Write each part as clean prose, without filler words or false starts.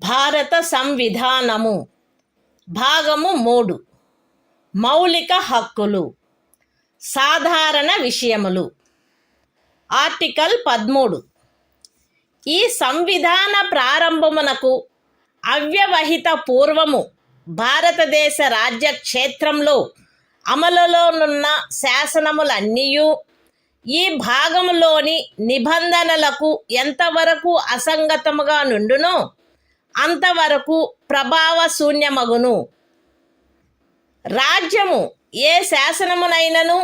భారత సంవిధానము భాగము 3 మౌలిక హక్కులు సాధారణ విషయములు ఆర్టికల్ 13 ఈ సంవిధాన ప్రారంభమునకు అవ్యవహిత పూర్వము భారతదేశ రాజ్య క్షేత్రంలో అమలులోనున్న శాసనములన్నీయు ఈ భాగములోని నిబంధనలకు ఎంతవరకు అసంగతముగా నుండునో అంతవరకు ప్రభావశూన్యమగును. రాజ్యము ఏ శాసనమునైనను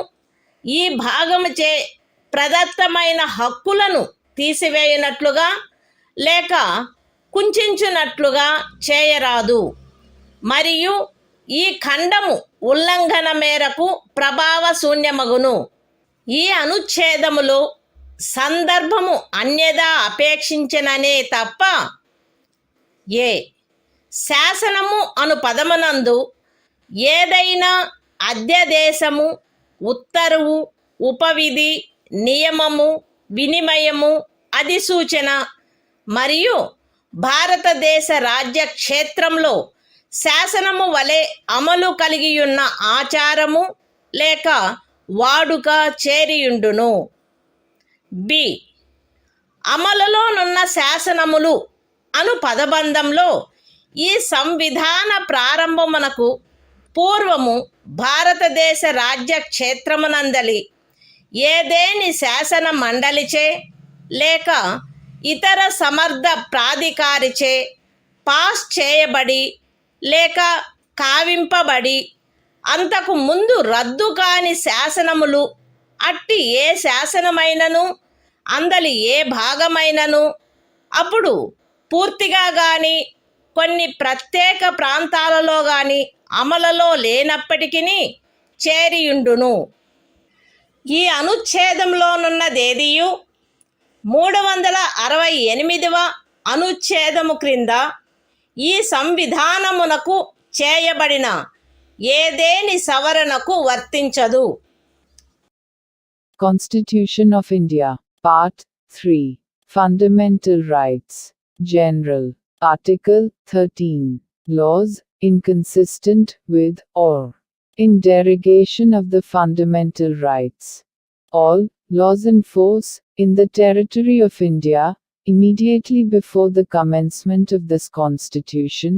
ఈ భాగముచే ప్రదత్తమైన హక్కులను తీసివేయునట్లుగా లేక కుంచునట్లుగా చేయరాదు మరియు ఈ ఖండము ఉల్లంఘన మేరకు ప్రభావశూన్యమగును. ఈ అనుచ్ఛేదములో సందర్భము అన్యదా అపేక్షించననే తప్ప ఏ శాసనము అను పదమునందు ఏదైనా అధ్యదేశము, ఉత్తర్వు, ఉపవిధి, నియమము, వినిమయము, అధిసూచన మరియు భారతదేశ రాజ్య క్షేత్రంలో శాసనము వలె అమలు కలిగియున్న ఆచారము లేక వాడుక చేరియుండును. బి అమలులోనున్న శాసనములు అను పదబంధంలో ఈ సంవిధాన ప్రారంభమునకు పూర్వము భారతదేశ రాజ్య క్షేత్రమునందలి ఏదేని శాసన మండలిచే లేక ఇతర సమర్థ ప్రాధికారిచే పాస్ చేయబడి లేక కావింపబడి అంతకు ముందు రద్దు కాని శాసనములు అట్టి ఏ శాసనమైనను అందలి ఏ భాగమైనను అప్పుడు పూర్తిగా కానీ కొన్ని ప్రత్యేక ప్రాంతాలలో కానీ అమలులో లేనప్పటికీ చేరియుండును. ఈ అనుచ్ఛేదంలోనున్నదేదియు 368వ అనుచ్ఛేదము క్రింద ఈ సంవిధానమునకు చేయబడిన ఏదేని సవరణకు వర్తించదు. Constitution of India, Part 3, Fundamental Rights, General, Article 13, Laws inconsistent with or in derogation of the fundamental rights. All laws in force in the territory of India, immediately before the commencement of this Constitution,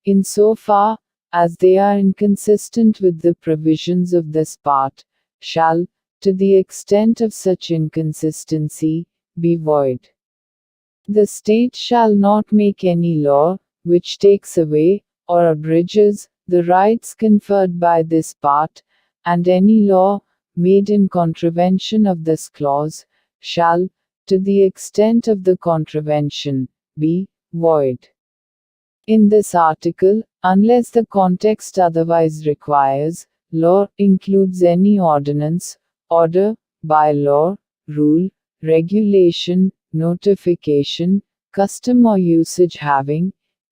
in so far as they are inconsistent with the provisions of this part, shall, to the extent of such inconsistency, be void. The state shall not make any law, which takes away, or abridges, the rights conferred by this part, and any law, made in contravention of this clause, shall, to the extent of the contravention, be void. In this article, unless the context otherwise requires, law includes any ordinance, order, bylaw, rule, regulation, notification, custom or usage having,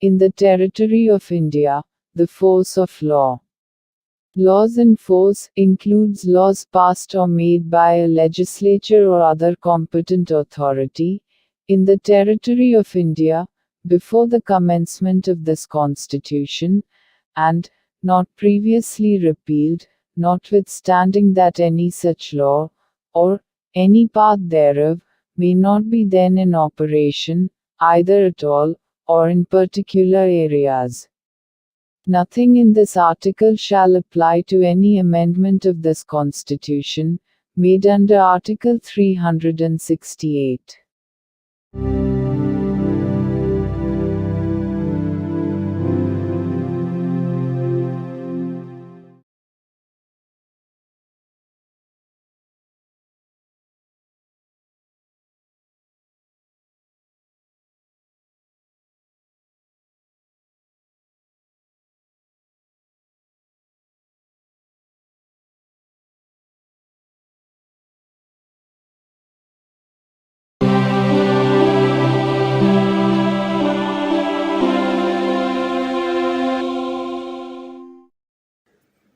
in the territory of India, the force of law. Laws in force includes laws passed or made by a legislature or other competent authority, in the territory of India, before the commencement of this Constitution, and, not previously repealed, notwithstanding that any such law, or any part thereof, may not be then in operation, either at all, or in particular areas. Nothing in this article shall apply to any amendment of this Constitution, made under Article 368.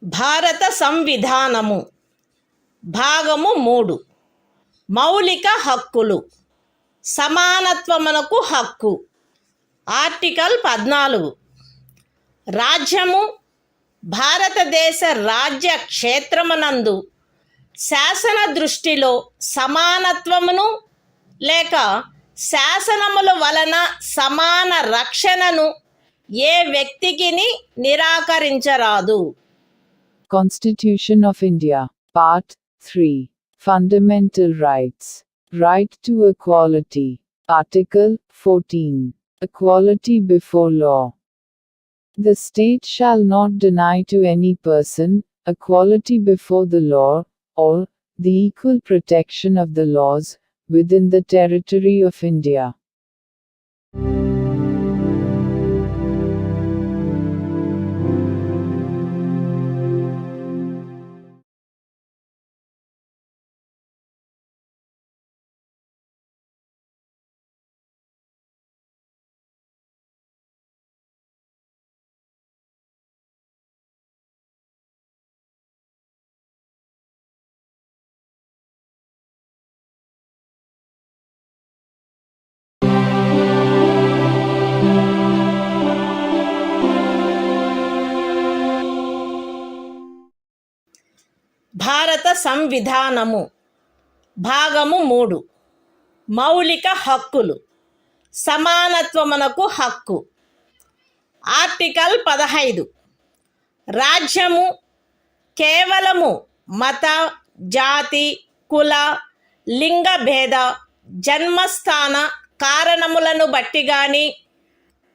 భారత సంవిధానము భాగము 3 మౌలిక హక్కులు సమానత్వమునకు హక్కు article 14 రాజ్యము భారతదేశ రాజ్య క్షేత్రమునందు శాసన దృష్టిలో సమానత్వమును లేక శాసనముల వలన సమాన రక్షణను ఏ వ్యక్తికిని నిరాకరించరాదు. Constitution of India, Part 3. Fundamental Rights. Right to Equality. Article 14. Equality before law. The state shall not deny to any person equality before the law, or the equal protection of the laws within the territory of India. భారత సంవిధానము భాగము 3 మౌలిక హక్కులు సమానత్వమునకు హక్కు. Article 15 రాజ్యము కేవలము మత, జాతి, కుల, లింగ భేద, జన్మస్థాన కారణములను బట్టి గాని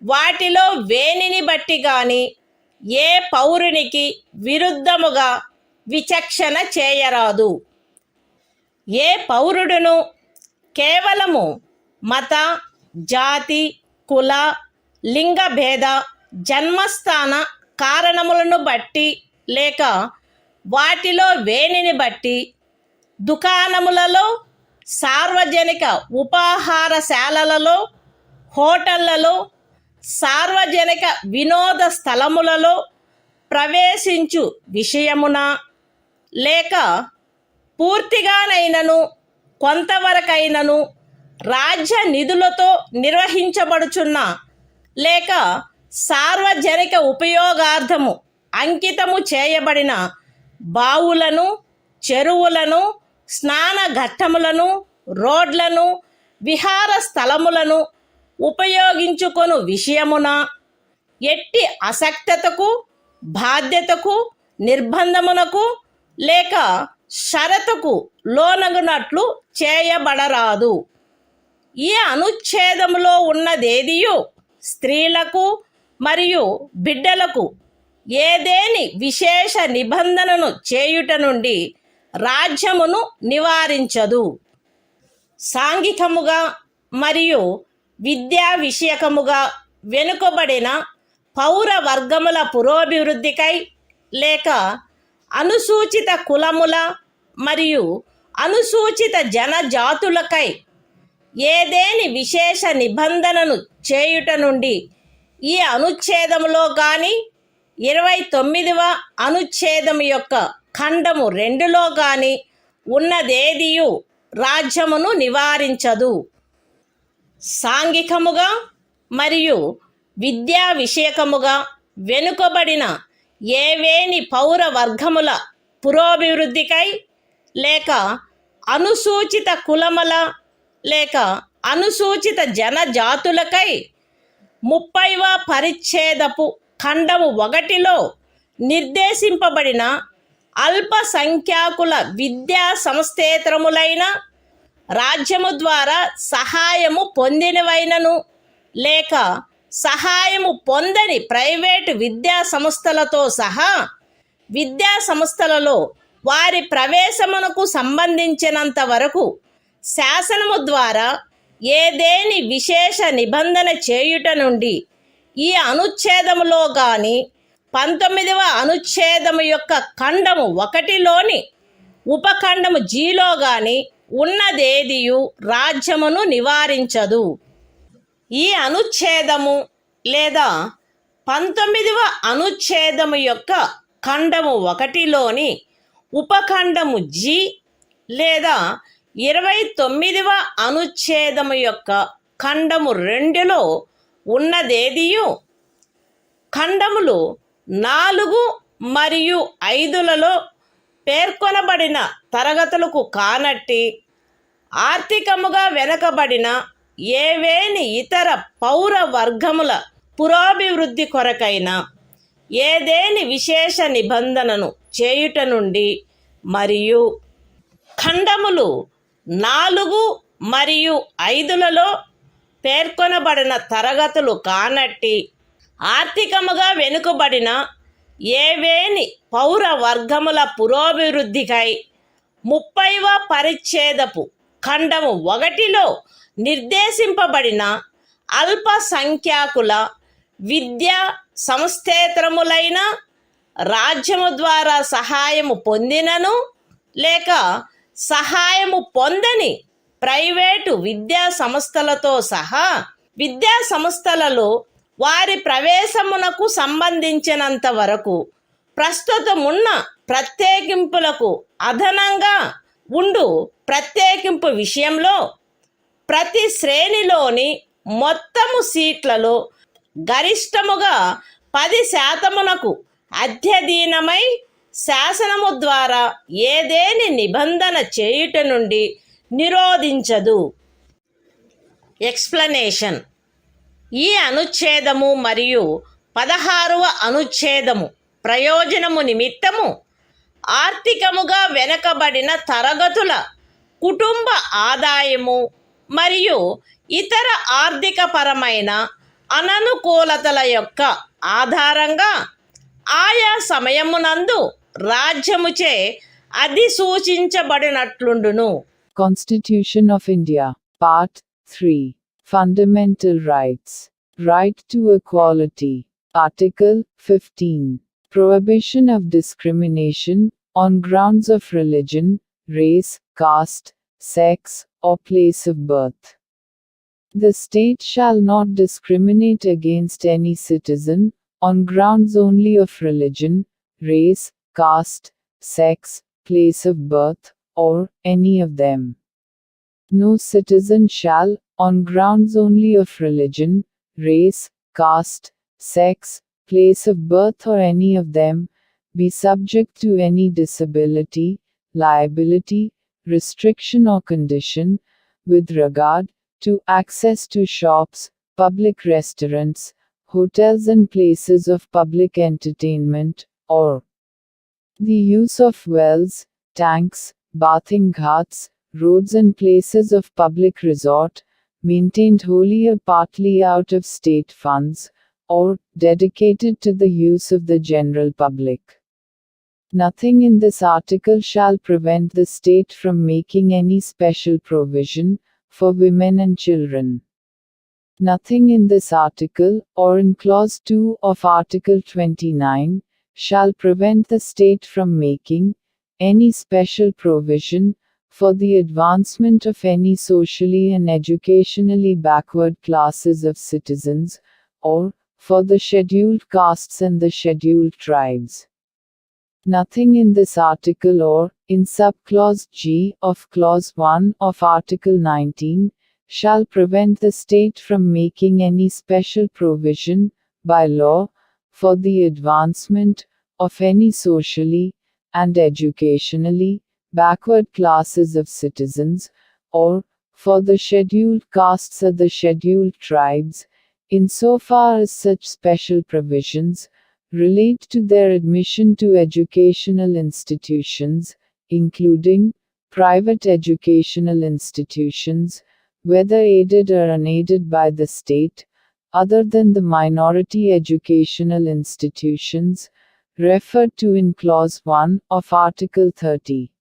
వాటిలో వేనిని బట్టి గాని ఏ పౌరునికి విరుద్ధముగా విచక్షణ చేయరాదు. ఏ పౌరుడును కేవలము మత, జాతి, కుల, లింగ భేద, జన్మస్థాన కారణములను బట్టి లేక వాటిలో వేనిని బట్టి దుకాణములలో, సార్వజనిక ఉపాహారశాలలలో, హోటళ్లలో, సార్వజనిక వినోద స్థలములలో ప్రవేశించు విషయమున లేక పూర్తిగానైనను కొంతవరకైనను రాజ్య నిధులతో నిర్వహించబడుచున్న లేక సార్వజనిక ఉపయోగార్థము అంకితము చేయబడిన బావులను, చెరువులను, స్నాన ఘట్టములను, రోడ్లను, విహార స్థలములను ఉపయోగించుకొను విషయమున ఎట్టి అసక్తతకు, బాధ్యతకు, నిర్బంధమునకు లేక షరతుకు లోనగునట్లు చేయబడరాదు. ఈ అనుచ్ఛేదములో ఉన్నదేదియు స్త్రీలకు మరియు బిడ్డలకు ఏదేని విశేష నిబంధనను చేయుట నుండి రాజ్యమును నివారించదు. సాంఘికముగా మరియు విద్యా విషయకముగా వెనుకబడిన పౌర వర్గముల పురోభివృద్ధికై లేక అనుసూచిత కులముల మరియు అనుసూచిత జనజాతులకై ఏదేని విశేష నిబంధనను చేయుట నుండి ఈ అనుచ్ఛేదములో గాని 29వ అనుచ్ఛేదము యొక్క ఖండము 2లో గాని ఉన్నదేదియు రాజ్యమును నివారించదు. సాంఘికముగా మరియు విద్యా విషయకముగా వెనుకబడిన ఏవేని పౌర వర్గముల పురోభివృద్ధికై లేక అనుసూచిత కులముల లేక అనుసూచిత జనజాతులకై 30వ పరిచ్ఛేదపు ఖండము 1లో నిర్దేశింపబడిన అల్పసంఖ్యాకుల విద్యా సంస్థేతరములైన రాజ్యము ద్వారా సహాయము పొందినవైనను లేక సహాయము పొందని ప్రైవేటు విద్యా సంస్థలతో సహా విద్యా సంస్థలలో వారి ప్రవేశమునకు సంబంధించినంత వరకు శాసనము ద్వారా ఏదేని విశేష నిబంధన చేయుట నుండి ఈ అనుచ్ఛేదములో గాని 19వ అనుచ్ఛేదము యొక్క ఖండము 1లోని ఉపఖండము జీలో గాని ఉన్నదేదియు రాజ్యమును నివారించదు. ఈ అనుచ్ఛేదము లేదా 19వ అనుచ్ఛేదము యొక్క ఖండము 1లోని ఉపఖండము జి లేదా 29వ అనుచ్ఛేదము యొక్క ఖండము 2లో ఉన్నదేదియు ఖండములు 4 మరియు 5లలో పేర్కొనబడిన తరగతులకు కానట్టి ఆర్థికముగా వెనుకబడిన ఏవేని ఇతర పౌర వర్గముల పురోభివృద్ధి కొరకైన ఏదేని విశేష నిబంధనను చేయుట నుండి మరియు ఖండములు 4 మరియు 5లలో పేర్కొనబడిన తరగతులు కానట్టి ఆర్థికముగా వెనుకబడిన ఏవేని పౌర వర్గముల పురోభివృద్ధికై 30వ పరిచ్ఛేదపు ఖండము 1లో నిర్దేశింపబడిన అల్పసంఖ్యాకుల విద్యా సంస్థేతరములైన రాజ్యము ద్వారా సహాయము పొందినను లేక సహాయము పొందని ప్రైవేటు విద్యా సంస్థలతో సహా విద్యా సంస్థలలో వారి ప్రవేశమునకు సంబంధించినంత వరకు ప్రస్తుతమున్న ప్రత్యేకింపులకు అదనంగా ఉండు ప్రత్యేకింపు విషయంలో ప్రతి శ్రేణిలోని మొత్తము సీట్లలో గరిష్టముగా 10% అధ్యయనమై శాసనము ద్వారా ఏదేని నిబంధన చేయుట నుండి నిరోధించదు. ఎక్స్ప్లనేషన్. ఈ అనుచ్ఛేదము మరియు 16వ అనుచ్ఛేదము ప్రయోజనము నిమిత్తము ఆర్థికముగా వెనుకబడిన తరగతుల కుటుంబ ఆదాయము మరియు ఇతర ఆర్థికపరమైన అననుకూలతల యొక్క ఆధారంగా ఆయా సమయమునందు రాజ్యముచే అధిసూచించబడినట్లుండును. Constitution of India, Part 3. Fundamental Rights. Right to Equality. Article 15. Prohibition of discrimination on grounds of religion, race, caste, sex, or place of birth. The state shall not discriminate against any citizen on grounds only of religion, race, caste, sex, place of birth, or any of them. No citizen shall, on grounds only of religion, race, caste, sex, place of birth, or any of them, be subject to any disability, liability, restriction, or condition, with regard to access to shops, public restaurants, hotels, and places of public entertainment, or the use of wells, tanks, bathing ghats, roads, and places of public resort, maintained wholly or partly out of state funds, or dedicated to the use of the general public. Nothing in this article shall prevent the state from making any special provision for women and children. Nothing in this article, or in Clause 2 of Article 29, shall prevent the state from making any special provision for the advancement of any socially and educationally backward classes of citizens, or for the scheduled castes and the scheduled tribes. Nothing in this article or in subclause G of Clause 1 of Article 19 shall prevent the state from making any special provision by law for the advancement of any socially and educationally backward classes of citizens, or for the scheduled castes or the scheduled tribes, insofar as such special provisions relate to their admission to educational institutions, including private educational institutions, whether aided or unaided by the state, other than the minority educational institutions referred to in Clause 1 of Article 30.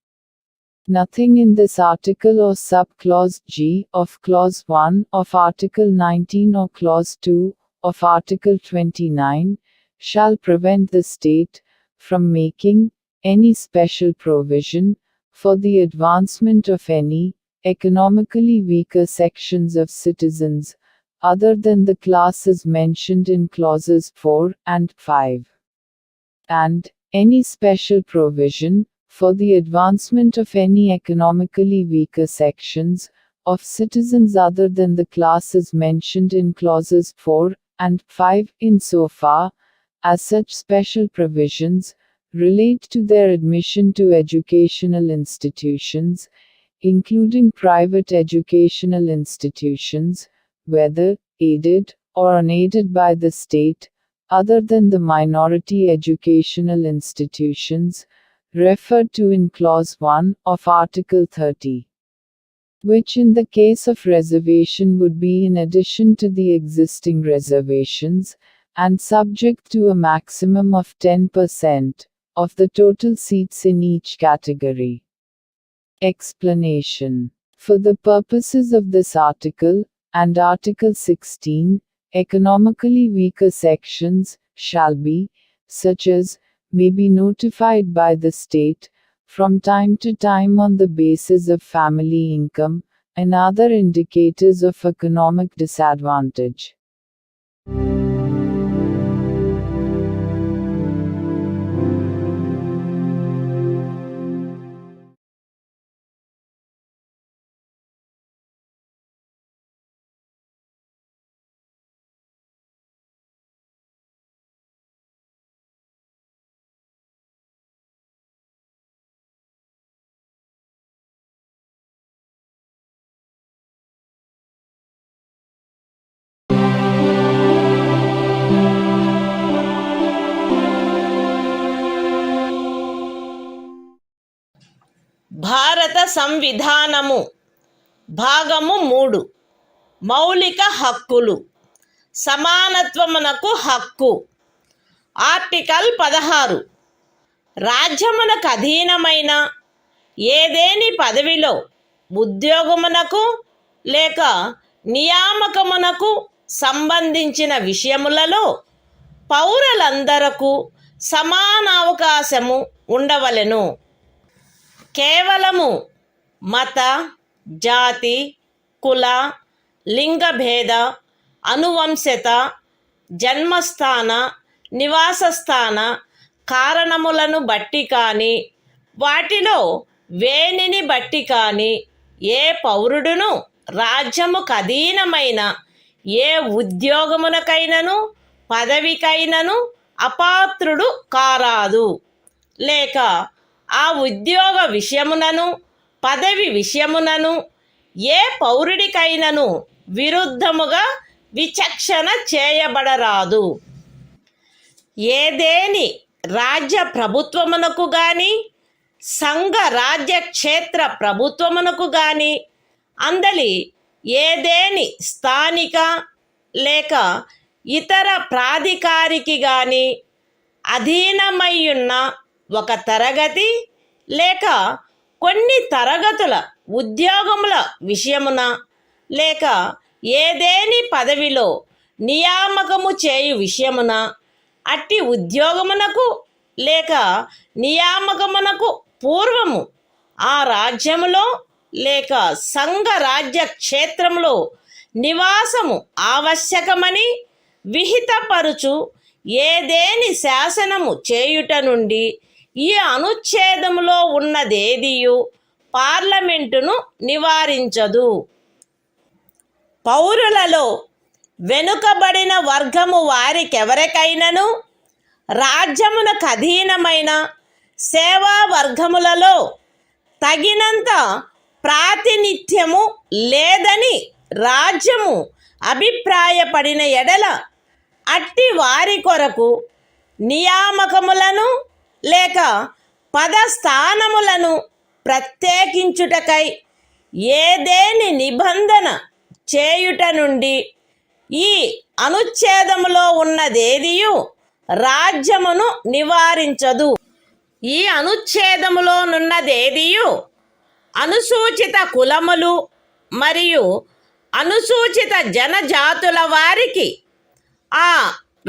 Nothing in this article or subclause G of Clause 1 of Article 19 or Clause 2 of Article 29 shall prevent the state from making any special provision for the advancement of any economically weaker sections of citizens, other than the classes mentioned in Clauses 4 and 5. And any special provision for the advancement of any economically weaker sections of citizens other than the classes mentioned in clauses 4 and 5 insofar as such special provisions relate to their admission to educational institutions, including private educational institutions, whether aided or unaided by the state, other than the minority educational institutions referred to in Clause 1 of Article 30, which in the case of reservation would be in addition to the existing reservations, and subject to a maximum of 10% of the total seats in each category. Explanation. For the purposes of this article, and Article 16, economically weaker sections shall be, such as, may be notified by the state, from time to time on the basis of family income, and other indicators of economic disadvantage. భారత సంవిధానము భాగము 3 మౌలిక హక్కులు సమానత్వమునకు హక్కు. Article 16 రాజ్యమునకు అధీనమైన ఏదేని పదవిలో ఉద్యోగమునకు లేక నియామకమునకు సంబంధించిన విషయములలో పౌరులందరకు సమాన అవకాశము ఉండవలెను. కేవలము మత, జాతి, కుల, లింగభేద, అనువంశత, జన్మస్థాన, నివాసస్థాన కారణములను బట్టి కానీ వాటిలో వేనిని బట్టి కానీ ఏ పౌరుడును రాజ్యముకు అధీనమైన ఏ ఉద్యోగమునకైనను పదవికైనను అపాత్రుడు కారాదు. లేక ఆ ఉద్యోగ విషయమునను పదవి విషయమునను ఏ పౌరుడికైనను విరుద్ధముగా విచక్షణ చేయబడరాదు. ఏదేని రాజ్య ప్రభుత్వమునకు గాని సంఘ రాజ్య క్షేత్ర ప్రభుత్వమునకు గాని అందలి ఏదేని స్థానిక లేక ఇతర ప్రాధికారికి గాని అధీనమయ్యున్న ఒక తరగతి లేక కొన్ని తరగతుల ఉద్యోగముల విషయమున లేక ఏదేని పదవిలో నియామకము చేయు విషయమున అట్టి ఉద్యోగమునకు లేక నియామకమునకు పూర్వము ఆ రాజ్యములో లేక సంఘ రాజ్య క్షేత్రములో నివాసము ఆవశ్యకమని విహితపరుచు ఏదేని శాసనము చేయుట నుండి ఈ అనుచ్ఛేదములో ఉన్నదేదియు పార్లమెంటును నివారించదు. పౌరులలో వెనుకబడిన వర్గము వారికెవరికైనను రాజ్యమునకు అధీనమైన సేవా వర్గములలో తగినంత ప్రాతినిధ్యము లేదని రాజ్యము అభిప్రాయపడిన ఎడల అట్టి వారి కొరకు నియామకములను లేక పదస్థానములను ప్రత్యేకించుటకై ఏదేని నిబంధన చేయుట నుండి ఈ అనుచ్ఛేదములో ఉన్నదేదియు రాజ్యమును నివారించదు. ఈ అనుచ్ఛేదములోనున్నదేదియు అనుసూచిత కులములు మరియు అనుసూచిత జనజాతుల వారికి ఆ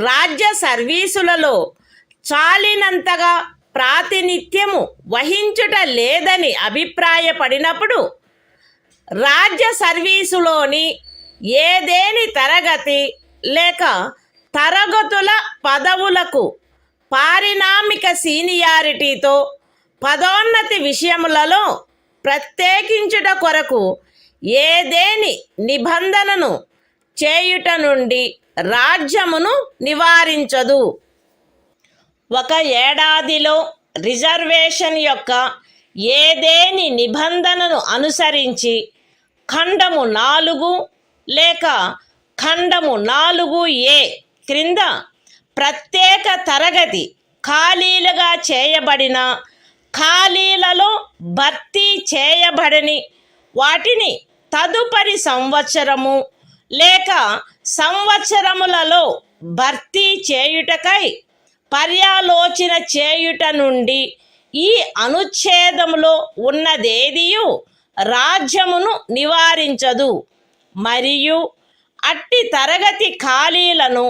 రాజ్య సర్వీసులలో చాలినంతగా ప్రాతినిధ్యము వహించుట లేదని అభిప్రాయపడినప్పుడు రాజ్య సర్వీసులోని ఏదేని తరగతి లేక తరగతుల పదవులకు పారిణామిక సీనియారిటీతో పదోన్నతి విషయములలో ప్రత్యేకించుట కొరకు ఏదేని నిబంధనను చేయుట నుండి రాజ్యమును నివారించదు. ఒక ఏడాదిలో రిజర్వేషన్ యొక్క ఏదేని నిబంధనను అనుసరించి ఖండము 4 లేక ఖండము 4A క్రింద ప్రత్యేక తరగతి ఖాళీలుగా చేయబడిన ఖాళీలలో భర్తీ చేయబడని వాటిని తదుపరి సంవత్సరము లేక సంవత్సరములలో భర్తీ చేయుటకై పర్యాలోచన చేయుట నుండి ఈ అనుచ్ఛేదములో ఉన్నదేదియు రాజ్యమును నివారించదు. మరియు అట్టి తరగతి ఖాళీలను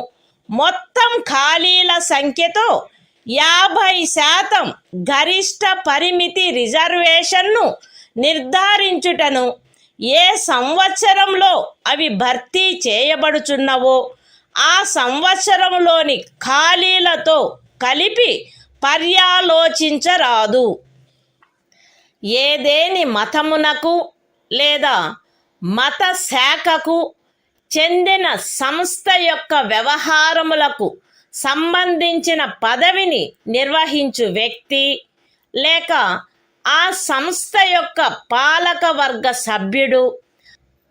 మొత్తం ఖాళీల సంఖ్యతో 50% గరిష్ట పరిమితి రిజర్వేషన్ను నిర్ధారించుటను ఏ సంవత్సరంలో అవి భర్తీ చేయబడుచున్నవో ఆ సంవత్సరంలోని ఖాళీలతో కలిపి పర్యాలోచించరాదు. ఏదేని మతమునకు లేదా మత శాఖకు చెందిన సంస్థ యొక్క వ్యవహారములకు సంబంధించిన పదవిని నిర్వహించు వ్యక్తి లేక ఆ సంస్థ యొక్క పాలక వర్గ సభ్యుడు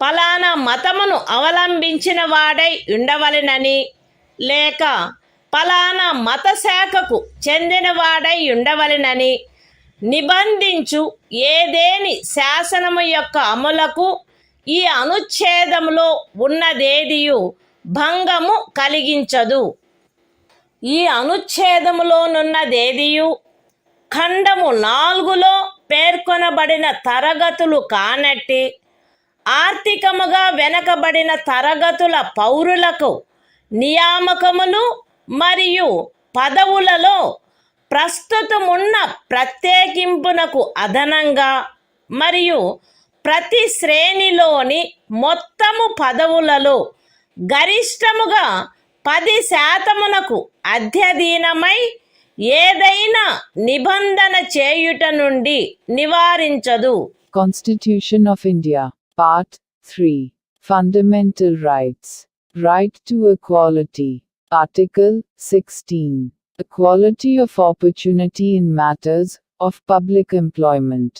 ఫలానా మతమును అవలంబించిన వాడై ఉండవలెనని లేక ఫలానా మత శాఖకు చెందినవాడై ఉండవలెనని నిబంధించు ఏదేని శాసనము యొక్క అమలుకు ఈ అనుచ్ఛేదములో ఉన్నదేదియు భంగము కలిగించదు. ఈ అనుచ్ఛేదములోనున్నదేదియు ఖండము 4లో పేర్కొనబడిన తరగతులు కానట్టి ఆర్థికముగా వెనకబడిన తరగతుల పౌరులకు నియామకములు మరియు పదవులలో ప్రస్తుతమున్న ప్రత్యేకింపునకు అదనంగా మరియు ప్రతి శ్రేణిలోని మొత్తము పదవులలో గరిష్టముగా 10% అధ్యధీనమై ఏదైనా నిబంధన చేయుట నుండి నివారించదు. Constitution of India, Part 3. Fundamental Rights. Right to Equality. Article 16. Equality of opportunity in matters of public employment.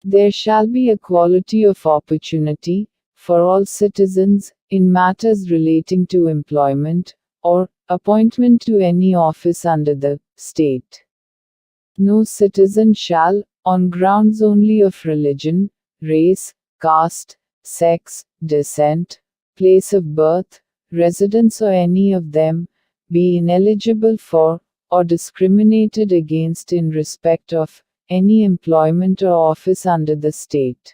There shall be equality of opportunity for all citizens in matters relating to employment or appointment to any office under the state. No citizen shall, on grounds only of religion, race, caste, sex, descent, place of birth, residence or any of them, be ineligible for, or discriminated against in respect of, any employment or office under the state.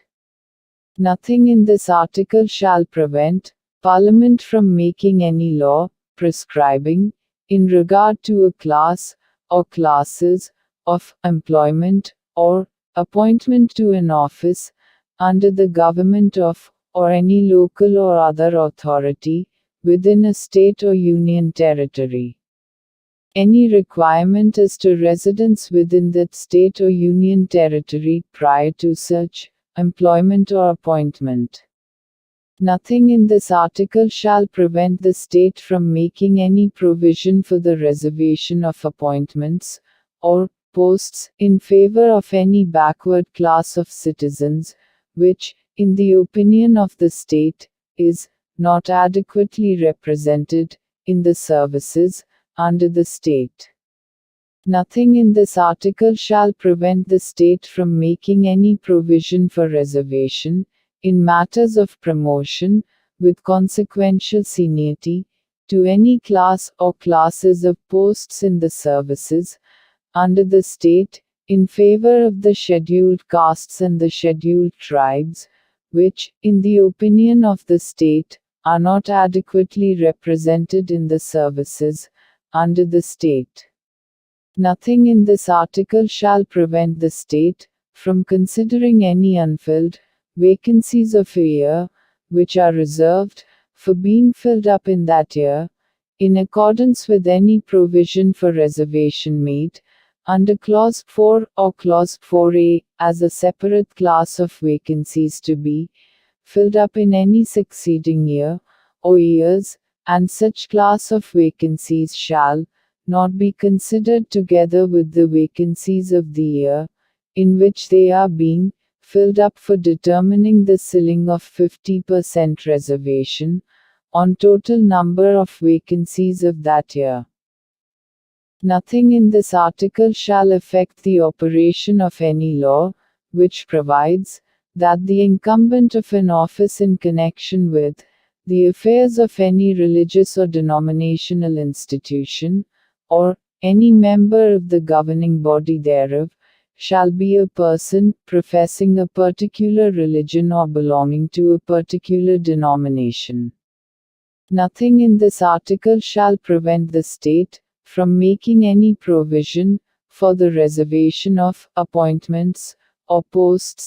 Nothing in this article shall prevent Parliament from making any law, prescribing, in regard to a class, or classes, of employment, or appointment to an office, under the government of, or any local or other authority, within a state or union territory. Any requirement as to residence within that state or union territory prior to such employment or appointment. Nothing in this article shall prevent the state from making any provision for the reservation of appointments, or posts, in favor of any backward class of citizens, which, in the opinion of the state, is not adequately represented in the services under the state. Nothing in this article shall prevent the state from making any provision for reservation, in matters of promotion, with consequential seniority, to any class or classes of posts in the services under the state, in favor of the scheduled castes and the scheduled tribes, which, in the opinion of the state, are not adequately represented in the services under the state. Nothing in this article shall prevent the state from considering any unfilled vacancies of a year, which are reserved for being filled up in that year, in accordance with any provision for reservation made under Clause 4 or Clause 4A, as a separate class of vacancies to be filled up in any succeeding year, or years, and such class of vacancies shall not be considered together with the vacancies of the year in which they are being filled up for determining the ceiling of 50% reservation on total number of vacancies of that year. Nothing in this article shall affect the operation of any law, which provides that the incumbent of an office in connection with the affairs of any religious or denominational institution, or any member of the governing body thereof, shall be a person professing a particular religion or belonging to a particular denomination. Nothing in this article shall prevent the state from making any provision for the reservation of appointments or posts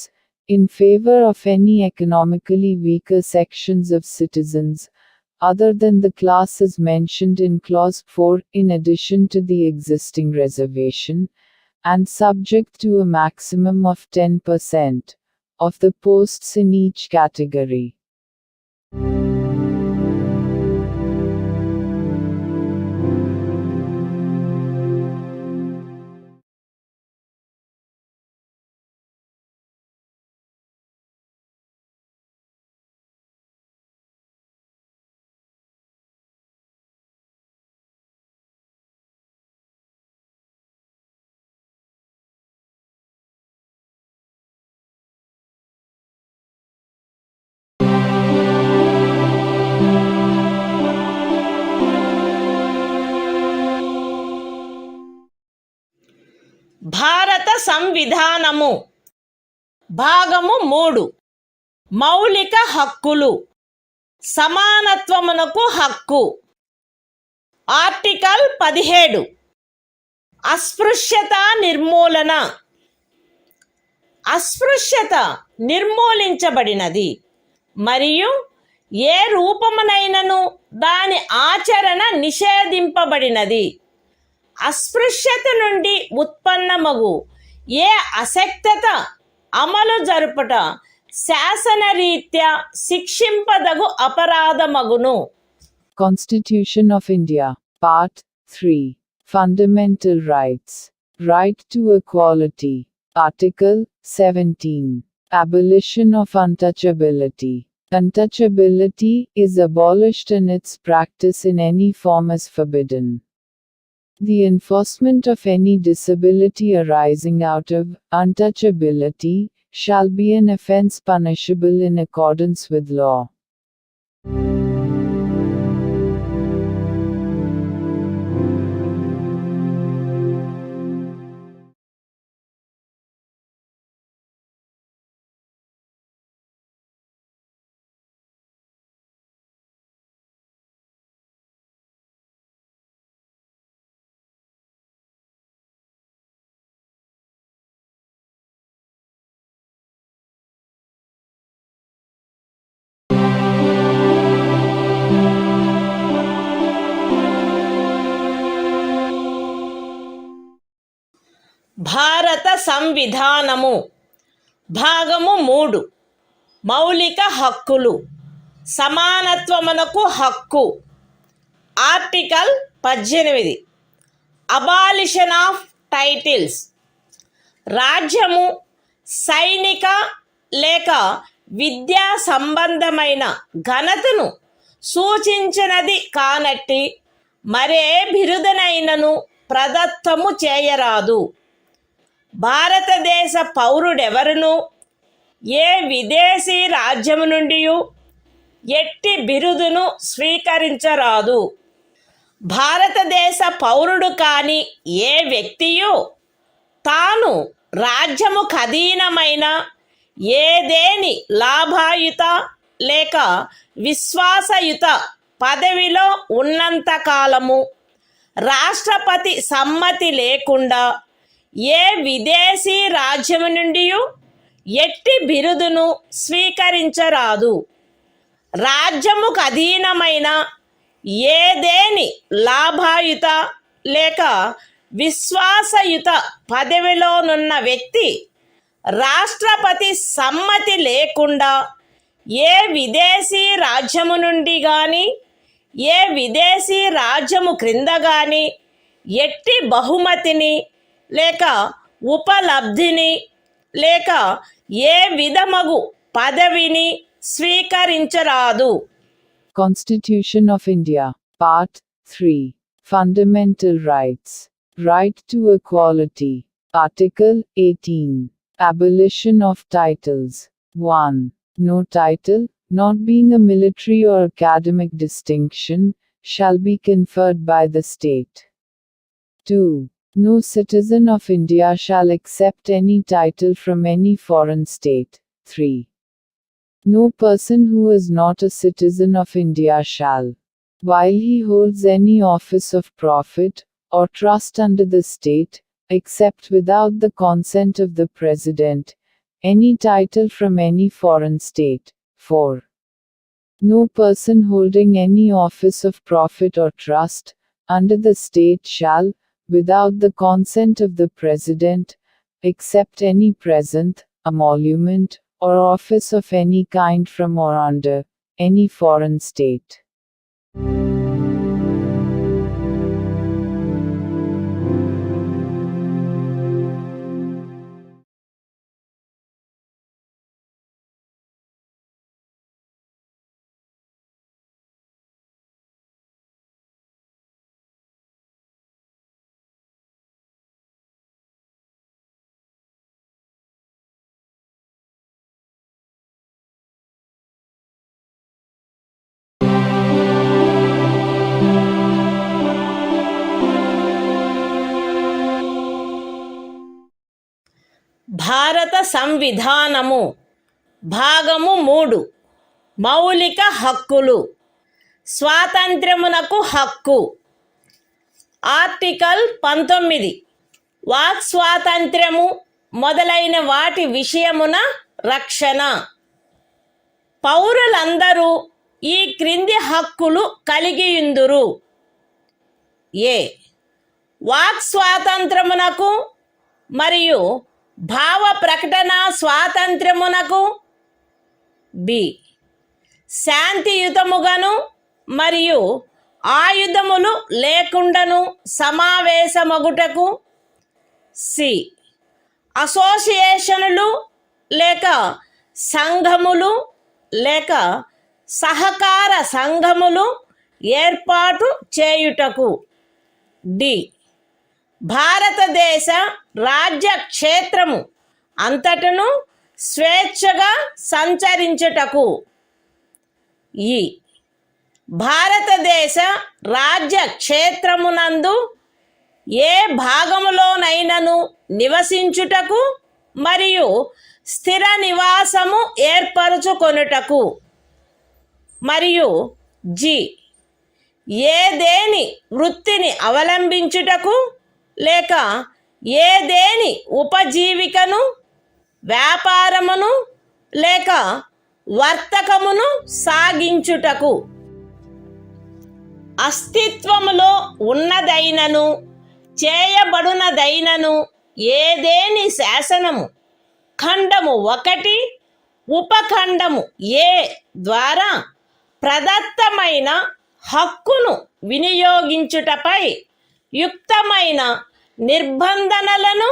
in favor of any economically weaker sections of citizens, other than the classes mentioned in Clause 4, in addition to the existing reservation, and subject to a maximum of 10% of the posts in each category. భారత సంవిధానము భాగము 3 మౌలిక హక్కులు సమానత్వమునకు హక్కు. Article 17 అస్పృశ్యత నిర్మూలన. అస్పృశ్యత నిర్మూలించబడినది మరియు ఏ రూపమునైనను దాని ఆచరణ నిషేధింపబడినది. అస్పృశ్యత నుండి ఉత్పన్నమగు ఏ అశక్తత అమలు జరుపుట శాసనరీత్యా శిక్షింపదగు అపరాధమగును. Constitution of India, Part 3, Fundamental Rights. Right to equality. Article 17. Abolition of untouchability. Untouchability is abolished and its practice in any form is forbidden. The enforcement of any disability arising out of untouchability shall be an offense punishable in accordance with law. భారత సంవిధానము భాగము 3 మౌలిక హక్కులు సమానత్వమునకు హక్కు. Article 18 abolition of titles. రాజ్యము సైనిక లేక విద్యా సంబంధమైన ఘనతను సూచించినది కానట్టి మరే బిరుదనైనను ప్రదత్తము చేయరాదు. భారతదేశ పౌరుడెవరును ఏ విదేశీ రాజ్యము నుండి ఎట్టి బిరుదును స్వీకరించరాదు. భారతదేశ పౌరుడు కాని ఏ వ్యక్తియు తాను రాజ్యము ఖదీనమైన ఏదేని లాభాయుత లేక విశ్వాసయుత పదవిలో ఉన్నంతకాలము రాష్ట్రపతి సమ్మతి లేకుండా ఏ విదేశీ రాజ్యము నుండి ఎట్టి బిరుదును స్వీకరించరాదు. రాజ్యముకు అధీనమైన ఏదేని లాభాయుత లేక విశ్వాసయుత పదవిలోనున్న వ్యక్తి రాష్ట్రపతి సమ్మతి లేకుండా ఏ విదేశీ రాజ్యము నుండి కానీ ఏ విదేశీ రాజ్యము క్రింద కానీ ఎట్టి బహుమతిని లేక ఉపలబ్ధిని లేక ఏ విధమగు పదవిని స్వీకరించరాదు. Constitution of India, Part 3. Fundamental Rights. Right to Equality. Article 18. Abolition of Titles. 1. No title, not being a military or academic distinction, shall be conferred by the state. 2. No citizen of India shall accept any title from any foreign state. 3. No person who is not a citizen of India shall, while he holds any office of profit or trust under the state, accept without the consent of the President, any title from any foreign state. 4. No person holding any office of profit or trust under the state shall, without the consent of the President, accept any present, emolument, or office of any kind from or under any foreign state. భారత సంవిధానము భాగము 3 మౌలిక హక్కులు. స్వాతంత్ర్యమునకు హక్కు. Article 19 walk స్వాతంత్ర్యము మొదలైన వాటి విషయమున రక్షణ. పౌరులందరూ ఈ క్రింది హక్కులు కలిగియుందురు. ఏ వాక్ స్వాతంత్రమునకు మరియు భావ ప్రకటన స్వాతంత్ర్యమునకు. బి శాంతియుతముగాను మరియు ఆయుధములు లేకుండాను సమావేశమగుటకు. సి అసోసియేషనులు లేక సంఘములు లేక సహకార సంఘములు ఏర్పాటు చేయుటకు. డి భారతదేశ రాజ్య క్షేత్రము అంతటను స్వేచ్ఛగా సంచరించుటకు. ఈ భారతదేశ రాజ్య క్షేత్రమునందు ఏ భాగములోనైనను నివసించుటకు మరియు స్థిర నివాసము ఏర్పరచుకొనుటకు. మరియు జి ఏదేని వృత్తిని అవలంబించుటకు లేక ఏదేని ఉపజీవికను వ్యాపారమును లేక వర్తకమును సాగించుటకు. అస్తిత్వములో ఉన్నదైనను చేయబడునదైనను ఏదేని శాసనము ఖండము 1 ఉపఖండము ఏ ద్వారా ప్రదత్తమైన హక్కును వినియోగించుటపై యుక్తమైన నిర్బంధనలను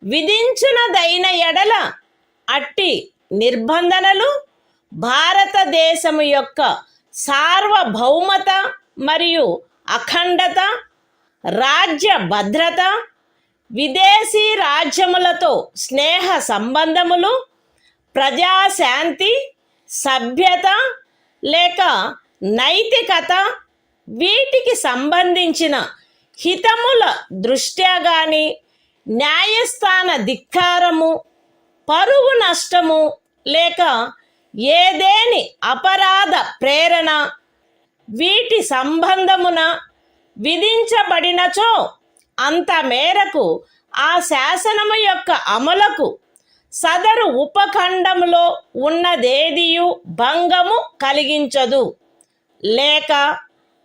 విధించునదైన ఎడల అట్టి నిర్బంధనలు భారతదేశము యొక్క సార్వభౌమత మరియు అఖండత, రాజ్య భద్రత, విదేశీ రాజ్యములతో స్నేహ సంబంధములు, ప్రజాశాంతి, సభ్యత లేక నైతికత వీటికి సంబంధించిన హితముల దృష్ట్యా గాని న్యాయస్థాన ధిక్కారము, పరువు నష్టము లేక ఏదేని అపరాధ ప్రేరణ వీటి సంబంధమున విధించబడినచో అంత మేరకు ఆ శాసనము యొక్క అమలుకు సదరు ఉపఖండములో ఉన్నదేదియు భంగము కలిగించదు, లేక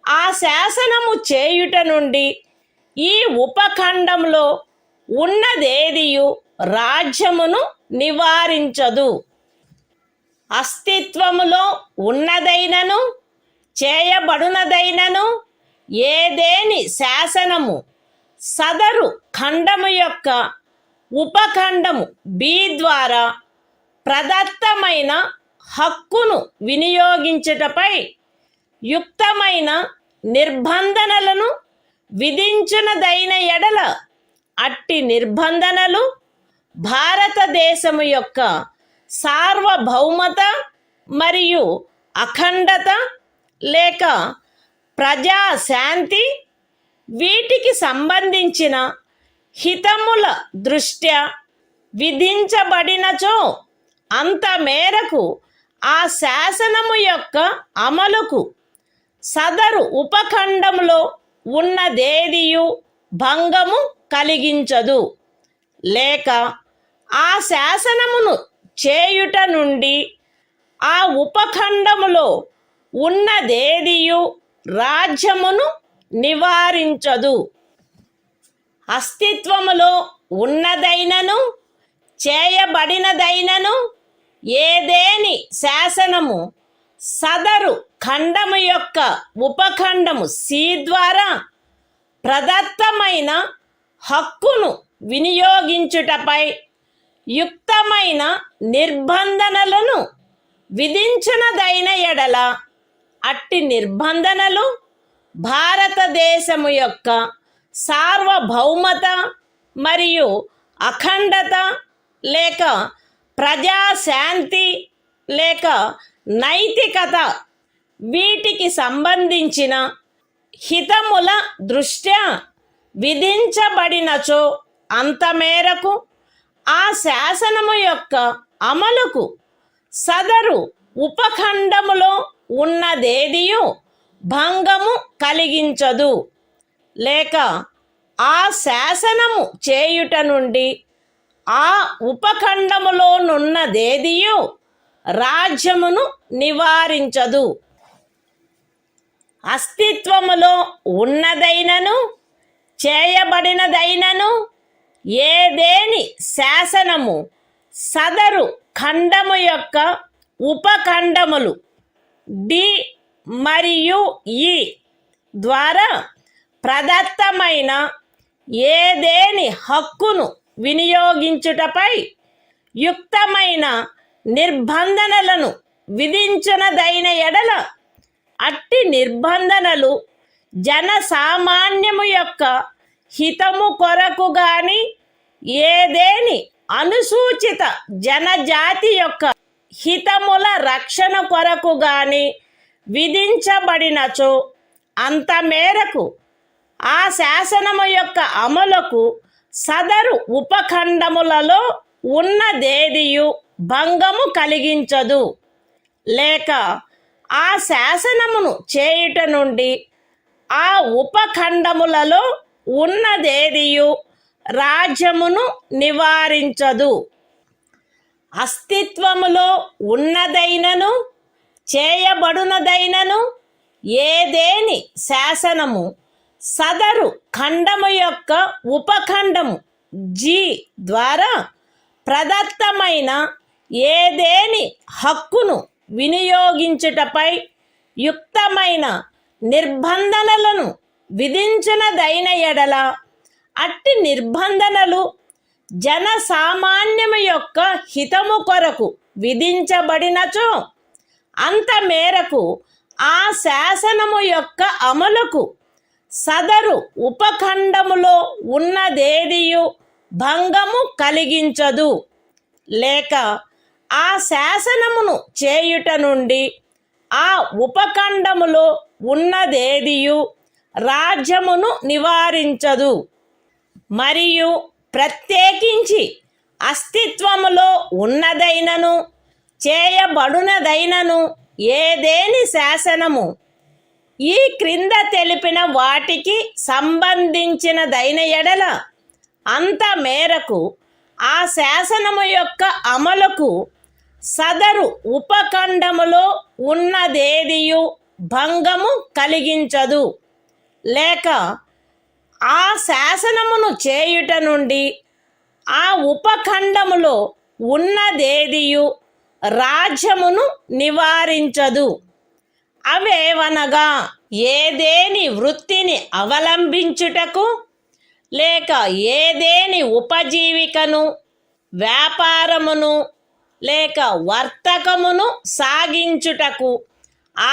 ఆ శాసనము చేయుట నుండి ఈ ఉపఖండంలో ఉన్నదేదియు రాజ్యమును నివారించదు. అస్తిత్వములో ఉన్నదైనను చేయబడునదైనను ఏదేని శాసనము సదరు ఖండము యొక్క ఉపఖండము బి ద్వారా ప్రదత్తమైన హక్కును వినియోగించుటపై యుక్తమైన నిర్బంధనలను విధించునదైన ఎడల అట్టి నిర్బంధనలు భారతదేశము యొక్క సార్వభౌమత మరియు అఖండత లేక ప్రజాశాంతి వీటికి సంబంధించిన హితముల దృష్ట్యా విధించబడినచో అంత మేరకు ఆ శాసనము యొక్క అమలుకు సదరు ఉపఖండంలో ఉన్నదేదియు భంగము కలిగించదు, లేక ఆ శాసనమును చేయుట నుండి ఆ ఉపఖండములో ఉన్నదేదియు రాజ్యమును నివారించదు. అస్తిత్వములో ఉన్నదైనను చేయబడినదైనను ఏదేని శాసనము సదరు ఖండము యొక్క ఉపఖండము సి ద్వారా ప్రదత్తమైన హక్కును వినియోగించుటపై యుక్తమైన నిర్బంధనలను విధించునదైన ఎడల అట్టి నిర్బంధనలు భారతదేశము యొక్క సార్వభౌమత మరియు అఖండత లేక ప్రజాశాంతి లేక నైతికత వీటికి సంబంధించిన హితముల దృష్ట్యా విధించబడినచో అంత మేరకు ఆ శాసనము యొక్క అమలుకు సదరు ఉపఖండములో ఉన్నదేదియు భంగము కలిగించదు, లేక ఆ శాసనము చేయుట నుండి ఆ ఉపఖండములోనున్నదేదియు రాజ్యమును నివారించదు. అస్తిత్వములో ఉన్నదైనను చేయబడినదైనను ఏదేని శాసనము సదరు ఖండము యొక్క ఉపఖండములు డి మరియు ఈ ద్వారా ప్రదత్తమైన ఏదేని హక్కును వినియోగించుటపై యుక్తమైన నిర్బంధనలను విధించునదైన ఎడల అట్టి నిర్బంధనలు జనసామాన్యము యొక్క హితము కొరకు గాని ఏదేని అనుసూచిత జనజాతి యొక్క హితముల రక్షణ కొరకు గాని విధించబడినచో అంత మేరకు ఆ శాసనము యొక్క అమలుకు సదరు ఉపఖండములలో ఉన్నదేదియు భంగము కలిగించదు, లేక ఆ శాసనమును చేయుట నుండి ఆ ఉపఖండములలో ఉన్నదేదియు రాజ్యమును నివారించదు. అస్తిత్వములో ఉన్నదైనను చేయబడునదైనను ఏదేని శాసనము సదరు ఖండము యొక్క ఉపఖండము జి ద్వారా ప్రదత్తమైన ఏదేని హక్కును వినియోగించుటపై యుక్తమైన నిర్బంధనలను విధించునదైన ఎడల అట్టి నిర్బంధనలు జనసామాన్యము యొక్క హితము కొరకు విధించబడినచో అంత మేరకు ఆ శాసనము యొక్క అమలుకు సదరు ఉపఖండములో ఉన్నదేదియు భంగము కలిగించదు, లేక ఆ శాసనమును చేయుట నుండి ఆ ఉపఖండములో ఉన్నదేదియు రాజ్యమును నివారించదు. మరియు ప్రత్యేకించి అస్తిత్వములో ఉన్నదైనను చేయబడునదైనను ఏదేని శాసనము ఈ క్రింద తెలిపిన వాటికి సంబంధించినదైన ఎడల అంత మేరకు ఆ శాసనము యొక్క అమలుకు సదరు ఉపఖండములో ఉన్నదేదియు భంగము కలిగించదు, లేక ఆ శాసనమును చేయుట నుండి ఆ ఉపఖండములో ఉన్నదేదియు రాజ్యమును నివారించదు. అవేవనగా ఏదేని వృత్తిని అవలంబించుటకు లేక ఏదేని ఉపజీవికను, వ్యాపారమును లేక వర్తకమును సాగించుటకు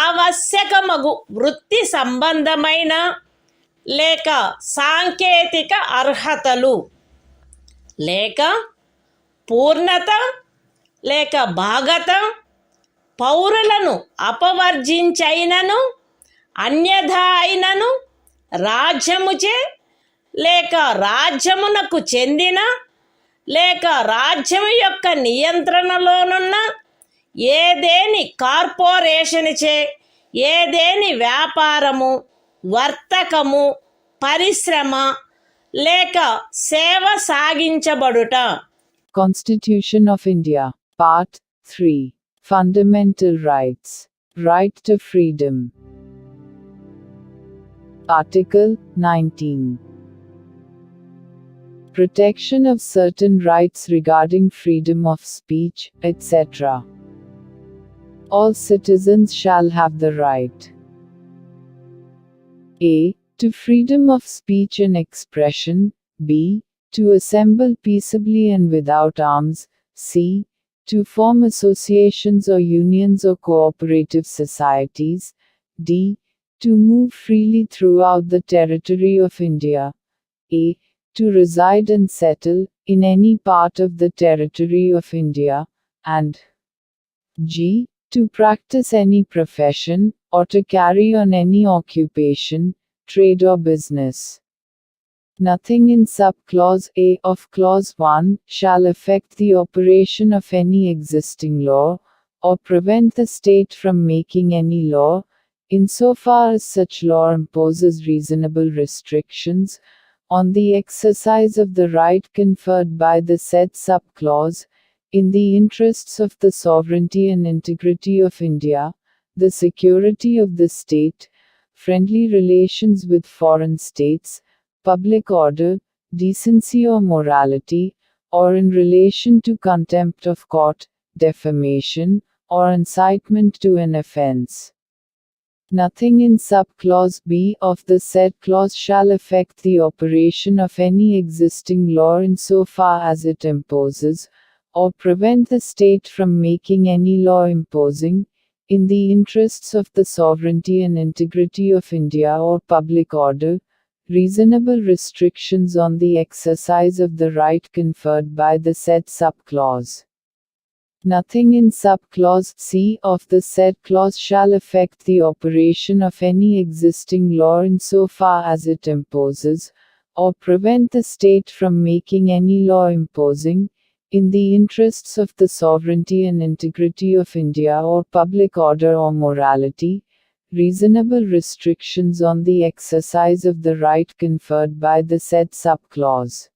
ఆవశ్యకమగు వృత్తి సంబంధమైన లేక సాంకేతిక అర్హతలు లేక పూర్ణత లేక భాగత పౌరులను అపవర్జించైనను అన్యథా అయినను రాజ్యముచే లేక రాజ్యమునకు చెందిన లేక రాజ్యము యొక్క నియంత్రణలోనున్న ఏదేని కార్పొరేషన్చే ఏదేని వ్యాపారము, వర్తకము, పరిశ్రమ లేక సేవ సాగించబడుట. Constitution of India, Part 3. Fundamental Rights. Right to Freedom. Article 19. Protection of certain rights regarding freedom of speech, etc. All citizens shall have the right a. to freedom of speech and expression, b. to assemble peaceably and without arms, c. to form associations or unions or cooperative societies, d. to move freely throughout the territory of India, a. to reside and settle in any part of the territory of India, and g. to practice any profession, or to carry on any occupation, trade or business. Nothing in sub-clause A of clause 1 shall affect the operation of any existing law, or prevent the state from making any law, insofar as such law imposes reasonable restrictions on the exercise of the right conferred by the said sub-clause, in the interests of the sovereignty and integrity of India, the security of the state, friendly relations with foreign states, public order, decency or morality, or in relation to contempt of court, defamation, or incitement to an offense. Nothing in sub-clause B of the said clause shall affect the operation of any existing law insofar as it imposes, or prevent the state from making any law imposing, in the interests of the sovereignty and integrity of India or public order, reasonable restrictions on the exercise of the right conferred by the said sub-clause. Nothing in sub-clause C of the said clause shall affect the operation of any existing law insofar as it imposes, or prevent the state from making any law imposing, in the interests of the sovereignty and integrity of India or public order or morality, reasonable restrictions on the exercise of the right conferred by the said sub-clause.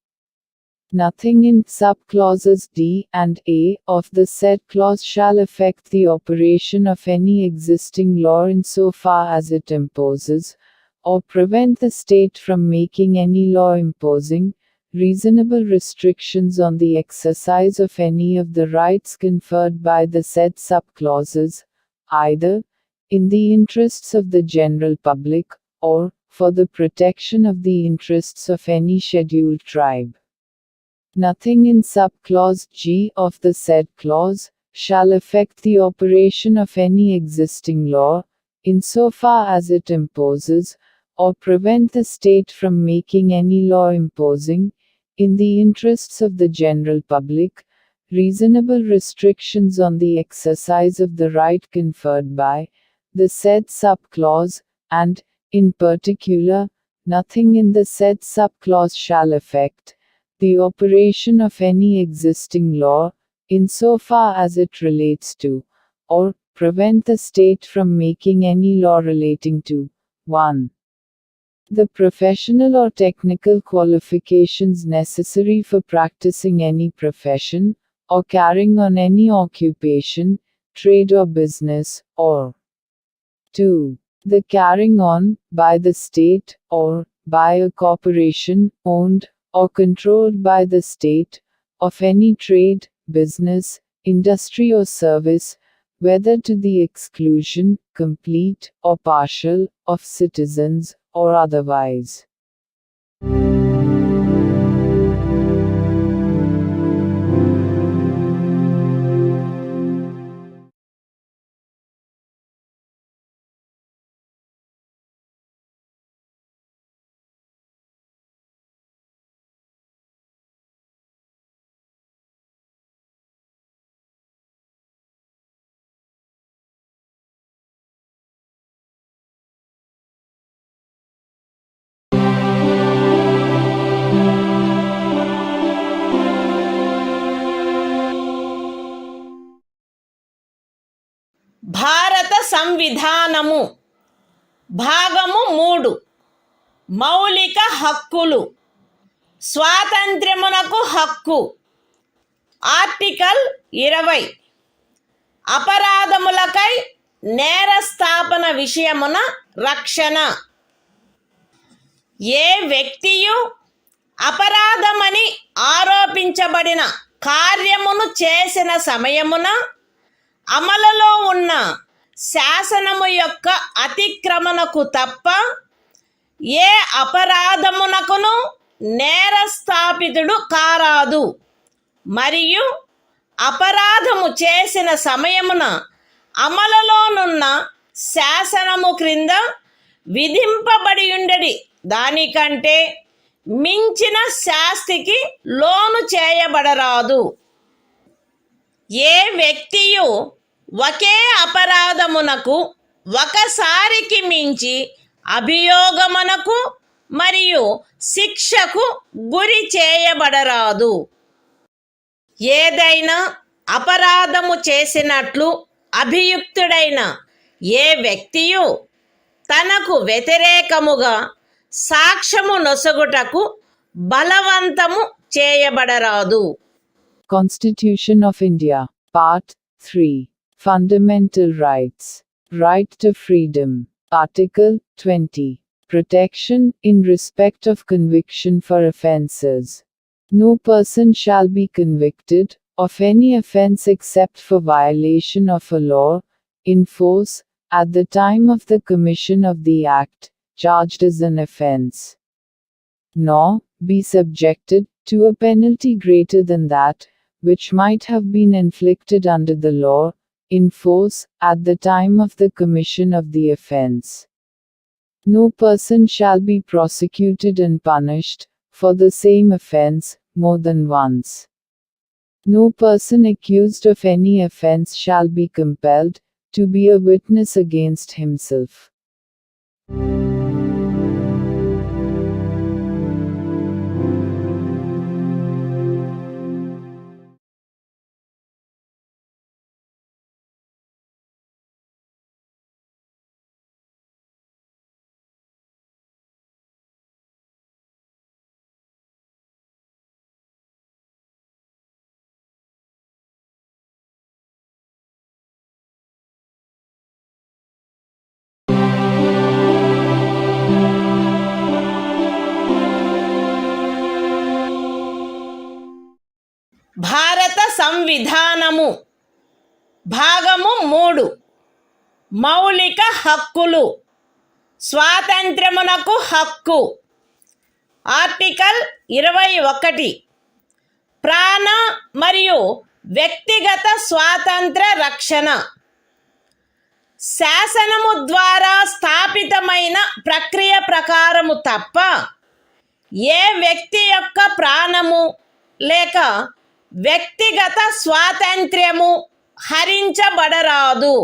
Nothing in sub-clauses D and A of the said clause shall affect the operation of any existing law insofar as it imposes, or prevent the state from making any law imposing, reasonable restrictions on the exercise of any of the rights conferred by the said sub-clauses, either in the interests of the general public, or for the protection of the interests of any scheduled tribe. Nothing in sub-clause G of the said clause shall affect the operation of any existing law, insofar as it imposes, or prevent the state from making any law imposing, in the interests of the general public, reasonable restrictions on the exercise of the right conferred by the said sub-clause, and, in particular, nothing in the said sub-clause shall affect the operation of any existing law, insofar as it relates to, or prevent the state from making any law relating to 1. The professional or technical qualifications necessary for practicing any profession, or carrying on any occupation, trade or business, or 2. The carrying on, by the state, or by a corporation, owned or controlled by the state, of any trade, business, industry or service, whether to the exclusion, complete or partial, of citizens, or otherwise. భారత సంవిధానము భాగము 3 మౌలిక హక్కులు స్వాతంత్ర్యమునకు హక్కు article 20 అపరాధములకై నేరస్థాపన విషయమున రక్షణ ఏ వ్యక్తియు అపరాధమని ఆరోపించబడిన కార్యమును చేసిన సమయమున అమలులో ఉన్న శాసనము యొక్క అతిక్రమణకు తప్ప ఏ అపరాధమునకును నేరస్థాపితుడు కారాదు మరియు అపరాధము చేసిన సమయమున అమలులోనున్న శాసనము క్రింద విధింపబడి ఉండడి దానికంటే మించిన శాస్తికి లోను చేయబడరాదు ఏ వ్యక్తియు ఒకే అపరాధమునకు ఒకసారికి మించి అభియోగమునకు మరియు శిక్షకు గురి చేయబడరాదు ఏదైనా అపరాధము చేసినట్లు అభియుక్తుడైన ఏ వ్యక్తియు తనకు వ్యతిరేకముగా సాక్ష్యము నొసగుటకు బలవంతము చేయబడరాదు Constitution of India, Part 3. Fundamental Rights. Right to Freedom. Article 20. Protection in respect of conviction for offences. No person shall be convicted of any offence except for violation of a law, in force, at the time of the commission of the act, charged as an offence, nor be subjected to a penalty greater than that, which might have been inflicted under the law, in force, at the time of the commission of the offence. No person shall be prosecuted and punished, for the same offence, more than once. No person accused of any offence shall be compelled to be a witness against himself. భారత సంవిధానము భాగము 3 మౌలిక హక్కులు స్వాతంత్ర్యమునకు హక్కు article 21 ప్రాణ మరియు వ్యక్తిగత స్వాతంత్ర రక్షణ శాసనము ద్వారా స్థాపితమైన ప్రక్రియ ప్రకారము తప్ప ఏ వ్యక్తి యొక్క ప్రాణము లేక వ్యక్తిగత స్వాతంత్ర్యము హరించబడరాదు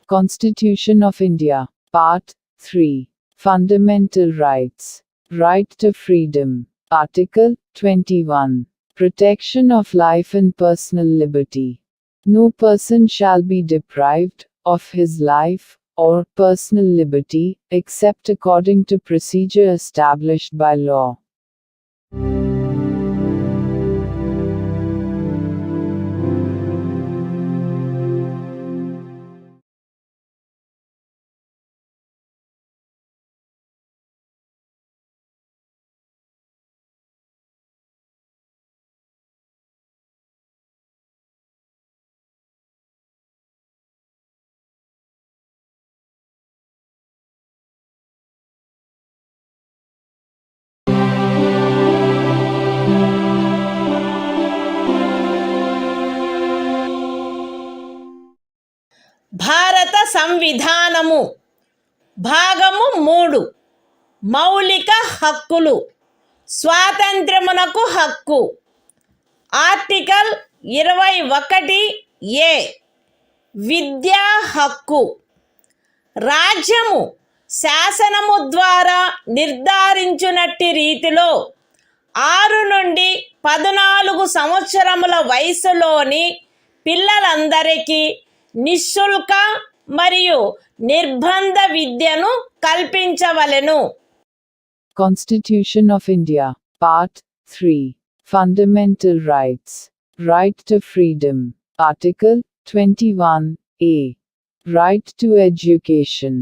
Constitution of India, Part 3. Fundamental Rights. Right to Freedom. Article 21. Protection of life and personal liberty. No person shall be deprived of his life or personal liberty, except according to procedure established by law. సంవిధానము భాగము 3 మౌలిక హక్కులు స్వాతంత్ర్యమునకు హక్కు article 21A విద్యా హక్కు రాజ్యము శాసనము ద్వారా నిర్ధారించినట్టి రీతిలో 6 నుండి 14 సంవత్సరముల వయసులోని పిల్లలందరికీ నిశుల్క మరియు నిర్బంధ విద్యను కల్పించవలెను. Constitution of India, Part 3. Fundamental Rights. Right to Freedom. Article 21A. Right to Education.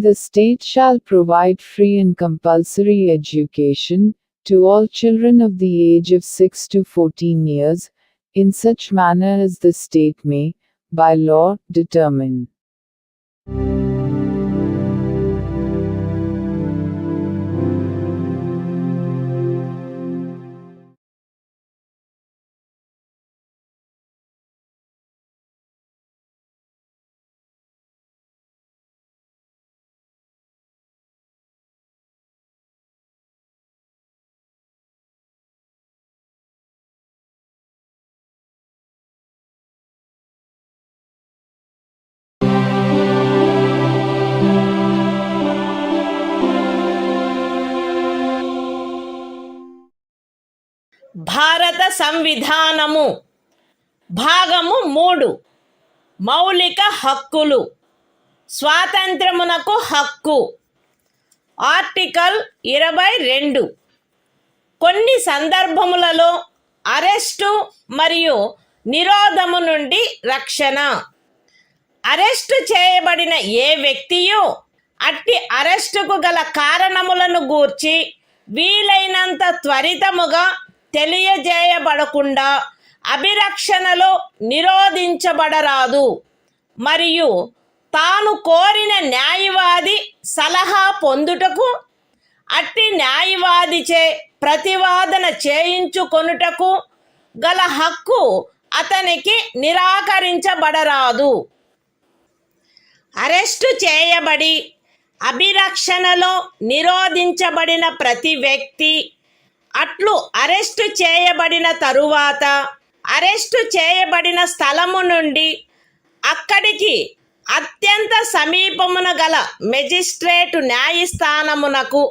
The state shall provide free and compulsory education to all children of the age of 6 to 14 years, in such manner as the state may, by law, determine. భారత సంవిధానము భాగము 3 మౌలిక హక్కులు స్వాతంత్ర్యమునకు హక్కు article 22 కొన్ని సందర్భములలో arrest మరియు నిరోధము నుండి రక్షణ arrest చేయబడిన ఏ వ్యక్తియు అట్టి అరెస్టుకు గల కారణములను గూర్చి వీలైనంత త్వరితముగా తెలియజేయబడకుండా అభిరక్షణలో నిరోధించబడరాదు మరియు తాను కోరిన న్యాయవాది సలహా పొందుటకు అట్టి న్యాయవాదిచే ప్రతివాదన చేయించుకొనుటకు గల హక్కు అతనికి నిరాకరించబడరాదు. అరెస్టు చేయబడి అభిరక్షణలో నిరోధించబడిన ప్రతి వ్యక్తి అట్లు అరెస్టు చేయబడిన తరువాత అరెస్టు చేయబడిన స్థలము నుండి అక్కడికి అత్యంత సమీపమున గల మెజిస్ట్రేటు న్యాయస్థానమునకు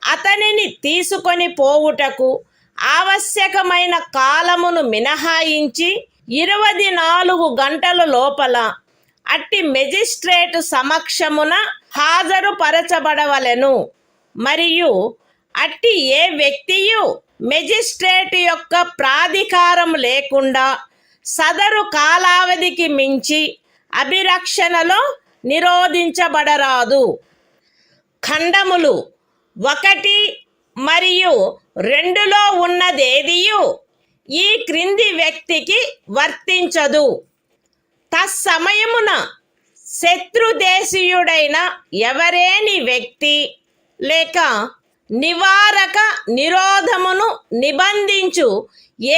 అతనిని తీసుకొని పోవుటకు ఆవశ్యకమైన కాలమును మినహాయించి 24 గంటల లోపల అట్టి మెజిస్ట్రేటు సమక్షమున హాజరుపరచబడవలెను మరియు అట్టి ఏ వ్యక్తియు మెజిస్ట్రేటు యొక్క ప్రాధికారం లేకుండా సదరు కాలావధికి మించి అభిరక్షణలో నిరోధించబడరాదు. ఖండములు 1 మరియు 2లో ఉన్నదేదియు ఈ క్రింది వ్యక్తికి వర్తించదు. తత్సమయమున శత్రుదేశీయుడైన ఎవరేని వ్యక్తి లేక నివారక నిరోధమును నిబంధించు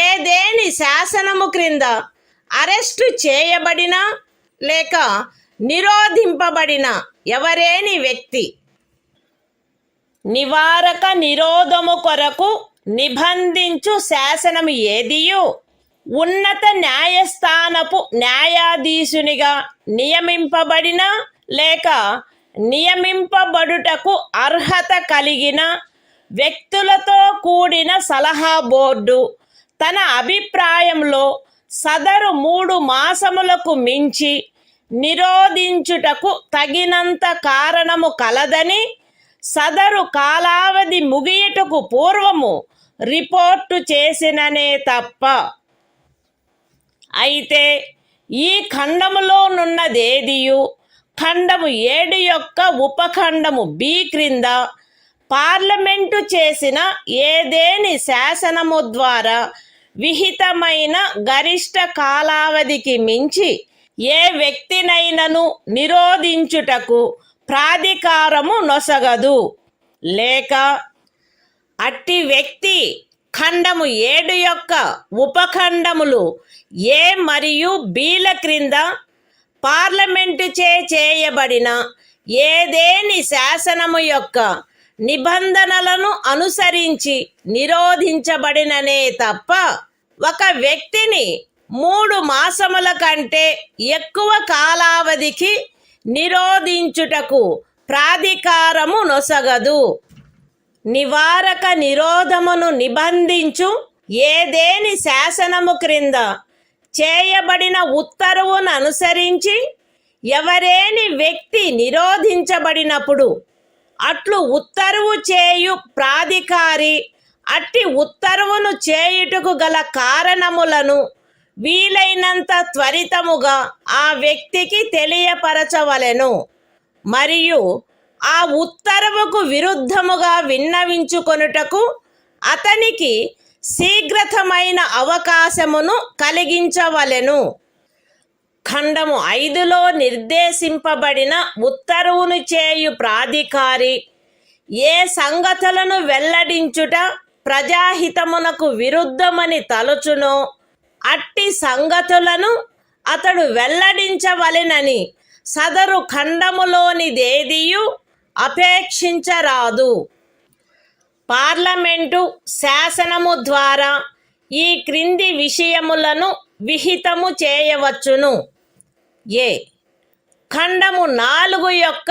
ఏదేని శాసనము క్రింద అరెస్టు చేయబడిన లేక నిరోధింపబడిన ఎవరేని వ్యక్తి నివారక నిరోధము కొరకు నిబంధించు శాసనము ఏదియు ఉన్నత న్యాయస్థానపు న్యాయాధీశునిగా నియమింపబడిన లేక నియమింపబడుటకు అర్హత కలిగిన వ్యక్తులతో కూడిన సలహా బోర్డు తన అభిప్రాయంలో సదరు 3 మాసములకు మించి నిరోధించుటకు తగినంత కారణము కలదని సదరు కాలావధి ముగియుటకు పూర్వము రిపోర్టు చేసిననే తప్ప. అయితే ఈ ఖండములోనున్నదేదియు ఖండము 7 యొక్క ఉపఖండము బి క్రింద పార్లమెంటు చేసిన ఏదేని శాసనము ద్వారా విహితమైన గరిష్ట కాలావధికి మించి ఏ వ్యక్తినైనను నిరోధించుటకు ప్రాధికారము నొసగదు లేక అట్టి వ్యక్తి ఖండము 7 యొక్క ఉపఖండములు ఏ మరియు బిల క్రింద పార్లమెంటు చేయబడిన ఏదేని శాసనము యొక్క నిబంధనలను అనుసరించి నిరోధించబడిననే తప్ప ఒక వ్యక్తిని 3 మాసముల కంటే ఎక్కువ కాలావధికి నిరోధించుటకు ప్రాధికారము నొసగదు. నివారక నిరోధమును నిబంధించు ఏదేని శాసనము క్రింద చేయబడిన ఉత్తర్వును అనుసరించి ఎవరేని వ్యక్తి నిరోధించబడినప్పుడు అట్లు ఉత్తర్వు చేయు ప్రాధికారి అట్టి ఉత్తర్వును చేయుటకు గల కారణములను వీలైనంత త్వరితముగా ఆ వ్యక్తికి తెలియపరచవలెను. మరియు ఆ ఉత్తర్వుకు విరుద్ధముగా విన్నవించుకొనుటకు అతనికి శీఘ్రతమైన అవకాశమును కలిగించవలెను. ఖండము 5లో నిర్దేశింపబడిన ఉత్తర్వును చేయు ప్రాధికారి ఏ సంగతులను వెల్లడించుట ప్రజాహితమునకు విరుద్ధమని తలచునో అట్టి సంగతులను అతడు వెల్లడించవలెనని సదరు ఖండములోనిదేదియు అపేక్షించరాదు. పార్లమెంటు శాసనము ద్వారా ఈ క్రింది విషయములను విహితము చేయవచ్చును. ఏ. ఖండము 4 యొక్క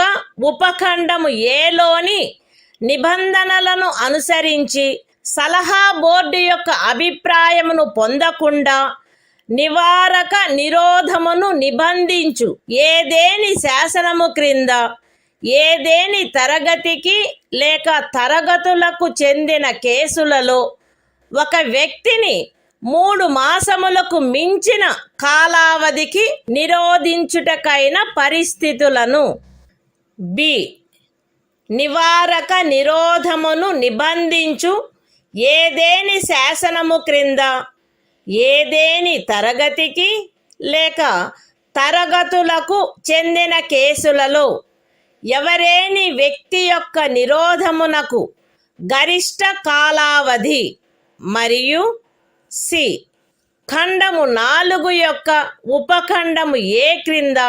ఉపఖండము ఏలోని నిబంధనలను అనుసరించి సలహా బోర్డు యొక్క అభిప్రాయమును పొందకుండా నివారక నిరోధమును నిబంధించు ఏదేని శాసనము క్రింద ఏదేని తరగతికి లేక తరగతులకు చెందిన కేసులలో ఒక వ్యక్తిని 3 మాసములకు మించిన కాలావధికి నిరోధించుటకైన పరిస్థితులను. బి. నివారక నిరోధమును నిబంధించు ఏదేని శాసనము క్రింద ఏదేని తరగతికి లేక తరగతులకు చెందిన కేసులలో ఎవరేని వ్యక్తి యొక్క నిరోధమునకు గరిష్ట కాలావధి. మరియు సి. ఖండము 4 యొక్క ఉపఖండము ఏ క్రింద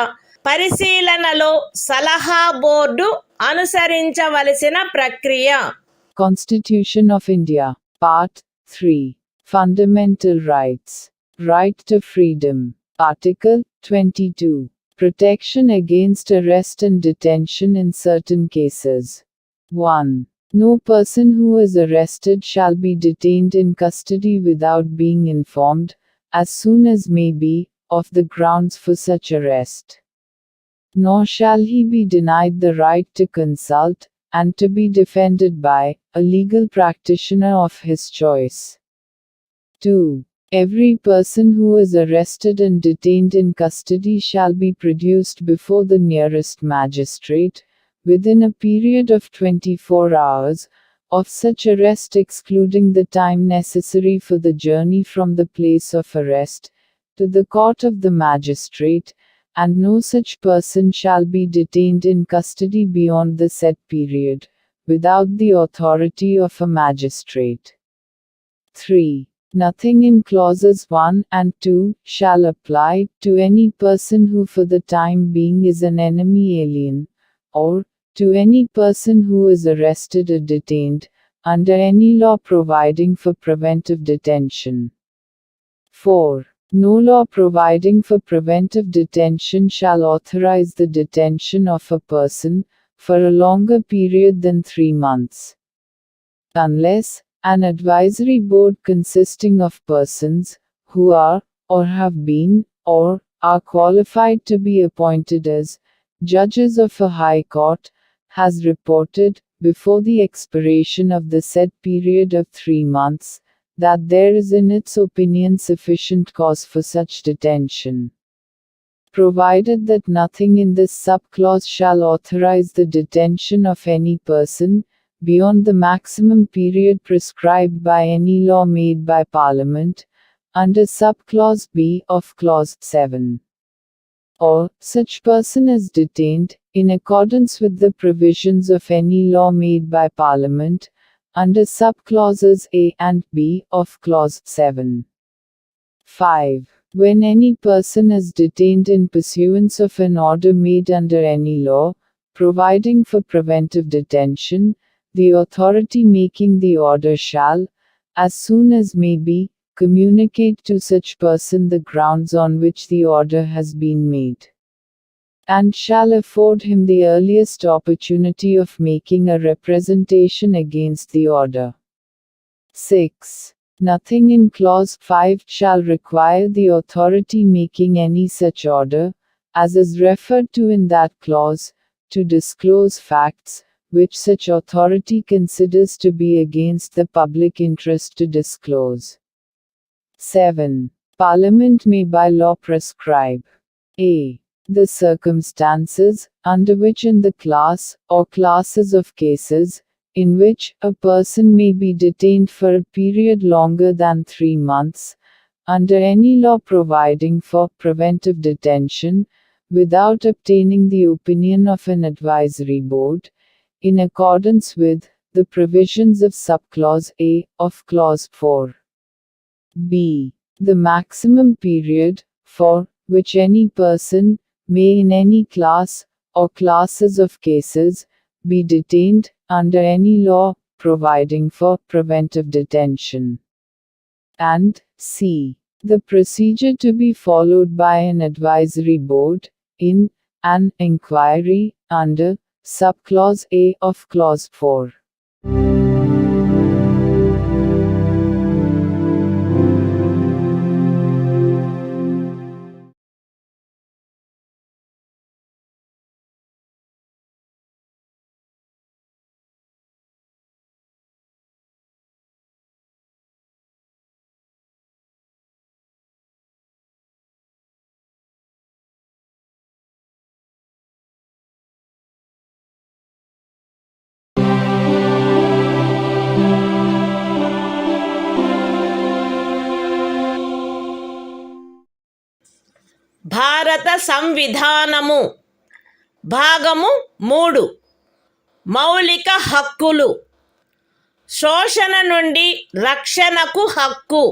పరిశీలనలో సలహా బోర్డు అనుసరించవలసిన ప్రక్రియ. Constitution of India, Part 3. Fundamental Rights. Right to Freedom. Article 22. Protection against arrest and detention in certain cases. 1. No person who is arrested shall be detained in custody without being informed, as soon as may be, of the grounds for such arrest. Nor shall he be denied the right to consult, and to be defended by, a legal practitioner of his choice. 2. Every person who is arrested and detained in custody shall be produced before the nearest magistrate, within a period of 24 hours, of such arrest excluding the time necessary for the journey from the place of arrest, to the court of the magistrate, and no such person shall be detained in custody beyond the set period, without the authority of a magistrate. 3. Nothing in clauses 1 and 2 shall apply to any person who for the time being is an enemy alien, or to any person who is arrested or detained, under any law providing for preventive detention. 4. No law providing for preventive detention shall authorize the detention of a person, for a longer period than 3 months. Unless, an advisory board consisting of persons, who are, or have been, or are qualified to be appointed as, judges of a high court, has reported, before the expiration of the said period of 3 months, that there is in its opinion sufficient cause for such detention. Provided that nothing in this subclause shall authorize the detention of any person, beyond the maximum period prescribed by any law made by Parliament, under subclause B of clause 7. Or, such person is detained, in accordance with the provisions of any law made by Parliament, under subclauses A and B of clause 7. 5. When any person is detained in pursuance of an order made under any law, providing for preventive detention, the authority making the order shall, as soon as may be, communicate to such person the grounds on which the order has been made, and shall afford him the earliest opportunity of making a representation against the order. 6. Nothing in Clause 5 shall require the authority making any such order, as is referred to in that clause, to disclose facts, which such authority considers to be against the public interest to disclose. 7. Parliament may by law prescribe a. The circumstances, under which in the class, or classes of cases, in which a person may be detained for a period longer than 3 months, under any law providing for preventive detention, without obtaining the opinion of an advisory board, in accordance with the provisions of subclause A of clause 4. B. The maximum period, for which any person may in any class, or classes of cases, be detained, under any law, providing for preventive detention. And C. The procedure to be followed by an advisory board, in an inquiry, under subclause A of clause 4. భారత సంవిధానము భాగము 3 మౌలిక హక్కులు శోషణ నుండి రక్షణకు హక్కు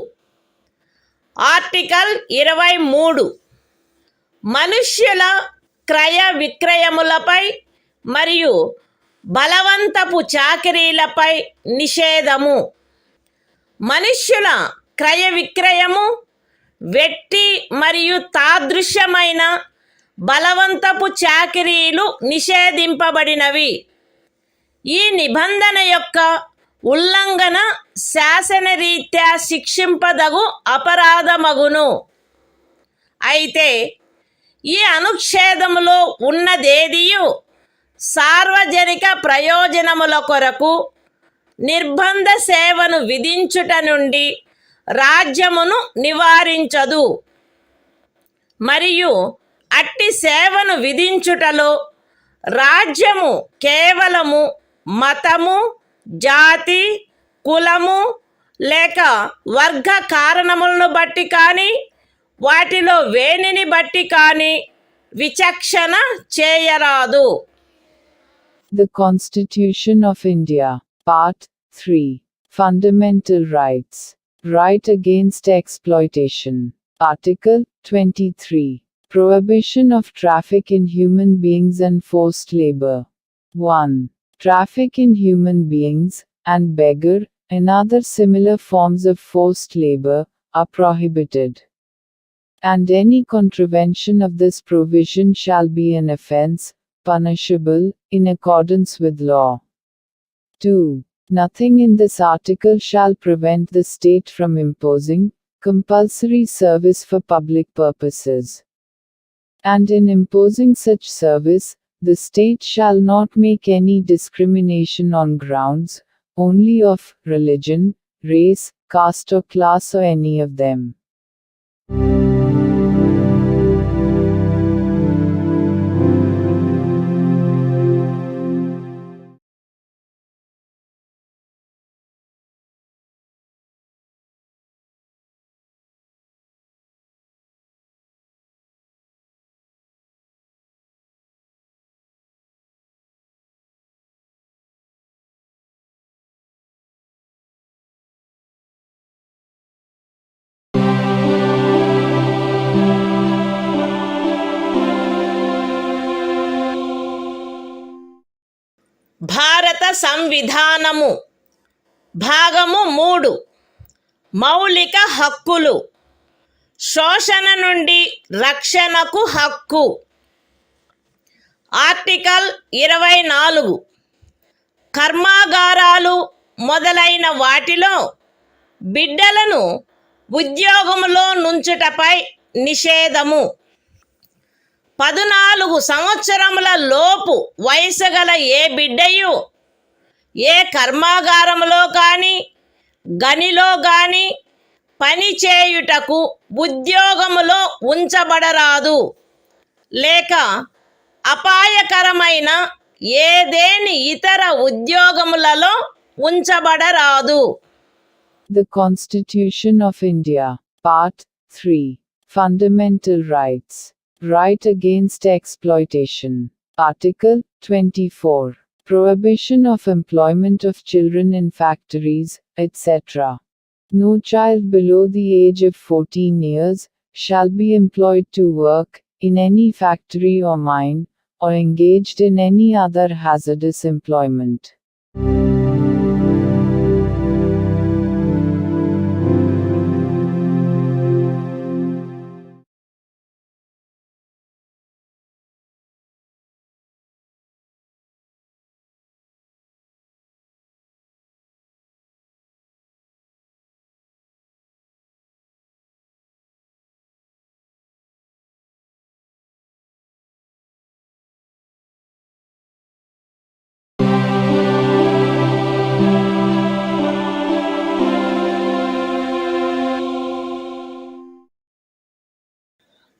article 23 మనుష్యుల క్రయ విక్రయములపై మరియు బలవంతపు చాకిరీలపై నిషేధము మనుష్యుల క్రయ విక్రయము వెట్టి మరియు తాదృశ్యమైన బలవంతపు చాకిరీలు నిషేధింపబడినవి ఈ నిబంధన యొక్క ఉల్లంఘన శాసనరీత్యా శిక్షింపదగు అపరాధమగును అయితే ఈ అనుచ్ఛేదములో ఉన్నదేదియు సార్వజనిక ప్రయోజనముల కొరకు నిర్బంధ సేవను విధించుట నుండి రాజ్యమును నివారించదు మరియు అట్టి సేవను విధించుటలో రాజ్యము కేవలము మతము జాతి కులము లేక వర్గ కారణములను బట్టి కానీ వాటిలో వేనిని బట్టి కానీ విచక్షణ చేయరాదు. The Constitution of India, Part 3. Fundamental Rights. Right against exploitation. Article 23. Prohibition of traffic in human beings and forced labor. 1. Traffic in human beings, and beggar, and other similar forms of forced labor, are prohibited. And any contravention of this provision shall be an offense, punishable, in accordance with law. 2. Nothing in this article shall prevent the state from imposing compulsory service for public purposes. And in imposing such service, the state shall not make any discrimination on grounds only of religion, race, caste or class or any of them. సంవిధానము భాగము 3 మౌలిక హక్కులు శోషణ నుండి రక్షణకు హక్కు article 24 కర్మాగారాలు మొదలైన వాటిలో బిడ్డలను ఉద్యోగములో నుంచుటపై నిషేధము 14 సంవత్సరముల లోపు వయసు గల ఏ బిడ్డయు ఏ కర్మాగారములో కానీ గనిలో కానీ పని చేయుటకు ఉద్యోగములో ఉంచబడరాదు లేక అపాయకరమైన ఏదేని ఇతర ఉద్యోగములలో ఉంచబడరాదు. The Constitution of India, Part 3, Fundamental Rights, Right Against Exploitation, Article 24, Prohibition of employment of children in factories, etc. No child below the age of 14 years shall be employed to work in any factory or mine, or engaged in any other hazardous employment.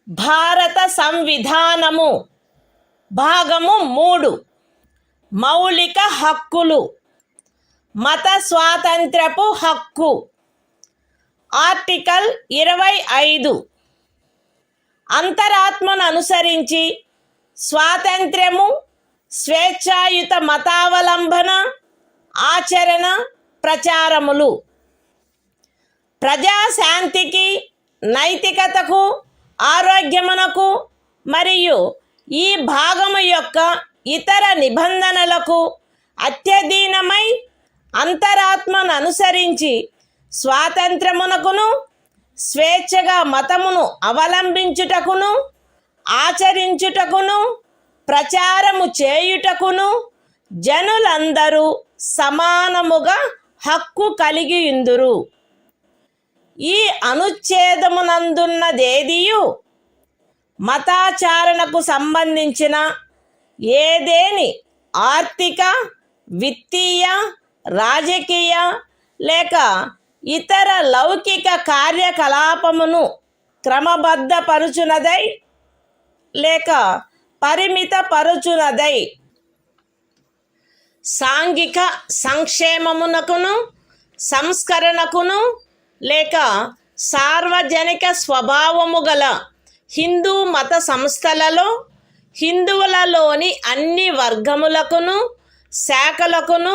భారత సంవిధానము భాగము 3 మౌలిక హక్కులు మత స్వాతంత్ర్యపు హక్కు article 25 అంతరాత్మను అనుసరించి స్వాతంత్ర్యము స్వేచ్ఛాయుత మతావలంబన ఆచరణ ప్రచారములు ప్రజాశాంతికి నైతికతకు ఆరోగ్యమునకు మరియు ఈ భాగము యొక్క ఇతర నిబంధనలకు అత్యధీనమై అంతరాత్మను అనుసరించి స్వాతంత్రమునకును స్వేచ్ఛగా మతమును అవలంబించుటకును ఆచరించుటకును ప్రచారము చేయుటకును జనులందరూ సమానముగా హక్కు కలిగియుందురు. ఈ అనుచ్ఛేదమునందున్నదేదియు మతాచారణకు సంబంధించిన ఏదేని ఆర్థిక విత్తీయ రాజకీయ లేక ఇతర లౌకిక కార్యకలాపమును క్రమబద్ధపరుచునదై లేక పరిమితపరుచునదై సాంఘిక సంక్షేమమునకును సంస్కరణకును లేక సార్వజనిక స్వభావము గల హిందూ మత సంస్థలలో హిందువులలోని అన్ని వర్గములకును శాఖలకును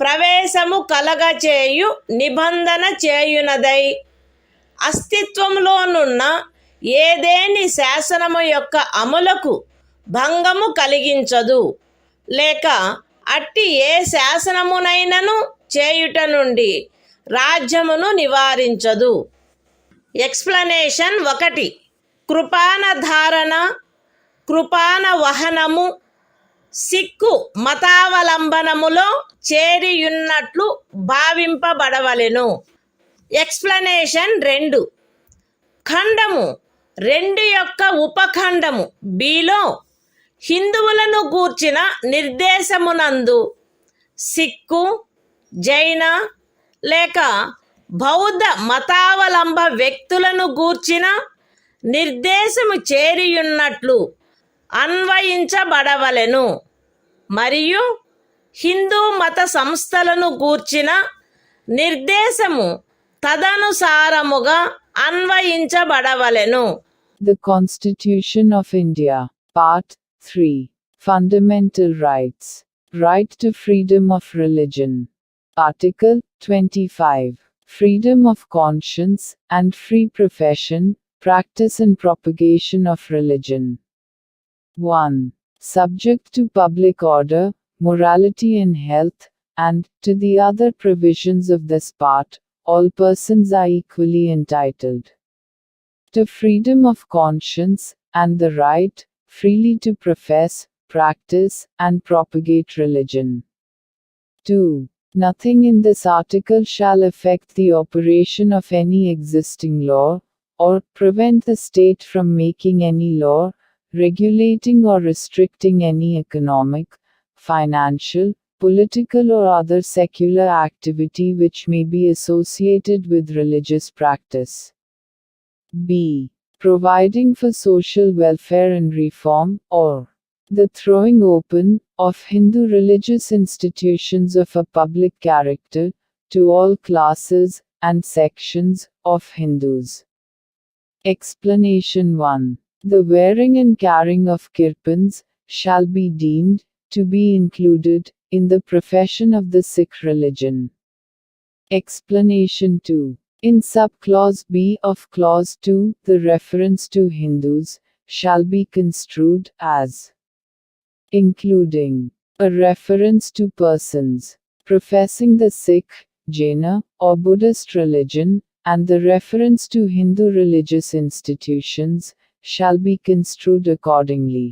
ప్రవేశము కలగచేయు నిబంధన చేయునదై అస్తిత్వంలోనున్న ఏదేని శాసనము యొక్క అమలుకు భంగము కలిగించదు లేక అట్టి ఏ శాసనమునైనను చేయుట నుండి రాజ్యమును నివారించదు. ఎక్స్ప్లనేషన్ 1 కృపాన ధారణ కృపాన వహనము సిక్కు మతావలంబనములో చేరియున్నట్లు భావింపబడవలెను. ఎక్స్ప్లనేషన్ 2 ఖండము 2 యొక్క ఉపఖండము బిలో హిందువులను గూర్చిన నిర్దేశమునందు సిక్కు జైన లేక బౌద్ధ మతావలంబ వ్యక్తులను గూర్చిన నిర్దేశము చేరియున్నట్లు అన్వయించబడవలెను మరియు హిందూ మత సంస్థలను గూర్చిన నిర్దేశము తదనుసారముగా అన్వయించబడవలెను. The Constitution of India, Part 3, Fundamental Rights, Right to Freedom of Religion, Article 25, Freedom of Conscience and Free Profession, Practice and Propagation of Religion. 1. Subject to public order, morality and health, and, to the other provisions of this part, all persons are equally entitled to freedom of conscience, and the right, freely to profess, practice, and propagate religion. 2. Nothing in this article shall affect the operation of any existing law, or prevent the state from making any law, regulating or restricting any economic, financial, political or other secular activity which may be associated with religious practice. B. Providing for social welfare and reform, or the throwing open of Hindu religious institutions of a public character to all classes and sections of Hindus. Explanation 1. The wearing and carrying of kirpans shall be deemed to be included in the profession of the Sikh religion. Explanation 2. In subclause B of clause 2, the reference to Hindus shall be construed as including a reference to persons professing the Sikh, Jaina, or Buddhist religion, and the reference to Hindu religious institutions shall be construed accordingly.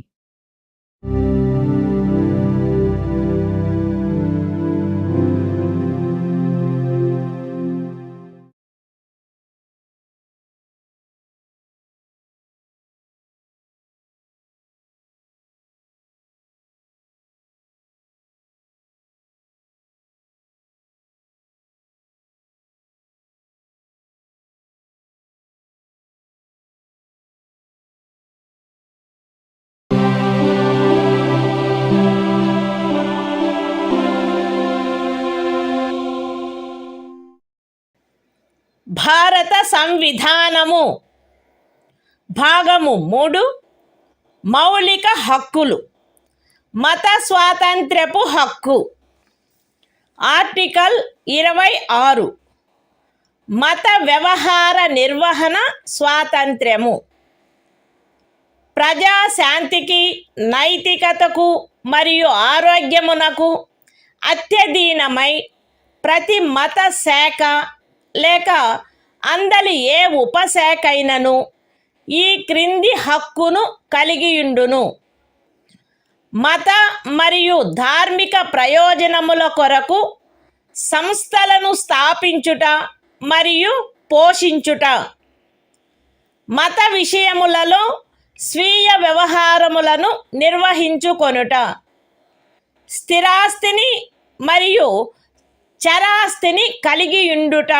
భారత సంవిధానము భాగము 3 మౌలిక హక్కులు మత స్వాతంత్ర్యపు హక్కు article 26 మత వ్యవహార నిర్వహణ స్వాతంత్ర్యము ప్రజాశాంతికి నైతికతకు మరియు ఆరోగ్యమునకు అత్యధీనమై ప్రతి మత శాఖ లేక అందలి ఏ ఉపశాఖైనను ఈ క్రింది హక్కును కలిగియుండును. మత మరియు ధార్మిక ప్రయోజనముల కొరకు సంస్థలను స్థాపించుట మరియు పోషించుట, మత విషయములలో స్వీయ వ్యవహారములను నిర్వహించుకొనుట, స్థిరాస్తిని మరియు చరాస్తిని కలిగియుండుట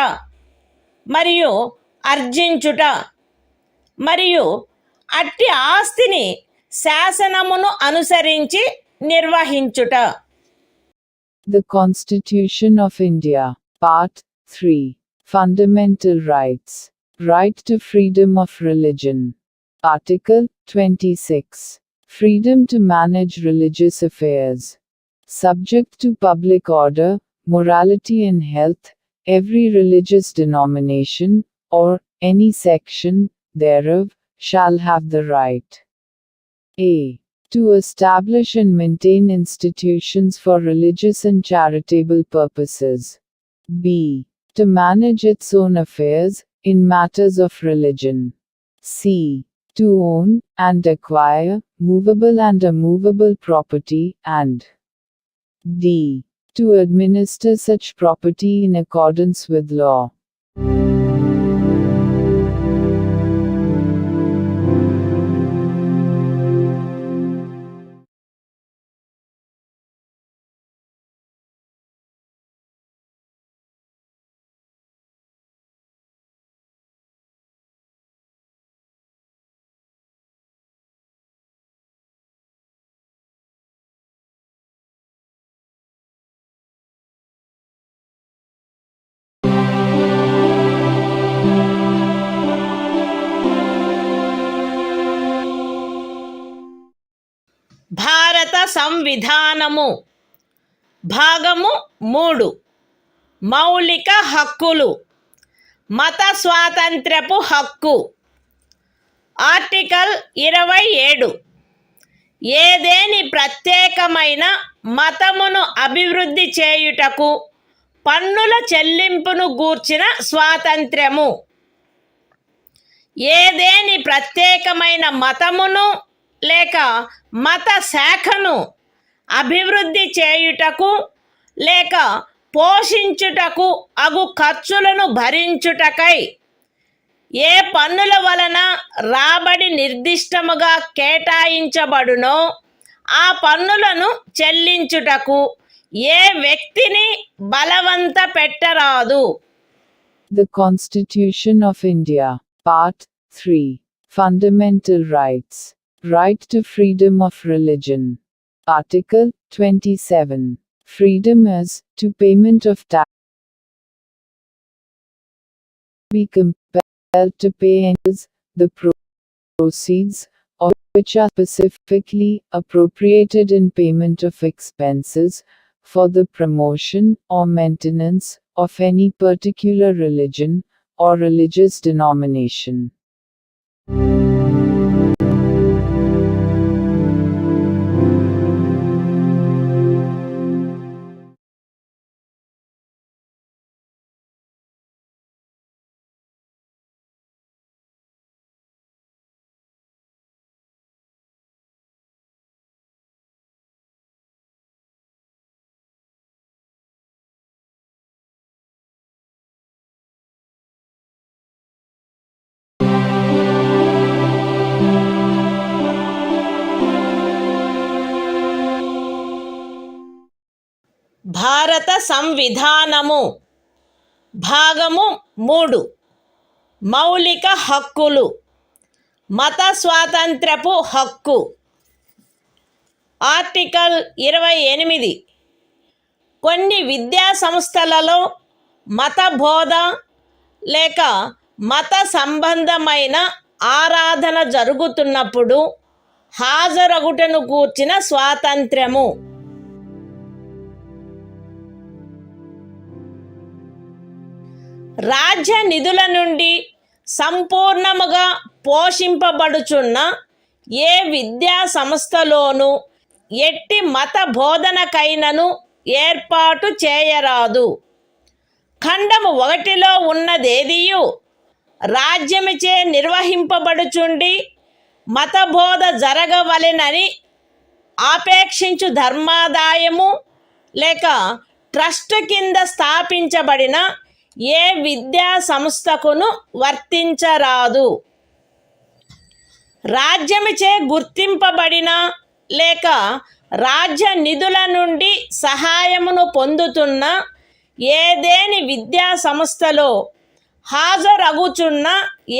మరియు ఆర్జించుట, మరియు అట్టి ఆస్తిని శాసనమును అనుసరించి నిర్వహించుట. The Constitution of India, Part 3. Fundamental Rights. Right to freedom of religion. Article 26. Freedom to manage religious affairs. Subject to public order, morality and health, every religious denomination, or any section thereof, shall have the right a. To establish and maintain institutions for religious and charitable purposes. B. To manage its own affairs, in matters of religion. C. To own, and acquire, movable and immovable property, and D. To administer such property in accordance with law. భారత సంవిధానము భాగము 3 మౌలిక హక్కులు మత స్వాతంత్ర్యపు హక్కు article 27 ఏదేని ప్రత్యేకమైన మతమును అభివృద్ధి చేయుటకు పన్నుల చెల్లింపును గూర్చిన స్వాతంత్ర్యము. ఏదేని ప్రత్యేకమైన మతమును లేక మత శాఖను అభివృద్ధి చేయుటకు లేక పోషించుటకు అగు ఖర్చులను భరించుటకై ఏ పన్నుల వలన రాబడి నిర్దిష్టముగా కేటాయించబడునో ఆ పన్నులను చెల్లించుటకు ఏ వ్యక్తిని బలవంత పెట్టరాదు. The Constitution of India, Part 3. Fundamental Rights. Right to freedom of religion. Article 27. Freedom as to payment of tax be compelled to pay entities, the proceeds of which are specifically appropriated in payment of expenses for the promotion or maintenance of any particular religion or religious denomination. భారత సంవిధానము భాగము 3 మౌలిక హక్కులు. మత స్వాతంత్ర్యపు హక్కు. Article 28. కొన్ని విద్యా సంస్థలలో మత బోధ లేక మత సంబంధమైన ఆరాధన జరుగుతున్నప్పుడు హాజరగుటను గూర్చిన స్వాతంత్ర్యము. రాజ్య నిధుల నుండి సంపూర్ణముగా పోషింపబడుచున్న ఏ విద్యా సంస్థలోనూ ఎట్టి మత బోధనకైనను ఏర్పాటు చేయరాదు. ఖండము 1లో ఉన్నదేదియు రాజ్యముచే నిర్వహింపబడుచుండి మతబోధ జరగవలెనని ఆపేక్షించు ధర్మాదాయము లేక ట్రస్ట్ కింద స్థాపించబడిన ఏ విద్యా సంస్థకును వర్తించరాదు. రాజ్యముచే గుర్తింపబడిన లేక రాజ్య నిధుల నుండి సహాయమును పొందుతున్న ఏదేని విద్యా సంస్థలో హాజరగుచున్న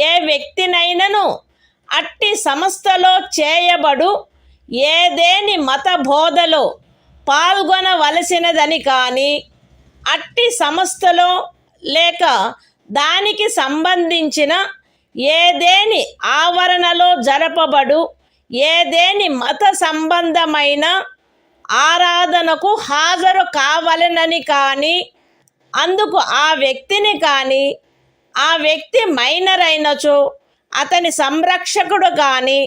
ఏ వ్యక్తినైనను అట్టి సంస్థలో చేయబడు ఏదేని మత బోధలో పాల్గొనవలసినదని కానీ అట్టి సంస్థలో లేక దానికి సంబంధించిన ఏదేని ఆవరణలో జరపబడు ఏదేని మత సంబంధమైన ఆరాధనకు హాజరు కావాలనని కానీ అందుకు ఆ వ్యక్తిని కానీ ఆ వ్యక్తి మైనర్ అయినచో అతని సంరక్షకుడు కానీ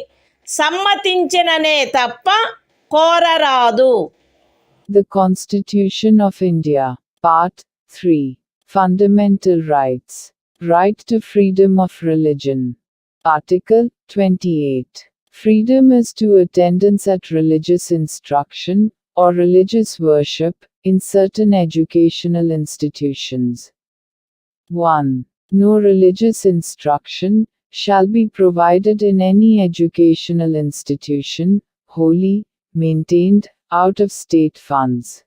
సమ్మతించిననే తప్ప కోరరాదు. The Constitution of India, Part 3. Fundamental Rights. Right to freedom of religion. Article 28. Freedom as to attendance at religious instruction or religious worship in certain educational institutions. 1. No religious instruction shall be provided in any educational institution, wholly maintained out of state funds.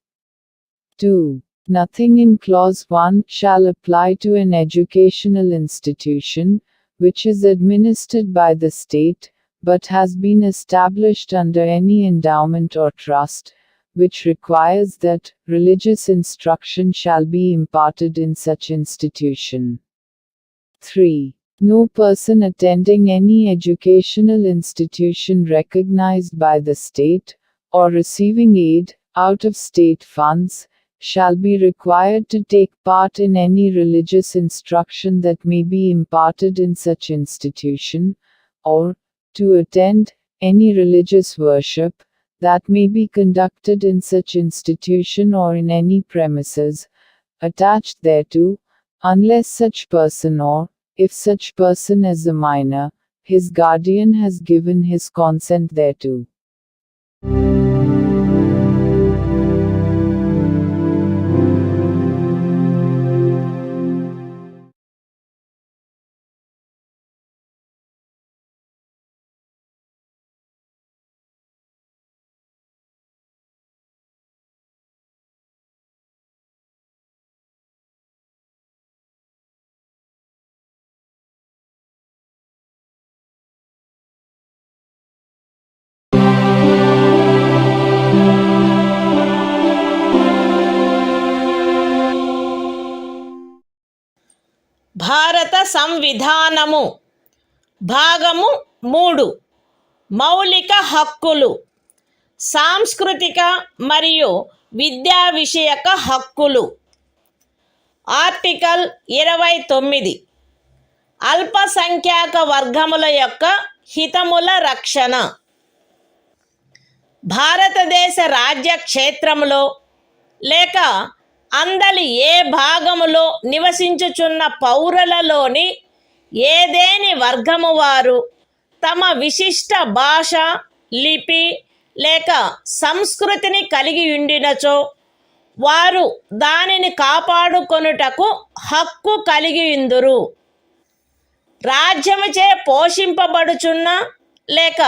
2. Nothing in Clause 1 shall apply to an educational institution which is administered by the state, but has been established under any endowment or trust, which requires that religious instruction shall be imparted in such institution. 3. No person attending any educational institution recognized by the state, or receiving aid out of state funds, shall be required to take part in any religious instruction that may be imparted in such institution, or to attend any religious worship that may be conducted in such institution or in any premises attached thereto, unless such person or, if such person is a minor, his guardian has given his consent thereto. భారత సంవిధానము భాగము 3 మౌలిక హక్కులు సాంస్కృతిక మరియు విద్యా విషయక హక్కులు article 29 అల్పసంఖ్యాక వర్గముల యొక్క హితముల రక్షణ భారతదేశ రాజ్య క్షేత్రములో లేక అందలి ఏ భాగములో నివసించుచున్న పౌరులలోని ఏదేని వర్గము వారు తమ విశిష్ట భాష లిపి లేక సంస్కృతిని కలిగి ఉండినచో వారు దానిని కాపాడుకొనుటకు హక్కు కలిగి ఉందురు. రాజ్యముచే పోషింపబడుచున్న లేక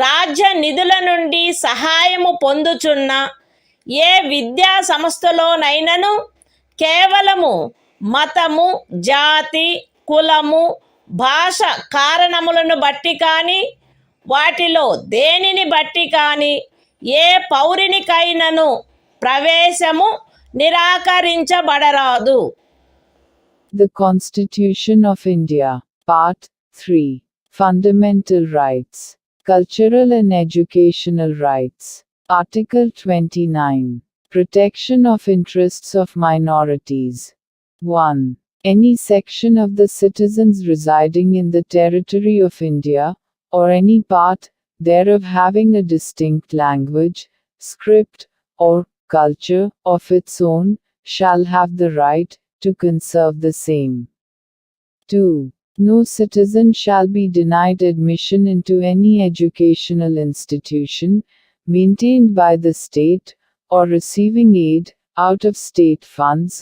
రాజ్య నిధుల నుండి సహాయము పొందుచున్న ఏ విద్యా సంస్థలోనైనను కేవలము మతము జాతి కులము భాష కారణములను బట్టి కానీ వాటిలో దేనిని బట్టి కానీ ఏ పౌరునికైనను ప్రవేశము నిరాకరించబడరాదు. The Constitution of India, Part 3, Fundamental Rights, Cultural and Educational Rights. Article 29. Protection of interests of minorities. 1. Any section of the citizens residing in the territory of India, or any part thereof having a distinct language, script, or culture of its own, shall have the right to conserve the same. 2. No citizen shall be denied admission into any educational institution maintained by the state, or receiving aid out of state funds,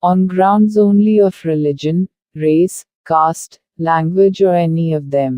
on grounds only of religion, race, caste, language or any of them.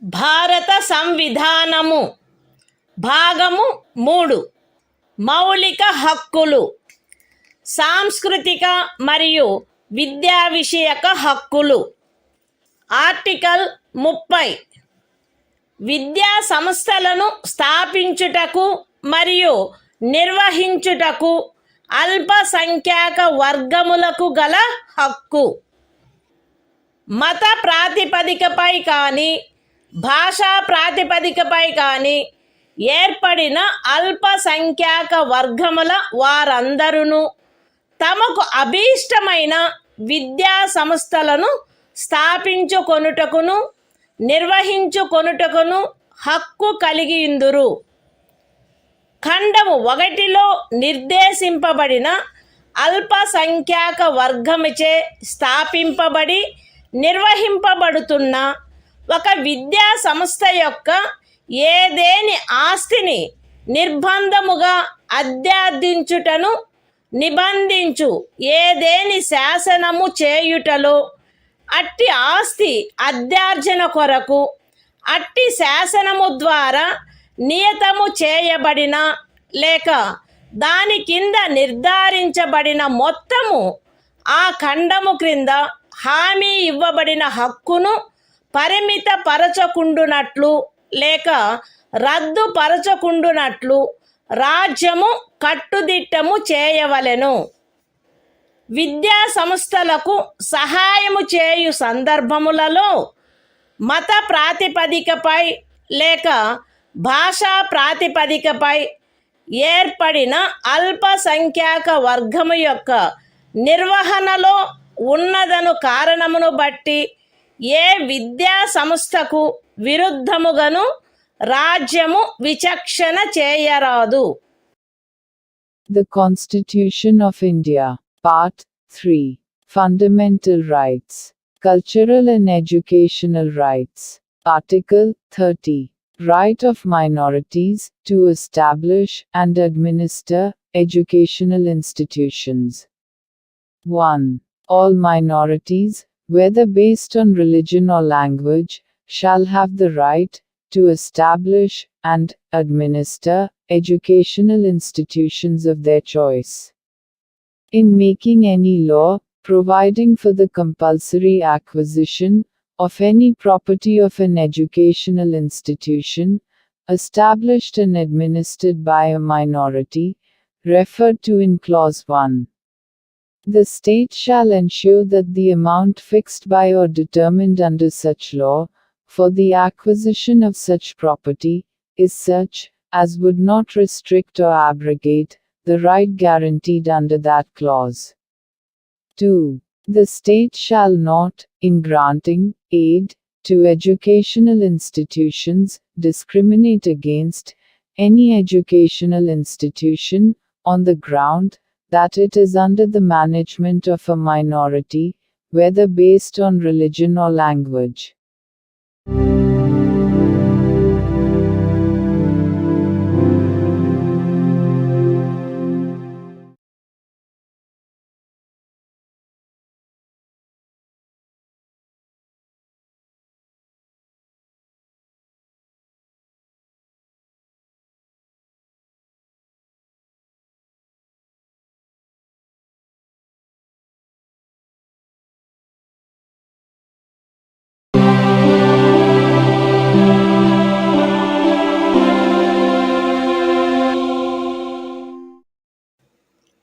భారత సంవిధానము భాగము 3 మౌలిక హక్కులు సాంస్కృతిక మరియు విద్యా విషయక హక్కులు article 30 విద్యా సంస్థలను స్థాపించుటకు మరియు నిర్వహించుటకు అల్పసంఖ్యాక వర్గములకు గల హక్కు మత ప్రాతిపదికపై కానీ భాషా ప్రాతిపదికపై కానీ ఏర్పడిన అల్పసంఖ్యాక వర్గముల వారందరూ తమకు అభీష్టమైన విద్యా సంస్థలను స్థాపించుకొనుటకును నిర్వహించుకొనుటకును హక్కు కలిగియుందురు. ఖండము 1లో నిర్దేశింపబడిన అల్పసంఖ్యాక వర్గముచే స్థాపింపబడి నిర్వహింపబడుతున్న ఒక విద్యా సంస్థ యొక్క ఏదేని ఆస్తిని నిర్బంధముగా అధ్యార్థించుటను నిబంధించు ఏదేని శాసనము చేయుటలో అట్టి ఆస్తి అధ్యార్జన కొరకు అట్టి శాసనము ద్వారా నియతము చేయబడిన లేక దాని కింద నిర్ధారించబడిన మొత్తము ఆ ఖండము క్రింద హామీ ఇవ్వబడిన హక్కును పరిమితపరచకుండునట్లు లేక రద్దుపరచకుండునట్లు రాజ్యము కట్టుదిట్టము చేయవలెను. విద్యా సంస్థలకు సహాయము చేయు సందర్భములలో మత ప్రాతిపదికపై లేక భాషా ప్రాతిపదికపై ఏర్పడిన అల్పసంఖ్యాక వర్గము యొక్క నిర్వహణలో ఉన్నదను కారణమును బట్టి ఏ విద్యా సంస్థకు విరుద్ధముగాను రాజ్యము విచక్షణ చేయరాదు. The Constitution of India, Part 3, Fundamental Rights, Cultural and Educational Rights, Article 30, Right of minorities to establish and administer educational institutions. 1. All minorities, whether based on religion or language, shall have the right to establish and administer educational institutions of their choice. In making any law, providing for the compulsory acquisition of any property of an educational institution, established and administered by a minority, referred to in Clause 1. The state shall ensure that the amount fixed by or determined under such law, for the acquisition of such property, is such, as would not restrict or abrogate, the right guaranteed under that clause. 2. The state shall not, in granting aid to educational institutions, discriminate against any educational institution, on the ground that it is under the management of a minority, whether based on religion or language.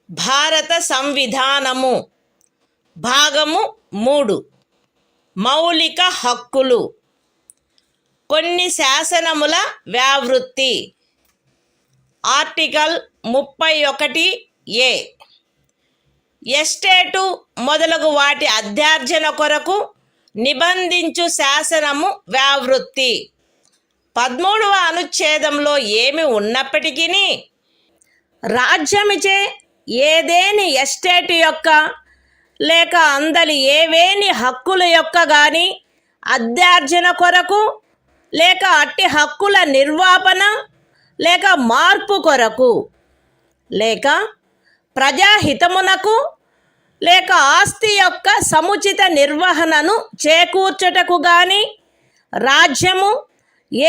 భారత సంవిధానము భాగము 3 మౌలిక హక్కులు. కొన్ని శాసనముల వ్యావృత్తి. Article 31A. Estate మొదలగు వాటి అధ్యార్జన కొరకు నిబంధించు శాసనము వ్యావృత్తి. 13వ అనుచ్ఛేదంలో ఏమి ఉన్నప్పటికీ రాజ్యమిచే ఏదేని ఎస్టేట్ యొక్క లేక అందలి ఏవేని హక్కుల యొక్క గాని అధ్యార్జన కొరకు లేక అట్టి హక్కుల నిర్వాపన లేక మార్పు కొరకు లేక ప్రజాహితమునకు లేక ఆస్తి యొక్క సముచిత నిర్వహణను చేకూర్చుటకు గాని రాజ్యము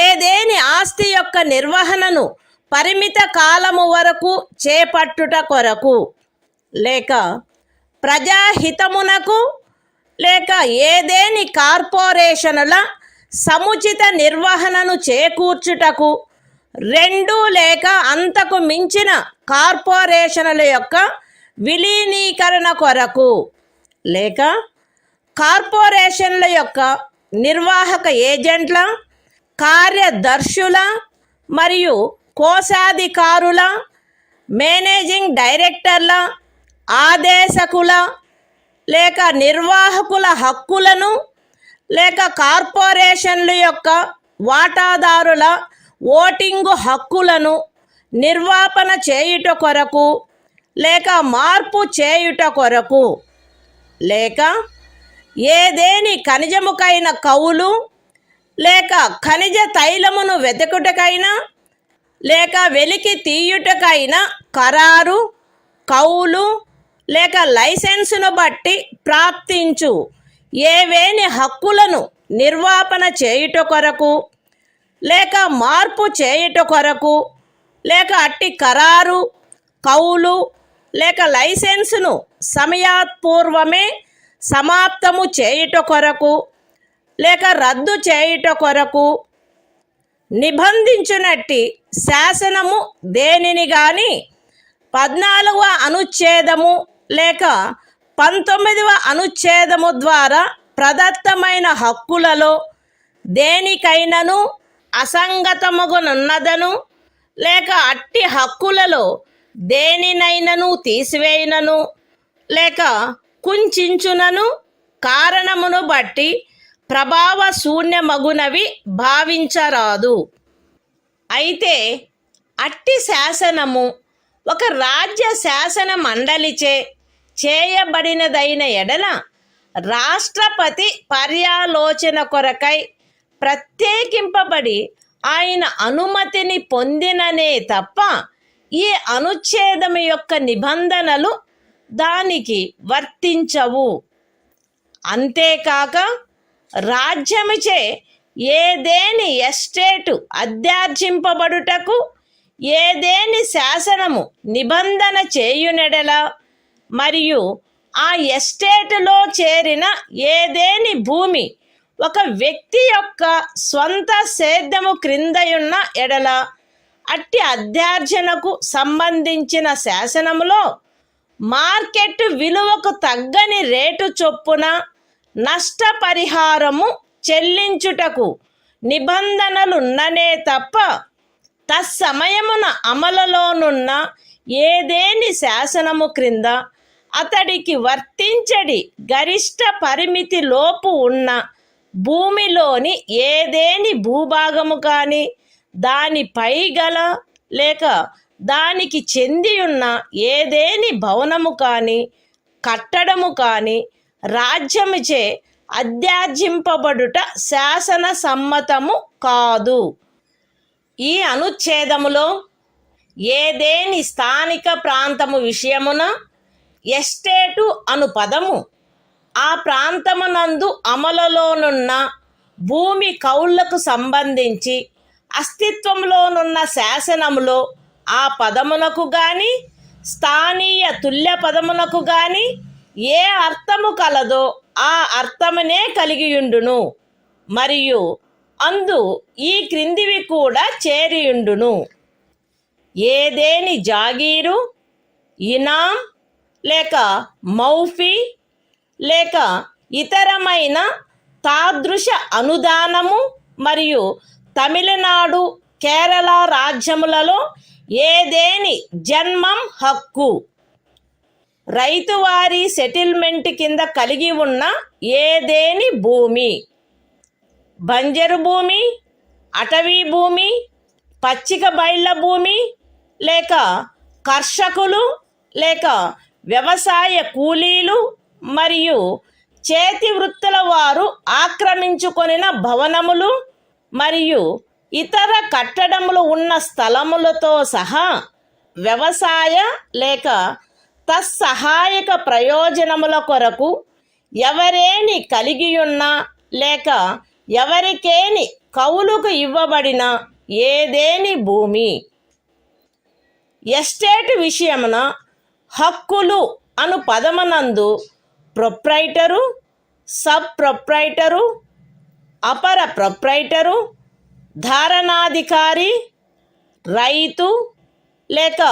ఏదేని ఆస్తి యొక్క నిర్వహణను పరిమిత కాలము వరకు చేపట్టుట కొరకు లేక ప్రజాహితమునకు లేక ఏదేని కార్పొరేషనుల సముచిత నిర్వహణను చేకూర్చుటకు 2 లేక అంతకు మించిన కార్పొరేషనుల యొక్క విలీనీకరణ కొరకు లేక కార్పొరేషన్ల యొక్క నిర్వాహక ఏజెంట్ల, కార్యదర్శుల మరియు కోశాధికారుల, మేనేజింగ్ డైరెక్టర్ల, ఆదేశకుల లేక నిర్వాహకుల హక్కులను లేక కార్పొరేషన్ల యొక్క వాటాదారుల ఓటింగు హక్కులను నిర్వాపన చేయుట కొరకు లేక మార్పు చేయుట కొరకు లేక ఏదేని ఖనిజముకైన కౌలు లేక ఖనిజ తైలమును వెతుకుటకైనా లేక వెలికి తీయుటకైనా ఖరారు, కౌలు లేక లైసెన్సును బట్టి ప్రాప్తించు ఏవేని హక్కులను నిర్వాపన చేయుట కొరకు లేక మార్పు చేయుట కొరకు లేక అట్టి ఖరారు, కౌలు లేక లైసెన్సును సమయాత్పూర్వమే సమాప్తము చేయుట కొరకు లేక రద్దు చేయుట కొరకు నిబంధించునట్టి శాసనము దేనిని గాని 14వ అనుచ్ఛేదము లేక 19వ అనుచ్ఛేదము ద్వారా ప్రదత్తమైన హక్కులలో దేనికైనను అసంగతముగునున్నదను లేక అట్టి హక్కులలో దేనినైనను తీసివేయనను లేక కుంచించునను కారణమును బట్టి ప్రభావ శూన్యమగునవి భావించరాదు. అయితే అట్టి శాసనము ఒక రాజ్య శాసన మండలిచే చేయబడినదైన ఎడల రాష్ట్రపతి పర్యాలోచన కొరకై ప్రత్యేకింపబడి ఆయన అనుమతిని పొందిననే తప్ప ఈ అనుచ్ఛేదము యొక్క నిబంధనలు దానికి వర్తించవు. అంతేకాక రాజ్యముచే ఏదేని ఎస్టేటు అధ్యార్జింపబడుటకు ఏదేని శాసనము నిబంధన చేయునెడల మరియు ఆ ఎస్టేటులో చేరిన ఏదేని భూమి ఒక వ్యక్తి యొక్క స్వంత సేద్యము క్రిందయున్న ఎడల అట్టి అధ్యార్జనకు సంబంధించిన శాసనములో మార్కెట్ విలువకు తగ్గని రేటు చొప్పున నష్టపరిహారము చెల్లించుటకు నిబంధనలున్ననే తప్ప తత్సమయమున అమలులోనున్న ఏదేని శాసనము క్రింద అతడికి వర్తించడి గరిష్ట పరిమితి లోపు ఉన్న భూమిలోని ఏదేని భూభాగము కానీ దానిపై గల లేక దానికి చెందియున్న ఏదేని భవనము కానీ కట్టడము కానీ రాజ్యముచే అధ్యార్జింపబడుట శాసన సమ్మతము కాదు. ఈ అనుచ్ఛేదములో ఏదేని స్థానిక ప్రాంతము విషయమున ఎస్టేటు అను పదము ఆ ప్రాంతమునందు అమలులోనున్న భూమి కౌళ్లకు సంబంధించి అస్తిత్వంలోనున్న శాసనములో ఆ పదమునకు గాని స్థానీయ తుల్య పదమునకు గాని ఏ అర్థము కలదో ఆ అర్థమునే కలిగియుండును మరియు అందు ఈ క్రిందివి కూడా చేరియుండును. ఏదేని జాగీరు, ఇనాం లేక మౌఫీ లేక ఇతరమైన తాదృశ అనుదానము మరియు తమిళనాడు కేరళ రాజ్యములలో ఏదేని జన్మం హక్కు రైతువారీ సెటిల్మెంట్ కింద కలిగి ఉన్న ఏదేని భూమి బంజరు భూమి, అటవీ భూమి, పచ్చిక బయళ్ళ భూమి లేక కర్షకులు లేక వ్యవసాయ కూలీలు మరియు చేతి వృత్తుల వారు ఆక్రమించుకొనిన భవనములు మరియు ఇతర కట్టడములు ఉన్న స్థలములతో సహా వ్యవసాయ లేక తత్సహాయక ప్రయోజనముల కొరకు ఎవరేని కలిగియున్నా లేక ఎవరికేని కౌలుకు ఇవ్వబడిన ఏదేని భూమి. ఎస్టేట్ విషయమున హక్కులు అను పదమునందు ప్రొప్రైటరు, సబ్ ప్రొప్రైటరు, అపర ప్రొప్రైటరు, ధారణాధికారి, రైతు లేక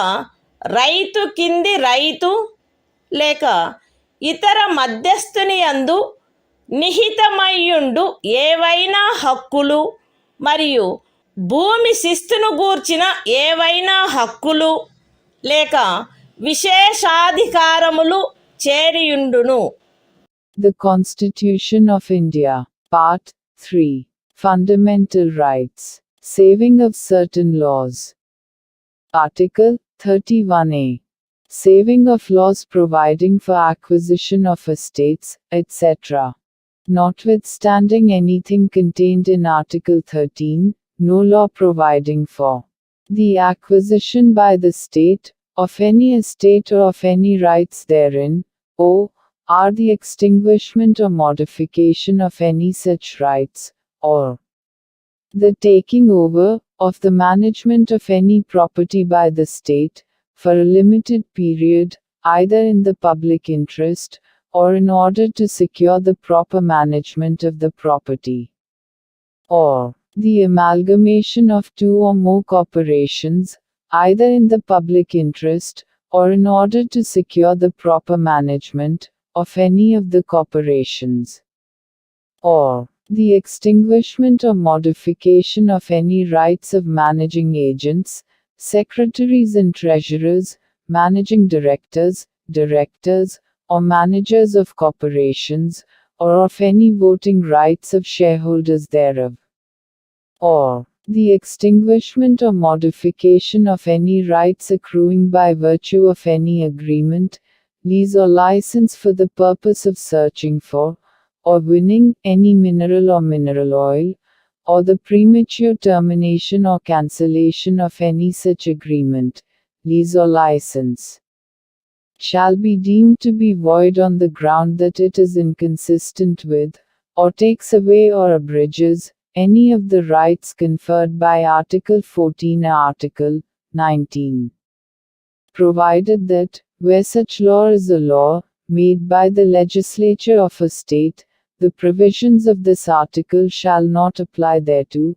రైతు కింది రైతు లేక ఇతర మధ్యస్థుని యందు నిహితమయ్యుండు ఏవైనా హక్కులు మరియు భూమి శిస్తును గూర్చిన ఏవైనా హక్కులు లేక విశేషాధికారములు చేరియుండును. The Constitution of India, Part 3, Fundamental Rights, Saving of Certain Laws. Article 31A. Saving of laws providing for acquisition of estates, etc. Notwithstanding anything contained in Article 13, no law providing for the acquisition by the state of any estate or of any rights therein, or the extinguishment or modification of any such rights, or the taking over of the management of any property by the state, for a limited period, either in the public interest, or in order to secure the proper management of the property, or the amalgamation of two or more corporations, either in the public interest, or in order to secure the proper management of any of the corporations, or the extinguishment or modification of any rights of managing agents, secretaries and treasurers, managing directors, or managers of corporations, or of any voting rights of shareholders thereof, or the extinguishment or modification of any rights accruing by virtue of any agreement, lease or license for the purpose of searching for, or winning, any mineral or mineral oil, or the premature termination or cancellation of any such agreement, lease or license, shall be deemed to be void on the ground that it is inconsistent with, or takes away or abridges, any of the rights conferred by Article 14 or Article 19. Provided that, where such law is a law, made by the legislature of a state, the provisions of this article shall not apply thereto,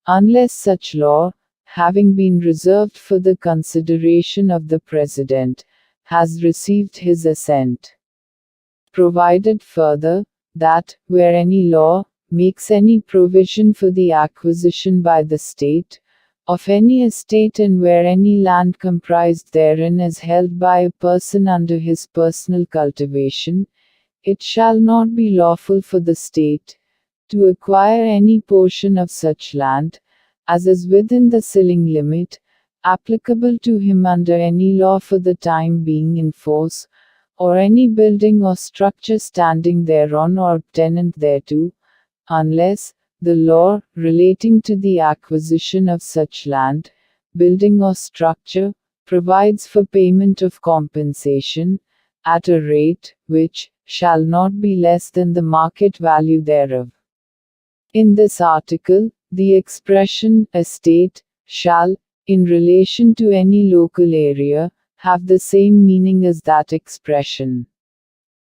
unless such law, having been reserved for the consideration of the President, has received his assent. Provided further, that, where any law makes any provision for the acquisition by the state of any estate and where any land comprised therein is held by a person under his personal cultivation, it shall not be lawful for the state to acquire any portion of such land, as is within the ceiling limit, applicable to him under any law for the time being in force, or any building or structure standing thereon or tenant thereto, unless the law relating to the acquisition of such land, building or structure, provides for payment of compensation, at a rate, which shall not be less than the market value thereof. In this article, the expression estate shall, in relation to any local area, have the same meaning as that expression,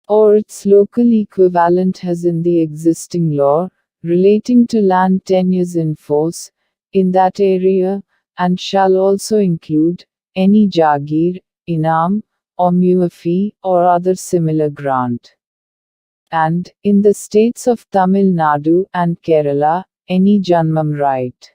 or its local equivalent has in the existing law, relating to land tenures in force, in that area, and shall also include any jagir, inam, or muafi, or other similar grant. And, in the states of Tamil Nadu and Kerala, any janmam right.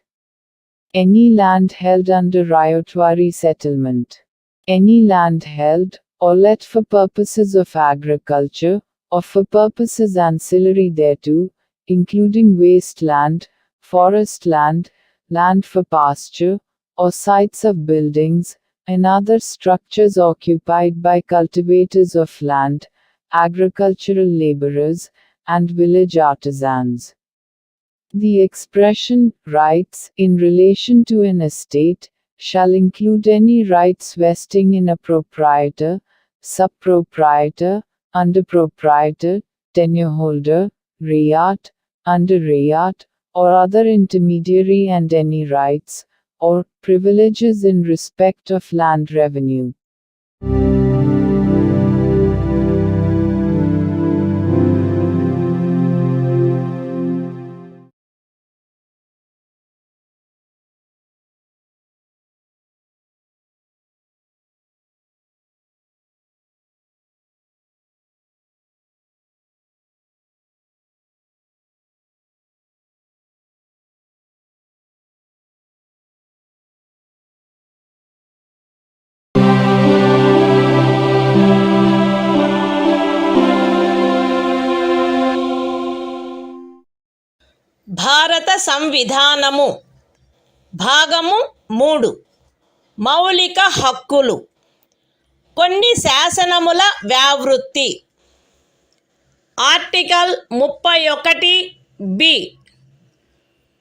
Any land held under ryotwari settlement. Any land held, or let for purposes of agriculture, or for purposes ancillary thereto, including waste land, forest land, land for pasture, or sites of buildings, and other structures occupied by cultivators of land, agricultural laborers, and village artisans. The expression, rights, in relation to an estate, shall include any rights vesting in a proprietor, sub-proprietor, under-proprietor, tenure-holder, rayat, under-rayat, or other intermediary and any rights, or privileges in respect of land revenue. భారత సంవిధానము భాగము 3 మౌలిక హక్కులు. కొన్ని శాసనముల వ్యావృత్తి. Article 31(b)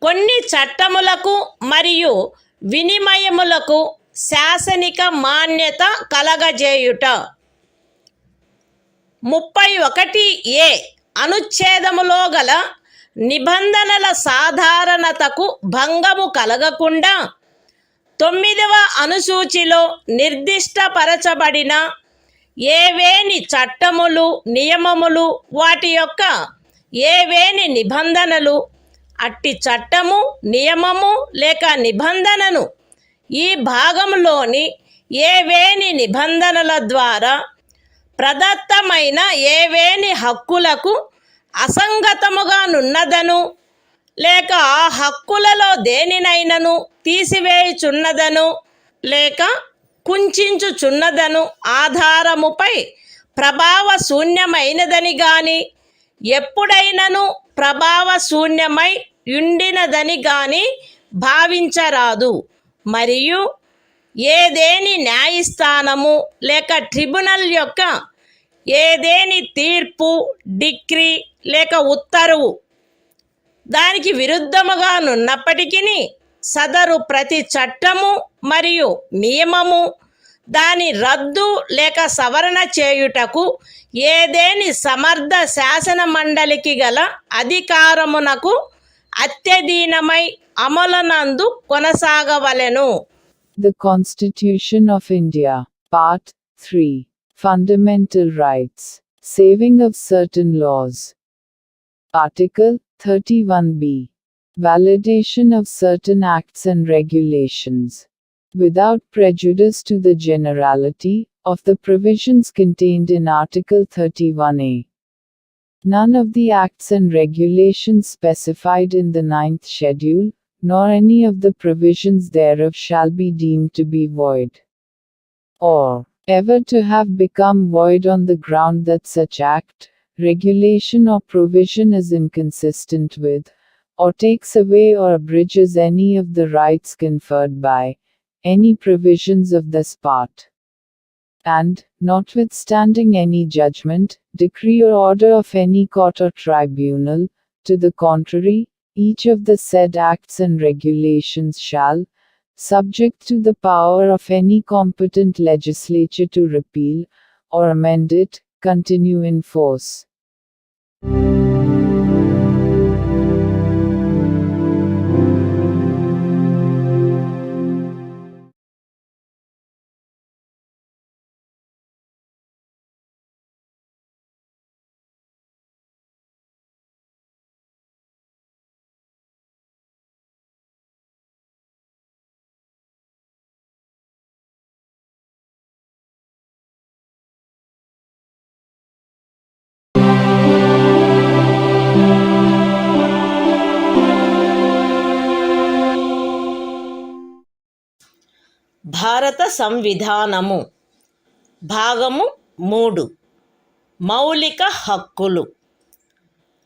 కొన్ని చట్టములకు మరియు వినిమయములకు శాసనిక మాన్యత కలగజేయుట. 31(a) అనుచ్ఛేదములో గల నిబంధనల సాధారణతకు భంగము కలగకుండా 9వ అనుసూచిలో నిర్దిష్టపరచబడిన ఏవేని చట్టములు, నియమములు, వాటి యొక్క ఏవేని నిబంధనలు, అట్టి చట్టము, నియమము లేక నిబంధనను ఈ భాగంలోని ఏవేని నిబంధనల ద్వారా ప్రదత్తమైన ఏవేని హక్కులకు అసంగతముగా నున్నదను లేక ఆ హక్కులలో దేనినైనను తీసివేయుచున్నదను లేక కుంచుచున్నదను ఆధారముపై ప్రభావశూన్యమైనదని గాని ఎప్పుడైనను ప్రభావశూన్యమై ఉండినదని గాని భావించరాదు. మరియు ఏదేని న్యాయస్థానము లేక ట్రిబ్యునల్ యొక్క ఏదేని తీర్పు, డిక్రీ లేక ఉత్తర్వు దానికి విరుద్ధముగా నున్నప్పటికీ సదరు ప్రతి చట్టము మరియు నియమము దాని రద్దు లేక సవరణ చేయుటకు ఏదేని సమర్థ శాసన మండలికి గల అధికారమునకు అత్యధీనమై అమలునందు కొనసాగవలెను. The Constitution of India, Part 3, Fundamental Rights, Saving of Certain Laws. Article 31B. Validation of certain acts and regulations. Without prejudice to the generality of the provisions contained in Article 31A. None of the acts and regulations specified in the 9th schedule, nor any of the provisions thereof shall be deemed to be void, or ever to have become void on the ground that such act, regulation or provision is inconsistent with, or takes away or abridges any of the rights conferred by any provisions of this part. And, notwithstanding any judgment, decree or order of any court or tribunal, to the contrary, each of the said acts and regulations shall, subject to the power of any competent legislature to repeal, or amend it, continue in force. భారత సంవిధానము భాగము 3 మౌలిక హక్కులు.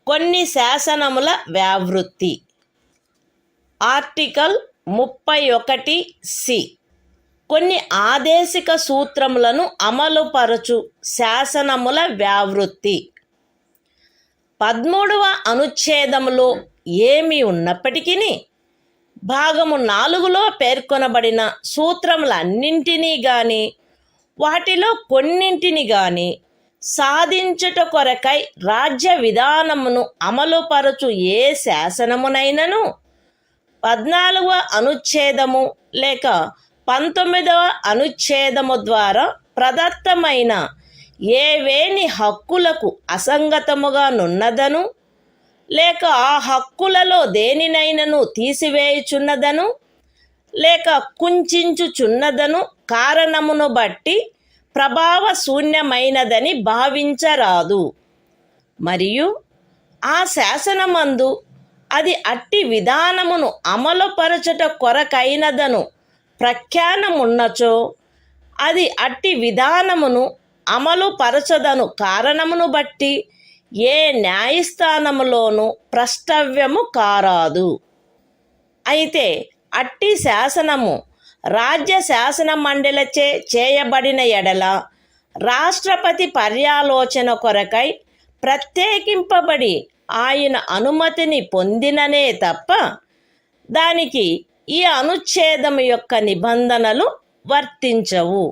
కొన్ని శాసనముల వ్యావృత్తి. Article 31C. కొన్ని ఆదేశిక సూత్రములను అమలుపరచు శాసనముల వ్యావృత్తి. 13వ అనుచ్ఛేదములో ఏమి ఉన్నప్పటికీ భాగము 4లో పేర్కొనబడిన సూత్రములన్నింటినీ గాని వాటిలో కొన్నింటిని గాని సాధించుట కొరకై రాజ్య విధానమును అమలుపరచు ఏ శాసనమునైనను 14వ అనుచ్ఛేదము లేక 19వ అనుచ్ఛేదము ద్వారా ప్రదత్తమైన ఏవేని హక్కులకు అసంగతముగా నున్నదను లేక ఆ హక్కులలో దేనినైనను తీసివేయుచున్నదను లేక కుంచుచున్నదను కారణమును బట్టి ప్రభావశూన్యమైనదని భావించరాదు. మరియు ఆ శాసనమందు అది అట్టి విధానమును అమలుపరచుట కొరకైనదను ప్రఖ్యానమున్నచో అది అట్టి విధానమును అమలుపరచదను కారణమును బట్టి ఏ న్యాయస్థానములోనూ ప్రష్టవ్యము కారాదు. అయితే అట్టి శాసనము రాజ్య శాసన మండలిచే చేయబడిన ఎడల రాష్ట్రపతి పర్యాలోచన కొరకై ప్రత్యేకింపబడి ఆయన అనుమతిని పొందిననే తప్ప దానికి ఈ అనుచ్ఛేదము యొక్క నిబంధనలు వర్తించవు.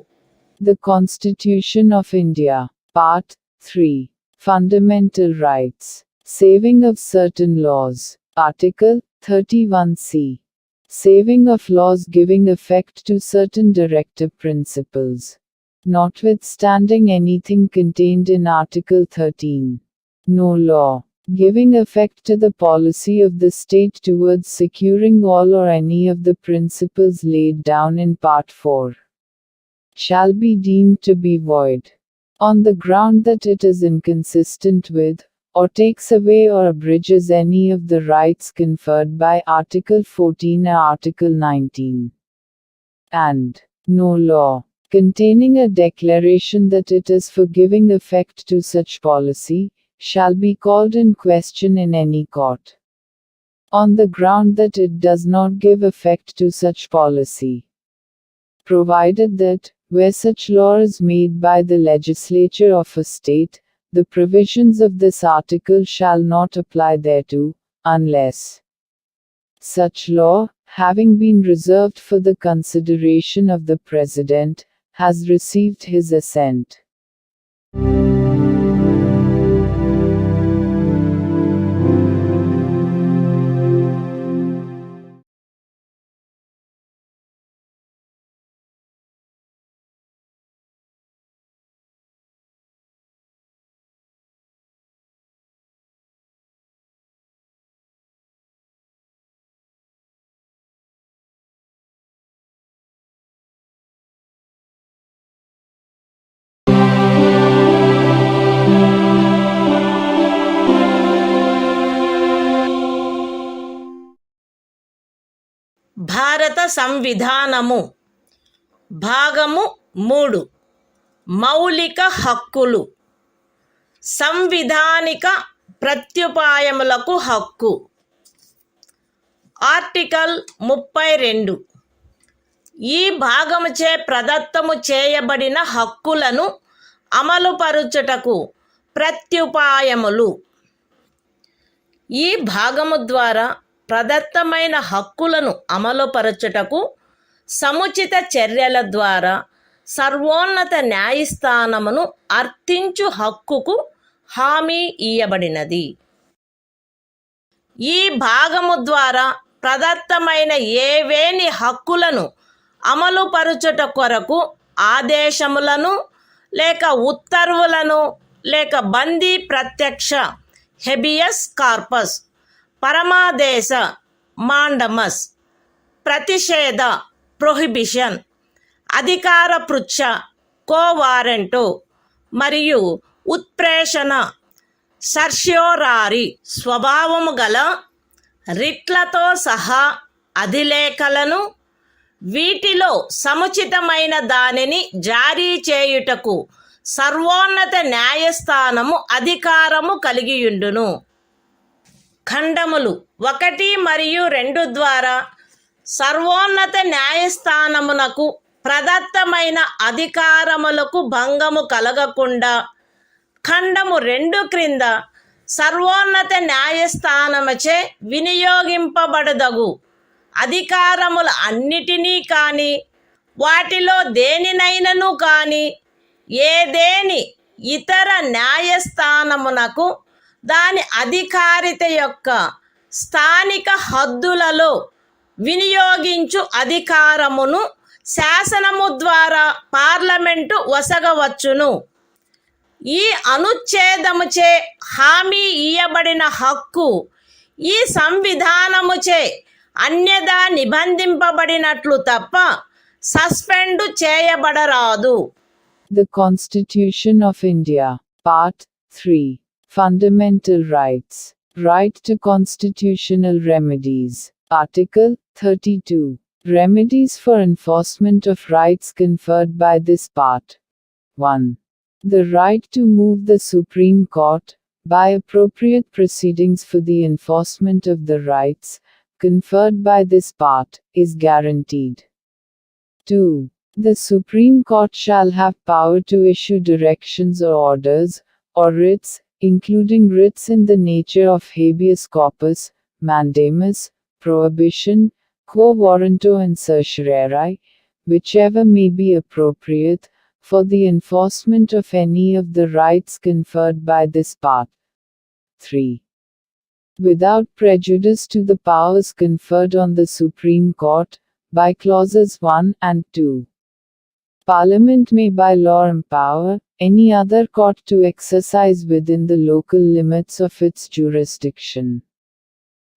The Constitution of India, Part 3, Fundamental Rights, Saving of Certain Laws, Article 31C. saving of laws giving effect to certain directive principles. Notwithstanding anything contained in Article 13. No law giving effect to the policy of the state towards securing all or any of the principles laid down in Part 4 shall be deemed to be void, on the ground that it is inconsistent with, or takes away or abridges any of the rights conferred by Article 14 or Article 19. And no law containing a declaration that it is for giving effect to such policy shall be called in question in any court, on the ground that it does not give effect to such policy, provided that, where such law is made by the legislature of a state, the provisions of this article shall not apply thereto, unless such law, having been reserved for the consideration of the President, has received his assent. భారత సంవిధానము భాగము 3 మౌలిక హక్కులు సంవిధానిక ప్రత్యుపాయములకు హక్కు article 32 ఈ భాగముచే ప్రదత్తము చేయబడిన హక్కులను అమలుపరుచుటకు ప్రత్యుపాయములు ఈ భాగము ద్వారా ప్రదత్తమైన హక్కులను అమలుపరచుటకు సముచిత చర్యల ద్వారా సర్వోన్నత న్యాయస్థానమును అర్థించు హక్కుకు హామీ ఇయ్యబడినది. ఈ భాగము ద్వారా ప్రదత్తమైన ఏవేని హక్కులను అమలుపరచుట కొరకు ఆదేశములను లేక ఉత్తర్వులను లేక బందీ ప్రత్యక్ష హెబియస్ కార్పస్ పరమాదేశ మాండమస్ ప్రతిషేధ ప్రొహిబిషన్ అధికార పృచ్ఛ కోవారెంటు మరియు ఉత్ప్రేషణ సర్ష్యోరారి స్వభావము గల రిట్లతో సహా అధిలేఖలను వీటిలో సముచితమైన దానిని జారీ చేయుటకు సర్వోన్నత న్యాయస్థానము అధికారము కలిగియుండును. ఖండములు 1 మరియు 2 ద్వారా సర్వోన్నత న్యాయస్థానమునకు ప్రదత్తమైన అధికారములకు భంగము కలగకుండా ఖండము 2 క్రింద సర్వోన్నత న్యాయస్థానముచే వినియోగింపబడదగు అధికారముల అన్నిటినీ కానీ వాటిలో దేనినైనను కానీ ఏదేని ఇతర న్యాయస్థానమునకు దాని అధికారిత యొక్క స్థానిక హద్దులలో వినియోగించు అధికారమును శాసనము ద్వారా పార్లమెంటు వసగవచ్చును. ఈ అనుచ్ఛేదముచే హామీ ఇయ్యబడిన హక్కు ఈ సంవిధానముచే అన్యదా నిబంధింపబడినట్లు తప్ప suspend చేయబడరాదు. The Constitution of India, Part 3. Fundamental Rights. Right to constitutional remedies. Article 32. Remedies for enforcement of rights conferred by this part. 1. The right to move the Supreme Court, by appropriate proceedings for the enforcement of the rights conferred by this part, is guaranteed. 2. The Supreme Court shall have power to issue directions or orders, or writs, including writs in the nature of habeas corpus, mandamus, prohibition, quo warranto and certiorari, whichever may be appropriate, for the enforcement of any of the rights conferred by this part. 3. without prejudice to the powers conferred on the Supreme Court, by clauses 1 and 2. Parliament may by law empower any other court to exercise within the local limits of its jurisdiction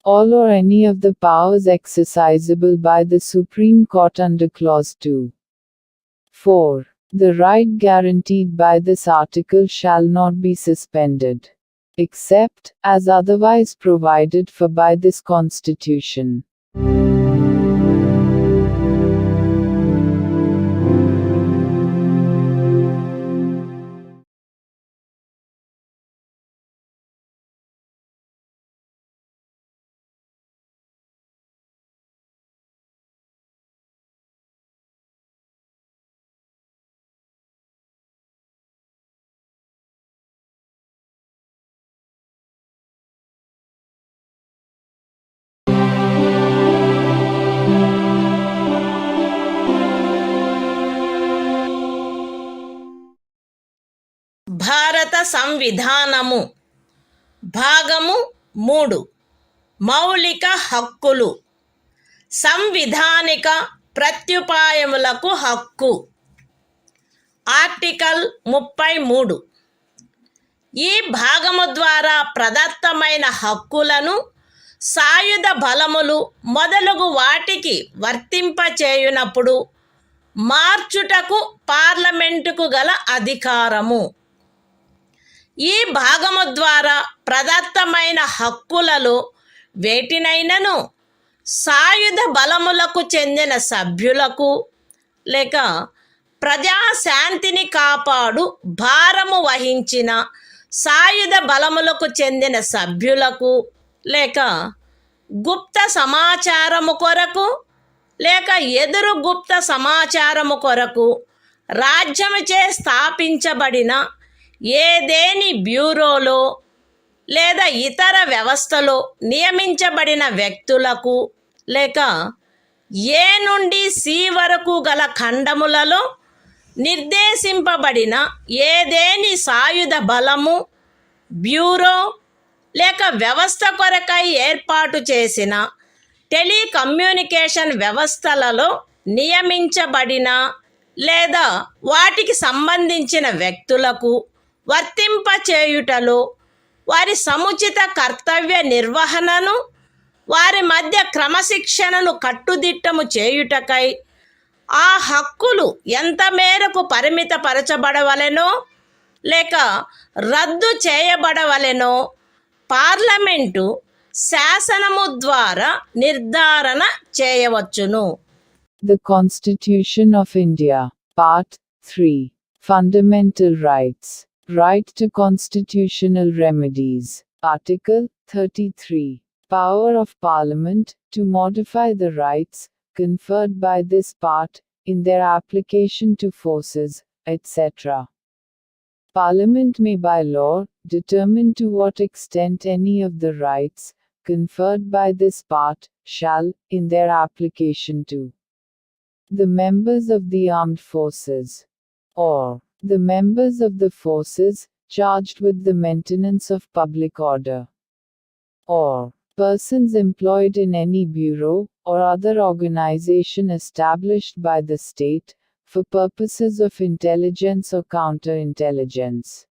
all or any of the powers exercisable by the Supreme Court under Clause 2. 4. The right guaranteed by this article shall not be suspended, except as otherwise provided for by this Constitution. భారత సంవిధానము భాగము 3 మౌలిక హక్కులు సంవిధానిక ప్రత్యుపాయములకు హక్కు article 33 ఈ భాగము ద్వారా ప్రదత్తమైన హక్కులను సాయుధ బలములు మొదలగు వాటికి వర్తింపచేయునప్పుడు మార్చుటకు పార్లమెంటుకు గల అధికారము. ఈ భాగము ద్వారా ప్రదత్తమైన హక్కులలో వేటినైనను సాయుధ బలములకు చెందిన సభ్యులకు లేక ప్రజాశాంతిని కాపాడు భారము వహించిన సాయుధ బలములకు చెందిన సభ్యులకు లేక గుప్త సమాచారము కొరకు లేక ఎదురు గుప్త సమాచారము కొరకు రాజ్యముచే స్థాపించబడిన ఏదేని బ్యూరోలో లేదా ఇతర వ్యవస్థలో నియమించబడిన వ్యక్తులకు లేక ఏ నుండి సి వరకు గల ఖండములలో నిర్దేశింపబడిన ఏదేని సాయుధ బలము బ్యూరో లేక వ్యవస్థ కొరకై ఏర్పాటు చేసిన టెలికమ్యూనికేషన్ వ్యవస్థలలో నియమించబడిన లేదా వాటికి సంబంధించిన వ్యక్తులకు వర్తింపచేయుటలో వారి సముచిత కర్తవ్య నిర్వహణను వారి మధ్య క్రమశిక్షణను కట్టుదిట్టము చేయుటకై ఆ హక్కులు ఎంత మేరకు పరిమితపరచబడవలెనో లేక రద్దు చేయబడవలెనో పార్లమెంటు శాసనము ద్వారా నిర్ధారణ చేయవచ్చును. The Constitution of India, Part 3. Fundamental Rights. Right to constitutional remedies. Article 33. Power of Parliament to modify the rights conferred by this part in their application to forces, etc. Parliament may by law determine to what extent any of the rights conferred by this part shall, in their application to the members of the armed forces, or the members of the forces charged with the maintenance of public order, or persons employed in any bureau or other organization established by the state for purposes of intelligence or counterintelligence,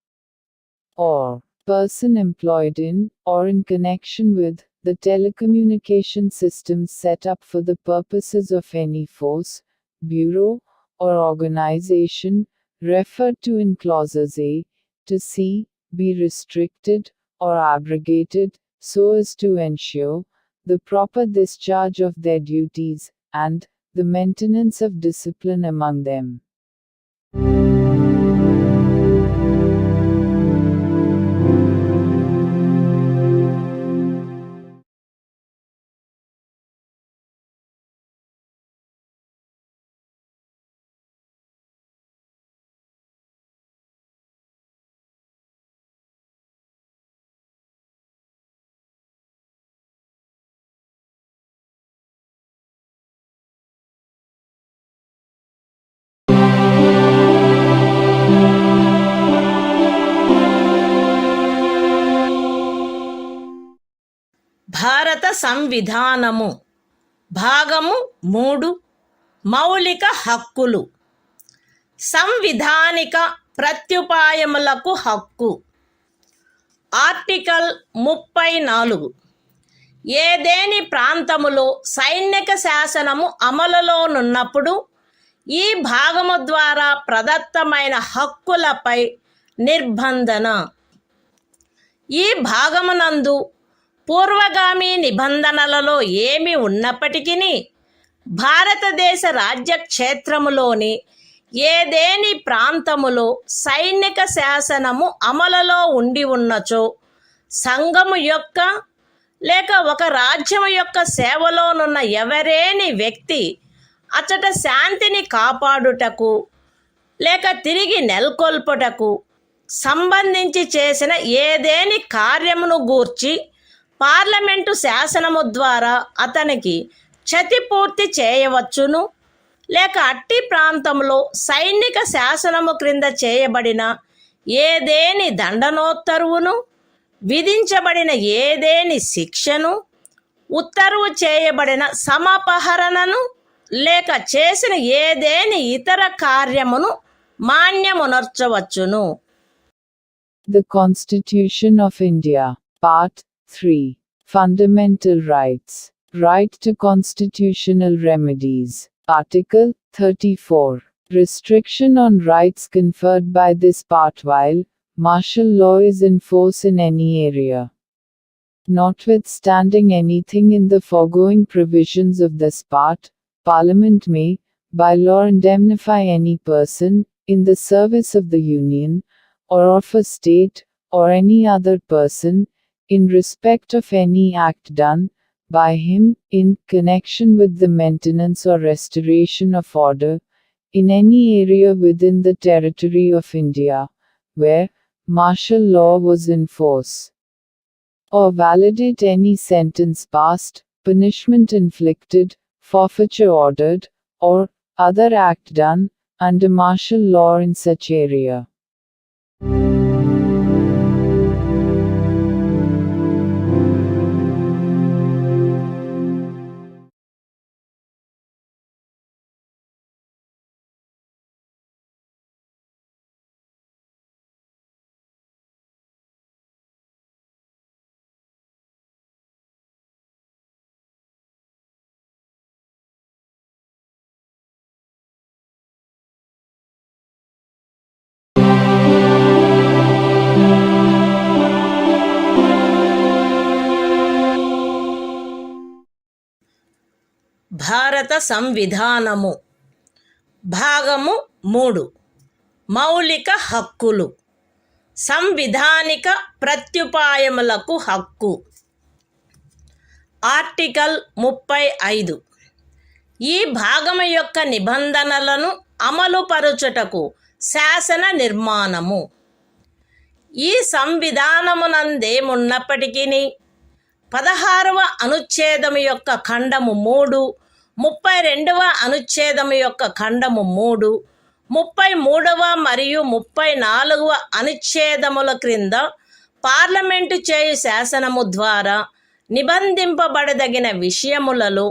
or person employed in or in connection with the telecommunication systems set up for the purposes of any force, bureau, or organization referred to in clauses A to C be restricted or abrogated so as to ensure the proper discharge of their duties and the maintenance of discipline among them. భారత సంవిధానము భాగము 3 మౌలిక హక్కులు. సంవిధానిక ప్రత్యుపాయములకు హక్కు. Article 34. ఏదేని ప్రాంతములో సైనిక శాసనము అమలులోనున్నప్పుడు ఈ భాగము ద్వారా ప్రదత్తమైన హక్కులపై నిర్బంధన. ఈ భాగమునందు పూర్వగామి నిబంధనలలో ఏమి ఉన్నప్పటికీ భారతదేశ రాజ్యక్షేత్రములోని ఏదేని ప్రాంతములో సైనిక శాసనము అమలులో ఉండి ఉన్నచో సంఘము యొక్క లేక ఒక రాజ్యము యొక్క సేవలోనున్న ఎవరేని వ్యక్తి అచట శాంతిని కాపాడుటకు లేక తిరిగి నెలకొల్పుటకు సంబంధించి చేసిన ఏదేని కార్యమును గూర్చి పార్లమెంటు శాసనము ద్వారా అతనికి క్షతిపూర్తి చేయవచ్చును, లేక అట్టి ప్రాంతంలో సైనిక శాసనము క్రింద చేయబడిన ఏదేని దండనోత్తరువును, విధించబడిన ఏదేని శిక్షను, ఉత్తర్వు చేయబడిన సమపహరణను, లేక చేసిన ఏదేని ఇతర కార్యమును మాన్యమునర్చవచ్చును. The Constitution of India, Part 3. Fundamental Rights. Right to constitutional remedies. Article 34. Restriction on rights conferred by this part while martial law is in force in any area. Notwithstanding anything in the foregoing provisions of this part, Parliament may, by law, indemnify any person, in the service of the Union, or of a state, or any other person, in respect of any act done by him, in connection with the maintenance or restoration of order, in any area within the territory of India, where martial law was in force, or validate any sentence passed, punishment inflicted, forfeiture ordered, or other act done under martial law in such area. భారత సంవిధానము భాగము 3 మౌలిక హక్కులు. సంవిధానిక ప్రత్యుపాయములకు హక్కు. Article 35. ఈ భాగము యొక్క నిబంధనలను అమలుపరచుటకు శాసన నిర్మాణము. ఈ సంవిధానమునందేమున్నప్పటికీ 16వ అనుచ్ఛేదము యొక్క ఖండము 3, 32వ అనుచ్ఛేదము యొక్క ఖండము 3, 33వ మరియు 34వ అనుచ్ఛేదముల క్రింద పార్లమెంటు చేయు శాసనము ద్వారా నిబంధింపబడదగిన విషయములలో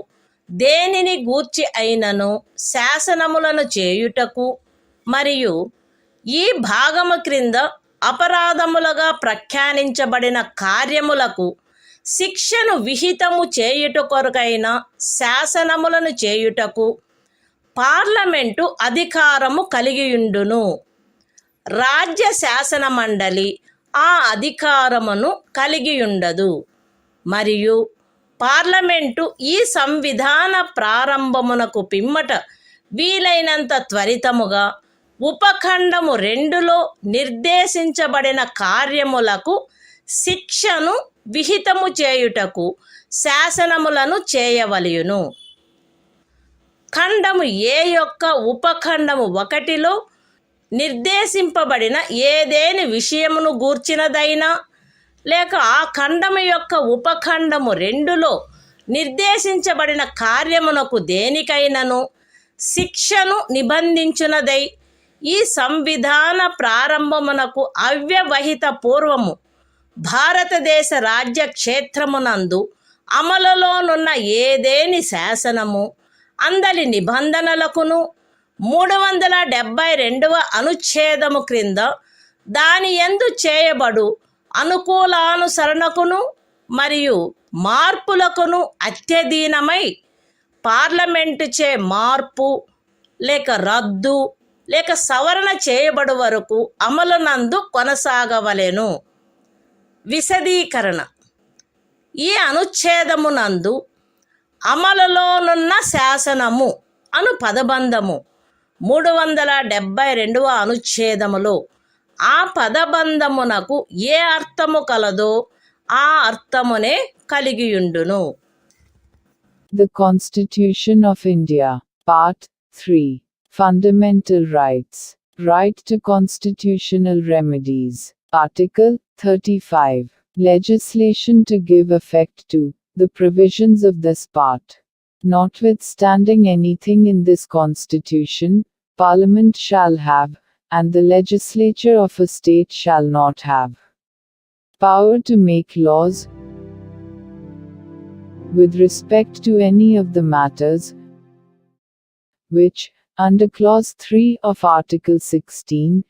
దేనిని గూర్చి అయినను శాసనములను చేయుటకు మరియు ఈ భాగము క్రింద అపరాధములుగా ప్రఖ్యానించబడిన కార్యములకు శిక్షను విహితము చేయుట కొరకైన శాసనములను చేయుటకు పార్లమెంటు అధికారము కలిగియుండును. రాజ్య శాసన మండలి ఆ అధికారమును కలిగియుండదు. మరియు పార్లమెంటు ఈ సంవిధాన ప్రారంభమునకు పిమ్మట వీలైనంత త్వరితముగా ఉపఖండము 2లో నిర్దేశించబడిన కార్యములకు శిక్షను విహితము చేయుటకు శాసనములను చేయవలయును. ఖండము ఏ యొక్క ఉపఖండము 1లో నిర్దేశింపబడిన ఏదేని విషయమును గూర్చినదైనా లేక ఆ ఖండము యొక్క ఉపఖండము 2లో నిర్దేశించబడిన కార్యమునకు దేనికైనను శిక్షను నిబంధించునదై ఈ సంవిధాన ప్రారంభమునకు అవ్యవహిత పూర్వము భారతదేశ రాజ్య క్షేత్రమునందు అమలులోనున్న ఏదేని శాసనము అందలి నిబంధనలకును 372వ అనుచ్ఛేదము క్రింద దాని యందు చేయబడు అనుకూలానుసరణకును మరియు మార్పులకును అత్యధీనమై పార్లమెంటుచే మార్పు లేక రద్దు లేక సవరణ చేయబడు వరకు అమలునందు కొనసాగవలెను. విశదీకరణ: ఈ అనుచ్ఛేదమునందు అమలులోనున్న శాసనము అను పదబంధము 372వ అనుచ్ఛేదములో ఆ పదబంధమునకు ఏ అర్థము కలదో ఆ అర్థమునే కలిగియుండును. The Constitution of India, Part 3. Fundamental Rights. Right to Constitutional Remedies. Article 35. Legislation to give effect to the provisions of this part. Notwithstanding anything in this Constitution, Parliament shall have, and the legislature of a state shall not have, power to make laws with respect to any of the matters which, under Clause 3 of Article 16,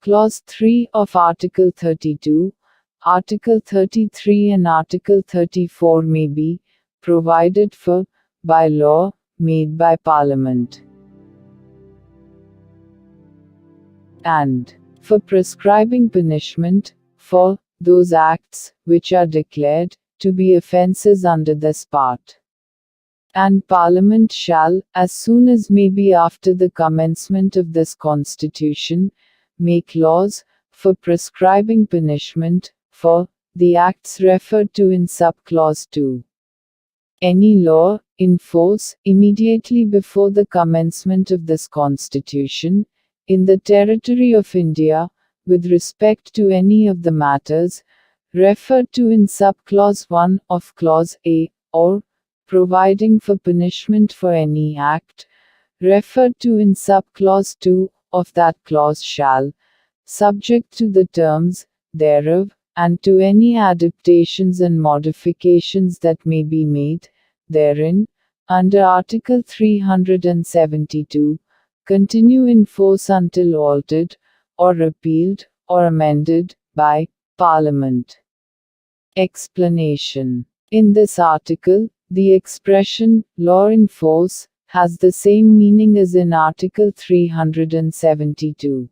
Clause 3 of Article 32, Article 33 and Article 34 may be provided for by law made by Parliament, and for prescribing punishment for those acts which are declared to be offences under this part. And Parliament shall, as soon as may be after the commencement of this Constitution, make laws for prescribing punishment for the acts referred to in subclause 2. Any law in force immediately before the commencement of this Constitution, in the territory of India, with respect to any of the matters referred to in subclause 1 of Clause A, or providing for punishment for any act referred to in subclause 2 of that clause shall, subject to the terms thereof, and to any adaptations and modifications that may be made therein, under Article 372, continue in force until altered, or repealed, or amended, by Parliament. Explanation: in this article, the expression law in force has the same meaning as in Article 372.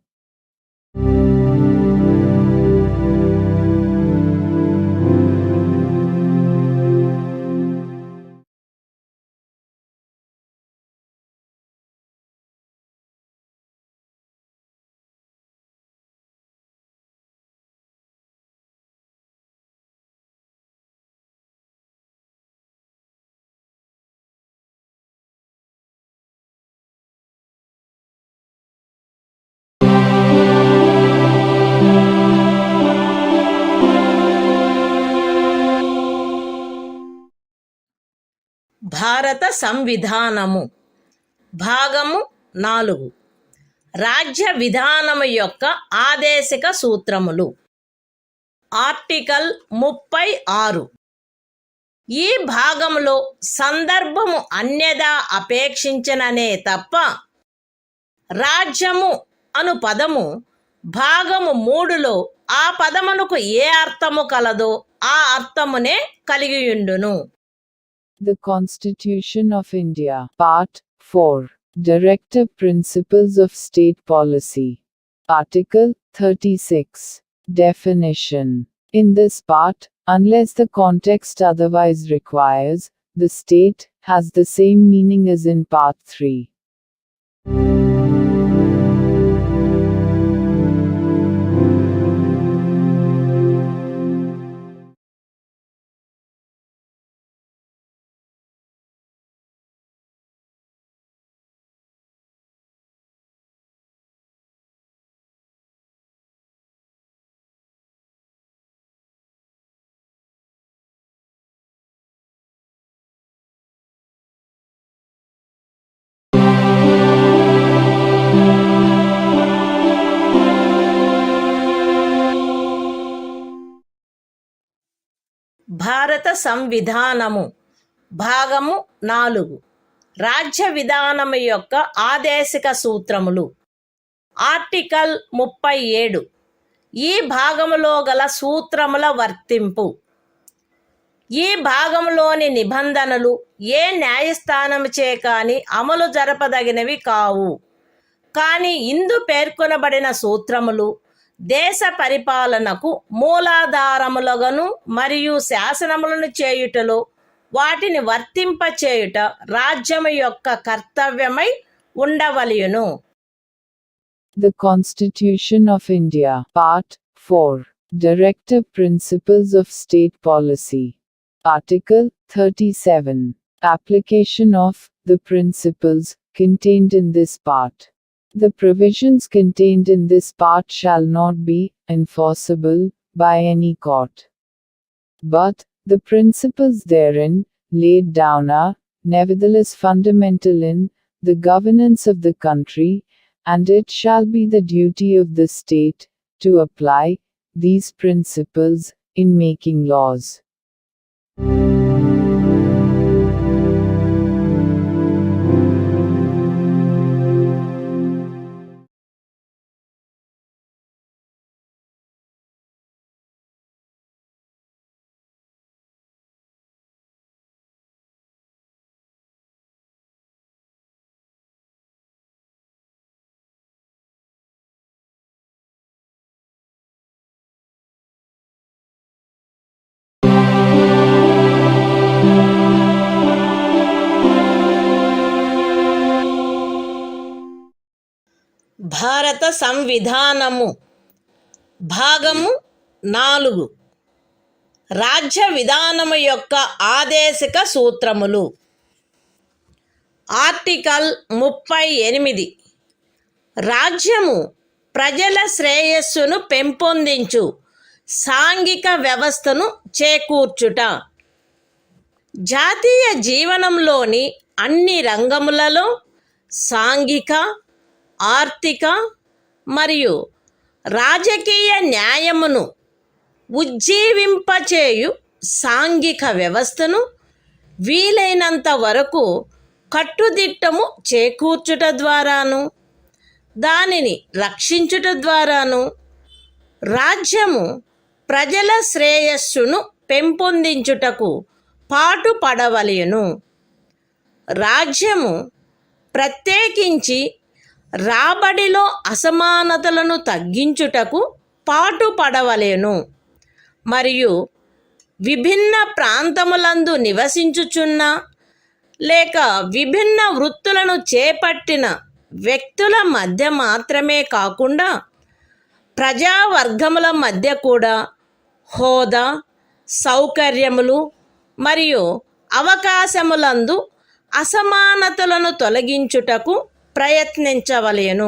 భారత సంవిధానము భాగము 4 రాజ్య విధానము యొక్క ఆదేశిక సూత్రములు. Article 36. ఈ భాగములో సందర్భము అన్యదా అపేక్షించననే తప్ప రాజ్యము అను పదము భాగము 3లో ఆ పదమునకు ఏ అర్థము కలదో ఆ అర్థమునే కలిగియుండును. The Constitution of India, Part 4. Directive Principles of State Policy. Article 36. Definition. In this part, unless the context otherwise requires, the state has the same meaning as in Part 3. భారత సంవిధానము భాగము 4 రాజ్య విధానము యొక్క ఆదేశిక సూత్రములు. ఆర్టికల్ 37 ఈ భాగములో గల సూత్రముల వర్తింపు. ఈ భాగంలోని నిబంధనలు ఏ న్యాయస్థానముచే కాని అమలు జరపదగినవి కావు. కానీ ఇందు పేర్కొనబడిన సూత్రములు దేశ పరిపాలనకు మూలాధారములుగాను మరియు శాసనములను చేయుటలో వాటిని వర్తింపచేయుట రాజ్యము యొక్క కర్తవ్యమై ఉండవలెను. The Constitution of India, Part 4, Directive Principles of State Policy. Article 37. Application of the principles contained in this part. The provisions contained in this part shall not be enforceable by any court. But the principles therein laid down are, nevertheless, fundamental in the governance of the country, and it shall be the duty of the state to apply these principles in making laws. భారత సంవిధానము భాగము 4 రాజ్య విధానము యొక్క ఆదేశిక సూత్రములు. Article 38 రాజ్యము ప్రజల శ్రేయస్సును పెంపొందించు సాంఘిక వ్యవస్థను చేకూర్చుట. జాతీయ జీవనంలోని అన్ని రంగములలో సాంఘిక, ఆర్థిక మరియు రాజకీయ న్యాయమును ఉజ్జీవింపచేయు సాంఘిక వ్యవస్థను వీలైనంత వరకు కట్టుదిట్టము చేకూర్చుట ద్వారాను దానిని రక్షించుట ద్వారాను రాజ్యము ప్రజల శ్రేయస్సును పెంపొందించుటకు పాటుపడవలెను. రాజ్యము ప్రత్యేకించి రాబడిలో అసమానతలను తగ్గించుటకు పాటుపడవలెను మరియు విభిన్న ప్రాంతములందు నివసించుచున్న లేక విభిన్న వృత్తులను చేపట్టిన వ్యక్తుల మధ్య మాత్రమే కాకుండా ప్రజావర్గముల మధ్య కూడా హోదా, సౌకర్యములు మరియు అవకాశములందు అసమానతలను తొలగించుటకు ప్రయత్నించవలెను.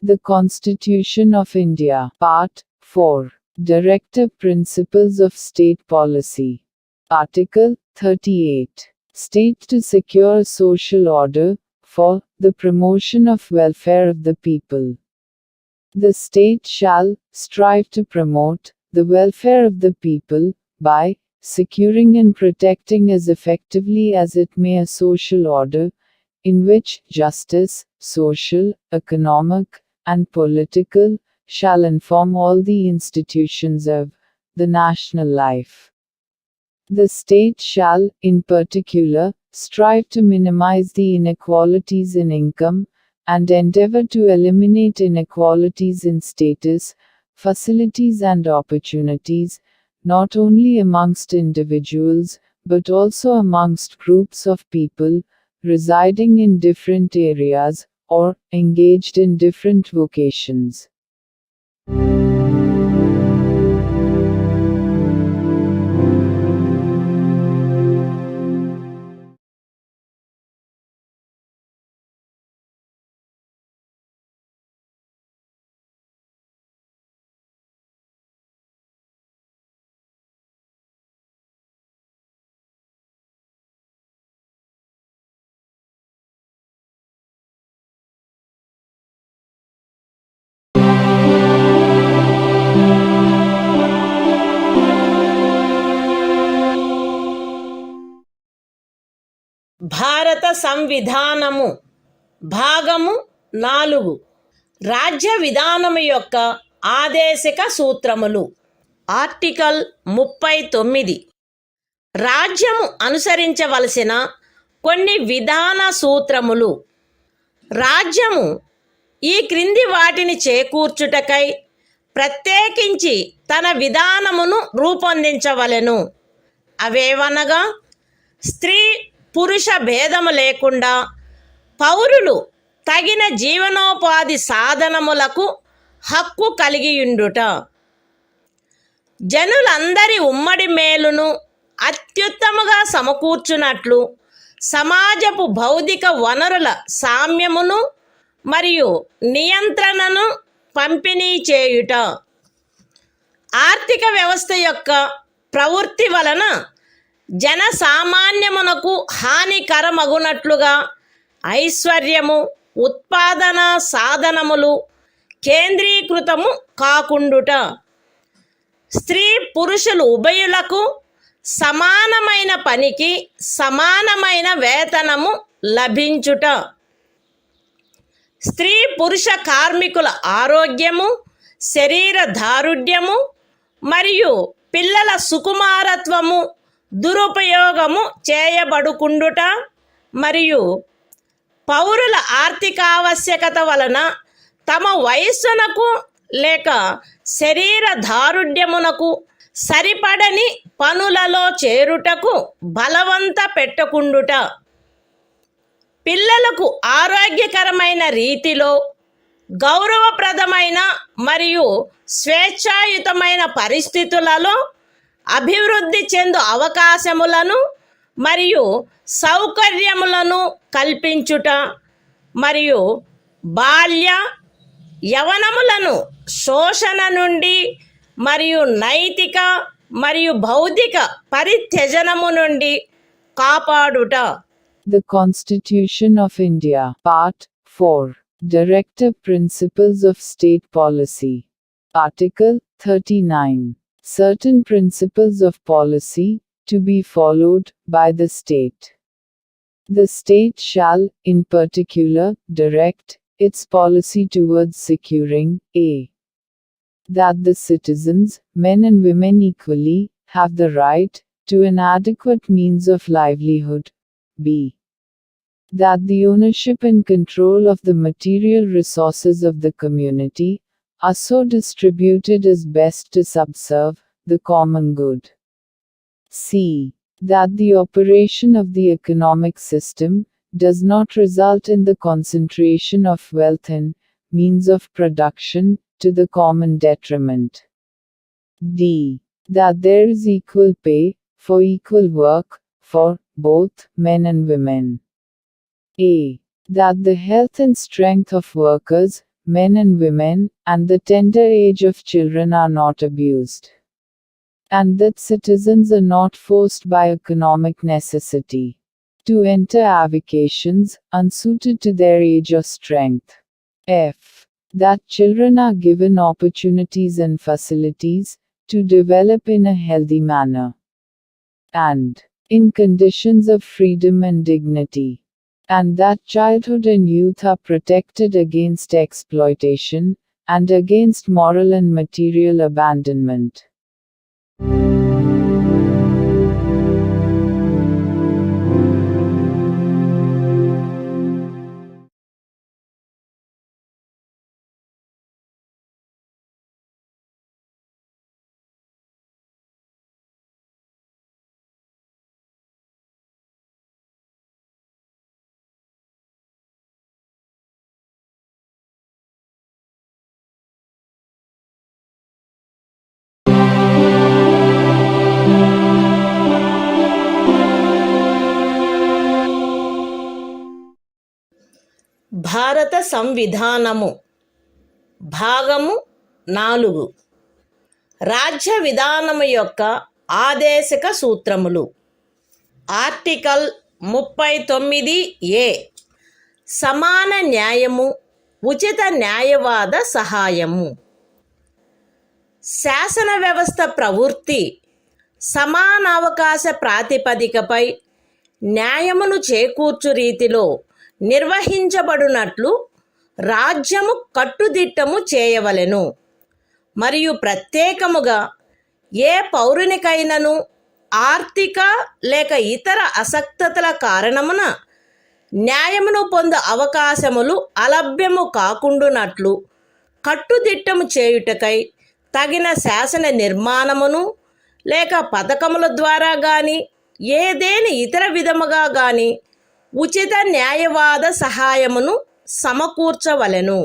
The Constitution of India, Part 4, Directive Principles of State Policy. Article 38. State to secure social order for the promotion of welfare of the people. The state shall strive to promote the welfare of the people by securing and protecting as effectively as it may a social order in which justice, social, economic, and political shall inform all the institutions of the national life. The state shall, in particular, strive to minimize the inequalities in income, and endeavor to eliminate inequalities in status, facilities and opportunities, not only amongst individuals, but also amongst groups of people, residing in different areas, or engaged in different vocations. భారత సంవిధానము భాగము 4 రాజ్య విధానము యొక్క ఆదేశిక సూత్రములు. Article 39 రాజ్యము అనుసరించవలసిన కొన్ని విధాన సూత్రములు. రాజ్యము ఈ క్రింది వాటిని చేకూర్చుటకై ప్రత్యేకించి తన విధానమును రూపొందించవలెను. అవేవనగా స్త్రీ పురుష భేదము లేకుండా పౌరులు తగిన జీవనోపాధి సాధనములకు హక్కు కలిగియుండుట, జనులందరి ఉమ్మడి మేలును అత్యుత్తముగా సమకూర్చునట్లు సమాజపు భౌతిక వనరుల సామ్యమును మరియు నియంత్రణను పంపిణీ చేయుట, ఆర్థిక వ్యవస్థ యొక్క ప్రవృత్తి వలన జనసామాన్యమునకు హానికరమగునట్లుగా ఐశ్వర్యము ఉత్పాదన సాధనములు కేంద్రీకృతము కాకుండుట, స్త్రీ పురుషులు ఉభయులకు సమానమైన పనికి సమానమైన వేతనము లభించుట, స్త్రీ పురుష కార్మికుల ఆరోగ్యము శరీర దారుఢ్యము మరియు పిల్లల సుకుమారత్వము దురుపయోగము చేయబడుకుండుట మరియు పౌరుల ఆర్థికావశ్యకత వలన తమ వయస్సునకు లేక శరీర దారుఢ్యమునకు సరిపడని పనులలో చేరుటకు బలవంత పెట్టకుండుట, పిల్లలకు ఆరోగ్యకరమైన రీతిలో గౌరవప్రదమైన మరియు స్వేచ్ఛాయుతమైన పరిస్థితులలో అభివృద్ధి చెందు అవకాశములను మరియు సౌకర్యములను కల్పించుట మరియు బాల్య యవనములను శోషణ నుండి మరియు నైతిక మరియు భౌతిక పరిత్యజనము నుండి కాపాడుట. The Constitution of India, Part 4, Directive Principles of State Policy. Article 39. Certain principles of policy to be followed by the state. The state shall, in particular, direct its policy towards securing a. that the citizens, men and women equally, have the right to an adequate means of livelihood. b. that the ownership and control of the material resources of the community are so distributed as best to subserve the common good. c. that the operation of the economic system does not result in the concentration of wealth and means of production to the common detriment. d. that there is equal pay for equal work for both men and women. a. that the health and strength of workers, men and women, and the tender age of children are not abused, and that citizens are not forced by economic necessity to enter avocations unsuited to their age or strength. f. that children are given opportunities and facilities to develop in a healthy manner and in conditions of freedom and dignity, and that childhood and youth are protected against exploitation and against moral and material abandonment. భారత సంవిధానము భాగము 4 రాజ్య విధానము యొక్క ఆదేశిక సూత్రములు. Article 39A సమాన న్యాయము ఉచిత న్యాయవాద సహాయము. శాసన వ్యవస్థ ప్రవృత్తి సమానావకాశ ప్రాతిపదికపై న్యాయమును చేకూర్చు రీతిలో నిర్వహించబడునట్లు రాజ్యము కట్టుదిట్టము చేయవలెను. మరియు ప్రత్యేకముగా ఏ పౌరునికైనను ఆర్థిక లేక ఇతర అసక్తతల కారణమున న్యాయమును పొందు అవకాశములు అలభ్యము కాకుండునట్లు కట్టుదిట్టము చేయుటకై తగిన శాసన నిర్మాణమును లేక పథకముల ద్వారా గాని ఏదేని ఇతర విధముగా గాని ఉచిత న్యాయవాద సహాయమును సమకూర్చవలెను.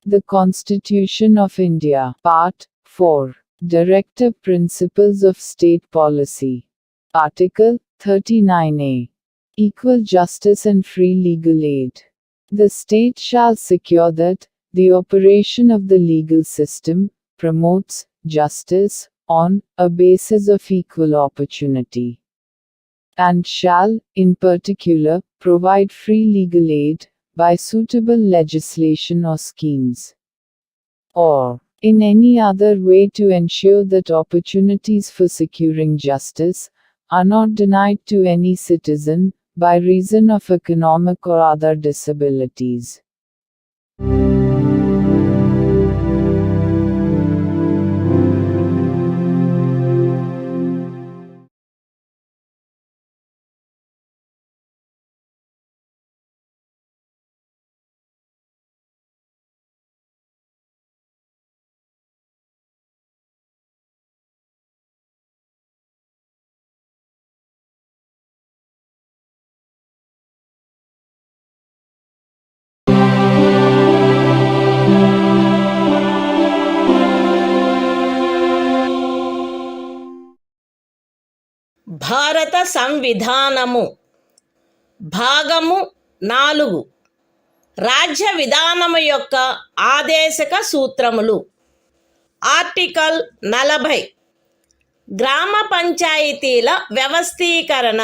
The Constitution of India, Part 4, Directive Principles of State Policy. Article 39A. Equal justice and free legal aid. The state shall secure that the operation of the legal system promotes justice on a basis of equal opportunity, and shall, in particular, provide free legal aid by suitable legislation or schemes, or in any other way to ensure that opportunities for securing justice are not denied to any citizen by reason of economic or other disabilities. భారత సంవిధానము భాగము 4 రాజ్య విధానము యొక్క ఆదేశక సూత్రములు. Article 40 గ్రామ పంచాయతీల వ్యవస్థీకరణ.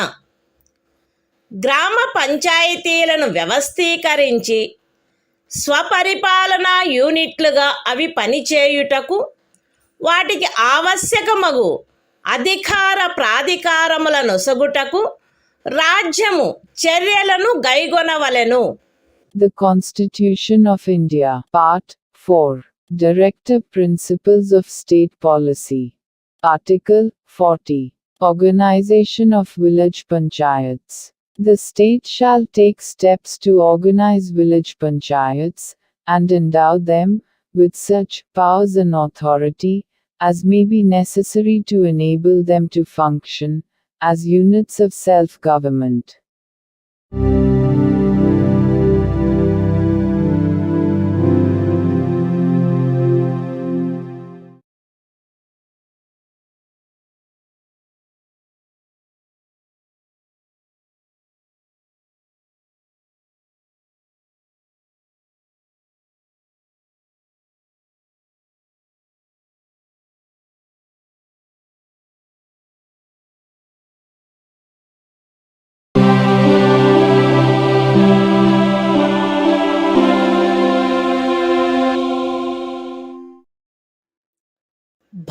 గ్రామ పంచాయతీలను వ్యవస్థీకరించి స్వపరిపాలనా యూనిట్లుగా అవి పనిచేయుటకు వాటికి ఆవశ్యకమగు అధికార ప్రాధికారముల నొసగుటకు రాజ్యము చర్యలను గైగొనవలెను. The Constitution of India, Part 4, Directive Principles of State Policy. Article 40. Organization of Village Panchayats. The state shall take steps to organize village panchayats, and endow them with such powers and authority as may be necessary to enable them to function as units of self-government.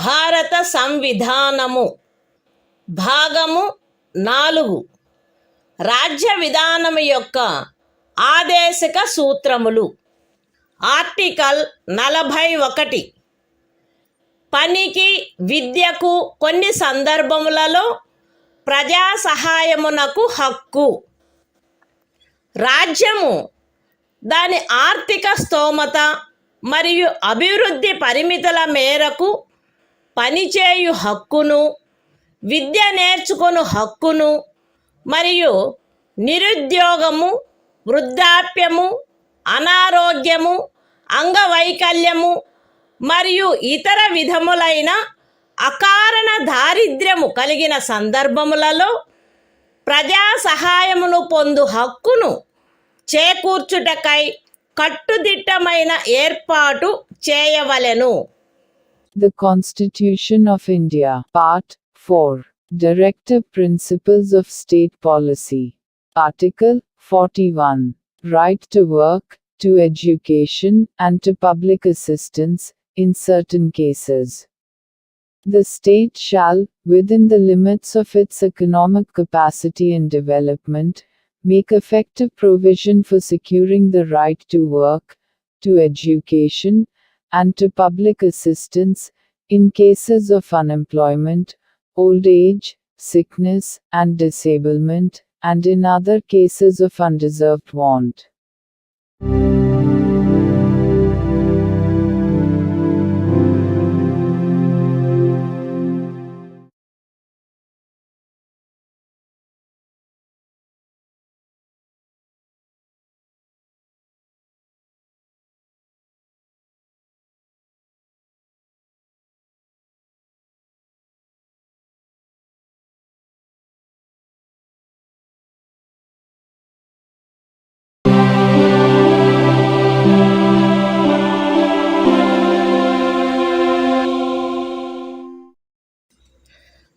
భారత సంవిధానము భాగము 4 రాజ్య విధానము యొక్క ఆదేశక సూత్రములు. Article 41 పనికి విద్యకు కొన్ని సందర్భములలో ప్రజా సహాయమునకు హక్కు. రాజ్యము దాని ఆర్థిక స్తోమత మరియు అభివృద్ధి పరిమితుల మేరకు పనిచేయు హక్కును, విద్య నేర్చుకొను హక్కును మరియు నిరుద్యోగము, వృద్ధాప్యము, అనారోగ్యము, అంగవైకల్యము మరియు ఇతర విధములైన అకారణ దారిద్ర్యము కలిగిన సందర్భములలో ప్రజా సహాయమును పొందు హక్కును చేకూర్చుటకై కట్టుదిట్టమైన ఏర్పాటు చేయవలెను. The Constitution of India, Part 4, Directive Principles of State Policy. Article 41. Right to work, to education, and to public assistance, in certain cases. The state shall, within the limits of its economic capacity and development, make effective provision for securing the right to work, to education, and to public assistance, in cases of unemployment, old age, sickness, and disablement, and in other cases of undeserved want.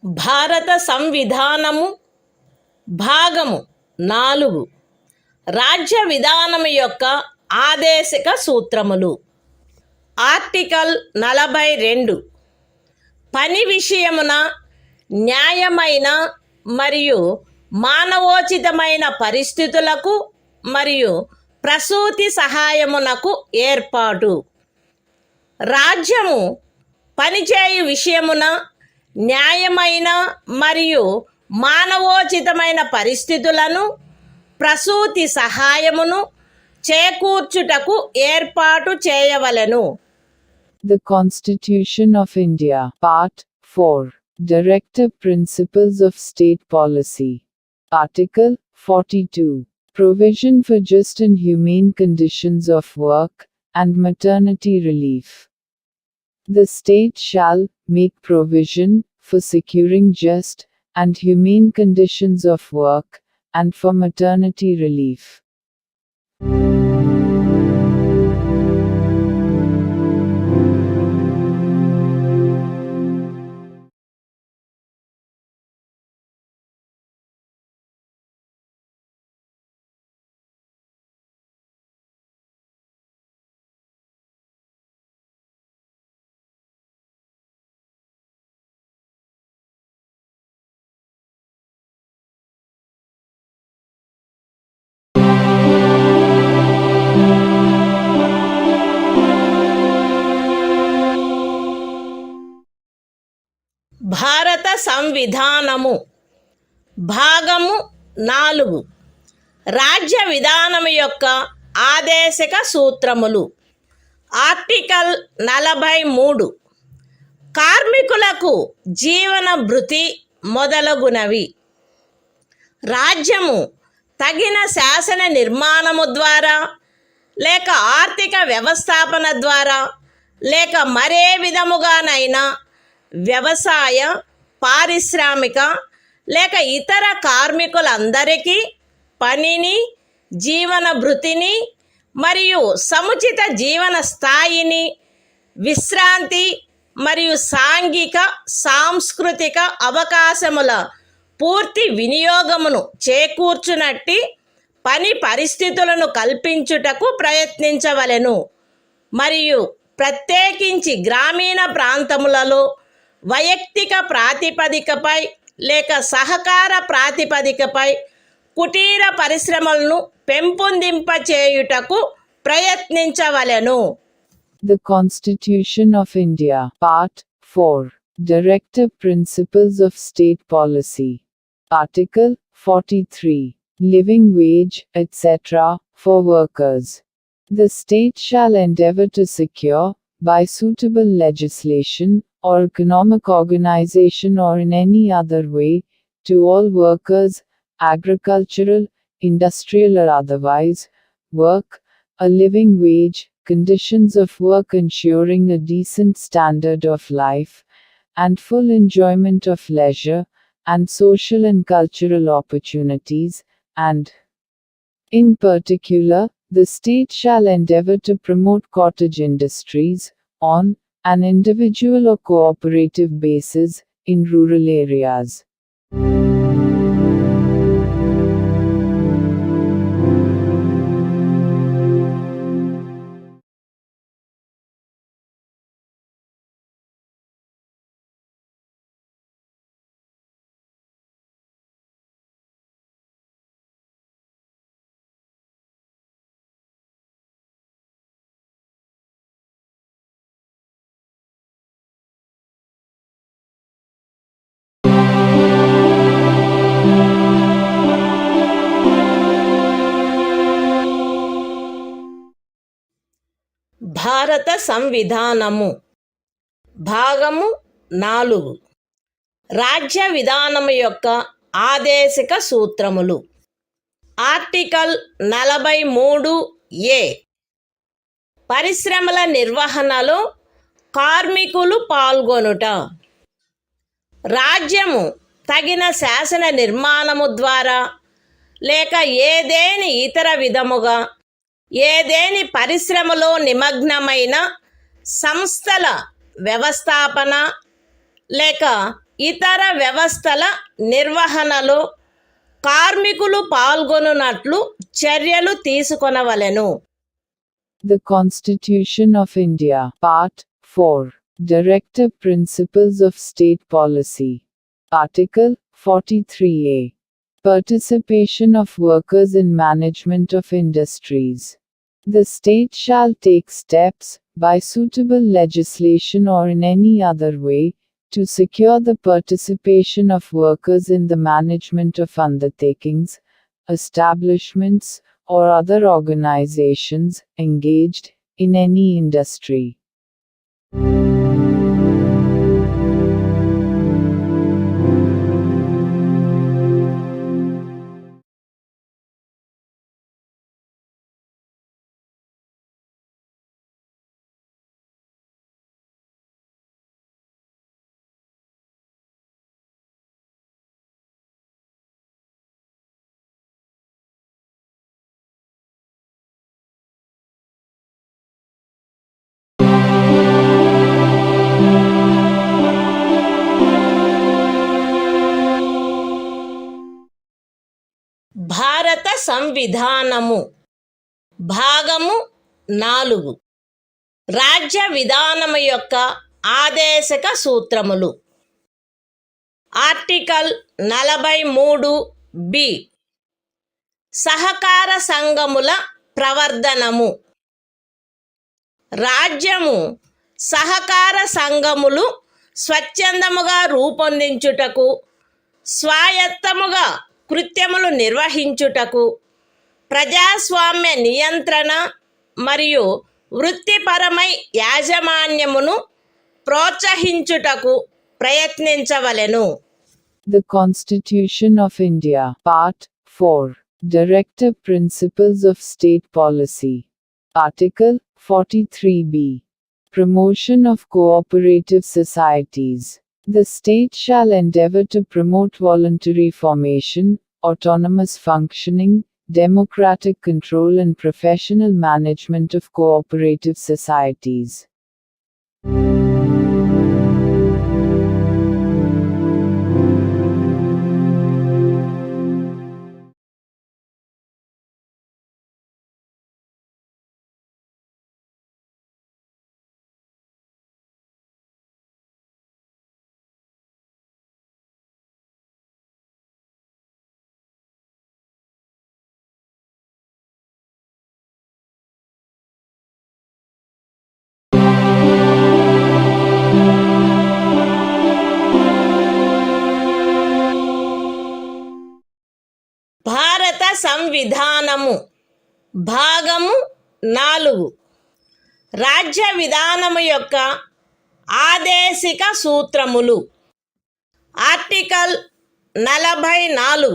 భారత సంవిధానము భాగము 4 రాజ్య విధానము యొక్క ఆదేశిక సూత్రములు. Article 42 పని విషయమున న్యాయమైన మరియు మానవోచితమైన పరిస్థితులకు మరియు ప్రసూతి సహాయమునకు ఏర్పాటు. రాజ్యము పనిచేయు విషయమున న్యాయమైన మరియు మానవోచితమైన పరిస్థితులను ప్రసూతి సహాయమును చేకూర్చుటకు ఏర్పాటు చేయవలెను. The Constitution of India, Part 4, Directive Principles of State Policy. Article 42. Provision for just and humane conditions of work, and maternity relief. The state shall make provision for securing just and humane conditions of work, and for maternity relief. భారత సంవిధానము భాగము 4 రాజ్య విధానము యొక్క ఆదేశిక సూత్రములు. Article 43 కార్మికులకు జీవన భృతి మొదలగునవి. రాజ్యము తగిన శాసన నిర్మాణము ద్వారా లేక ఆర్థిక వ్యవస్థాపన ద్వారా లేక మరే విధముగానైనా వ్యవసాయ, పారిశ్రామిక లేక ఇతర కార్మికులందరికీ పనిని, జీవన భృతిని మరియు సముచిత జీవన స్థాయిని, విశ్రాంతి మరియు సాంఘిక సాంస్కృతిక అవకాశముల పూర్తి వినియోగమును చేకూర్చునట్టి పని పరిస్థితులను కల్పించుటకు ప్రయత్నించవలెను. మరియు ప్రత్యేకించి గ్రామీణ ప్రాంతములలో వైయక్తిక ప్రాతిపదికపై లేక సహకార ప్రాతిపదికపై కుటీర పరిశ్రమలను పెంపొందింపచేయుటకు ప్రయత్నించవలెను. The Constitution of India, Part 4, Directive Principles of State Policy. Article 43. Living wage, etc., for workers. The state shall endeavor to secure, by suitable legislation, or economic organization or in any other way, to all workers, agricultural, industrial or otherwise, work, a living wage, conditions of work ensuring a decent standard of life, and full enjoyment of leisure, and social and cultural opportunities, and, in particular, the state shall endeavor to promote cottage industries, on an individual or cooperative basis, in rural areas. భారత సంవిధానము భాగము 4 రాజ్య విధానము యొక్క ఆదేశిక సూత్రములు. Article 43A పరిశ్రమల నిర్వహణలో కార్మికులు పాల్గొనుట. రాజ్యము తగిన శాసన నిర్మాణము ద్వారా లేక ఏదేని ఇతర విధముగా ఏదేని పరిశ్రమలో నిమగ్నమైన సంస్థల వ్యవస్థాపన లేక ఇతర వ్యవస్థల నిర్వహణలో కార్మికులు పాల్గొనున్నట్లు చర్యలు తీసుకొనవలెను. The Constitution of India, Part 4, Directive Principles of State Policy. Article 43A. Participation of workers in management of industries. The state shall take steps, by suitable legislation or in any other way, to secure the participation of workers in the management of undertakings, establishments, or other organizations engaged in any industry. భారత సంవిధానము భాగము 4 రాజ్య విధానము యొక్క ఆదేశక సూత్రములు. Article 43B సహకార సంఘముల ప్రవర్ధనము. రాజ్యము సహకార సంఘములు స్వచ్ఛందముగా రూపొందించుటకు, స్వాయత్తముగా కృత్యములు నిర్వహించుటకు, ప్రజాస్వామ్య నియంత్రణ మరియు వృత్తిపరమై యాజమాన్యమును ప్రోత్సహించుటకు ప్రయత్నించవలెను. The Constitution of India, Part 4, Directive Principles of State Policy. Article 43B. Promotion of cooperative societies. The state shall endeavor to promote voluntary formation, autonomous functioning, democratic control and professional management of cooperative societies. భారత సంవిధానము భాగము 4 రాజ్య విధానము యొక్క ఆదేశిక సూత్రములు. Article 44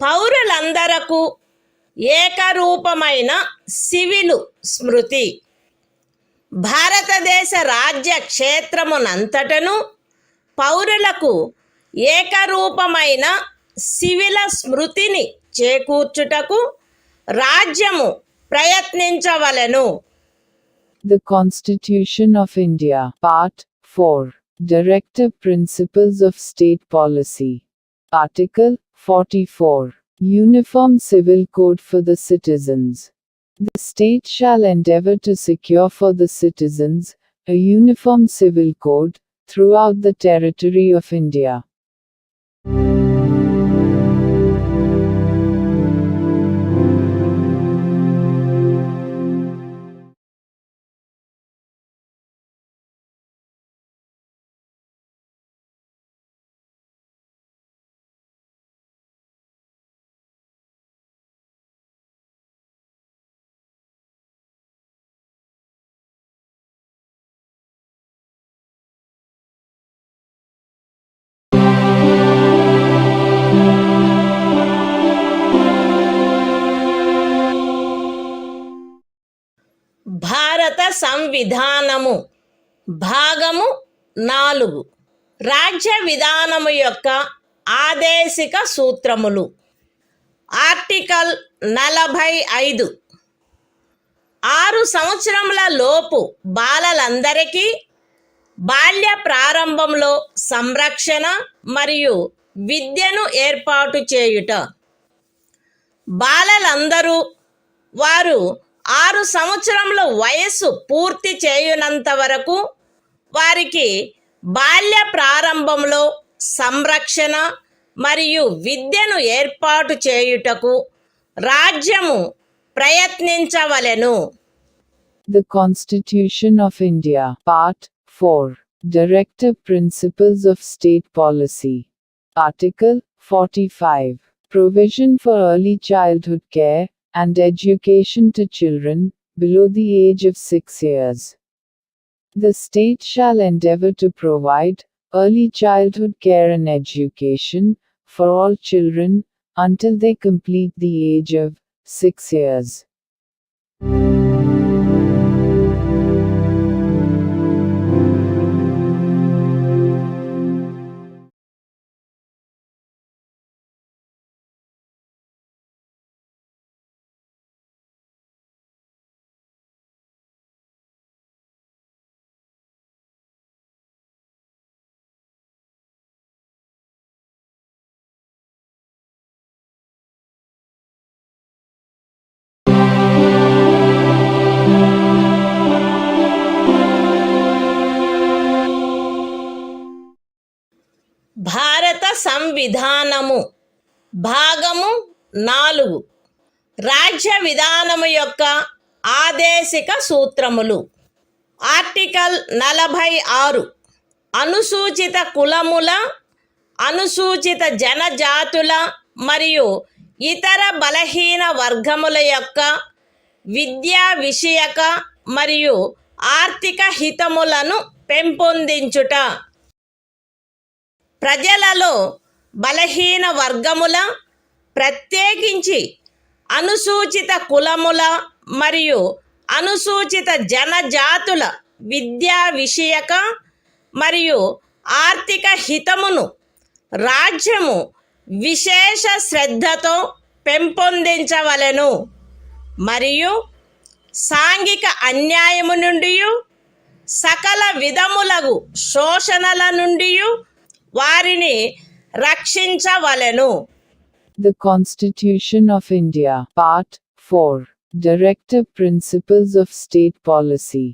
పౌరులందరకు ఏకరూపమైన civil స్మృతి. భారతదేశ రాజ్య క్షేత్రమునంతటను పౌరులకు ఏకరూపమైన సివిల స్మృతిని చేకూర్చుటకు రాజ్యము ప్రయత్నించవలెను. The Constitution of India, Part 4, Directive Principles of State Policy. Article 44. Uniform Civil Code for the Citizens. The state shall endeavor to secure for the citizens a uniform civil code throughout the territory of India. సంవిధానము భాగము 4 రాజ్య విధానము యొక్క ఆదేశిక సూత్రములు. Article 45 6 సంవత్సరముల లోపు బాలలందరికీ బాల్య ప్రారంభంలో సంరక్షణ మరియు విద్యను ఏర్పాటు చేయుట. బాలలందరూ వారు 6 సంవత్సరముల వయస్సు పూర్తి చేయునంత వరకు వారికి బాల్య ప్రారంభంలో సంరక్షణ మరియు విద్యను ఏర్పాటు చేయుటకు రాజ్యము ప్రయత్నించవలెను. The Constitution of India, Part 4, Directive Principles of State Policy. Article 45, Provision for Early Childhood Care and Education to Children below the age of 6 years. The state shall endeavor to provide early childhood care and education for all children until they complete the age of 6 years. భారత సంవిధానము భాగము 4 రాజ్య విధానము యొక్క ఆదేశిక సూత్రములు. Article 46 అనుసూచిత కులముల, అనుసూచిత జనజాతుల మరియు ఇతర బలహీన వర్గముల యొక్క విద్యా విషయక మరియు ఆర్థిక హితములను పెంపొందించుట. ప్రజలలో బలహీన వర్గముల, ప్రత్యేకించి అనుసూచిత కులముల మరియు అనుసూచిత జనజాతుల విద్యా విషయక మరియు ఆర్థిక హితమును రాజ్యము విశేష శ్రద్ధతో పెంపొందించవలెను మరియు సాంఘిక అన్యాయము నుండి సకల విధములగు శోషణల నుండి వారిని రక్షించవలెను. The Constitution of India, Part 4, Directive Principles of State Policy.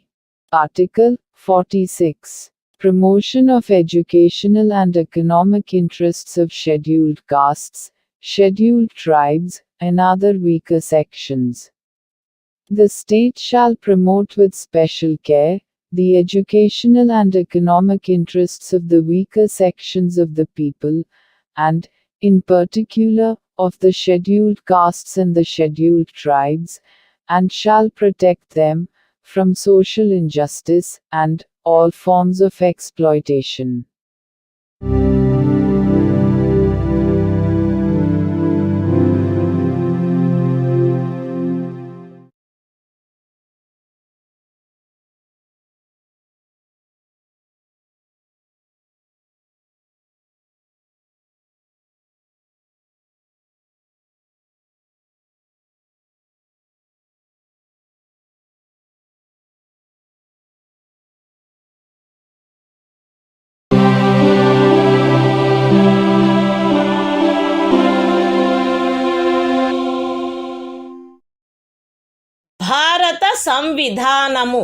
Article 46, Promotion of educational and economic interests of scheduled castes, scheduled tribes, and other weaker sections. The state shall promote with special care the educational and economic interests of the weaker sections of the people, and, in particular, of the scheduled castes and the scheduled tribes, and shall protect them from social injustice and all forms of exploitation. భారత సంవిధానము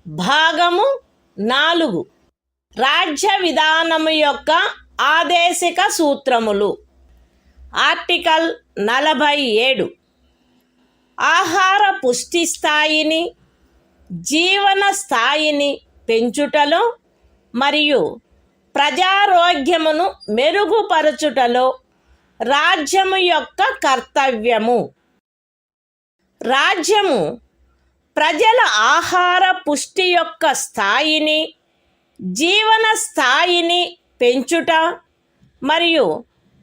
భాగము 4 రాజ్య విధానము యొక్క ఆదేశిక సూత్రములు. Article 47 ఆహార పుష్టి స్థాయిని, జీవన స్థాయిని పెంచుటలో మరియు ప్రజారోగ్యమును మెరుగుపరచుటలో రాజ్యము యొక్క కర్తవ్యము. రాజ్యము ప్రజల ఆహార పుష్టి యొక్క స్థాయిని, జీవన స్థాయిని పెంచుట మరియు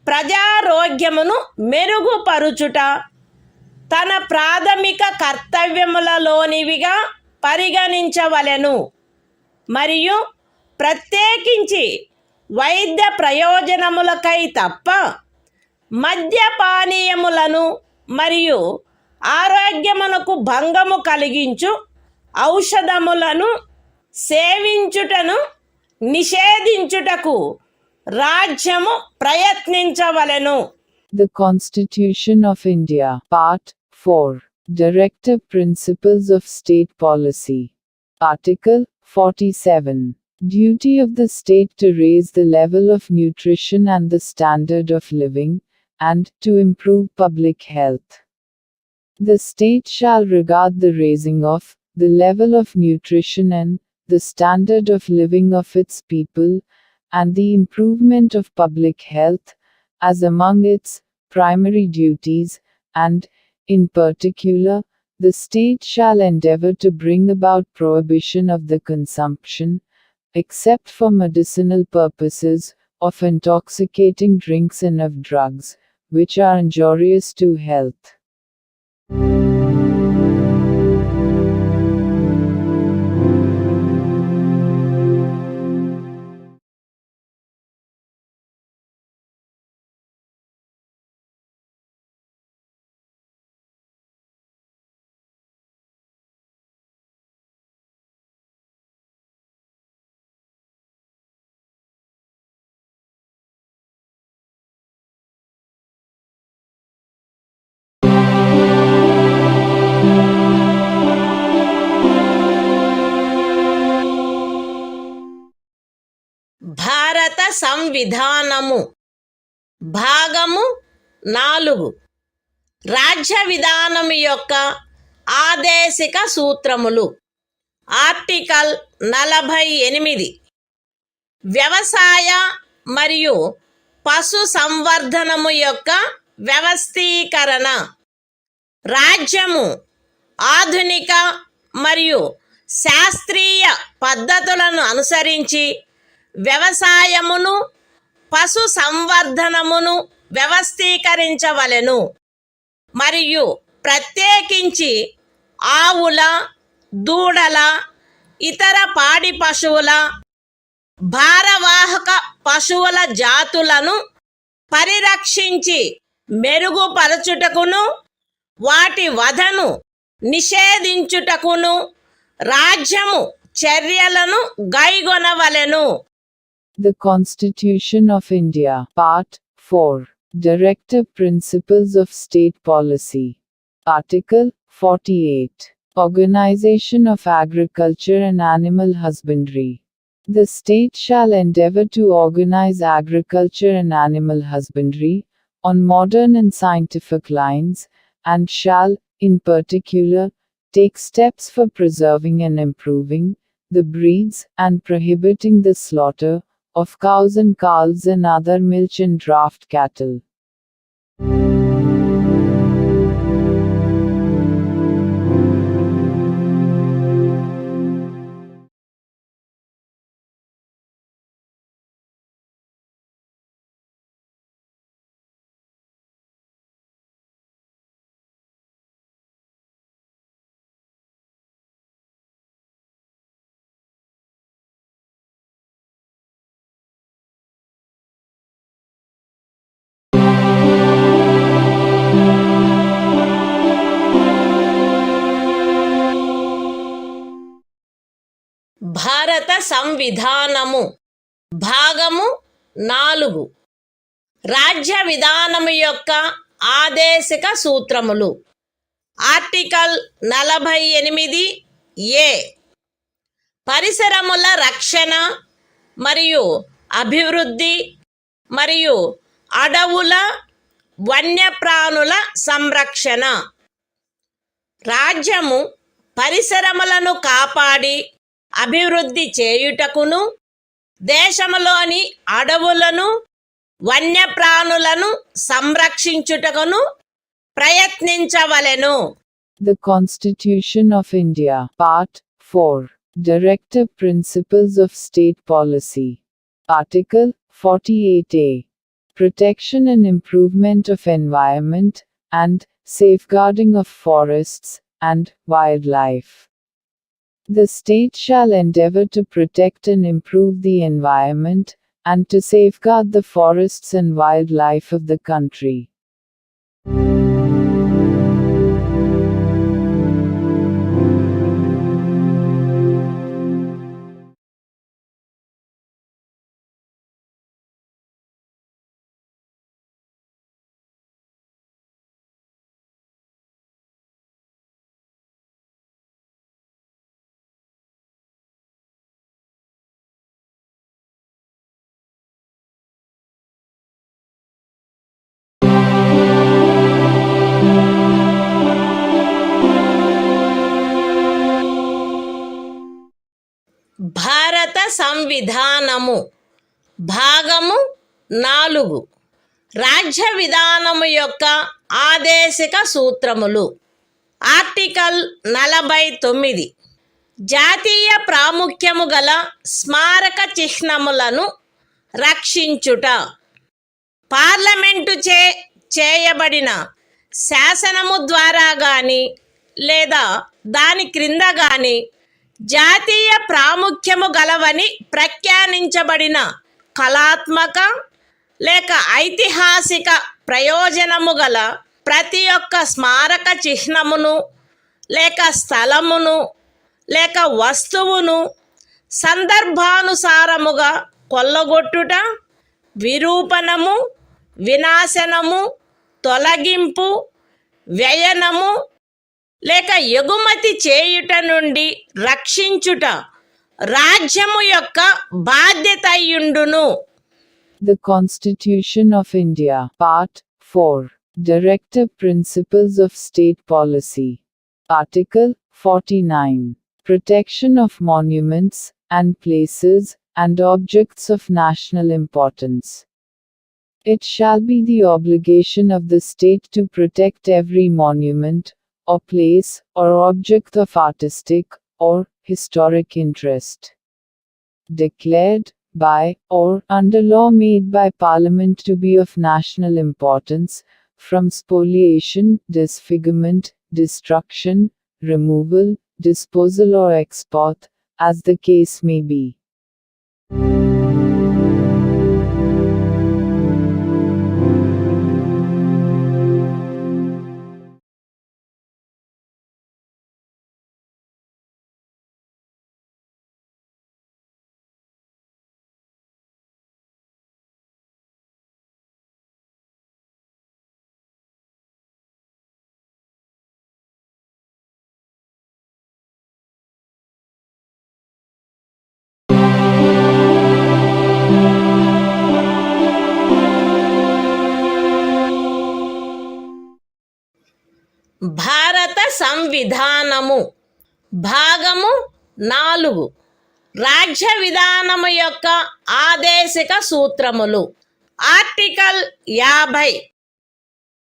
ప్రజారోగ్యమును మెరుగుపరుచుట తన ప్రాథమిక కర్తవ్యములలోనివిగా పరిగణించవలెను మరియు ప్రత్యేకించి వైద్య ప్రయోజనములకై తప్ప మద్యపానీయములను మరియు ఆరోగ్యమునకు భంగము కలిగించు ఔషధములను సేవించుటను నిషేధించుటకు రాజ్యము ప్రయత్నించవలెను. The Constitution of India, Part 4, Directive Principles of State Policy. Article 47. Duty of the state to raise the level of nutrition and the standard of living, and to improve public health. The state shall regard the raising of the level of nutrition and the standard of living of its people, and the improvement of public health, as among its primary duties, and, in particular, the state shall endeavor to bring about prohibition of the consumption, except for medicinal purposes, of intoxicating drinks and of drugs, which are injurious to health. భారత సంవిధానము భాగము 4 రాజ్య విధానము యొక్క ఆదేశిక సూత్రములు. Article 48 వ్యవసాయ మరియు పశు సంవర్ధనము యొక్క వ్యవస్థీకరణ. రాజ్యము ఆధునిక మరియు శాస్త్రీయ పద్ధతులను అనుసరించి వ్యవసాయమును పశు సంవర్ధనమును వ్యవస్థీకరించవలెను మరియు ప్రత్యేకించి ఆవుల, దూడల, ఇతర పాడి పశువుల, భారవాహక పశువుల జాతులను పరిరక్షించి మెరుగుపరచుటకును వాటి వధను నిషేధించుటకును రాజ్యము చర్యలను గైగొనవలెను. The Constitution of India, Part 4, Directive Principles of State Policy. Article 48. Organization of Agriculture and Animal Husbandry. The state shall endeavor to organize agriculture and animal husbandry on modern and scientific lines, and shall, in particular, take steps for preserving and improving the breeds and prohibiting the slaughter of cows and calves and other milch and draft cattle. భారత సంవిధానము భాగము 4 రాజ్య విధానము యొక్క ఆదేశిక సూత్రములు. Article 48 ఏ పరిసరముల రక్షణ మరియు అభివృద్ధి మరియు అడవుల వన్యప్రాణుల సంరక్షణ. రాజ్యము పరిసరములను కాపాడి అభివృద్ధి చేయుటకును దేశములోని అడవులను వన్యప్రాణులను సంరక్షించుటకును ప్రయత్నించవలెను. The Constitution of India, Part 4, Directive Principles of State Policy. Article 48A. Protection and improvement of environment, and safeguarding of forests and wildlife. The state shall endeavor to protect and improve the environment, and to safeguard the forests and wildlife of the country. భారత సంవిధానము భాగము 4 రాజ్య విధానము యొక్క ఆదేశిక సూత్రములు. Article 49 జాతీయ ప్రాముఖ్యము గల స్మారక చిహ్నములను రక్షించుట. Parliament చేయబడిన శాసనము ద్వారా గాని లేదా దాని క్రింద గాని జాతీయ ప్రాముఖ్యము గలవని ప్రఖ్యానించబడిన కళాత్మక లేక ఐతిహాసిక ప్రయోజనము గల ప్రతి ఒక్క స్మారక చిహ్నమును లేక స్థలమును లేక వస్తువును సందర్భానుసారముగా కొల్లగొట్టుట, విరూపణము, వినాశనము, తొలగింపు, వ్యయనము లేక ఎగుమతి చేయుట నుండి రక్షించుట రాజ్యము యొక్క బాధ్యత అయ్యుండును. The Constitution of India, Part 4, Directive Principles of State Policy. Article 49, Protection of Monuments and Places and Objects of National Importance. It shall be the obligation of the state to protect every monument, or place, or object of artistic, or historic interest, declared by, or under law made by Parliament to be of national importance, from spoliation, disfigurement, destruction, removal, disposal or export, as the case may be. భారత సంవిధానము భాగము 4 రాజ్య విధానము యొక్క ఆదేశిక సూత్రములు. Article 50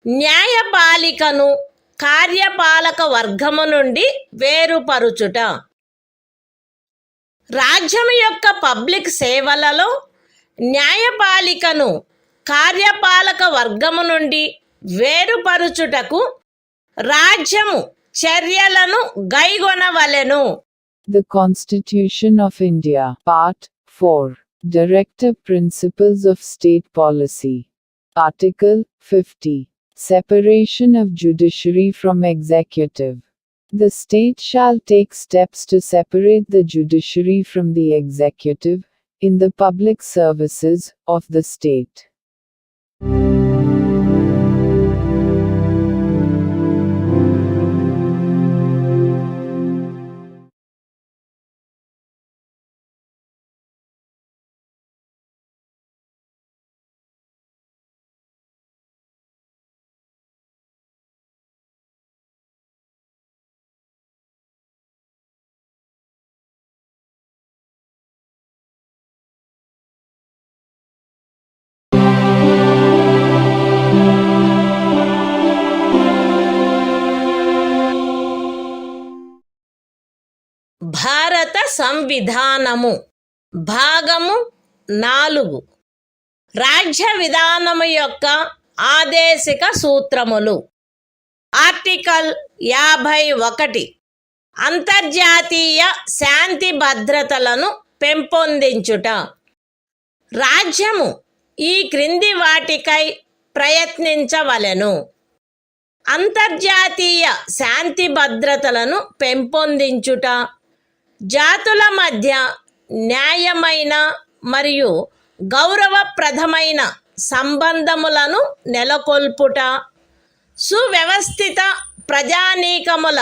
న్యాయపాలికను కార్యపాలక వర్గము నుండి వేరుపరుచుట. రాజ్యము యొక్క public సేవలలో న్యాయపాలికను కార్యపాలక వర్గము నుండి వేరుపరుచుటకు రాజ్యము చర్యలను గైగొనవలెను. The Constitution of India, Part 4, Directive Principles of State Policy. Article 50, Separation of Judiciary from Executive. The state shall take steps to separate the judiciary from the executive, in the public services of the state. భారత సంవిధానము భాగము 4 రాజ్య విధానము యొక్క ఆదేశిక సూత్రములు. Article 51 అంతర్జాతీయ శాంతి భద్రతలను పెంపొందించుట. రాజ్యము ఈ క్రింది వాటికై ప్రయత్నించవలెను: అంతర్జాతీయ శాంతి భద్రతలను పెంపొందించుట, జాతుల మధ్య న్యాయమైన మరియు గౌరవప్రదమైన సంబంధములను నెలకొల్పుట, సువ్యవస్థిత ప్రజానీకముల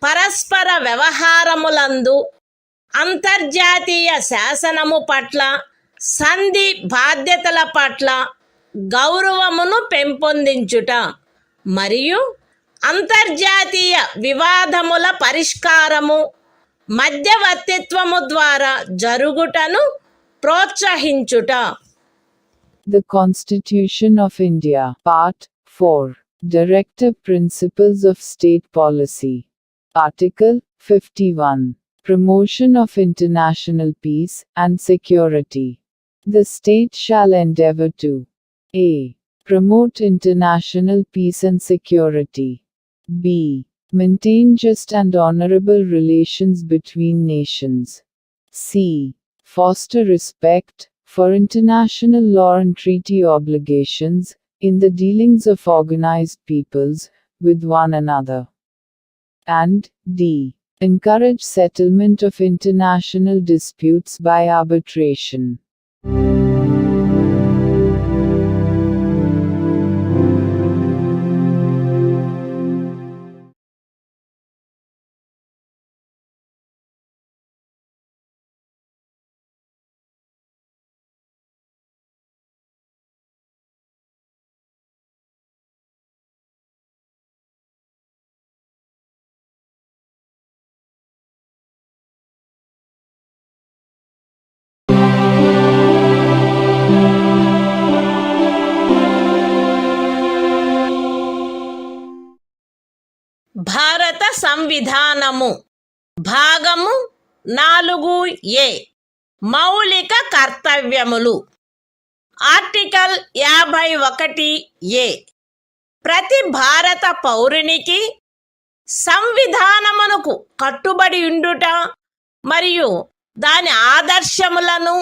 పరస్పర వ్యవహారములందు అంతర్జాతీయ శాసనము పట్ల, సంధి బాధ్యతల పట్ల గౌరవమును పెంపొందించుట మరియు అంతర్జాతీయ వివాదముల పరిష్కారము మధ్యవర్తిత్వము ద్వారా జరుగుటను ప్రోత్సహించుట. The Constitution of India, Part 4, Directive Principles of State Policy. Article 51. Promotion of international peace and security. The state shall endeavor to a. Promote international peace and security. b. Maintain just and honorable relations between nations. c. Foster respect for international law and treaty obligations in the dealings of organized peoples with one another. And d. Encourage settlement of international disputes by arbitration. భారత సంవిధానము భాగము 4A మౌలిక కర్తవ్యములు. Article 51A ప్రతి భారత పౌరునికి సంవిధానమునకు కట్టుబడి ఉండుట మరియు దాని ఆదర్శములను,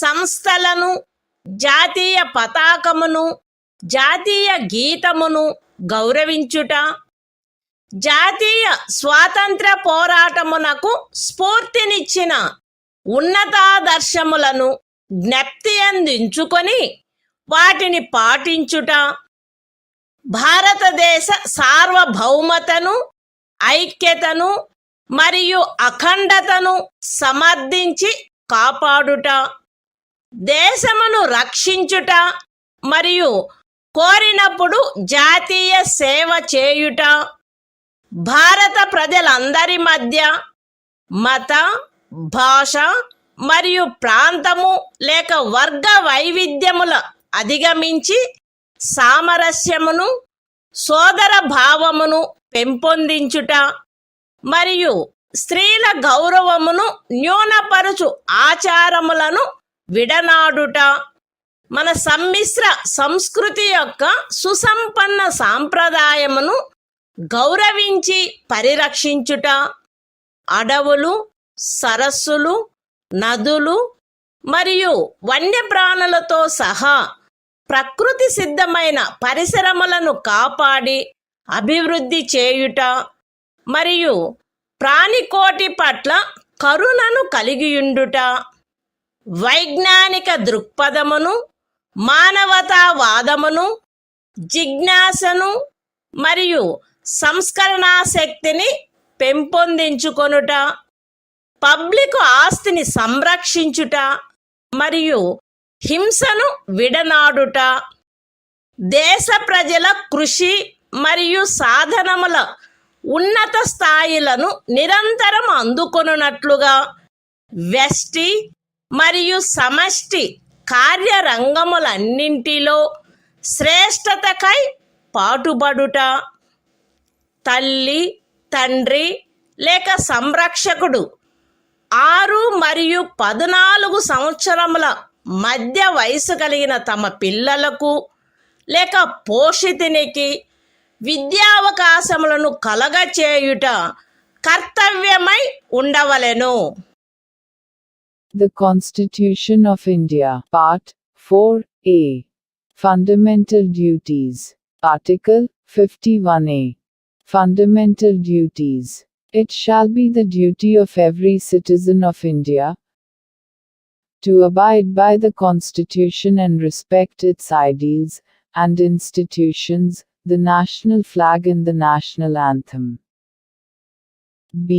సంస్థలను, జాతీయ పతాకమును, జాతీయ గీతమును గౌరవించుట, జాతీయ స్వాతంత్ర పోరాటమునకు స్ఫూర్తినిచ్చిన ఉన్నతాదర్శములను జ్ఞప్తి అందించుకొని వాటిని పాటించుట, భారతదేశ సార్వభౌమతను, ఐక్యతను మరియు అఖండతను సమర్థించి కాపాడుట, దేశమును రక్షించుట మరియు కోరినప్పుడు జాతీయ సేవ చేయుట, భారత ప్రజలందరి మధ్య మత, భాష మరియు ప్రాంతము లేక వర్గ వైవిధ్యముల అధిగమించి సామరస్యమును, సోదర భావమును పెంపొందించుట మరియు స్త్రీల గౌరవమును న్యూనపరుచు ఆచారములను విడనాడుట, మన సమ్మిశ్ర సంస్కృతి యొక్క సుసంపన్న సాంప్రదాయమును గౌరవించి పరిరక్షించుట, అడవులు, సరస్సులు, నదులు మరియు వన్యప్రాణులతో సహా ప్రకృతి సిద్ధమైన పరిసరములను కాపాడి అభివృద్ధి చేయుట మరియు ప్రాణికోటి పట్ల కరుణను కలిగియుండుట, వైజ్ఞానిక దృక్పథమును, మానవతావాదమును, జిజ్ఞాసను మరియు సంస్కరణాశక్తిని పెంపొందించుకొనుట, పబ్లిక్ ఆస్తిని సంరక్షించుట మరియు హింసను విడనాడుట, దేశ ప్రజల కృషి మరియు సాధనముల ఉన్నత స్థాయిలను నిరంతరం అందుకొనున్నట్లుగా వ్యష్టి మరియు సమష్టి కార్యరంగములన్నింటిలో శ్రేష్టతకై పాటుపడుట, తల్లి, తండ్రి లేక సంరక్షకుడు 6 మరియు 14 సంవత్సరముల మధ్య వయసు కలిగిన తమ పిల్లలకు లేక పోషితునికి విద్యావకాశములను కలగచేయుట కర్తవ్యమై ఉండవలెను. The Constitution of India, Part 4A. Fundamental Duties. Article 51A. Fundamental Duties. It shall be the duty of every citizen of India to abide by the Constitution and respect its ideals and institutions, the national flag and the national anthem. B.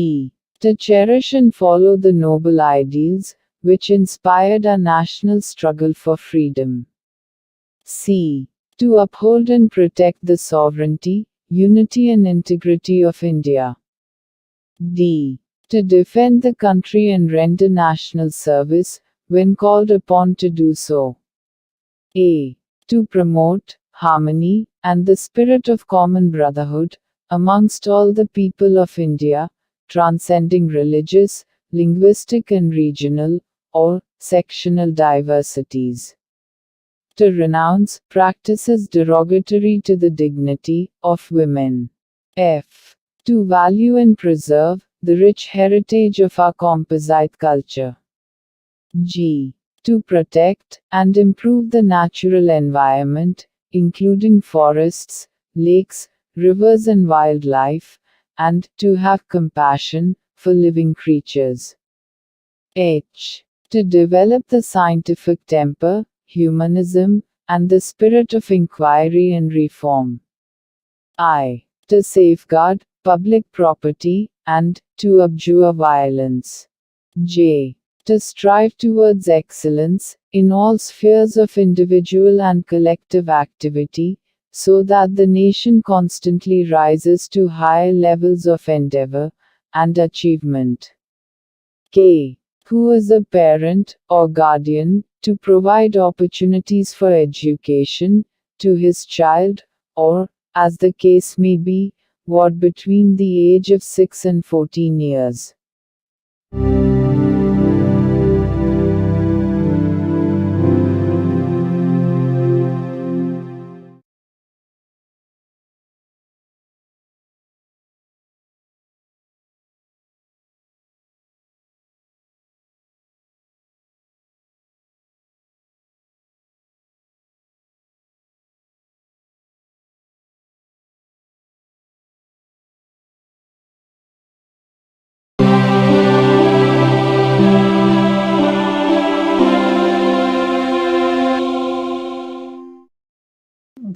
To cherish and follow the noble ideals which inspired our national struggle for freedom. C. To uphold and protect the sovereignty, unity and integrity of India. D. To defend the country and render national service when called upon to do so. A. To promote harmony and the spirit of common brotherhood amongst all the people of India, transcending religious, linguistic and regional, or sectional diversities. To renounce practices derogatory to the dignity of women. F. To value and preserve the rich heritage of our composite culture. G. To protect and improve the natural environment, including forests, lakes, rivers and wildlife, and to have compassion for living creatures. H. To develop the scientific temper, humanism, and the spirit of inquiry and reform. I. To safeguard public property and to abjure violence. J. To strive towards excellence in all spheres of individual and collective activity, so that the nation constantly rises to higher levels of endeavor and achievement. K. Who is a parent or guardian, to provide opportunities for education to his child, or, as the case may be, what between the age of 6 and 14 years.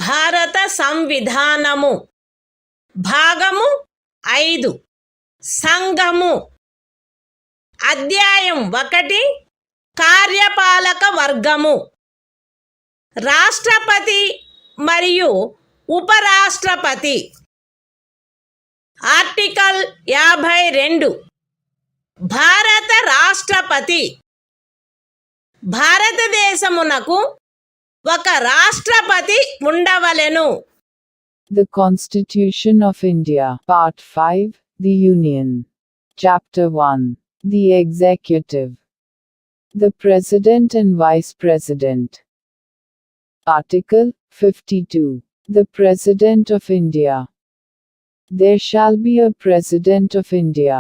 భారత సంవిధానము భాగము 5 సంఘము అధ్యాయం 1 కార్యపాలక వర్గము రాష్ట్రపతి మరియు ఉపరాష్ట్రపతి article 52 భారత రాష్ట్రపతి భారతదేశమునకు ఒక రాష్ట్రపతి ఉండవలెను. The Constitution of India, Part 5, The Union. Chapter 1. The Executive. The President and Vice President. Article 52. The President of India. There shall be a President of India.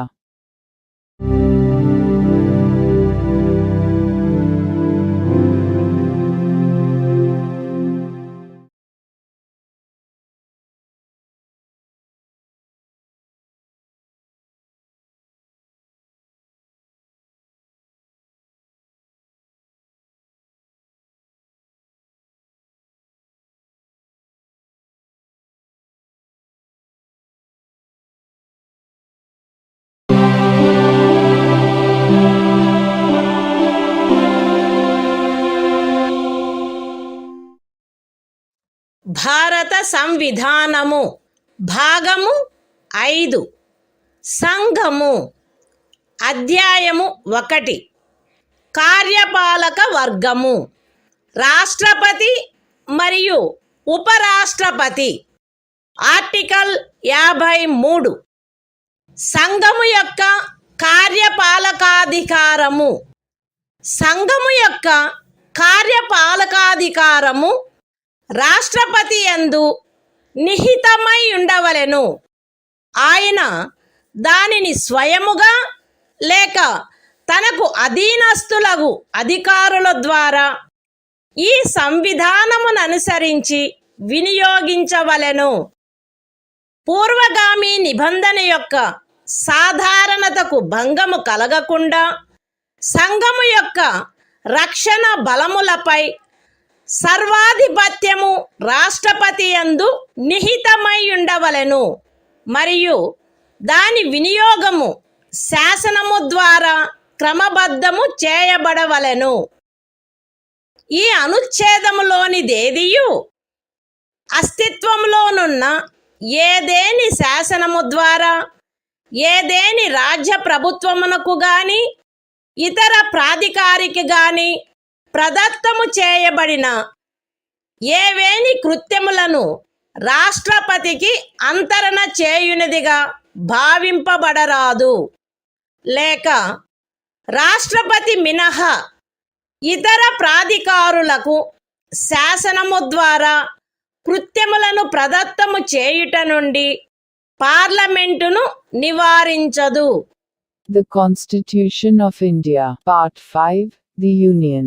భారత సంవిధానము భాగము 5 సంఘము అధ్యాయము 1 కార్యపాలక వర్గము రాష్ట్రపతి మరియు ఉపరాష్ట్రపతి ఆర్టికల్ 53 సంఘము యొక్క కార్యపాలకాధికారము సంఘము యొక్క కార్యపాలకాధికారము రాష్ట్రపతి యందు నిహితమై ఉండవలెను. ఆయన దానిని స్వయముగా లేక తనకు అధీనస్థులగు అధికారుల ద్వారా ఈ సంవిధానమును అనుసరించి వినియోగించవలెను. పూర్వగామి నిబంధన యొక్క సాధారణతకు భంగము కలగకుండా సంఘము యొక్క రక్షణ బలములపై సర్వాధిపత్యము రాష్ట్రపతి యందు నిహితమై ఉండవలెను మరియు దాని వినియోగము శాసనము ద్వారా క్రమబద్ధము చేయబడవలెను. ఈ అనుచ్ఛేదములోనిదేదియు అస్తిత్వంలోనున్న ఏదేని శాసనము ద్వారా ఏదేని రాజ్య ప్రభుత్వమునకు గాని ఇతర ప్రాధికారికి గాని ప్రదత్తము చేయబడిన ఏవేని కృత్యములను రాష్ట్రపతికి అంతరణ చేయునిదిగా భావింపబడరాదు, లేక రాష్ట్రపతి మినహా ఇతర ప్రాధికారులకు శాసనము ద్వారా కృత్యములను ప్రదత్తము చేయుట నుండి పార్లమెంటును నివారించదు. The Constitution of India, Part 5, The Union.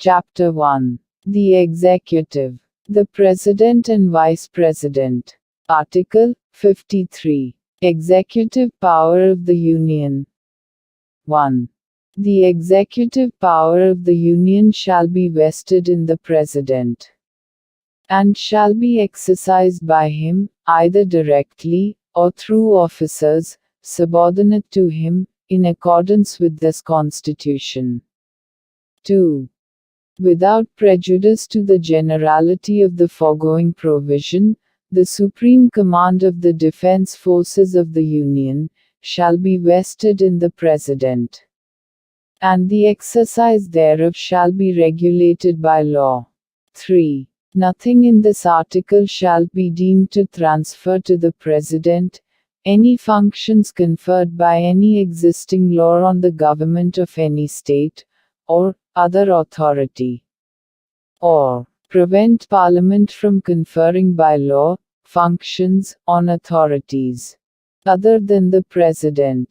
Chapter 1. The Executive. The President and Vice President. Article 53. Executive Power of the Union. 1. The executive power of the Union shall be vested in the President, and shall be exercised by him, either directly, or through officers, subordinate to him, in accordance with this Constitution. 2. Without prejudice to the generality of the foregoing provision, the supreme command of the defense forces of the Union shall be vested in the President, and the exercise thereof shall be regulated by law. 3. Nothing in this article shall be deemed to transfer to the President any functions conferred by any existing law on the government of any state, or other authority, or prevent Parliament from conferring by law functions on authorities other than the President.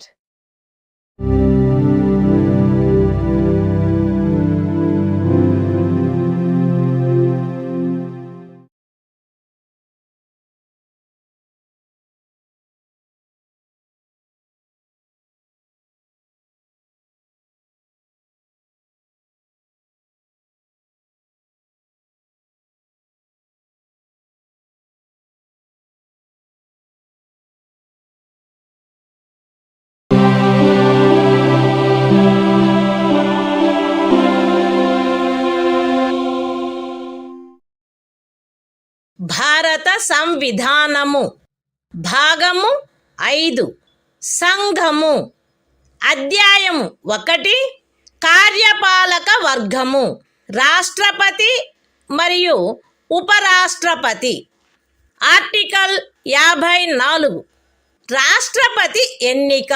భారత సంవిధానము భాగము 5 సంఘము అధ్యాయము 1 కార్యపాలక వర్గము రాష్ట్రపతి మరియు ఉపరాష్ట్రపతి. Article 54 రాష్ట్రపతి ఎన్నిక.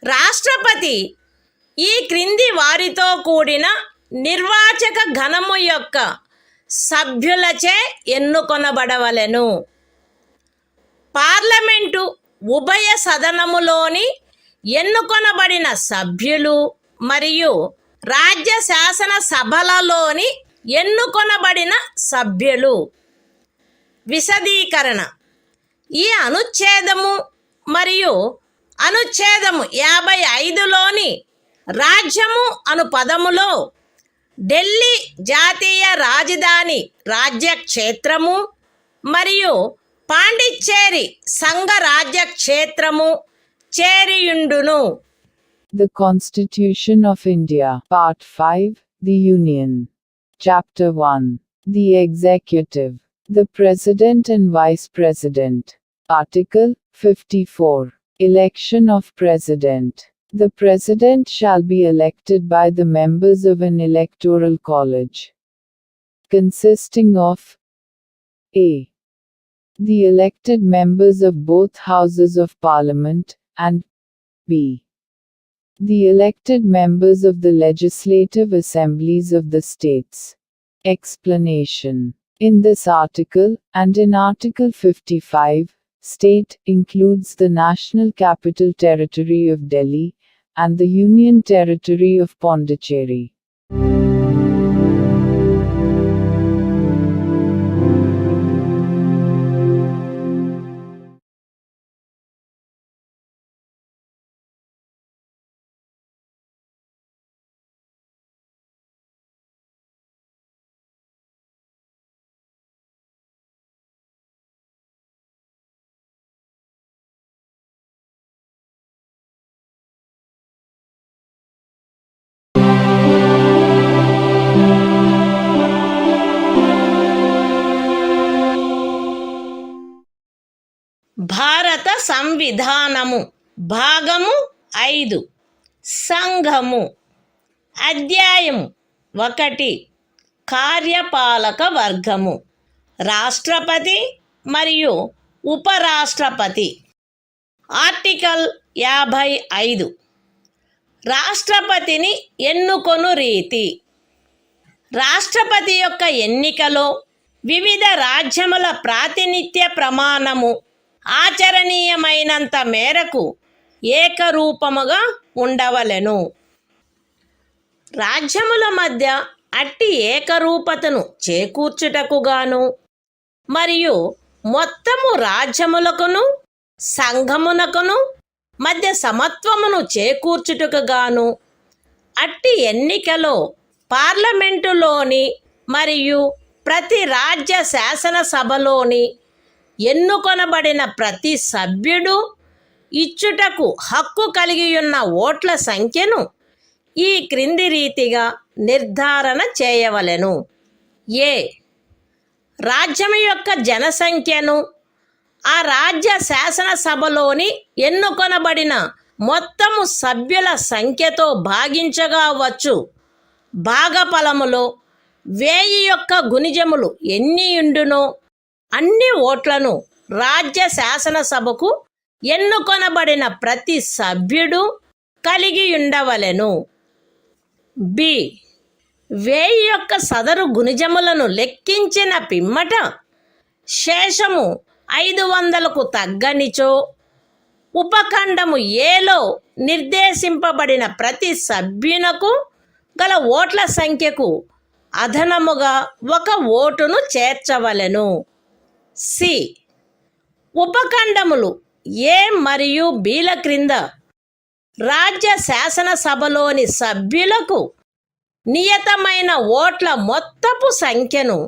రాష్ట్రపతి ఈ క్రింది వారితో కూడిన నిర్వాచక గణము యొక్క సభ్యులచే ఎన్నుకొనబడవలెను. పార్లమెంటు ఉభయ సదనములోని ఎన్నుకొనబడిన సభ్యులు మరియు రాజ్య శాసన సభలలోని ఎన్నుకొనబడిన సభ్యులు. విశదీకరణ. ఈ అనుచ్ఛేదము మరియు అనుచ్ఛేదము 55లోని రాజ్యము అను పదములో ఢిల్లీ జాతీయ రాజధాని రాజ్యక్షేత్రము మరియు పాండిచ్చేరి సంఘ రాజ్యక్షేత్రము చేరియుండును. The Constitution of India, Part 5, The Union. Chapter 1. The Executive. The President and Vice President. Article 54. Election of President. The President shall be elected by the members of an electoral college, consisting of a. the elected members of both houses of Parliament, and b. the elected members of the legislative assemblies of the states. Explanation. In this article, and in Article 55, State includes the National Capital Territory of Delhi and the Union Territory of Pondicherry. భారత సంవిధానము భాగము 5 సంఘము అధ్యాయము 1 కార్యపాలక వర్గము రాష్ట్రపతి మరియు ఉపరాష్ట్రపతి article 55 రాష్ట్రపతిని ఎన్నుకొను రీతి రాష్ట్రపతి యొక్క ఎన్నికలో వివిధ రాజ్యముల ప్రాతినిధ్య ప్రమాణము ఆచరణీయమైనంత మేరకు ఏకరూపముగా ఉండవలెను. రాజ్యముల మధ్య అట్టి ఏకరూపతను చేకూర్చుటకుగాను మరియు మొత్తము రాజ్యములకును సంఘమునకును మధ్య సమత్వమును చేకూర్చుటకుగాను అట్టి ఎన్నికలో పార్లమెంటులోని మరియు ప్రతి రాజ్య శాసనసభలోని ఎన్నుకొనబడిన ప్రతి సభ్యుడు ఇచ్చుటకు హక్కు కలిగియున్న ఓట్ల సంఖ్యను ఈ క్రింది రీతిగా నిర్ధారణ చేయవలెను. ఏ రాజ్యం యొక్క జనసంఖ్యను ఆ రాజ్య శాసనసభలోని ఎన్నుకొనబడిన మొత్తము సభ్యుల సంఖ్యతో భాగించగా వచ్చు భాగఫలములో 1000 యొక్క గుణిజములు ఎన్నియుండునో అన్ని ఓట్లను రాజ్య శాసనసభకు ఎన్నుకొనబడిన ప్రతి సభ్యుడు కలిగి ఉండవలెను. బి 1000 యొక్క సదరు గుణిజములను లెక్కించిన పిమ్మట శేషము 500కు తగ్గనిచో ఉపఖండము ఏలో నిర్దేశింపబడిన ప్రతి సభ్యునకు గల ఓట్ల సంఖ్యకు అదనముగా 1 ఓటును చేర్చవలెను. సి ఉపఖండములు ఏ మరియు బిల క్రింద రాజ్య శాసనసభలోని సభ్యులకు నియతమైన ఓట్ల మొత్తపు సంఖ్యను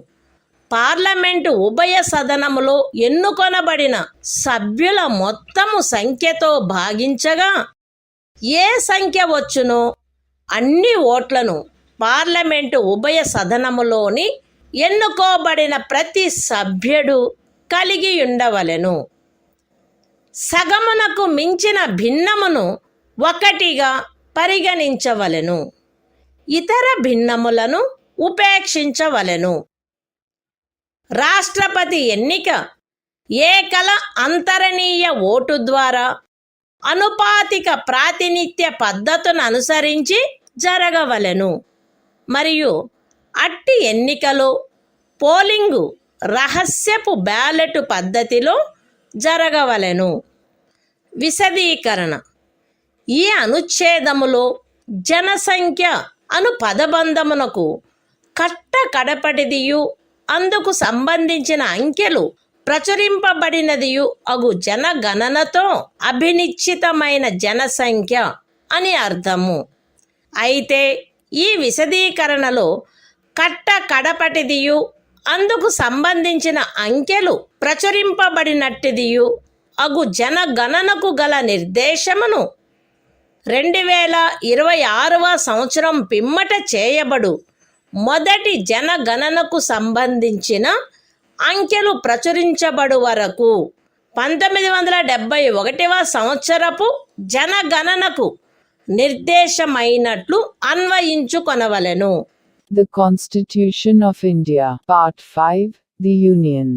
పార్లమెంటు ఉభయ సదనములో ఎన్నుకొనబడిన సభ్యుల మొత్తము సంఖ్యతో భాగించగా ఏ సంఖ్య వచ్చునో అన్ని ఓట్లను పార్లమెంటు ఉభయ సదనములోని ఎన్నుకోబడిన ప్రతి సభ్యుడు కలిగి ఉండవలెను. సగమునకు మించిన భిన్నమును 1గా పరిగణించవలెను. ఇతర భిన్నములను ఉపేక్షించవలెను. రాష్ట్రపతి ఎన్నిక ఏకల అంతరణీయ ఓటు ద్వారా అనుపాతిక ప్రాతినిధ్య పద్ధతును అనుసరించి జరగవలెను మరియు అట్టి ఎన్నికలో పోలింగు రహస్యపు బ్యాలెట్ పద్ధతిలో జరగవలెను. విశదీకరణ ఈ అనుచ్ఛేదములో జనసంఖ్య అను పదబంధమునకు కడపటిదియు అందుకు సంబంధించిన అంకెలు ప్రచురింపబడినదియు అగు జనగణనతో అభినిశ్చితమైన జనసంఖ్య అని అర్థము. అయితే ఈ విశదీకరణలో కడపటిదియు అందుకు సంబంధించిన అంకెలు ప్రచురింపబడినట్టిదియు అగు జనగణనకు గల నిర్దేశమును 2026వ సంవత్సరం పిమ్మట చేయబడు మొదటి జనగణనకు సంబంధించిన అంకెలు ప్రచురించబడు వరకు 1971వ సంవత్సరపు జనగణనకు నిర్దేశమైనట్లు అన్వయించుకొనవలెను. The Constitution of India, Part 5, The Union.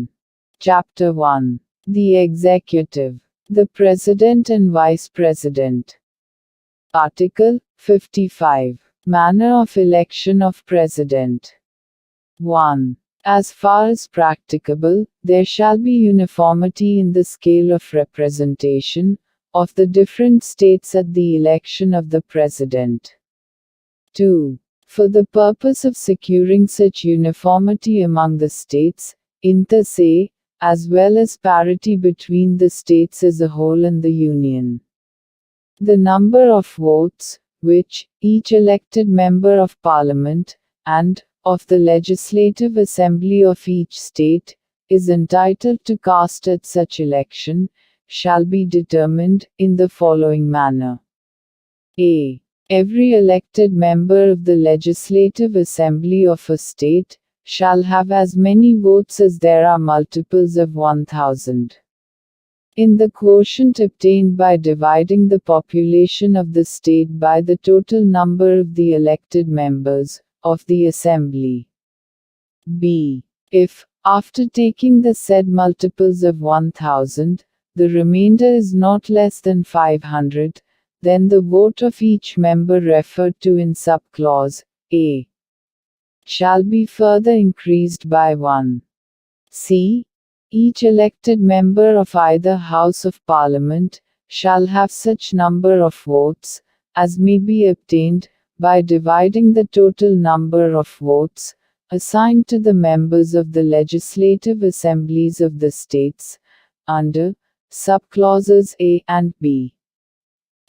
Chapter 1. The Executive. The President and Vice President. Article 55. Manner of election of President. 1. As far as practicable, there shall be uniformity in the scale of representation of the different states at the election of the President. 2. For the purpose of securing such uniformity among the states, inter se, as well as parity between the states as a whole and the Union, the number of votes, which each elected member of Parliament, and of the Legislative Assembly of each state, is entitled to cast at such election, shall be determined in the following manner. A. Every elected member of the Legislative Assembly of a state shall have as many votes as there are multiples of 1,000. In the quotient obtained by dividing the population of the state by the total number of the elected members of the Assembly. B. If, after taking the said multiples of 1,000, the remainder is not less than 500, then the vote of each member referred to in subclause A shall be further increased by 1. C. Each elected member of either House of Parliament shall have such number of votes as may be obtained by dividing the total number of votes assigned to the members of the legislative assemblies of the states, under subclauses A and B,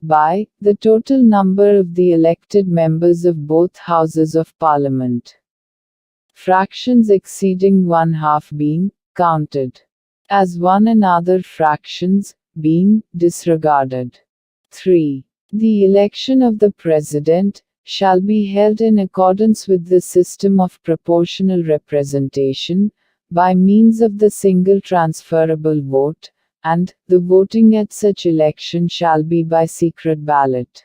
by the total number of the elected members of both Houses of Parliament. Fractions exceeding 1/2 being counted as one and other fractions being disregarded. 3. The election of the President shall be held in accordance with the system of proportional representation, by means of the single transferable vote, and the voting at such election shall be by secret ballot.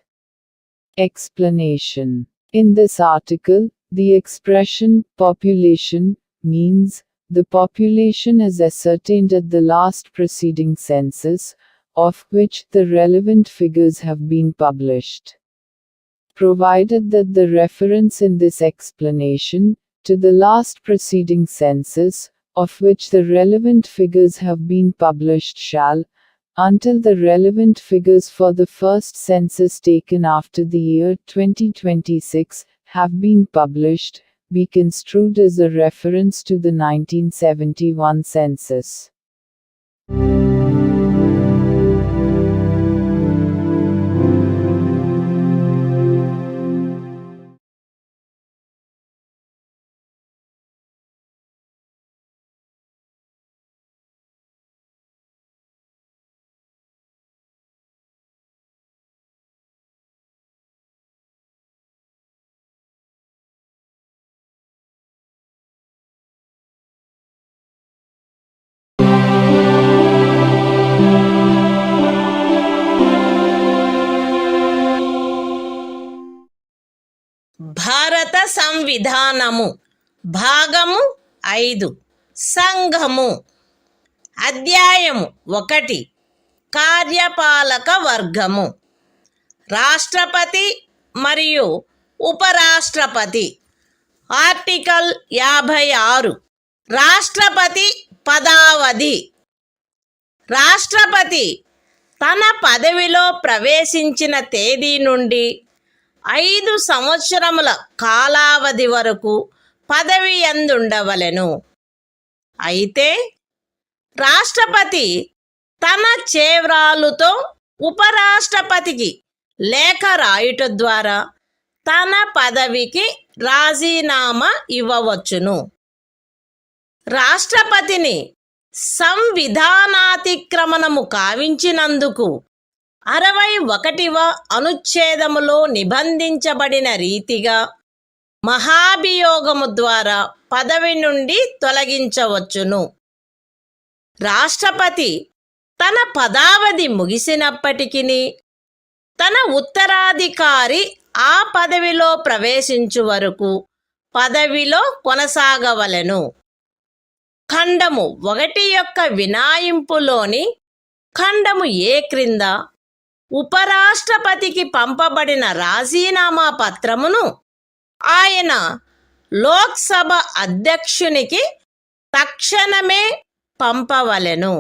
Explanation. In this article, the expression population means the population as ascertained at the last preceding census, of which the relevant figures have been published. Provided that the reference in this explanation to the last preceding census, of which the relevant figures have been published shall, until the relevant figures for the first census taken after the year 2026 have been published, be construed as a reference to the 1971 census. భారత సంవిధానము భాగము 5 సంఘము అధ్యాయము 1 కార్యపాలక వర్గము రాష్ట్రపతి మరియు ఉపరాష్ట్రపతి article 56 రాష్ట్రపతి పదావధి రాష్ట్రపతి తన పదవిలో ప్రవేశించిన తేదీ నుండి 5 సంవత్సరముల కాలావధి వరకు పదవి యందుండవలెను. అయితే రాష్ట్రపతి తన చేవ్రాలుతో ఉపరాష్ట్రపతికి లేఖ రాయుట ద్వారా తన పదవికి రాజీనామా ఇవ్వవచ్చును. రాష్ట్రపతిని సంవిధానాతిక్రమణము కావించినందుకు 61వ అనుచ్ఛేదములో నిబంధించబడిన రీతిగా మహాభియోగము ద్వారా పదవి నుండి తొలగించవచ్చును. రాష్ట్రపతి తన పదావధి ముగిసినప్పటికీ తన ఉత్తరాధికారి ఆ పదవిలో ప్రవేశించు వరకు పదవిలో కొనసాగవలెను. ఖండము 1 యొక్క వినాయింపులోని ఖండము ఏ క్రింద ఉపరాష్ట్రపతికి పంపబడిన రాజీనామా పత్రమును ఆయన లోక్సభ అధ్యక్షునికి తక్షణమే పంపవలెను.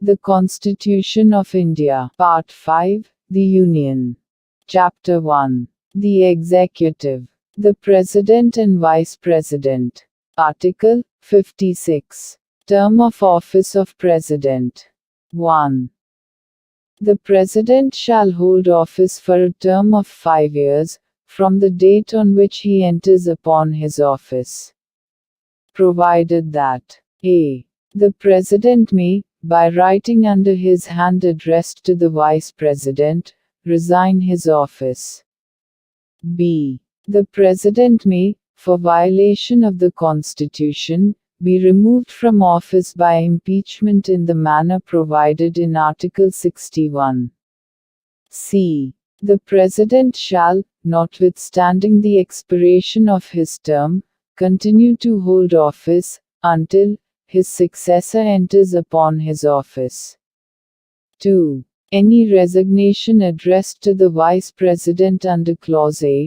The Constitution of India, Part 5, The Union. Chapter 1. The Executive. The President and Vice President. Article 56. Term of Office of President. 1. The President shall hold office for a term of 5 years, from the date on which he enters upon his office. Provided that a. The President may, by writing under his hand addressed to the Vice President, resign his office. b. The President may, for violation of the Constitution, be removed from office by impeachment in the manner provided in Article 61. c. The President shall, notwithstanding the expiration of his term, continue to hold office, until his successor enters upon his office. 2. Any resignation addressed to the Vice President under Clause A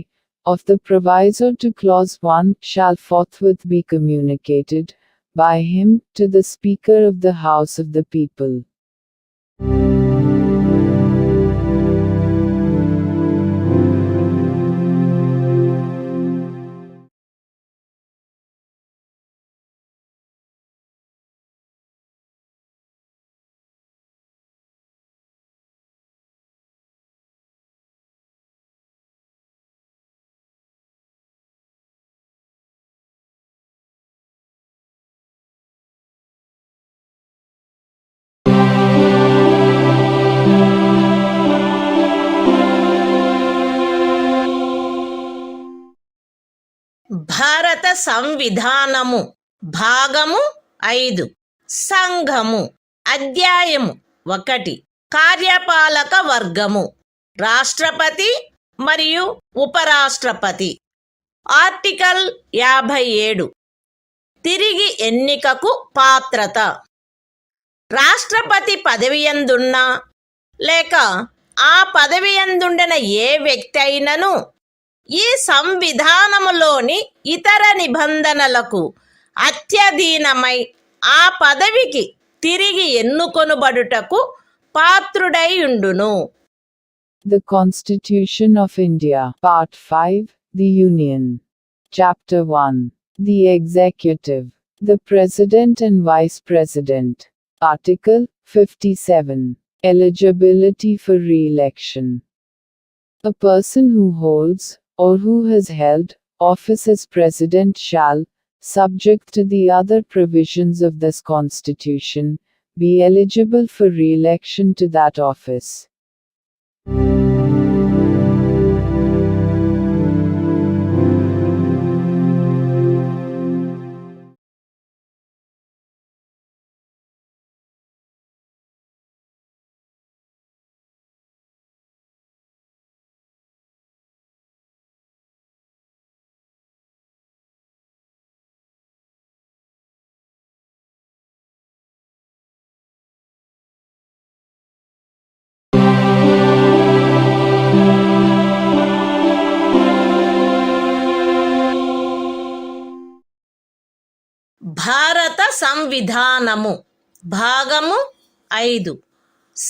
of the proviso to Clause 1 shall forthwith be communicated by him to the Speaker of the House of the People. భారత సంవిధానము భాగము 5 సంఘము అధ్యాయము 1 కార్యపాలక వర్గము రాష్ట్రపతి మరియు ఉపరాష్ట్రపతి article 57 తిరిగి ఎన్నికకు పాత్రత రాష్ట్రపతి పదవియందున్నా లేక ఆ పదవియందుండిన ఏ వ్యక్తి అయినను ఈ సంవిధానములోని ఇతర నిబంధనలకు అత్యధీనమై ఆ పదవికి తిరిగి ఎన్నుకొనుబడుటకు పాత్రుడై ఉండును. The Constitution of India, Part 5, The Union. Chapter 1. The Executive. The President and Vice President. Article 57. Eligibility for re-election. A person who holds, or who has held, office as President shall, subject to the other provisions of this Constitution, be eligible for re-election to that office. భారత సంవిధానము భాగము 5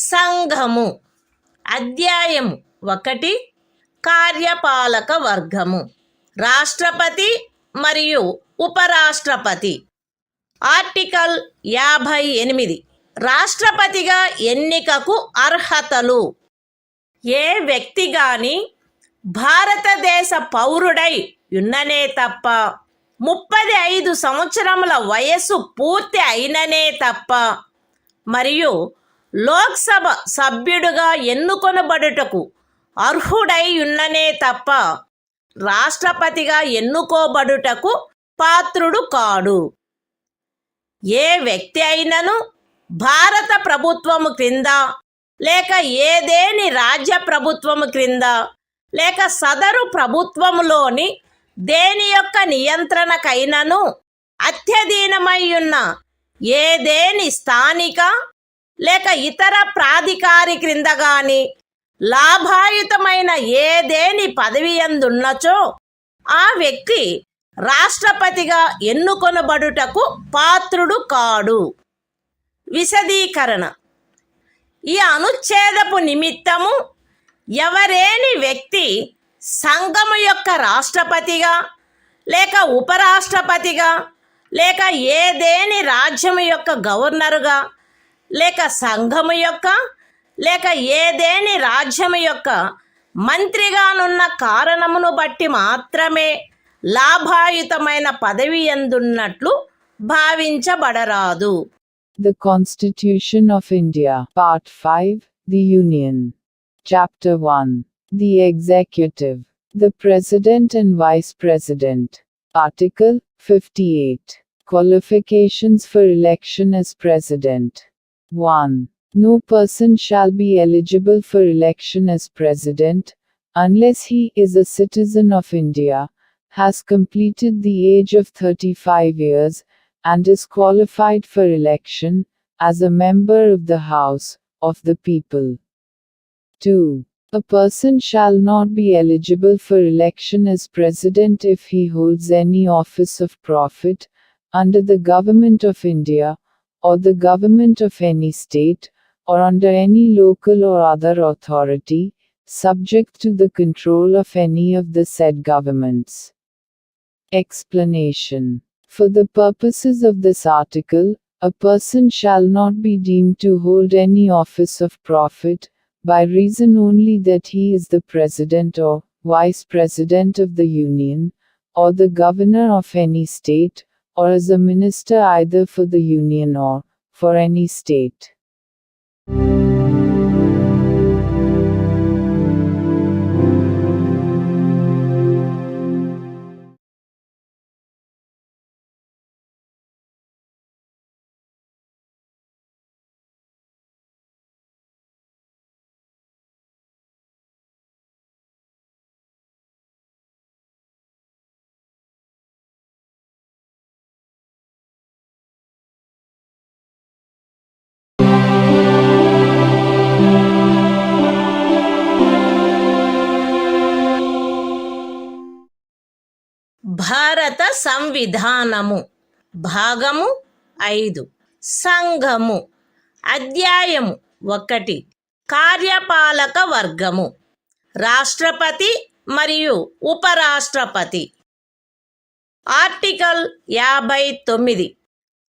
సంఘము అధ్యాయము 1 కార్యపాలక వర్గము రాష్ట్రపతి మరియు ఉపరాష్ట్రపతి article 58 రాష్ట్రపతిగా ఎన్నికకు అర్హతలు ఏ వ్యక్తి గాని భారతదేశ పౌరుడై ఉన్ననే తప్ప 35 సంవత్సరముల వయస్సు పూర్తి అయిననే తప్ప మరియు లోక్సభ సభ్యుడుగా ఎన్నుకొనబడుటకు అర్హుడై ఉన్ననే తప్ప రాష్ట్రపతిగా ఎన్నుకోబడుటకు పాత్రుడు కాడు. ఏ వ్యక్తి అయినను భారత ప్రభుత్వము క్రింద లేక ఏదేని రాజ్య ప్రభుత్వము క్రింద లేక సదరు ప్రభుత్వములోని దేని యొక్క నియంత్రణకైనను అత్యధీనమై ఉన్న ఏదేని స్థానిక లేక ఇతర ప్రాధికారి క్రింద గాని లాభాయుతమైన ఏదేని పదవి యందున్నచో ఆ వ్యక్తి రాష్ట్రపతిగా ఎన్నుకొనబడుటకు పాత్రుడు కాడు. విశదీకరణ: ఈ అనుచ్ఛేదపు నిమిత్తము ఎవరేని వ్యక్తి సంఘము యొక్క రాష్ట్రపతిగా లేక ఉపరాష్ట్రపతిగా లేక ఏదేని రాజ్యము యొక్క గవర్నరుగా లేక సంఘము యొక్క లేక ఏదేని రాజ్యము యొక్క మంత్రిగానున్న కారణమును బట్టి మాత్రమే లాభాయుతమైన పదవి యందున్నట్లు భావించబడరాదు. The Constitution of India, Part 5, The Union. Chapter 1. The Executive. The President and Vice President. Article 58. Qualifications for election as President. 1. No person shall be eligible for election as President, unless he is a citizen of India, has completed the age of 35 years, and is qualified for election, as a member of the House, of the people. 2. A person shall not be eligible for election as President if he holds any office of profit, under the Government of India, or the Government of any state, or under any local or other authority, subject to the control of any of the said governments. Explanation: for the purposes of this article, a person shall not be deemed to hold any office of profit, by reason only that he is the President or Vice President of the Union, or the Governor of any state, or as a minister either for the Union or for any state. భారత సంవిధానము భాగము 5 సంఘము అధ్యాయము 1 కార్యపాలక వర్గము రాష్ట్రపతి మరియు ఉపరాష్ట్రపతి. Article 59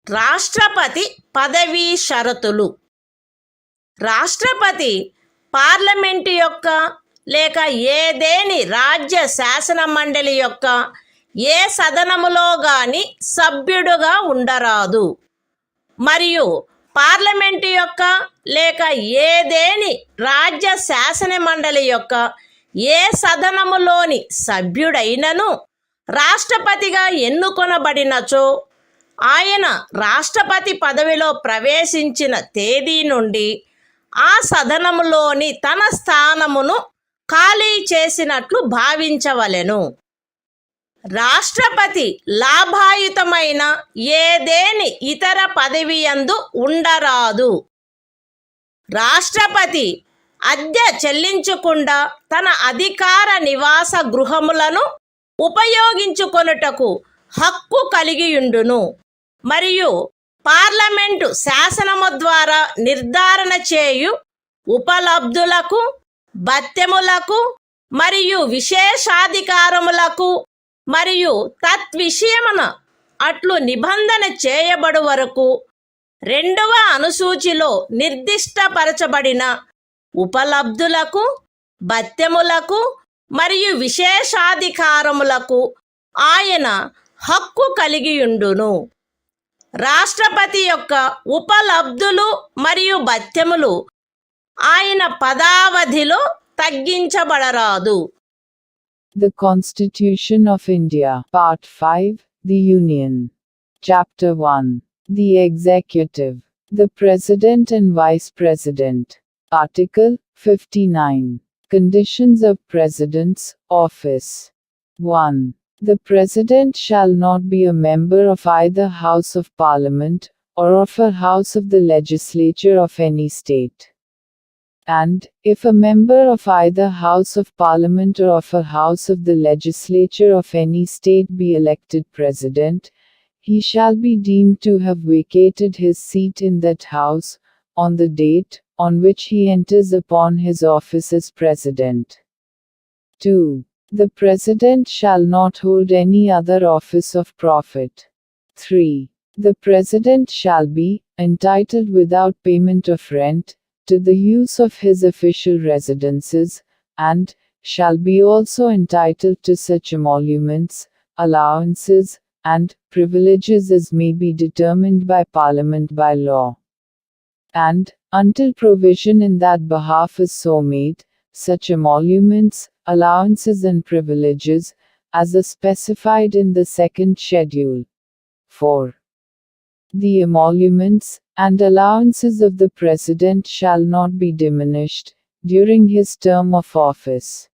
రాష్ట్రపతి పదవీ షరతులు. రాష్ట్రపతి పార్లమెంటు యొక్క లేక ఏదేని రాజ్య శాసన మండలి యొక్క ఏ సదనములో గాని సభ్యుడుగా ఉండరాదు మరియు పార్లమెంటు యొక్క లేక ఏదేని రాజ్య శాసన మండలి యొక్క ఏ సదనములోని సభ్యుడైనను రాష్ట్రపతిగా ఎన్నుకొనబడినచో ఆయన రాష్ట్రపతి పదవిలో ప్రవేశించిన తేదీ నుండి ఆ సదనములోని తన స్థానమును ఖాళీ చేసినట్లు భావించవలెను. రాష్ట్రపతి లాభాయుతమైన ఏదేని ఇతర పదవి యందు ఉండరాదు. రాష్ట్రపతి అద్దె చెల్లించకుండా తన అధికార నివాస గృహములను ఉపయోగించుకొనుటకు హక్కు కలిగియుండును మరియు పార్లమెంటు శాసనము ద్వారా నిర్ధారణ చేయు ఉపలబ్ధులకు, భత్యములకు మరియు విశేషాధికారములకు మరియు తద్విషయమున అట్లు నిబంధన చేయబడు వరకు 2వ అనుసూచిలో నిర్దిష్టపరచబడిన ఉపలబ్ధులకు, భత్యములకు మరియు విశేషాధికారములకు ఆయన హక్కు కలిగియుండును. రాష్ట్రపతి యొక్క ఉపలబ్ధులు మరియు భత్యములు ఆయన పదావధిలో తగ్గించబడరాదు. The Constitution of India, Part 5, The Union. Chapter 1. The Executive. The President and Vice President. Article 59. Conditions of President's office. 1. The President shall not be a member of either House of Parliament, or of a House of the Legislature of any state. And, if a member of either House of Parliament or of a House of the Legislature of any state be elected President, he shall be deemed to have vacated his seat in that House, on the date on which he enters upon his office as President. 2. The President shall not hold any other office of profit. 3. The President shall be entitled without payment of rent to the use of his official residences, and shall be also entitled to such emoluments, allowances, and privileges as may be determined by Parliament by law. And, until provision in that behalf is so made, such emoluments, allowances and privileges, as are specified in the second schedule. 4. The emoluments and allowances of the President shall not be diminished during his term of office.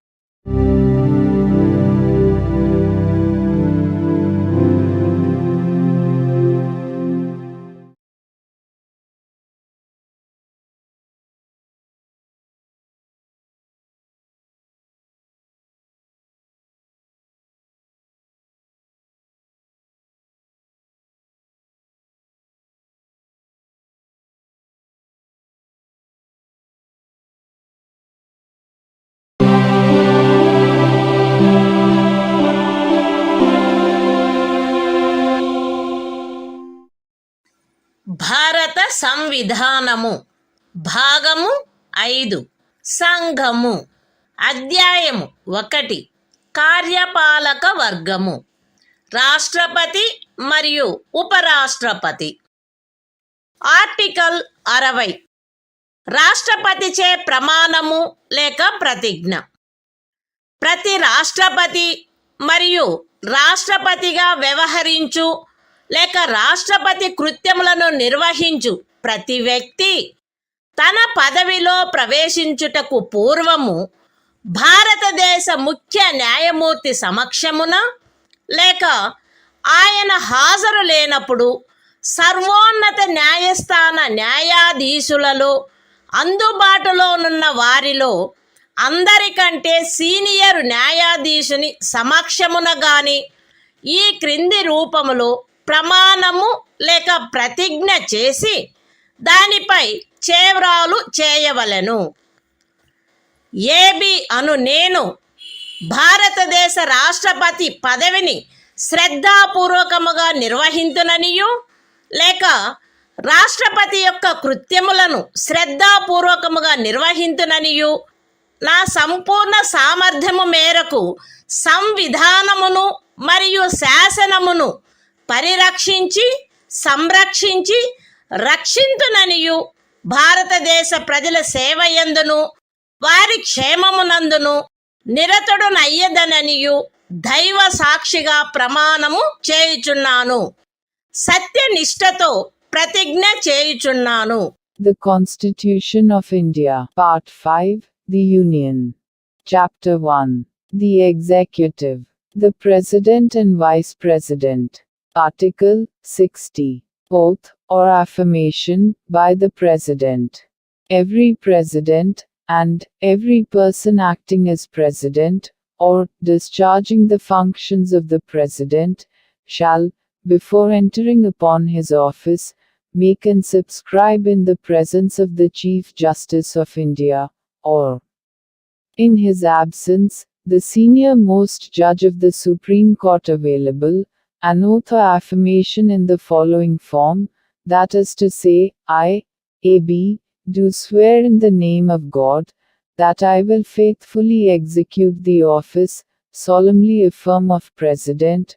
భారత సంవిధానము భాగము 5 సంఘము అధ్యాయము 1 కార్యపాలక వర్గము రాష్ట్రపతి మరియు ఉపరాష్ట్రపతి article 60 రాష్ట్రపతిచే ప్రమాణము లేక ప్రతిజ్ఞ ప్రతి రాష్ట్రపతి మరియు రాష్ట్రపతిగా వ్యవహరించు లేక రాష్ట్రపతి కృత్యములను నిర్వహించు ప్రతి వ్యక్తి తన పదవిలో ప్రవేశించుటకు పూర్వము భారతదేశ ముఖ్య న్యాయమూర్తి సమక్షమున లేక ఆయన హాజరు లేనప్పుడు సర్వోన్నత న్యాయస్థాన న్యాయాధీశులలో అందుబాటులోనున్న వారిలో అందరికంటే సీనియర్ న్యాయాధీశుని సమక్షమున గాని ఈ క్రింది రూపములో ప్రమాణము లేక ప్రతిజ్ఞ చేసి దానిపై చేవ్రాలు చేయవలెను. ఏబి అను నేను భారతదేశ రాష్ట్రపతి పదవిని శ్రద్ధాపూర్వకముగా నిర్వహింతుననియు లేక రాష్ట్రపతి యొక్క కృత్యములను శ్రద్ధాపూర్వకముగా నిర్వహింతుననియు నా సంపూర్ణ సామర్థ్యము మేరకు సంవిధానమును మరియు శాసనమును పరిరక్షించి సంరక్షించి రక్షింతుననియు భారతదేశ ప్రజల సేవయందును వారి క్షేమమునందును నిరతుడునయ్యదననియు దైవ సాక్షిగా ప్రమాణము చేయుచున్నాను. సత్యనిష్టతో ప్రతిజ్ఞ చేయుచున్నాను. The Constitution of India, Part 5, The Union. Chapter 1. The Executive. The President and Vice President. Article 60. Oath, or affirmation, by the President. Every President, and every person acting as President, or discharging the functions of the President, shall, before entering upon his office, make and subscribe in the presence of the Chief Justice of India, or, in his absence, the senior most judge of the Supreme Court available, an oath or affirmation in the following form, that is to say, I, A.B., do swear in the name of God, that I will faithfully execute the office, solemnly affirm of President,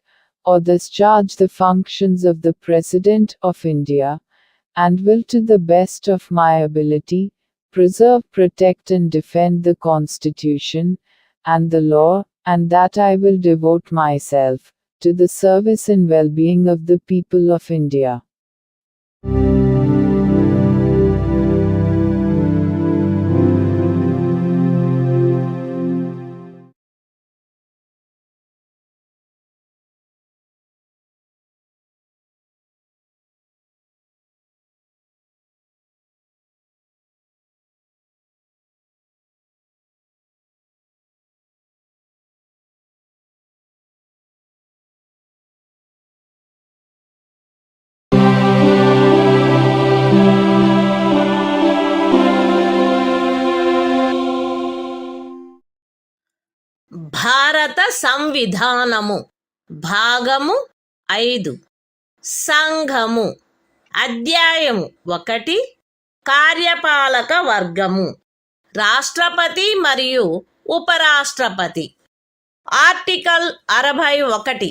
or discharge the functions of the President of India, and will to the best of my ability, preserve, protect and defend the Constitution, and the law, and that I will devote myself to the service and well-being of the people of India. సంవిధానము. భాగము 5. సంఘము. అధ్యాయము 1. కార్యపాలక వర్గము. రాష్ట్రపతి మరియు ఉపరాష్ట్రపతి. Article 61.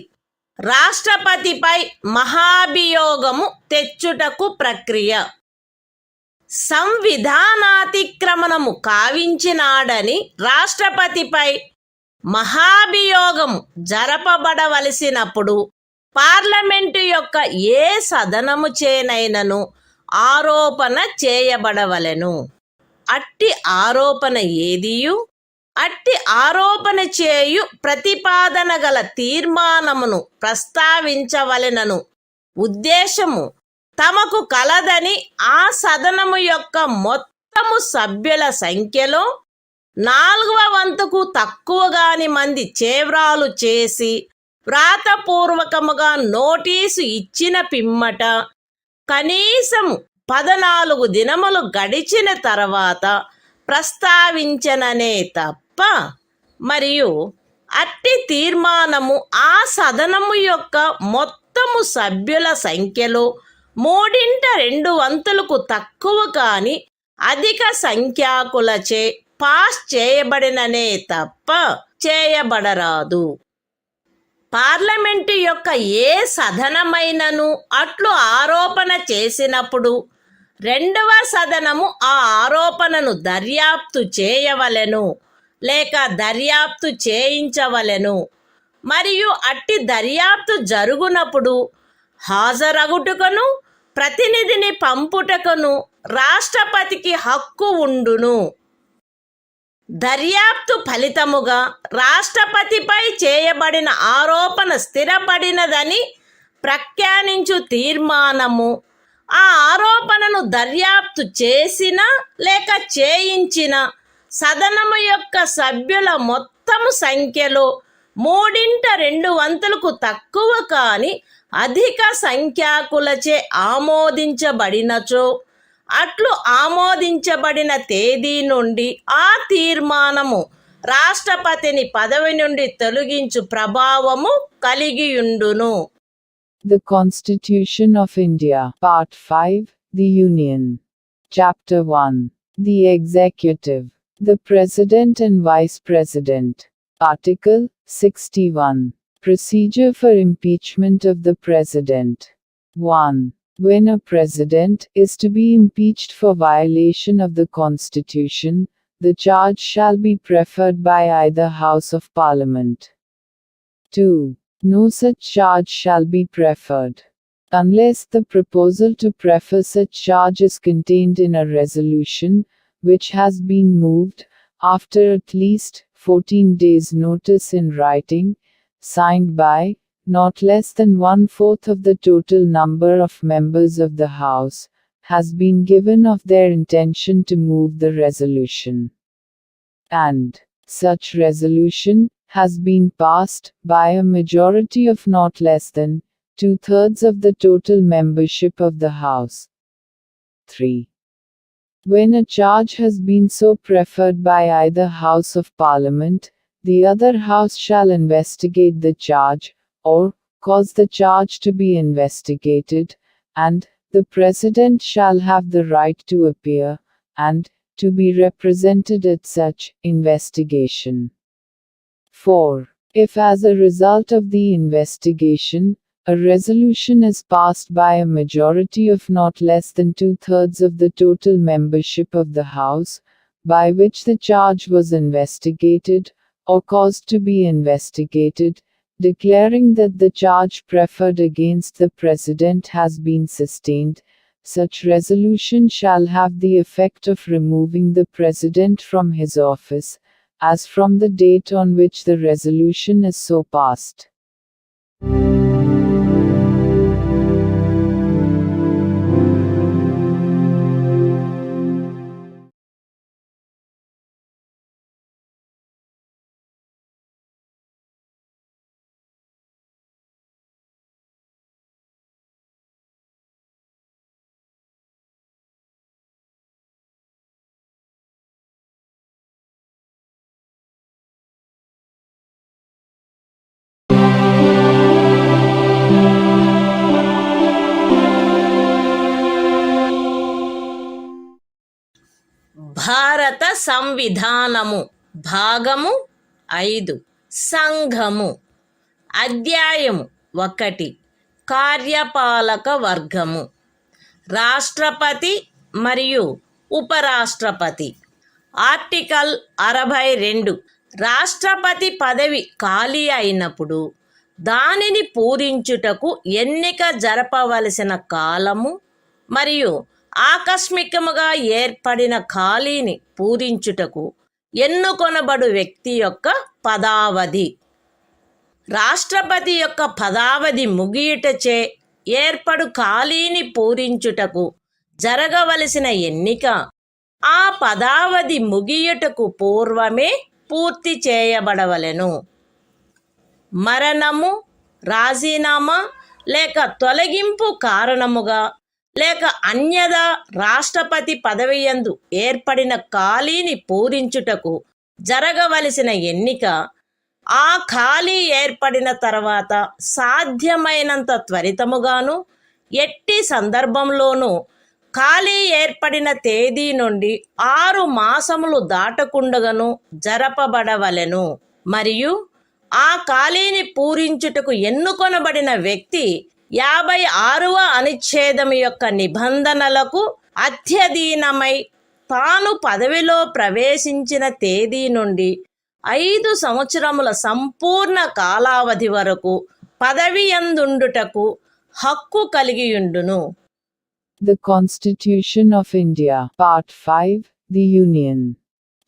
రాష్ట్రపతిపై మహాభియోగము తెచ్చుటకు ప్రక్రియ. సంవిధానాతిక్రమణము కావించినాడని రాష్ట్రపతిపై మహాభియోగము జరపబడవలసినప్పుడు parliament యొక్క ఏ సదనము చేనైనను ఆరోపణ చేయబడవలెను. అట్టి ఆరోపణ ఏదియు అట్టి ఆరోపణ చేయు ప్రతిపాదన గల తీర్మానమును ప్రస్తావించవలెనను ఉద్దేశము తమకు కలదని ఆ సదనము యొక్క మొత్తము సభ్యుల సంఖ్యలో 4/4 తక్కువగాని మంది చేవ్రాలు చేసి వ్రాతపూర్వకముగా నోటీసు ఇచ్చిన పిమ్మట కనీసము 14 దినములు గడిచిన తర్వాత ప్రస్తావించననే తప్ప మరియు అట్టి తీర్మానము ఆ సదనము యొక్క మొత్తము సభ్యుల సంఖ్యలో 3/2 తక్కువ కాని అధిక సంఖ్యాకులచే పాస్ చేయబడిననే తప్ప చేయబడరాదు. పార్లమెంటు యొక్క ఏ సదనమైనను అట్లు ఆరోపణ చేసినప్పుడు 2వ సదనము ఆ ఆరోపణను దర్యాప్తు చేయవలెను లేక దర్యాప్తు చేయించవలెను. మరియు అట్టి దర్యాప్తు జరుగునప్పుడు హాజరగుటకును ప్రతినిధిని పంపుటకును రాష్ట్రపతికి హక్కు ఉండును. దర్యాప్తు ఫలితముగా రాష్ట్రపతిపై చేయబడిన ఆరోపణ స్థిరపడినదని ప్రఖ్యానించు తీర్మానము ఆ ఆరోపణను దర్యాప్తు చేసిన లేక చేయించిన సదనము యొక్క సభ్యుల మొత్తము సంఖ్యలో 3/2 తక్కువ కాని అధిక సంఖ్యాకులచే ఆమోదించబడినచో అట్లు ఆమోదించబడిన తేదీ నుండి ఆ తీర్మానము రాష్ట్రపతిని పదవి నుండి తొలగించు ప్రభావము కలిగియుండును. The Constitution of India, Part 5, The Union. Chapter 1. The Executive. The President and Vice President. Article 61. Procedure for impeachment of the President. 1. When a President is to be impeached for violation of the Constitution, the charge shall be preferred by either House of Parliament. 2. No such charge shall be preferred unless the proposal to prefer such charge is contained in a resolution, which has been moved, after at least 14 days' notice in writing, signed by not less than 1/4 of the total number of members of the House, has been given of their intention to move the resolution. And such resolution has been passed by a majority of not less than 2/3 of the total membership of the House. 3. When a charge has been so preferred by either House of Parliament, the other House shall investigate the charge, or cause the charge to be investigated, and the President shall have the right to appear, and to be represented at such investigation. 4. If as a result of the investigation, a resolution is passed by a majority of not less than 2/3 of the total membership of the House, by which the charge was investigated, or caused to be investigated, declaring that the charge preferred against the President has been sustained, such resolution shall have the effect of removing the President from his office, as from the date on which the resolution is so passed. భారత సంవిధానము భాగము 5 సంఘము అధ్యాయము 1 కార్యపాలక వర్గము రాష్ట్రపతి మరియు ఉపరాష్ట్రపతి article 62 రాష్ట్రపతి పదవి ఖాళీ అయినప్పుడు దానిని పూరించుటకు ఎన్నిక జరపవలసిన కాలము మరియు ఆకస్మికముగా ఏర్పడిన ఖాళీని పూరించుటకు ఎన్నుకొనబడు వ్యక్తి యొక్క పదావధి. రాష్ట్రపతి యొక్క పదావధి ముగియుటచే ఏర్పడు ఖాళీని పూరించుటకు జరగవలసిన ఎన్నిక ఆ పదావధి ముగియుటకు పూర్వమే పూర్తి చేయబడవలెను. మరణము, రాజీనామా లేక తొలగింపు కారణముగా లేక అన్యదా రాష్ట్రపతి పదవియందు ఏర్పడిన ఖాళీని పూరించుటకు జరగవలసిన ఎన్నిక ఆ ఖాళీ ఏర్పడిన తర్వాత సాధ్యమైనంత త్వరితముగాను ఎట్టి సందర్భంలోనూ ఖాళీ ఏర్పడిన తేదీ నుండి 6 మాసములు దాటకుండగను జరపబడవలెను. మరియు ఆ ఖాళీని పూరించుటకు ఎన్నుకొనబడిన వ్యక్తి 56వ అనుచ్ఛేదము యొక్క నిబంధనలకు అత్యధీనమై తాను పదవిలో ప్రవేశించిన తేదీ నుండి 5 సంవత్సరముల సంపూర్ణ కాలావధి వరకు పదవియందుండుటకు హక్కు కలిగియుండును. The Constitution of India, Part 5, The Union.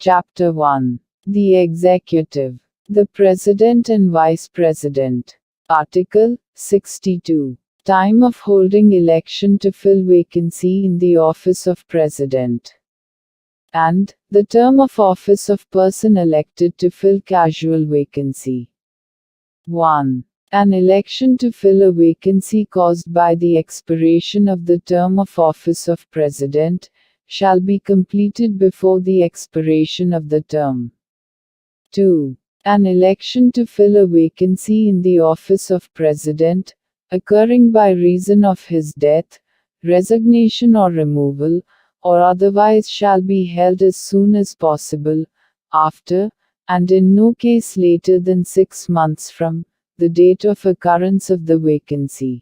Chapter 1. The Executive. The President and Vice President. Article 62. Time of holding election to fill vacancy in the office of President. And the term of office of person elected to fill casual vacancy. 1. An election to fill a vacancy caused by the expiration of the term of office of President shall be completed before the expiration of the term. 2. An election to fill a vacancy in the office of President, occurring by reason of his death, resignation or removal, or otherwise shall be held as soon as possible, after, and in no case later than 6 months from, the date of occurrence of the vacancy.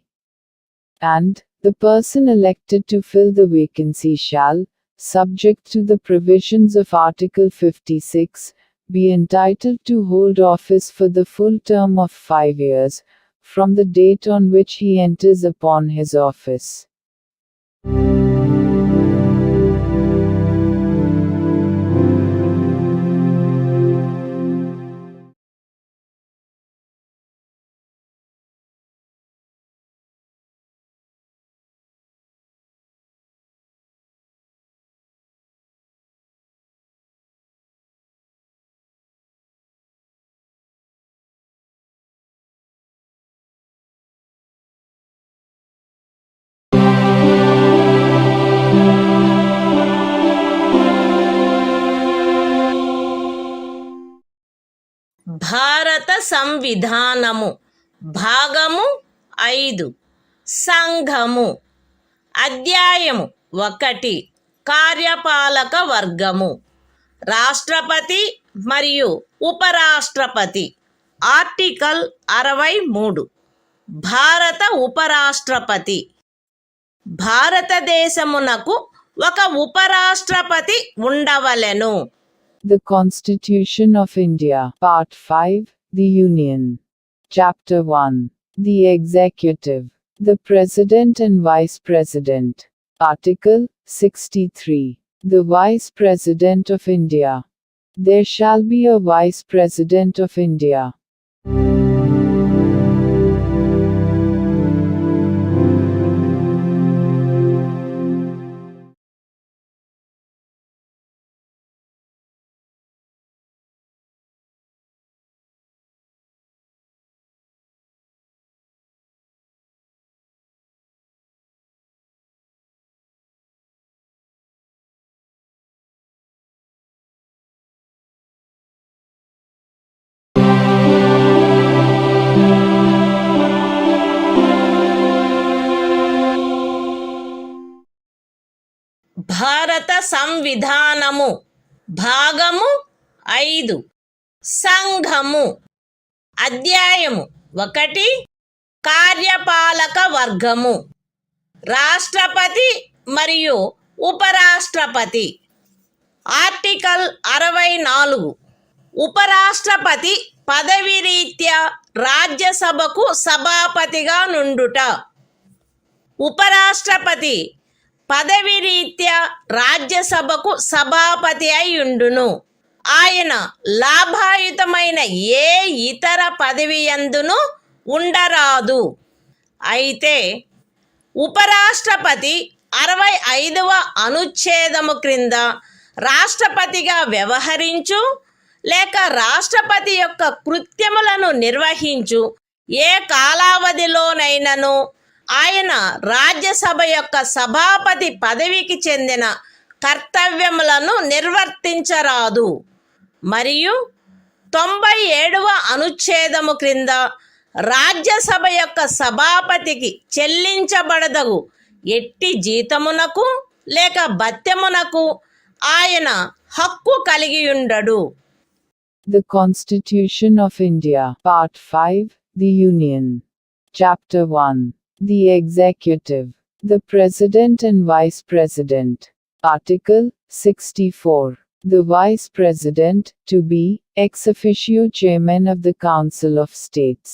And, the person elected to fill the vacancy shall, subject to the provisions of Article 56, be entitled to hold office for the full term of 5 years, from the date on which he enters upon his office. భారత సంవిధానము భాగము 5 సంఘము అధ్యాయము 1 కార్యపాలక వర్గము రాష్ట్రపతి మరియు ఉపరాష్ట్రపతి article 63 భారత ఉపరాష్ట్రపతి భారతదేశమునకు ఒక ఉపరాష్ట్రపతి ఉండవలెను. The Constitution of India, Part 5, The Union. Chapter 1. The Executive. The President and Vice President. Article 63. The Vice President of India. There shall be a Vice President of India. భారత సంవిధానము భాగము 5 సంఘము అధ్యాయము 1 కార్యపాలక వర్గము రాష్ట్రపతి మరియు ఉపరాష్ట్రపతి ఆర్టికల్ 64 ఉపరాష్ట్రపతి పదవి రీత్యా రాజ్యసభకు సభాపతిగా నుండుట ఉపరాష్ట్రపతి పదవి రీత్యా రాజ్యసభకు సభాపతి అయ్యుండును. ఆయన లాభాయుతమైన ఏ ఇతర పదవి యందును ఉండరాదు. అయితే ఉపరాష్ట్రపతి 65వ అనుచ్ఛేదము క్రింద రాష్ట్రపతిగా వ్యవహరించు లేక రాష్ట్రపతి యొక్క కృత్యములను నిర్వహించు ఏ కాలావధిలోనైనను ఆయన రాజ్యసభ యొక్క సభాపతి పదవికి చెందిన కర్తవ్యములను నిర్వర్తించరాదు. మరియు 97వ అనుచ్ఛేదము క్రింద రాజ్యసభ యొక్క సభాపతికి చెల్లించబడదగు ఎట్టి జీతమునకు లేక భత్యమునకు ఆయన హక్కు కలిగి ఉండడు. The Constitution of India, Part 5, The Union. Chapter 1. The Executive. The President and Vice President. Article 64. The Vice President, to be, ex officio Chairman of the Council of States.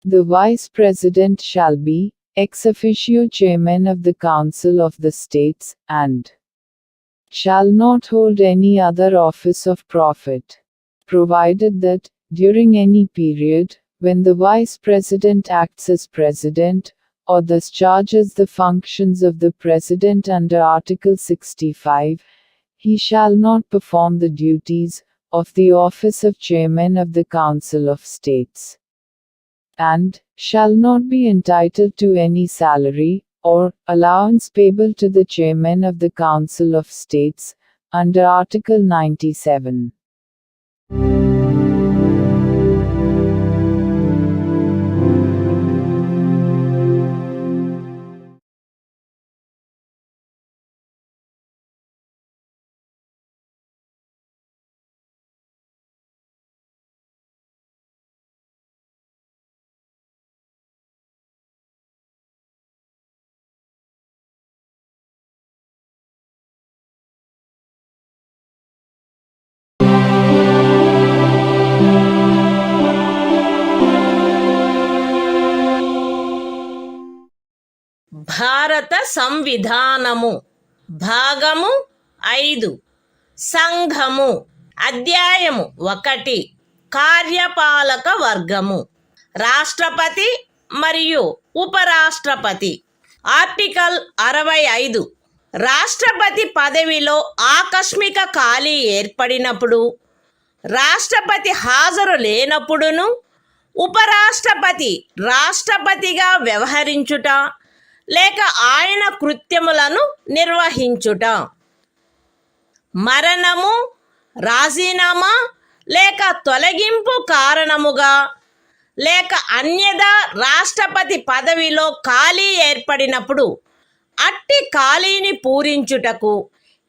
The Vice President shall be, ex officio Chairman of the Council of the States, and shall not hold any other office of profit, provided that, during any period, when the Vice President acts as President, or discharges the functions of the President under Article 65, he shall not perform the duties of the office of Chairman of the Council of States, and shall not be entitled to any salary or allowance payable to the Chairman of the Council of States, under Article 97. భారత సంవిధానము భాగము 5 సంఘము అధ్యాయము 1 కార్యపాలక వర్గము రాష్ట్రపతి మరియు ఉపరాష్ట్రపతి article 65 రాష్ట్రపతి పదవిలో ఆకస్మిక ఖాళీ ఏర్పడినప్పుడు రాష్ట్రపతి హాజరు లేనప్పుడును ఉపరాష్ట్రపతి రాష్ట్రపతిగా వ్యవహరించుట లేక ఆయన కృత్యములను నిర్వహించుట మరణము రాజీనామా లేక తొలగింపు కారణముగా లేక అన్యదా రాష్ట్రపతి పదవిలో ఖాళీ ఏర్పడినప్పుడు అట్టి ఖాళీని పూరించుటకు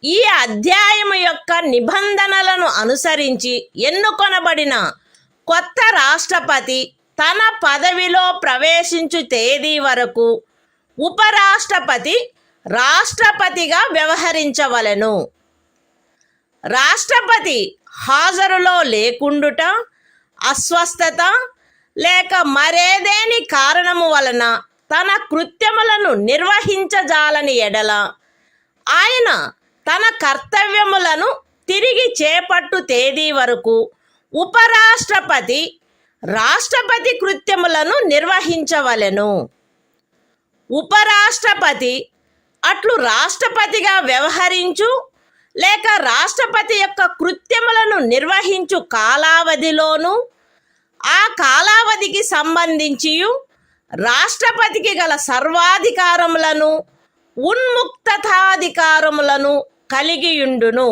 ఈ అధ్యాయము యొక్క నిబంధనలను అనుసరించి ఎన్నుకొనబడిన కొత్త రాష్ట్రపతి తన పదవిలో ప్రవేశించు తేదీ వరకు ఉపరాష్ట్రపతి రాష్ట్రపతిగా వ్యవహరించవలెను. రాష్ట్రపతి హాజరులో లేకుండుట అస్వస్థత లేక మరేదేని కారణము వలన తన కృత్యములను నిర్వహించజాలని ఎడల ఆయన తన కర్తవ్యములను తిరిగి చేపట్టు తేదీ వరకు ఉపరాష్ట్రపతి రాష్ట్రపతి కృత్యములను నిర్వహించవలెను. ఉపరాష్ట్రపతి అట్లు రాష్ట్రపతిగా వ్యవహరించు లేక రాష్ట్రపతి యొక్క కృత్యములను నిర్వహించు కాలావధిలోను ఆ కాలావధికి సంబంధించి రాష్ట్రపతికి గల సర్వాధికారములను ఉన్ముక్తతాధికారములను కలిగియుండును.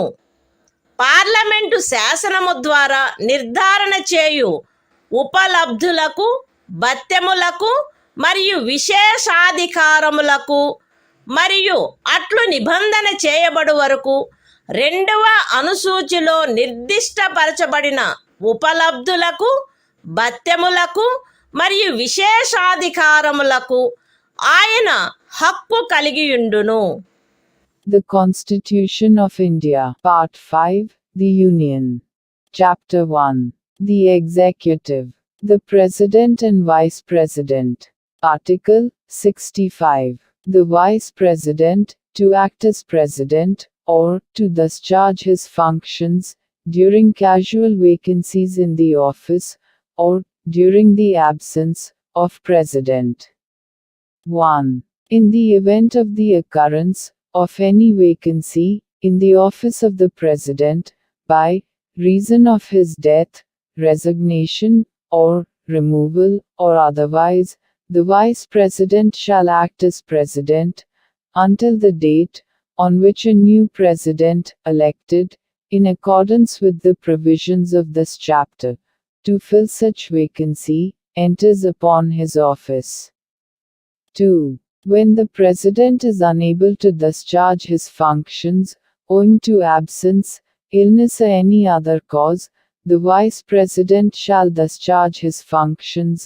పార్లమెంటు శాసనము ద్వారా నిర్ధారణ చేయు ఉపలబ్ధులకు భత్యములకు మరియు విశేషాధికారములకు మరియు అట్లు నిబంధన చేయబడు వరకు 2వ అనుసూచిలో నిర్దిష్టపరచబడిన ఉపలబ్ధులకు, భత్యములకు మరియు విశేషాధికారములకు ఆయన హక్కు కలిగియుండును. The Constitution of India, Part 5, The Union. Chapter 1. The Executive. The President and Vice President. Article 65. The Vice President, to act as President, or to discharge his functions, during casual vacancies in the office, or during the absence of President. 1. In the event of the occurrence of any vacancy in the office of the President, by reason of his death, resignation, or removal, or otherwise, the Vice President shall act as President, until the date on which a new President, elected, in accordance with the provisions of this chapter, to fill such vacancy, enters upon his office. 2. When the President is unable to discharge his functions, owing to absence, illness or any other cause, the Vice President shall discharge his functions,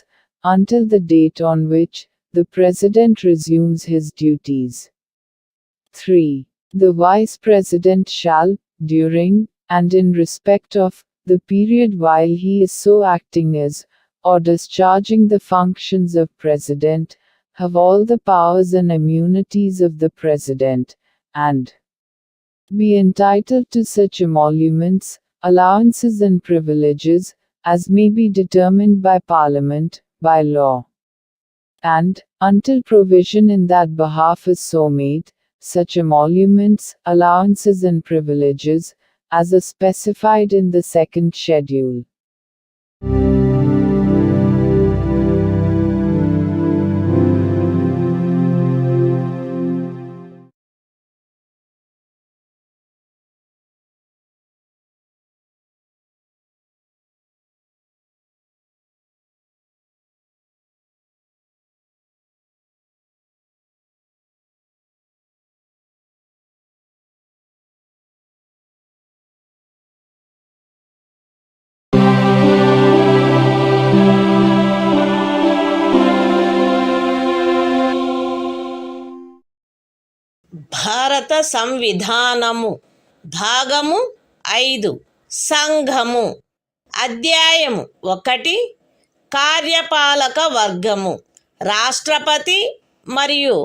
until the date on which the President resumes his duties. 3. The Vice President shall, during, and in respect of, the period while he is so acting as, or discharging the functions of President, have all the powers and immunities of the President, and be entitled to such emoluments, allowances and privileges, as may be determined by Parliament, by law. And, until provision in that behalf is so made, such emoluments, allowances and privileges, as are specified in the second schedule. భారత సంవిధానము భాగము 5 సంఘము అధ్యాయము 1 కార్యపాలక వర్గము రాష్ట్రపతి మరియు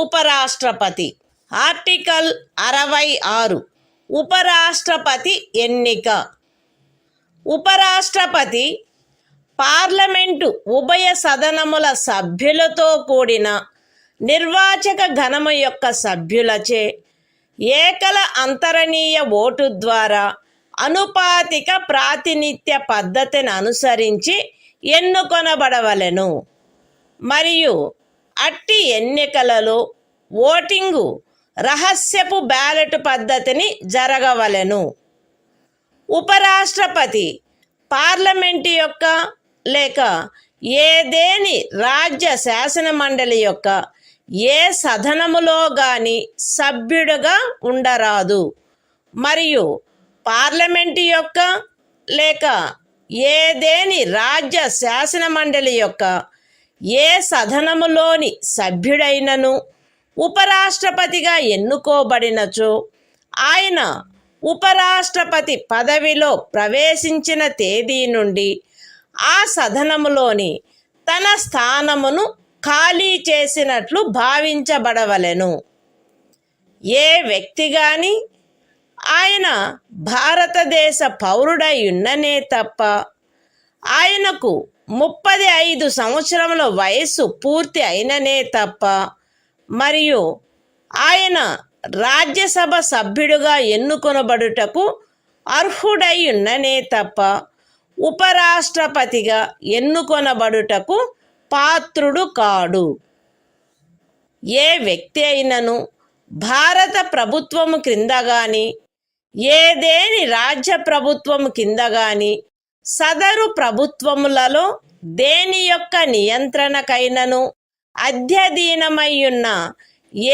ఉపరాష్ట్రపతి. Article 66 ఉపరాష్ట్రపతి ఎన్నిక. ఉపరాష్ట్రపతి పార్లమెంటు ఉభయ సదనముల సభ్యులతో కూడిన నిర్వాచక గణము యొక్క సభ్యులచే ఏకల అంతరణీయ ఓటు ద్వారా అనుపాతిక ప్రాతినిధ్య పద్ధతిని అనుసరించి ఎన్నుకొనబడవలెను మరియు అట్టి ఎన్నికలలో ఓటింగు రహస్యపు బ్యాలెట్ పద్ధతిని జరగవలెను. ఉపరాష్ట్రపతి పార్లమెంటు యొక్క లేక ఏదేని రాజ్య శాసన మండలి యొక్క ఏ సదనములో గాని సభ్యుడుగా ఉండరాదు మరియు పార్లమెంటు యొక్క లేక ఏదేని రాజ్య శాసన మండలి యొక్క ఏ సదనములోని సభ్యుడైనను ఉపరాష్ట్రపతిగా ఎన్నుకోబడినచో ఆయన ఉపరాష్ట్రపతి పదవిలో ప్రవేశించిన తేదీ నుండి ఆ సదనములోని తన స్థానమును ఖాళీ చేసినట్లు భావించబడవలెను. ఏ వ్యక్తి గాని ఆయన భారతదేశ పౌరుడై ఉన్ననే తప్ప ఆయనకు 35 సంవత్సరముల వయస్సు పూర్తి అయిననే తప్ప మరియు ఆయన రాజ్యసభ సభ్యుడుగా ఎన్నుకొనబడుటకు అర్హుడై ఉన్ననే తప్ప ఉపరాష్ట్రపతిగా ఎన్నుకొనబడుటకు పాత్రుడు కాడు. ఏ వ్యక్తి అయినను భారత ప్రభుత్వము క్రింద గాని ఏదేని రాజ్య ప్రభుత్వము కింద గాని సదరు ప్రభుత్వములలో దేని యొక్క నియంత్రణకైనను అధ్యధీనమయ్యున్న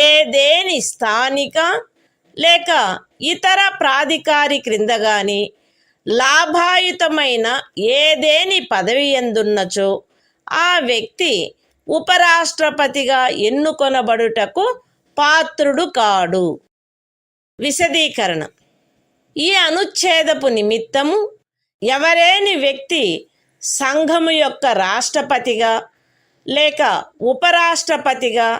ఏదేని స్థానిక లేక ఇతర ప్రాధికారి క్రింద గాని లాభాయుతమైన ఏదేని పదవి ఎందున్నచో ఆ వ్యక్తి ఉపరాష్ట్రపతిగా ఎన్నుకొనబడుటకు పాత్రుడు కాడు. విశదీకరణ: ఈ అనుచ్ఛేదపు నిమిత్తము ఎవరేని వ్యక్తి సంఘము యొక్క రాష్ట్రపతిగా లేక ఉపరాష్ట్రపతిగా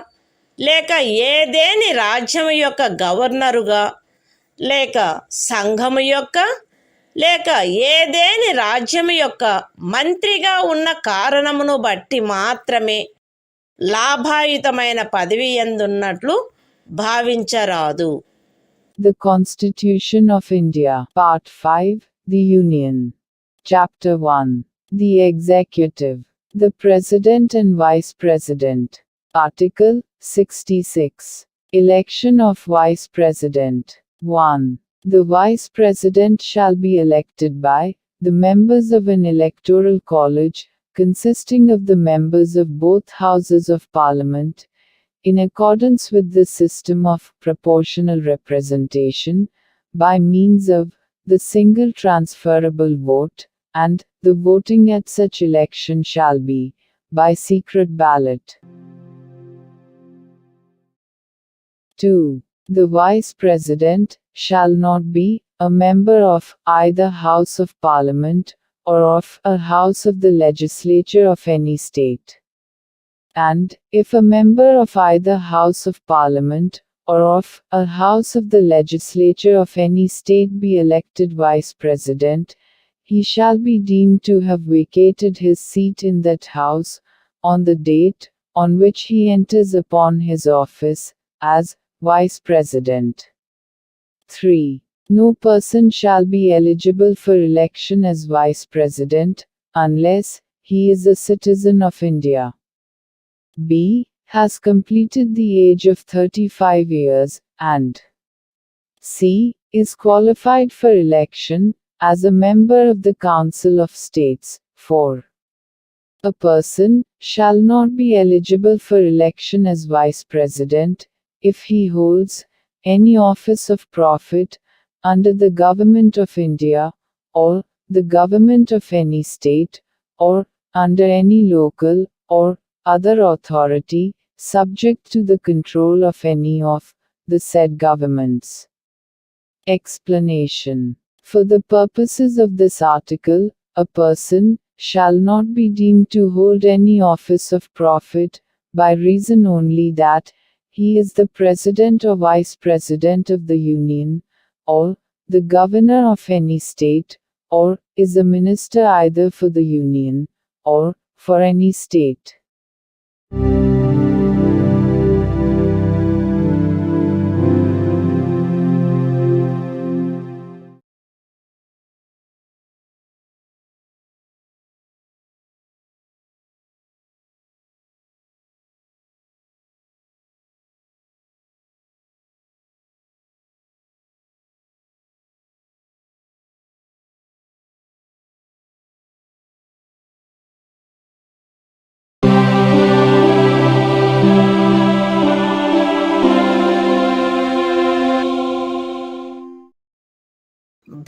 లేక ఏదేని రాజ్యము యొక్క గవర్నరుగా లేక సంఘము యొక్క లేక ఏదేని రాజ్యము యొక్క మంత్రిగా ఉన్న కారణమును బట్టి మాత్రమే లాభాయుతమైన పదవి ఎందున్నట్లు భావించరాదు. The Constitution of India, Part 5, The Union. Chapter 1. The Executive. The President and Vice President. Article 66. Election of Vice President. 1. The Vice President shall be elected by the members of an electoral college, consisting of the members of both Houses of Parliament, in accordance with the system of proportional representation, by means of the single transferable vote, and the voting at such election shall be by secret ballot. 2. The Vice President shall not be a member of either House of Parliament or of a House of the Legislature of any state. And, if a member of either House of Parliament or of a House of the Legislature of any state be elected Vice President, he shall be deemed to have vacated his seat in that House, on the date on which he enters upon his office, as Vice President. 3. No person shall be eligible for election as Vice President, unless he is a citizen of India. B. Has completed the age of 35 years, and C. Is qualified for election as a member of the Council of States. 4. A person shall not be eligible for election as Vice President if he holds any office of profit under the Government of India, or the Government of any state, or under any local or other authority, subject to the control of any of the said governments. Explanation. For the purposes of this article, a person shall not be deemed to hold any office of profit, by reason only that he is the President or Vice President of the Union, or the Governor of any state, or is a minister either for the Union, or for any state.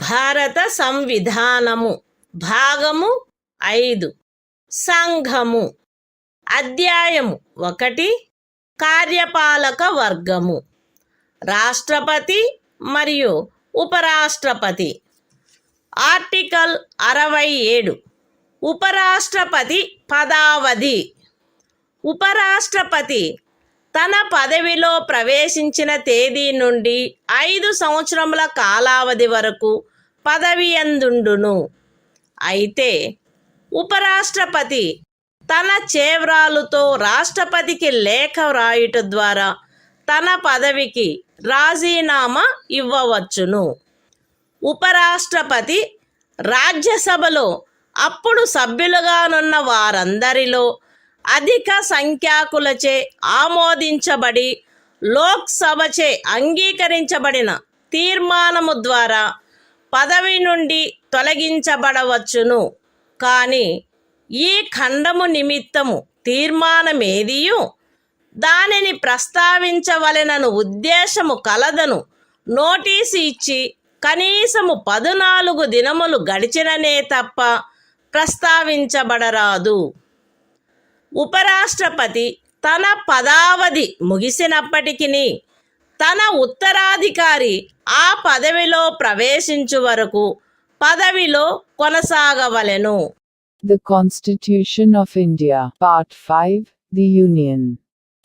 భారత సంవిధానము భాగము 5 సంఘము అధ్యాయము 1 కార్యపాలక వర్గము రాష్ట్రపతి మరియు ఉపరాష్ట్రపతి. Article 67 ఉపరాష్ట్రపతి పదావధి. ఉపరాష్ట్రపతి తన పదవిలో ప్రవేశించిన తేదీ నుండి 5 సంవత్సరముల కాలావధి వరకు పదవి యందుండును. అయితే ఉపరాష్ట్రపతి తన చేవ్రాలుతో రాష్ట్రపతికి లేఖ వ్రాయుట ద్వారా తన పదవికి రాజీనామా ఇవ్వవచ్చును. ఉపరాష్ట్రపతి రాజ్యసభలో అప్పుడు సభ్యులుగానున్న వారందరిలో అధిక సంఖ్యాకులచే ఆమోదించబడి లోక్సభచే అంగీకరించబడిన తీర్మానము ద్వారా పదవి నుండి తొలగించబడవచ్చును. కానీ ఈ ఖండము నిమిత్తము తీర్మానమేదియు దానిని ప్రస్తావించవలెనను ఉద్దేశము కలదను నోటీసు ఇచ్చి కనీసము 14 దినములు గడిచిననే తప్ప ప్రస్తావించబడరాదు. ఉపరాష్ట్రపతి తన పదావధి ముగిసినప్పటికీ తన ఉత్తరాధికారి ఆ పదవిలో ప్రవేశించు వరకు పదవిలో కొనసాగవలెను. The Constitution of India, Part 5, The Union.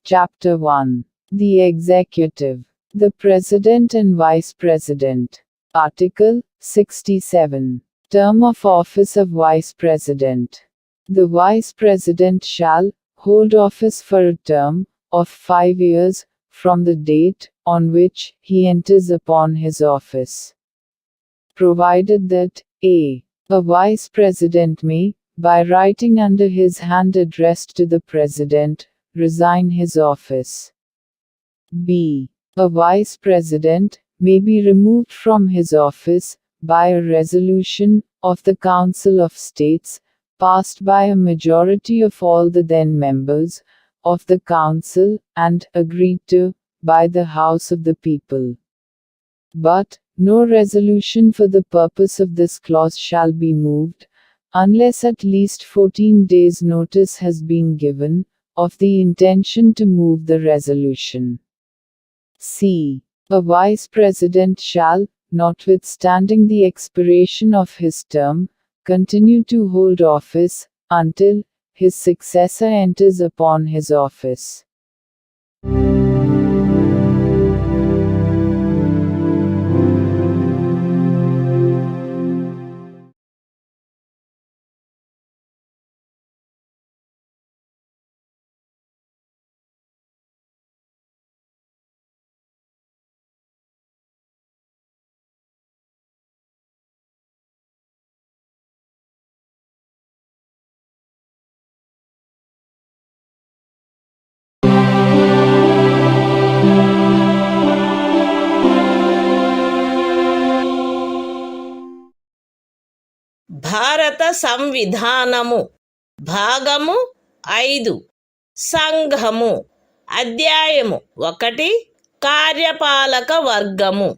Chapter 1. The Executive. The President and Vice President. Article 67. Term of office of Vice President. The Vice President shall hold office for a term of 5 years from the date on which he enters upon his office, provided that a Vice President may, by writing under his hand addressed to the President, resign his office. b. A Vice President may be removed from his office by a resolution of the Council of States, passed by a majority of all the then members of the Council and agreed to by the House of the People. But no resolution for the purpose of this clause shall be moved, unless at least 14 days' notice has been given of the intention to move the resolution. c. A Vice President shall, notwithstanding the expiration of his term, continue to hold office until his successor enters upon his office. భారత సంవిధానము భాగము 5 సంఘము అధ్యాయము 1 కార్యపాలక వర్గము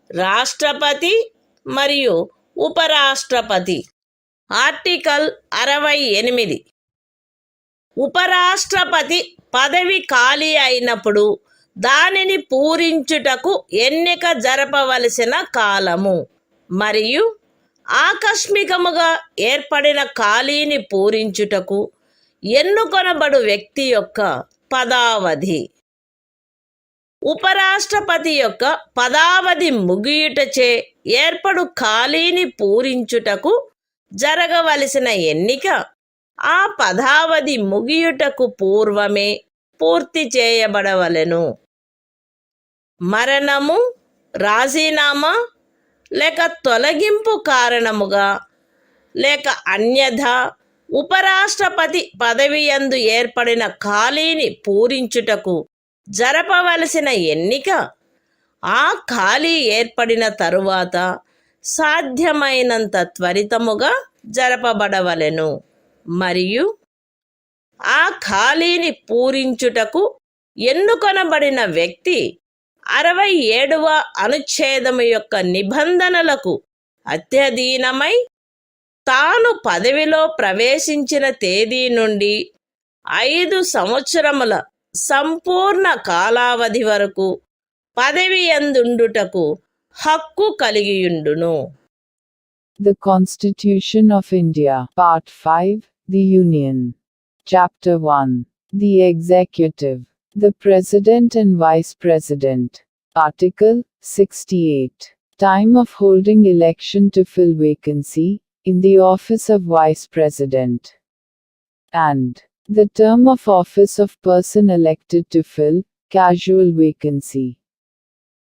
రాష్ట్రపతి మరియు ఉపరాష్ట్రపతి. Article 68. ఉపరాష్ట్రపతి పదవి ఖాళీ అయినప్పుడు దానిని పూరించుటకు ఎన్నిక జరపవలసిన కాలము మరియు ఆకస్మికముగా ఏర్పడిన ఖాళీని పూరించుటకు ఎన్నుకొనబడు వ్యక్తి యొక్క పదావధి. ఉపరాష్ట్రపతి యొక్క పదావధి ముగియుటచే ఏర్పడు ఖాళీని పూరించుటకు జరగవలసిన ఎన్నిక ఆ పదావధి ముగియుటకు పూర్వమే పూర్తి చేయబడవలెను. మరణము, రాజీనామా లేక తొలగింపు కారణముగా లేక అన్యథా ఉపరాష్ట్రపతి పదవియందు ఏర్పడిన ఖాళీని పూరించుటకు జరపవలసిన ఎన్నిక ఆ ఖాళీ ఏర్పడిన తరువాత సాధ్యమైనంత త్వరితముగా జరపబడవలెను మరియు ఆ ఖాళీని పూరించుటకు ఎన్నుకొనబడిన వ్యక్తి 67వ అనుచ్ఛేదము యొక్క నిబంధనలకు అత్యధీనమై తాను పదవిలో ప్రవేశించిన తేదీ నుండి 5 సంవత్సరముల సంపూర్ణ కాలావధి వరకు పదవి యందుండుటకు హక్కు కలిగియుండును. The Constitution of India, Part 5, The Union. Chapter 1. The Executive. The President and Vice President. Article 68. Time of holding election to fill vacancy in the office of Vice President. And the term of office of person elected to fill casual vacancy.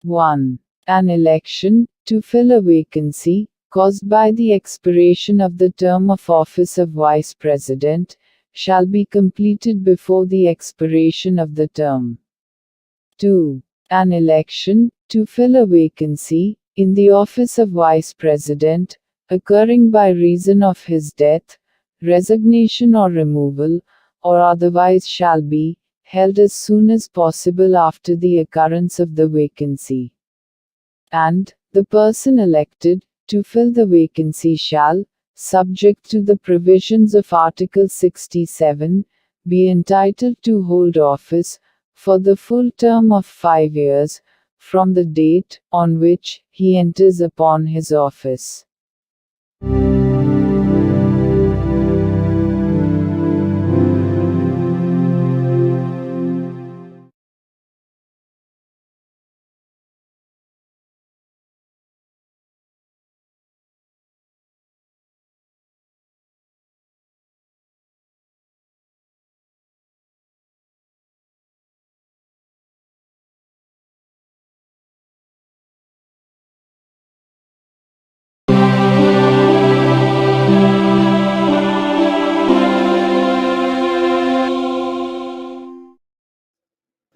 1. An election to fill a vacancy caused by the expiration of the term of office of Vice President shall be completed before the expiration of the term. 2. An election to fill a vacancy in the office of Vice President occurring by reason of his death, resignation or removal, or otherwise shall be held as soon as possible after the occurrence of the vacancy. And, the person elected, to fill the vacancy shall, subject to the provisions of Article 67, be entitled to hold office, for the full term of 5 years, from the date on which he enters upon his office.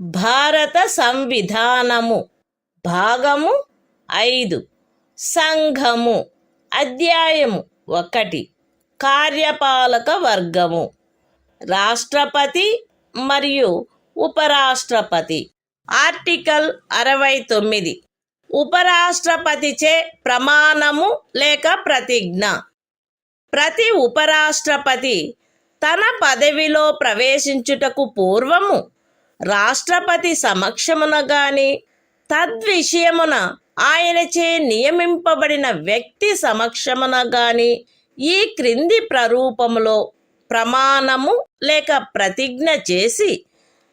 భారత సంవిధానము భాగము 5 సంఘము అధ్యాయము 1 కార్యపాలక వర్గము రాష్ట్రపతి మరియు ఉపరాష్ట్రపతి article 69 ఉపరాష్ట్రపతిచే ప్రమాణము లేక ప్రతిజ్ఞ ప్రతి ఉపరాష్ట్రపతి తన పదవిలో ప్రవేశించుటకు పూర్వము రాష్ట్రపతి సమక్షమున గాని తద్విషయమున ఆయనచే నియమింపబడిన వ్యక్తి సమక్షమున గాని ఈ క్రింది ప్రరూపములో ప్రమాణము లేక ప్రతిజ్ఞ చేసి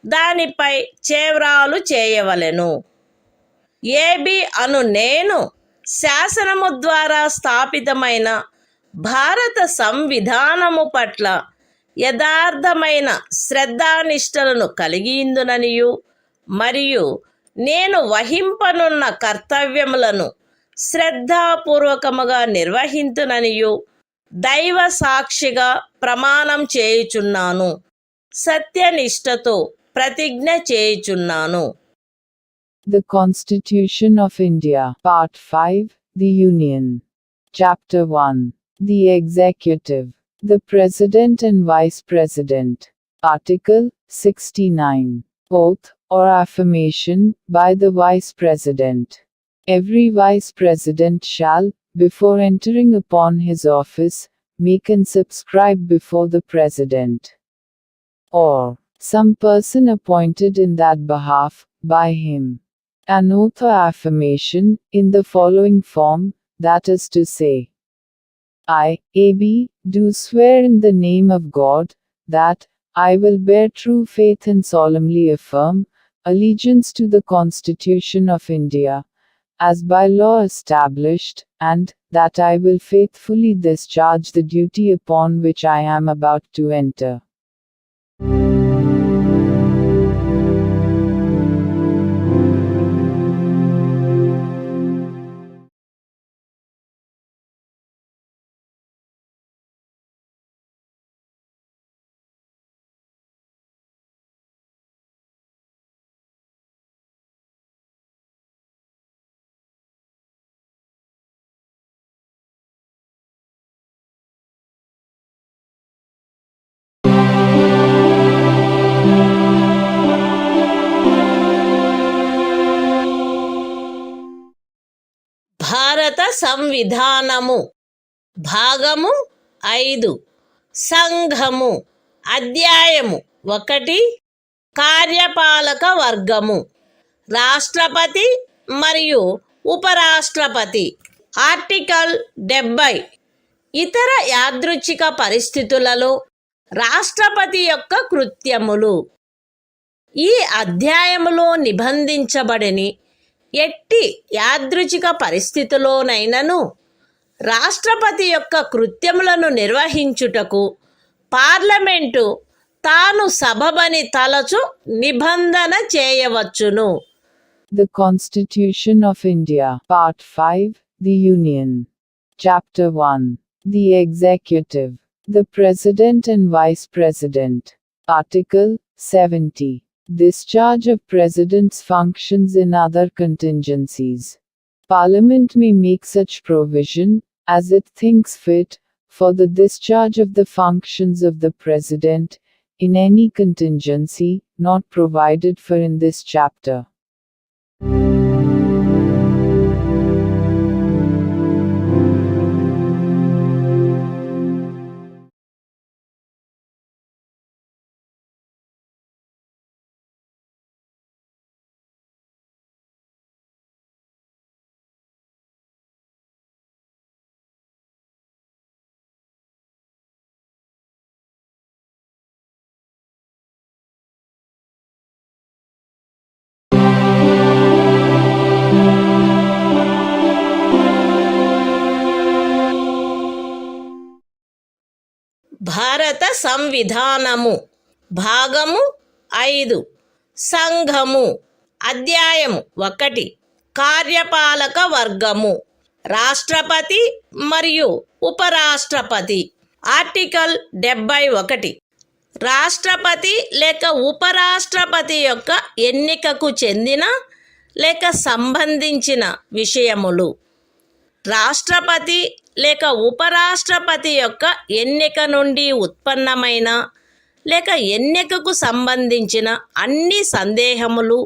దానిపై చేవ్రాలు చేయవలెను. ఏబి అను నేను శాసనము ద్వారా స్థాపితమైన భారత సంవిధానము పట్ల యథార్థమైన శ్రద్ధానిష్టలను కలిగియుందుననియు మరియు నేను వహింపనున్న కర్తవ్యములను శ్రద్ధాపూర్వకముగా నిర్వహింతుననియు దైవ సాక్షిగా ప్రమాణం చేయుచున్నాను, సత్యనిష్టతో ప్రతిజ్ఞ చేయుచున్నాను. The Constitution of India, Part 5, The Union. Chapter 1. The Executive. The President and Vice President. Article 69. Oath, or affirmation, by the Vice President. Every Vice President shall, before entering upon his office, make and subscribe before the President, or some person appointed in that behalf, by him, an oath or affirmation, in the following form, that is to say, I, A.B., do swear in the name of God, that I will bear true faith and solemnly affirm allegiance to the Constitution of India, as by law established, and that I will faithfully discharge the duty upon which I am about to enter. భారత సంవిధానము భాగము 5 సంఘము అధ్యాయము 1 కార్యపాలక వర్గము రాష్ట్రపతి మరియు ఉపరాష్ట్రపతి article 70 ఇతర యాదృచ్ఛిక పరిస్థితులలో రాష్ట్రపతి యొక్క కృత్యములు. ఈ అధ్యాయములో నిబంధించబడని ఎట్టి యాదృచ్ఛిక పరిస్థితిలోనైనను రాష్ట్రపతి యొక్క కృత్యములను నిర్వహించుటకు పార్లమెంటు తాను సబబని తలచు నిబంధన చేయవచ్చును. The Constitution of India, Part 5, The Union. Chapter 1. The Executive. The President and Vice President. Article 70. Discharge of President's functions in other contingencies. Parliament may make such provision, as it thinks fit, for the discharge of the functions of the President, in any contingency not provided for in this chapter. భారత సంవిధానము భాగము 5 సంఘము అధ్యాయము 1 కార్యపాలక వర్గము రాష్ట్రపతి మరియు ఉపరాష్ట్రపతి article 71 రాష్ట్రపతి లేక ఉపరాష్ట్రపతి యొక్క ఎన్నికకు చెందిన లేక సంబంధించిన విషయములు రాష్ట్రపతి లేక ఉపరాష్ట్రపతి యొక్క ఎన్నిక నుండి ఉత్పన్నమైన లేక ఎన్నికకు సంబంధించిన అన్ని సందేహములు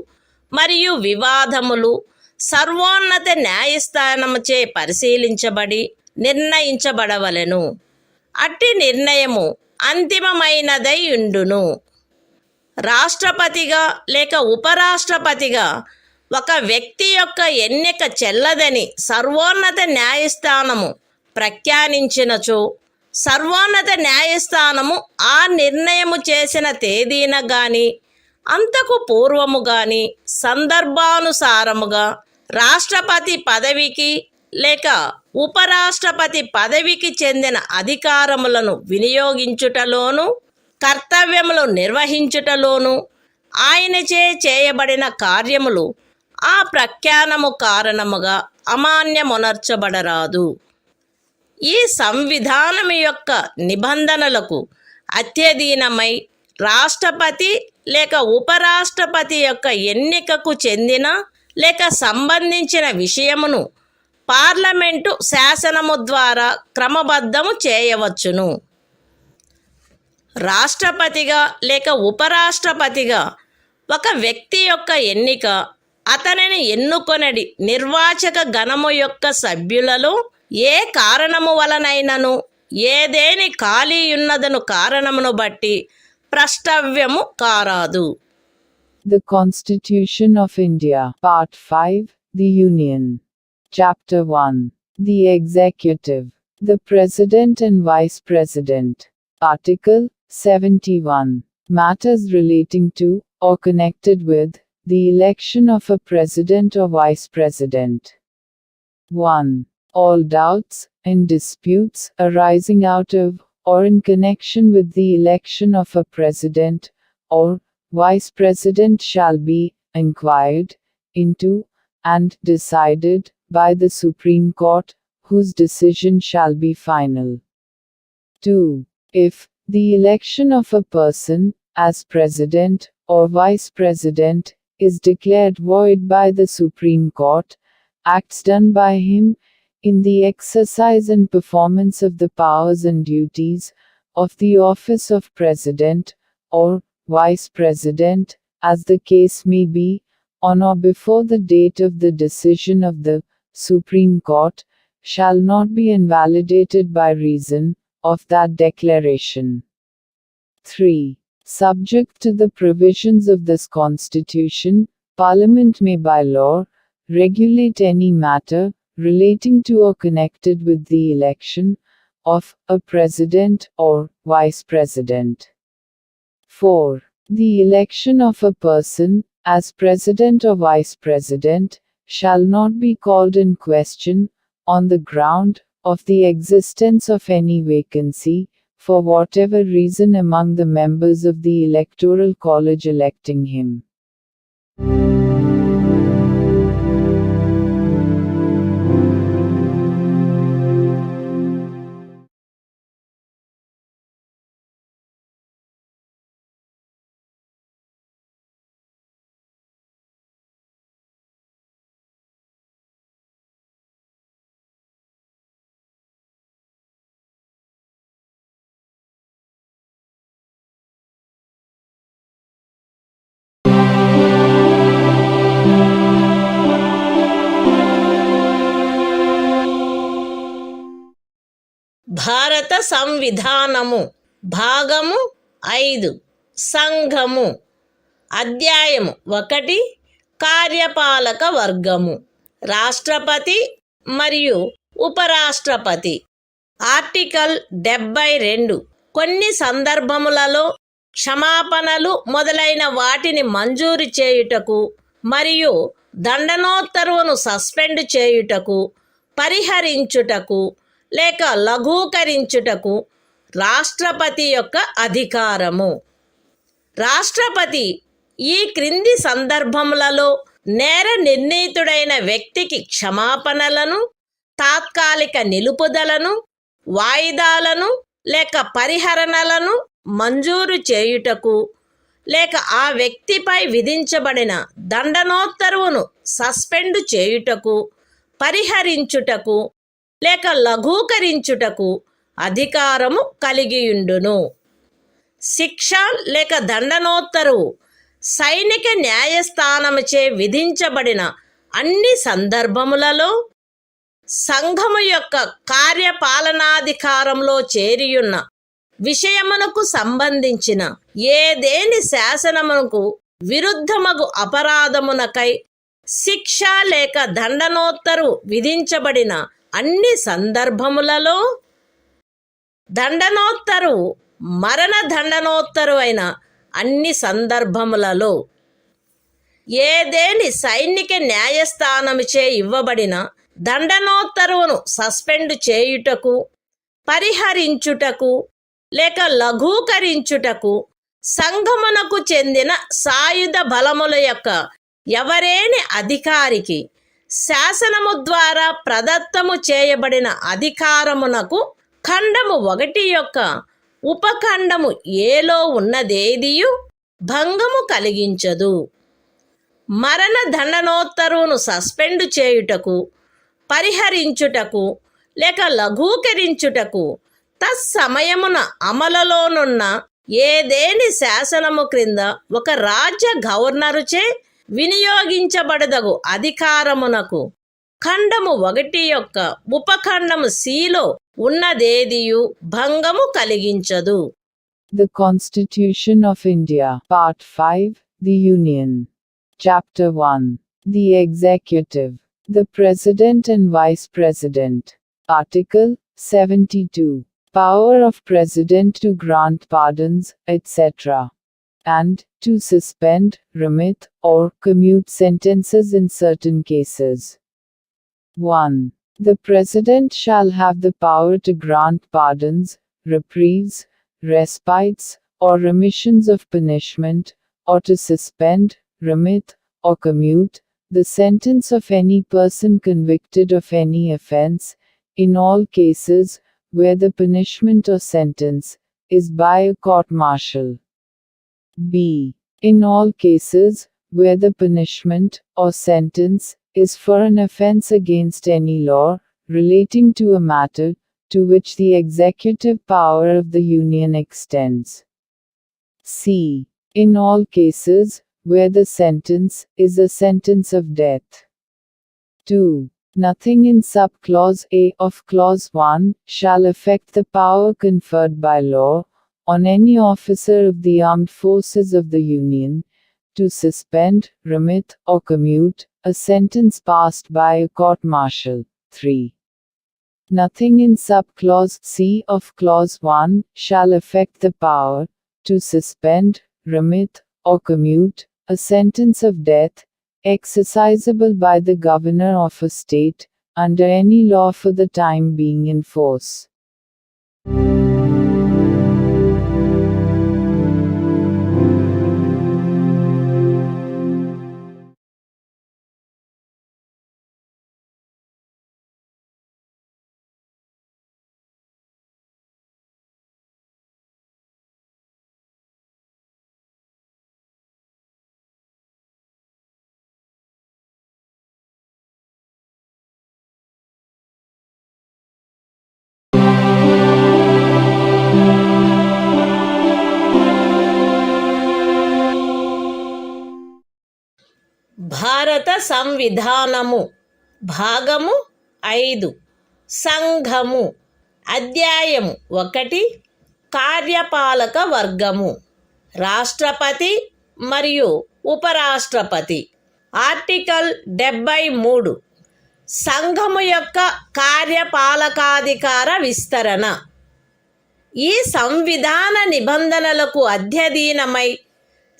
మరియు వివాదములు సర్వోన్నత న్యాయస్థానముచే పరిశీలించబడి నిర్ణయించబడవలెను. అట్టి నిర్ణయము అంతిమమైనదై ఉండును. రాష్ట్రపతిగా లేక ఉపరాష్ట్రపతిగా ఒక వ్యక్తి యొక్క ఎన్నిక చెల్లదని సర్వోన్నత న్యాయస్థానము ప్రఖ్యానించినచో సర్వోన్నత న్యాయస్థానము ఆ నిర్ణయము చేసిన తేదీన గాని అంతకు పూర్వము గాని సందర్భానుసారముగా రాష్ట్రపతి పదవికి లేక ఉపరాష్ట్రపతి పదవికి చెందిన అధికారములను వినియోగించుటలోను కర్తవ్యములు నిర్వహించుటలోను ఆయనచే చేయబడిన కార్యములు ఆ ప్రఖ్యానము కారణముగా అమాన్యమునర్చబడరాదు. ఈ సంవిధానము యొక్క నిబంధనలకు అత్యధీనమై రాష్ట్రపతి లేక ఉపరాష్ట్రపతి యొక్క ఎన్నికకు చెందిన లేక సంబంధించిన విషయమును పార్లమెంటు శాసనము ద్వారా క్రమబద్ధము చేయవచ్చును. రాష్ట్రపతిగా లేక ఉపరాష్ట్రపతిగా ఒక వ్యక్తి యొక్క ఎన్నిక అతనిని ఎన్నుకొనడి నిర్వాచక గణము యొక్క సభ్యులలో ఏ కారణము వలనైనను ఏదేని ఖాళీ ఉన్నదను కారణమును బట్టి ప్రష్టవ్యము కారాదు. The Constitution of India, Part 5, The Union. Chapter 1. The Executive. The President and Vice President. Article 71. Matters relating to, or connected with, the election of a President or Vice President. 1. All doubts and disputes arising out of, or in connection with the election of a President, or Vice President shall be inquired into, and decided, by the Supreme Court, whose decision shall be final. 2. If the election of a person, as President, or Vice President, is declared void by the Supreme Court, acts done by him, in the exercise and performance of the powers and duties, of the office of President, or Vice President, as the case may be, on or before the date of the decision of the Supreme Court, shall not be invalidated by reason of that declaration. 3. Subject to the provisions of this Constitution, Parliament may by law regulate any matter relating to or connected with the election of a President or Vice President. 4. The election of a person, as President or Vice President, shall not be called in question, on the ground of the existence of any vacancy, for whatever reason among the members of the Electoral College electing him. భారత సంవిధానము భాగము 5 సంఘము అధ్యాయము 1 కార్యపాలక వర్గము రాష్ట్రపతి మరియు ఉపరాష్ట్రపతి article 72 కొన్ని సందర్భములలో క్షమాపణలు మొదలైన వాటిని మంజూరు చేయుటకు మరియు దండనోత్తర్వును సస్పెండ్ చేయుటకు పరిహరించుటకు లేక లఘూకరించుటకు రాష్ట్రపతి యొక్క అధికారము. రాష్ట్రపతి ఈ క్రింది సందర్భములలో నేర నిర్ణీతుడైన వ్యక్తికి క్షమాపణలను, తాత్కాలిక నిలుపుదలను, వాయిదాలను లేక పరిహరణలను మంజూరు చేయుటకు లేక ఆ వ్యక్తిపై విధించబడిన దండనోత్తర్వును సస్పెండ్ చేయుటకు పరిహరించుటకు లేక లఘూకరించుటకు అధికారము కలిగియుండును. శిక్ష లేక దండనోత్తరువు సైనిక న్యాయస్థానముచే విధించబడిన అన్ని సందర్భములలో సంఘము యొక్క కార్యపాలనాధికారంలో చేరియున్న విషయమునకు సంబంధించిన ఏదేని శాసనమునకు విరుద్ధమగు అపరాధమునకై శిక్ష లేక దండనోత్తరు విధించబడిన అన్ని సందర్భములలో దండనోత్తరు మరణ దండనోత్తరు అయిన అన్ని సందర్భములలో ఏదేని సైనిక న్యాయస్థానముచే ఇవ్వబడిన దండనోత్తరువును సస్పెండ్ చేయుటకు పరిహరించుటకు లేక లఘూకరించుటకు సంఘమునకు చెందిన సాయుధ బలముల యొక్క ఎవరేని అధికారికి శాసనము ద్వారా ప్రదత్తము చేయబడిన అధికారమునకు ఖండము 1 యొక్క ఉపఖండము ఏలో ఉన్నదేదియు భంగము కలిగించదు. మరణ దండనోత్తరువును సస్పెండ్ చేయుటకు పరిహరించుటకు లేక లఘూకరించుటకు తత్సమయమున అమలులోనున్న ఏదేని శాసనము క్రింద ఒక రాజ్య గవర్నరుచే వినియోగించబడదగు అధికారమునకు ఖండము 1 యొక్క ఉపఖండము సిలో ఉన్నదేదియు భంగము కలిగించదు. The Constitution of India, Part 5, The Union. Chapter 1. The Executive. The President and Vice President. Article 72. Power of President to grant pardons, etc. and to suspend, remit, or commute sentences in certain cases. 1. The President shall have the power to grant pardons, reprieves, respites, or remissions of punishment, or to suspend, remit, or commute the sentence of any person convicted of any offense, in all cases where the punishment or sentence is by a court-martial. B. In all cases where the punishment or sentence is for an offense against any law relating to a matter to which the executive power of the Union extends. C. In all cases where the sentence is a sentence of death. 2. Nothing in sub-clause A of clause 1 shall affect the power conferred by law on any officer of the armed forces of the Union to suspend, remit, or commute a sentence passed by a court-martial. 3. Nothing in sub-clause C of clause 1 shall affect the power to suspend, remit, or commute a sentence of death exercisable by the governor of a state under any law for the time being in force. భారత సంవిధానము భాగము 5 సంఘము అధ్యాయము 1 కార్యపాలక వర్గము రాష్ట్రపతి మరియు ఉపరాష్ట్రపతి. Article 73 సంఘము యొక్క కార్యపాలకాధికార విస్తరణ. ఈ సంవిధాన నిబంధనలకు అధ్యయనమై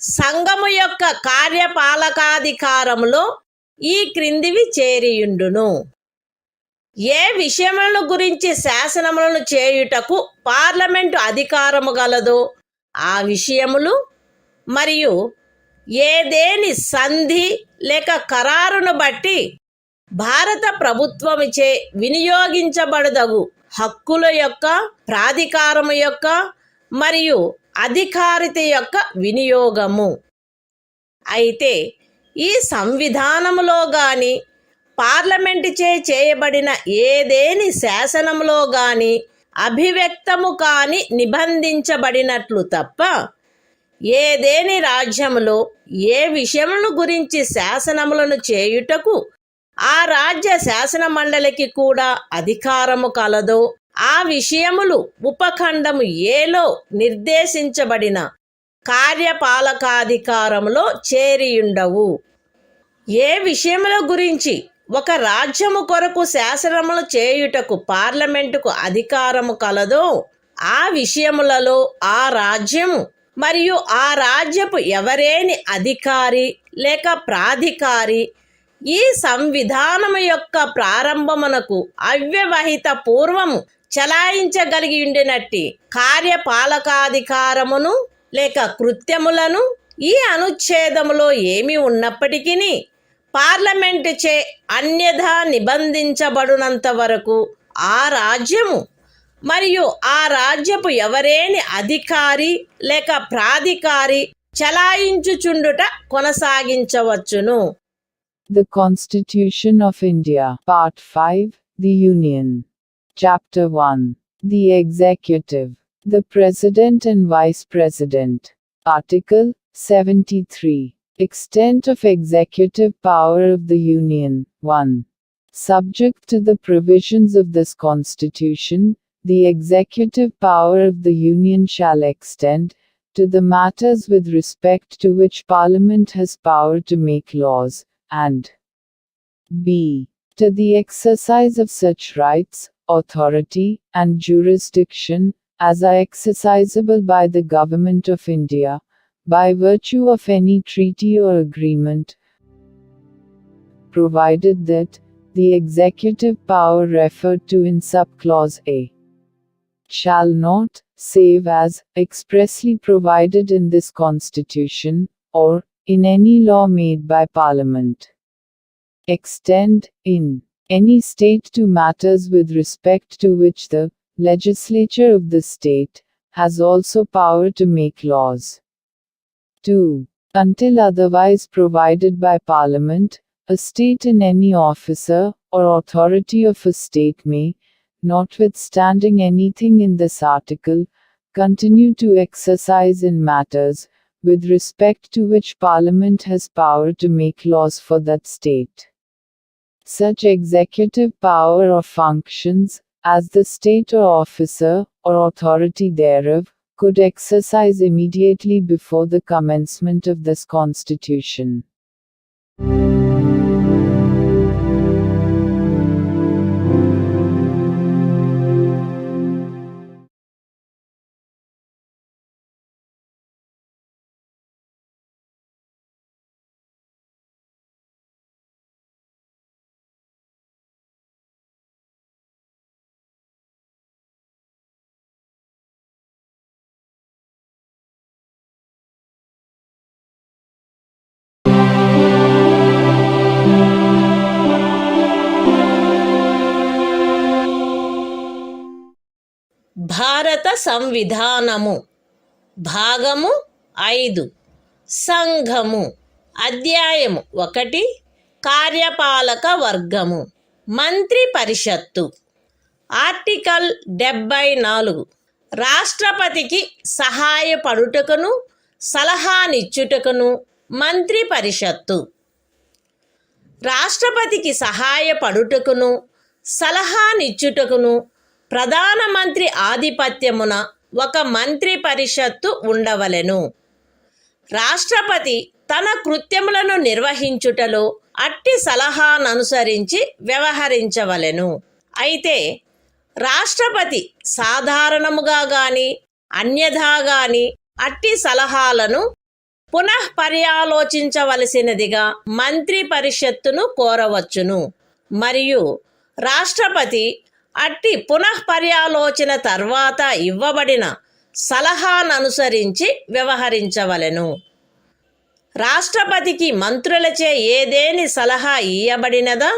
సంఘము యొక్క కార్యపాలకాధికారములో ఈ క్రిందివి చేరియుండును. ఏ విషయములను గురించి శాసనములను చేయుటకు పార్లమెంటు అధికారము గలదో ఆ విషయములు మరియు ఏదేని సంధి లేక ఖరారును బట్టి భారత ప్రభుత్వముచే వినియోగించబడదగు హక్కుల యొక్క ప్రాధికారము యొక్క మరియు అధికారిత యొక్క వినియోగము. అయితే ఈ సంవిధానములో గాని పార్లమెంటుచే చేయబడిన ఏదేని శాసనములో గాని అభివ్యక్తము కాని నిబంధించబడినట్లు తప్ప ఏదేని రాజ్యములో ఏ విషయములను గురించి శాసనములను చేయుటకు ఆ రాజ్య శాసన మండలికి కూడా అధికారము కలదో ఆ విషయములు ఉపఖండము ఏలో నిర్దేశించబడిన కార్యపాలకాధికారములో చేరియుండవు. ఏ విషయముల గురించి ఒక రాజ్యము కొరకు శాసనములు చేయుటకు పార్లమెంటుకు అధికారము కలదో ఆ విషయములలో ఆ రాజ్యము మరియు ఆ రాజ్యపు ఎవరేని అధికారి లేక ప్రాధికారి ఈ సంవిధానము యొక్క ప్రారంభమునకు అవ్యవహిత పూర్వము చలాయించగలిగి ఉండినట్టి కార్యపాలకాధికారమును లేక కృత్యములను ఈ అనుచ్ఛేదములో ఏమి ఉన్నప్పటికీ పార్లమెంటుచే అన్యథా నిబంధించబడినంత వరకు ఆ రాజ్యము మరియు ఆ రాజ్యపు ఎవరేని అధికారి లేక ప్రాధికారి చలాయించుచుండుట కొనసాగించవచ్చును. The Constitution of India, Part 5, The Union. Chapter 1. The Executive. The President and Vice President. Article 73. Extent of executive power of the Union. 1. Subject to the provisions of this Constitution, the executive power of the Union shall extend to the matters with respect to which Parliament has power to make laws, and b. to the exercise of such rights, authority, and jurisdiction as are exercisable by the Government of India, by virtue of any treaty or agreement, provided that the executive power referred to in subclause A shall not, save as expressly provided in this Constitution, or in any law made by Parliament, extend, in any state to matters with respect to which the legislature of the state has also power to make laws. 2. Until otherwise provided by Parliament, a state in any officer or authority of a state may, notwithstanding anything in this article, continue to exercise in matters with respect to which Parliament has power to make laws for that state. Such executive power or functions, as the state or officer, or authority thereof, could exercise immediately before the commencement of this Constitution. భారత సంవిధానము భాగము 5 సంఘము. అధ్యాయము 1 కార్యపాలక వర్గము. మంత్రి పరిషత్తు. Article 74 రాష్ట్రపతికి సహాయపడుటకును సలహానిచ్చుటకును మంత్రి పరిషత్తు. రాష్ట్రపతికి సహాయపడుటకును సలహానిచ్చుటకును ప్రధానమంత్రి ఆధిపత్యమున ఒక మంత్రి పరిషత్తు ఉండవలెను. రాష్ట్రపతి తన కృత్యములను నిర్వహించుటలో అట్టి సలహాననుసరించి వ్యవహరించవలెను. అయితే రాష్ట్రపతి సాధారణముగా గాని అన్యథా గాని అట్టి సలహాలను పునఃపర్యాలోచించవలసినదిగా మంత్రి పరిషత్తును కోరవచ్చును. మరియు రాష్ట్రపతి అట్టి పునఃపర్యాలోచన తర్వాత ఇవ్వబడిన సలహాననుసరించి వ్యవహరించవలెను. రాష్ట్రపతికి మంత్రులచే ఏదేని సలహా ఇయ్యబడినదా,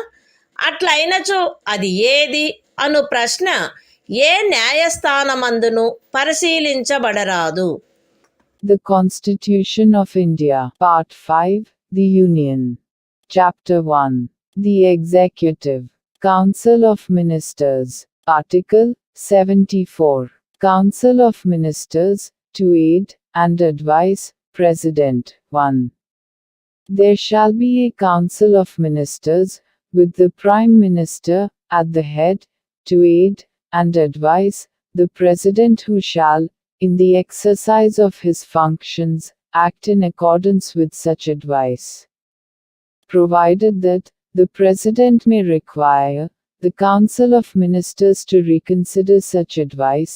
అట్లయినచో అది ఏది అను ప్రశ్న ఏ న్యాయస్థానమందును పరిశీలించబడరాదు. The Constitution of India, Part 5, The Union. Chapter 1. The Executive. Council of Ministers. Article 74. Council of Ministers, to aid and advise President. 1. There shall be a Council of Ministers, with the Prime Minister at the head, to aid and advise the President, who shall, in the exercise of his functions, act in accordance with such advice. Provided that the President may require the Council of Ministers to reconsider such advice,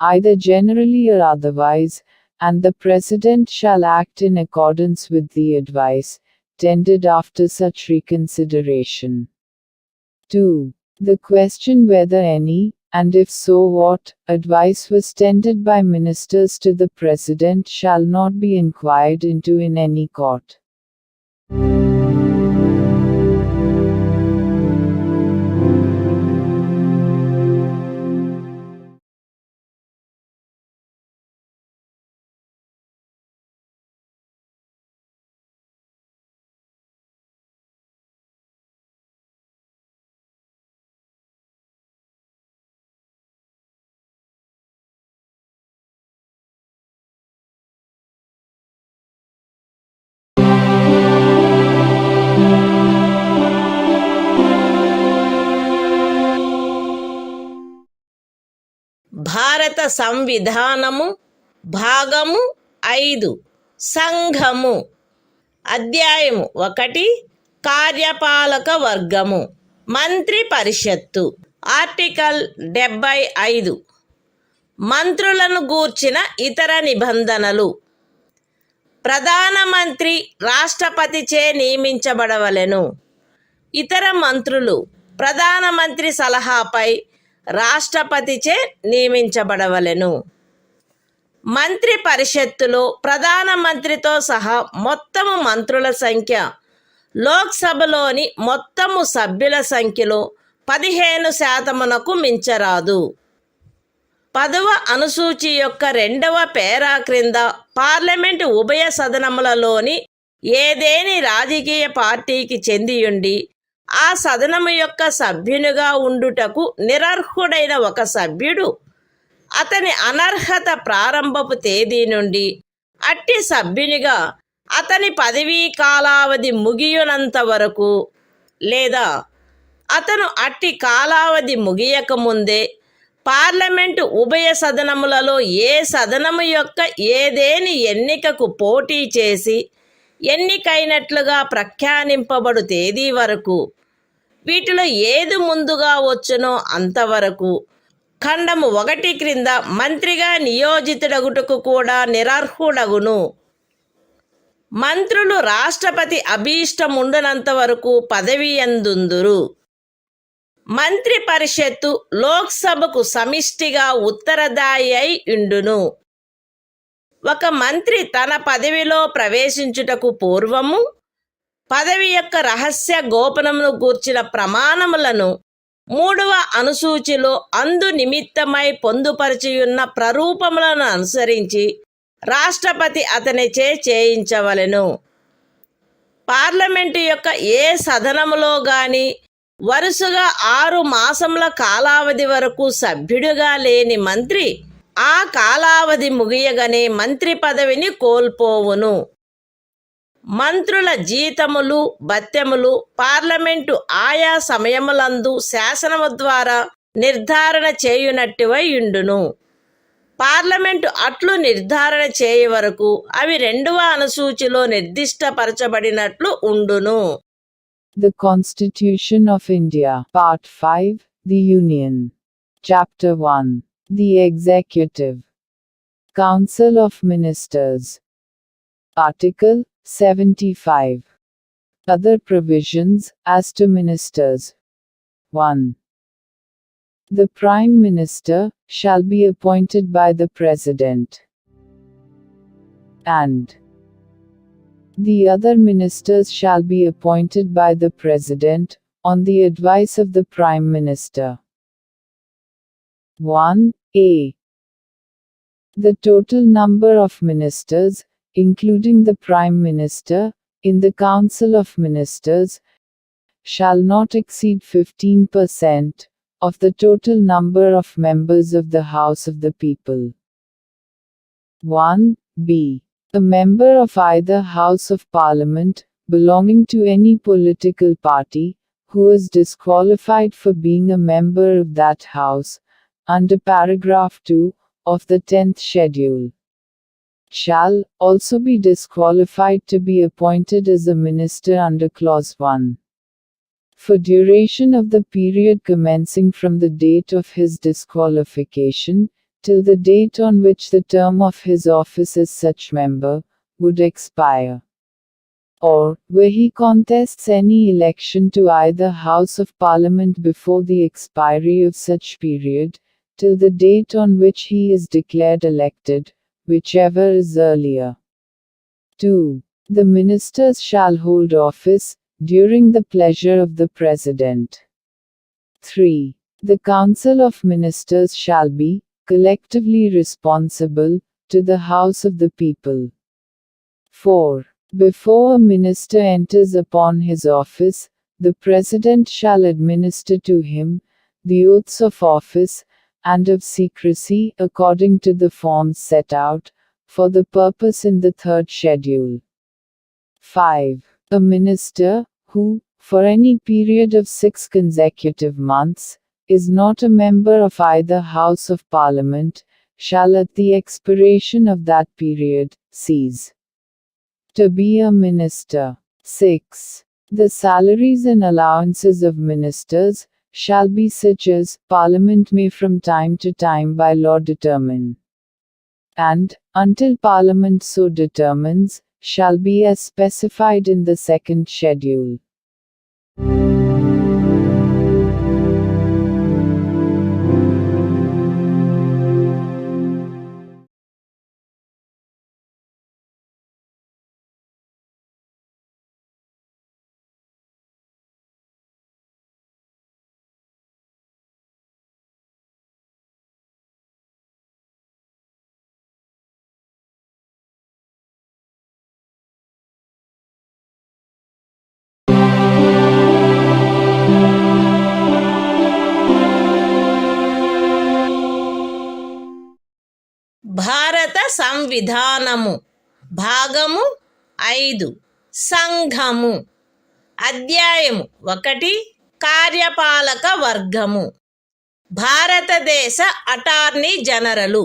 either generally or otherwise, and the President shall act in accordance with the advice tendered after such reconsideration. 2. The question whether any, and if so what, advice was tendered by ministers to the President shall not be inquired into in any court. భారత సంవిధానము భాగము 5 సంఘము. అధ్యాయము 1 కార్యపాలక వర్గము. మంత్రి పరిషత్తు. Article 75. మంత్రులను గూర్చిన ఇతర నిబంధనలు. ప్రధానమంత్రి రాష్ట్రపతిచే నియమించబడవలెను. ఇతర మంత్రులు ప్రధానమంత్రి సలహాపై రాష్ట్రపతిచే నియమించబడవలెను. మంత్రి పరిషత్తులో ప్రధానమంత్రితో సహా మొత్తము మంత్రుల సంఖ్య లోక్సభలోని మొత్తము సభ్యుల సంఖ్యలో 15% మించరాదు. 10వ అనుసూచి యొక్క 2వ పేరా క్రింద పార్లమెంటు ఉభయ సదనములలోని ఏదేని రాజకీయ పార్టీకి చెందియుండి ఆ సదనము యొక్క సభ్యునిగా ఉండుటకు నిరర్హుడైన ఒక సభ్యుడు అతని అనర్హత ప్రారంభపు తేదీ నుండి అట్టి సభ్యునిగా అతని పదవీ కాలావధి ముగియునంత వరకు లేదా అతను అట్టి కాలావధి ముగియకముందే పార్లమెంటు ఉభయ సదనములలో ఏ సదనము యొక్క ఏదేని ఎన్నికకు పోటీ చేసి ఎన్నికైనట్లుగా ప్రఖ్యానింపబడు తేదీ వరకు, వీటిలో ఏది ముందుగా వచ్చునో అంతవరకు ఖండము 1 క్రింద మంత్రిగా నియోజితుడగుటకు కూడా నిరర్హుడగును. మంత్రులు రాష్ట్రపతి అభీష్టముండునంత వరకు పదవి యందుందురు. మంత్రి పరిషత్తు లోక్సభకు సమిష్టిగా ఉత్తరదాయి అయి ఉండును. ఒక మంత్రి తన పదవిలో ప్రవేశించుటకు పూర్వము పదవి యొక్క రహస్య గోపనమును గూర్చిన ప్రమాణములను 3వ అనుసూచిలో అందు నిమిత్తమై పొందుపరిచియున్న ప్రరూపములను అనుసరించి రాష్ట్రపతి అతనిచే చేయించవలెను. పార్లమెంటు యొక్క ఏ సదనములో గాని వరుసగా 6 మాసముల కాలావధి వరకు సభ్యుడిగా లేని మంత్రి ఆ కాలావధి ముగియగానే మంత్రి పదవిని కోల్పోవును. మంత్రుల జీతములు భత్యములు పార్లమెంటు ఆయా సమయములందు శాసనము ద్వారా నిర్ధారణ చేయునట్టువై యుండును. పార్లమెంటు అట్లు నిర్ధారణ చేయ వరకు అవి 2వ అనుసూచిలో నిర్దిష్టపరచబడినట్లు ఉండును. The Constitution of India, Part 5, The Union. Chapter 1. The Executive. Council of Ministers. Article 75. Other provisions as to ministers. 1. The Prime Minister shall be appointed by the President, and the other ministers shall be appointed by the President, on the advice of the Prime Minister. 1a. The total number of ministers, including the Prime Minister, in the Council of Ministers, shall not exceed 15% of the total number of members of the House of the People. 1b. A member of either House of Parliament, belonging to any political party, who is disqualified for being a member of that House, under paragraph 2 of the 10th schedule, shall also be disqualified to be appointed as a minister under clause 1. For duration of the period commencing from the date of his disqualification, till the date on which the term of his office as such member would expire, or where he contests any election to either House of Parliament before the expiry of such period, till the date on which he is declared elected, whichever is earlier. 2. The ministers shall hold office during the pleasure of the President. 3. The Council of Ministers shall be collectively responsible to the House of the People. 4. Before a minister enters upon his office, the President shall administer to him the oaths of office and of secrecy according to the forms set out for the purpose in the 3rd schedule. 5. A minister who, for any period of 6 consecutive months, is not a member of either House of Parliament, shall at the expiration of that period cease to be a minister. 6. The salaries and allowances of ministers shall be such as Parliament may from time to time by law determine, and, until Parliament so determines, shall be as specified in the 2nd schedule. భారత సంవిధానము భాగము 5 సంఘము అధ్యాయము 1 కార్యపాలక వర్గము భారతదేశ attorney general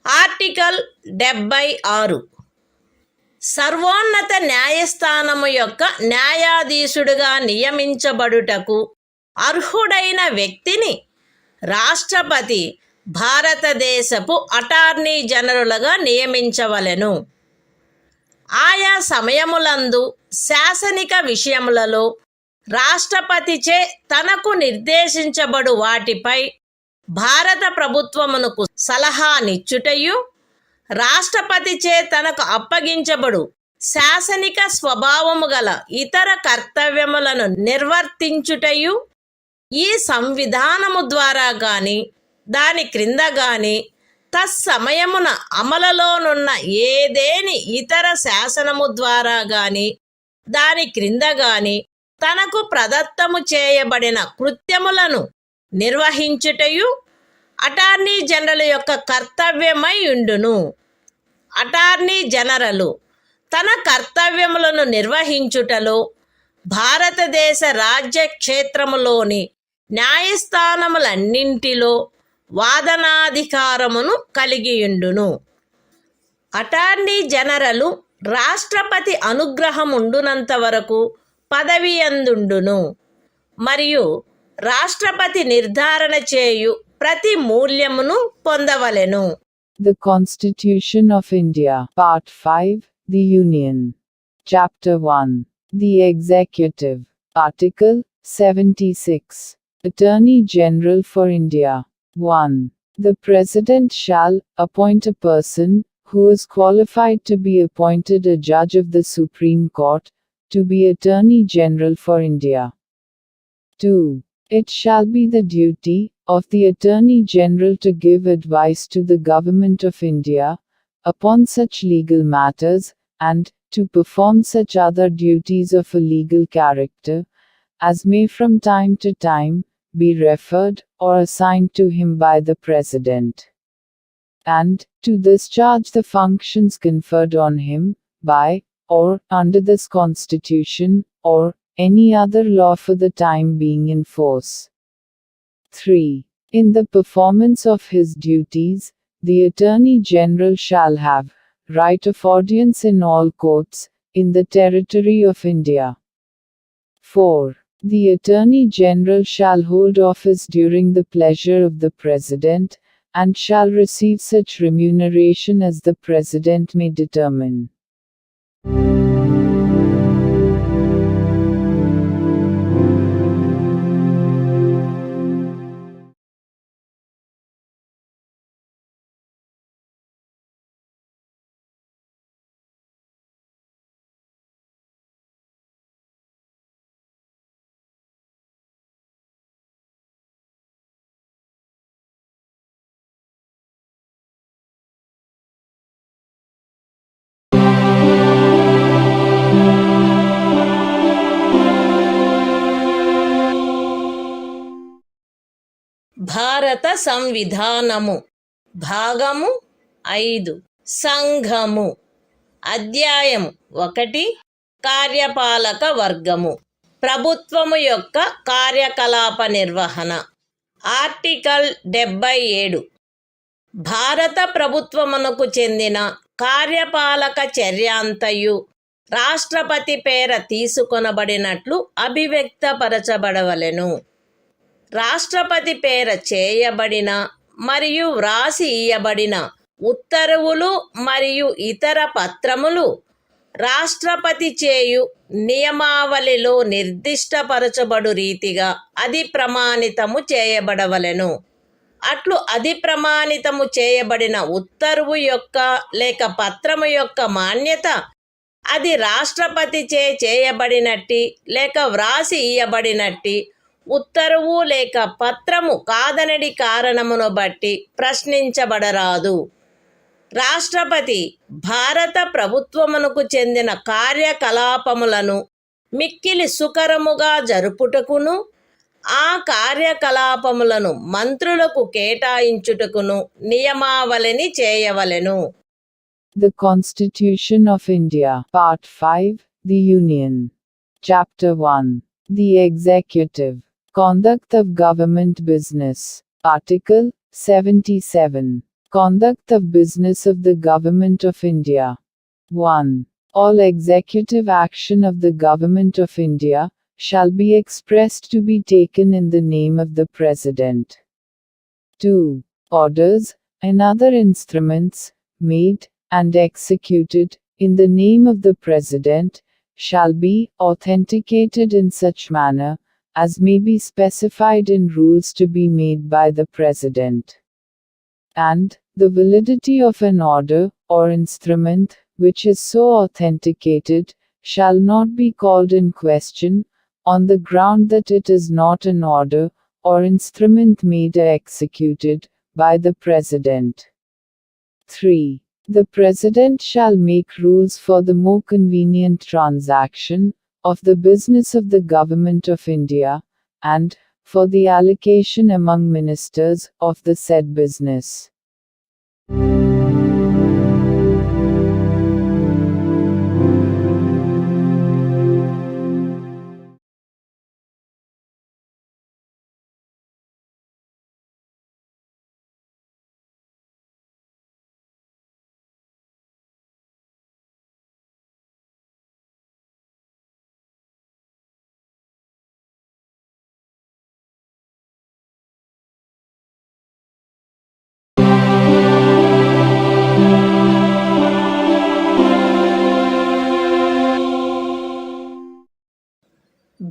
article 76 సర్వోన్నత న్యాయస్థానము యొక్క న్యాయాధీశుడుగా నియమించబడుటకు అర్హుడైన వ్యక్తిని రాష్ట్రపతి భారతదేశపు అటార్నీ జనరలుగా నియమించవలెను. ఆయా సమయములందు శాసనిక విషయములలో రాష్ట్రపతిచే తనకు నిర్దేశించబడు వాటిపై భారత ప్రభుత్వమునకు సలహానిచ్చుటయు, రాష్ట్రపతిచే తనకు అప్పగించబడు శాసనిక స్వభావము గల ఇతర కర్తవ్యములను నిర్వర్తించుటయు ఈ సంవిధానము ద్వారా గాని దాని క్రింద గాని తత్సమయమున అమలులోనున్న ఏదేని ఇతర శాసనము ద్వారా గాని దాని క్రింద గాని తనకు ప్రదత్తము చేయబడిన కృత్యములను నిర్వహించుటయు అటార్నీ జనరల్ యొక్క కర్తవ్యమై ఉండును. అటార్నీ జనరలు తన కర్తవ్యములను నిర్వహించుటలో భారతదేశ రాజ్య క్షేత్రములోని న్యాయస్థానములన్నింటిలో వాదనాధికారమును కలిగియుండును. అటార్నీ జనరలు రాష్ట్రపతి అనుగ్రహముండునంత వరకు పదవియందుండును మరియు రాష్ట్రపతి నిర్ధారణ చేయు ప్రతి మూల్యమును పొందవలెను. The Constitution of India, Part 5, The Union. Chapter 1. The Executive. Article 76. Attorney General for India. 1. The President shall appoint a person who is qualified to be appointed a judge of the Supreme Court, to be Attorney General for India. 2. It shall be the duty of the Attorney General to give advice to the Government of India upon such legal matters, and to perform such other duties of a legal character as may from time to time be referred or assigned to him by the President, and to discharge the functions conferred on him by or under this Constitution or any other law for the time being in force. 3. In the performance of his duties, the Attorney General shall have right of audience in all courts in the territory of India. 4. The Attorney General shall hold office during the pleasure of the President, and shall receive such remuneration as the President may determine. భారత సంవిధానము భాగము 5 సంఘము అధ్యాయము 1 కార్యపాలక వర్గము ప్రభుత్వము యొక్క కార్యకలాప నిర్వహణ article 77 భారత ప్రభుత్వమునకు చెందిన కార్యపాలక చర్యాంతయు రాష్ట్రపతి పేర తీసుకొనబడినట్లు అభివ్యక్తపరచబడవలెను. రాష్ట్రపతి పేర చేయబడిన మరియు వ్రాసి ఇయ్యబడిన ఉత్తర్వులు మరియు ఇతర పత్రములు రాష్ట్రపతి చేయు నియమావళిలో నిర్దిష్టపరచబడు రీతిగా అధిప్రమాణితము చేయబడవలెను. అట్లు అధిప్రమాణితము చేయబడిన ఉత్తర్వు యొక్క లేక పత్రము యొక్క మాన్యత అది రాష్ట్రపతిచే చేయబడినట్టి లేక వ్రాసి ఇయ్యబడినట్టి ఉత్తర్వు లేక పత్రము కాదనడి కారణమును బట్టి ప్రశ్నించబడరాదు. రాష్ట్రపతి భారత ప్రభుత్వమునకు చెందిన కార్యకలాపములను మిక్కిలి సుకరముగా జరుపుటకును ఆ కార్యకలాపములను మంత్రులకు కేటాయించుటకును నియమావళిని చేయవలెను. The Constitution of India, Part 5, The Union. Chapter 1. The Executive. Conduct of Government Business. Article 77. Conduct of Business of the Government of India. 1. All executive action of the Government of India shall be expressed to be taken in the name of the President. 2. Orders and other instruments made and executed in the name of the President shall be authenticated in such manner as may be specified in rules to be made by the President. And the validity of an order or instrument which is so authenticated shall not be called in question on the ground that it is not an order or instrument made or executed by the President. 3. The President shall make rules for the more convenient transaction of the business of the Government of India, and for the allocation among ministers of the said business.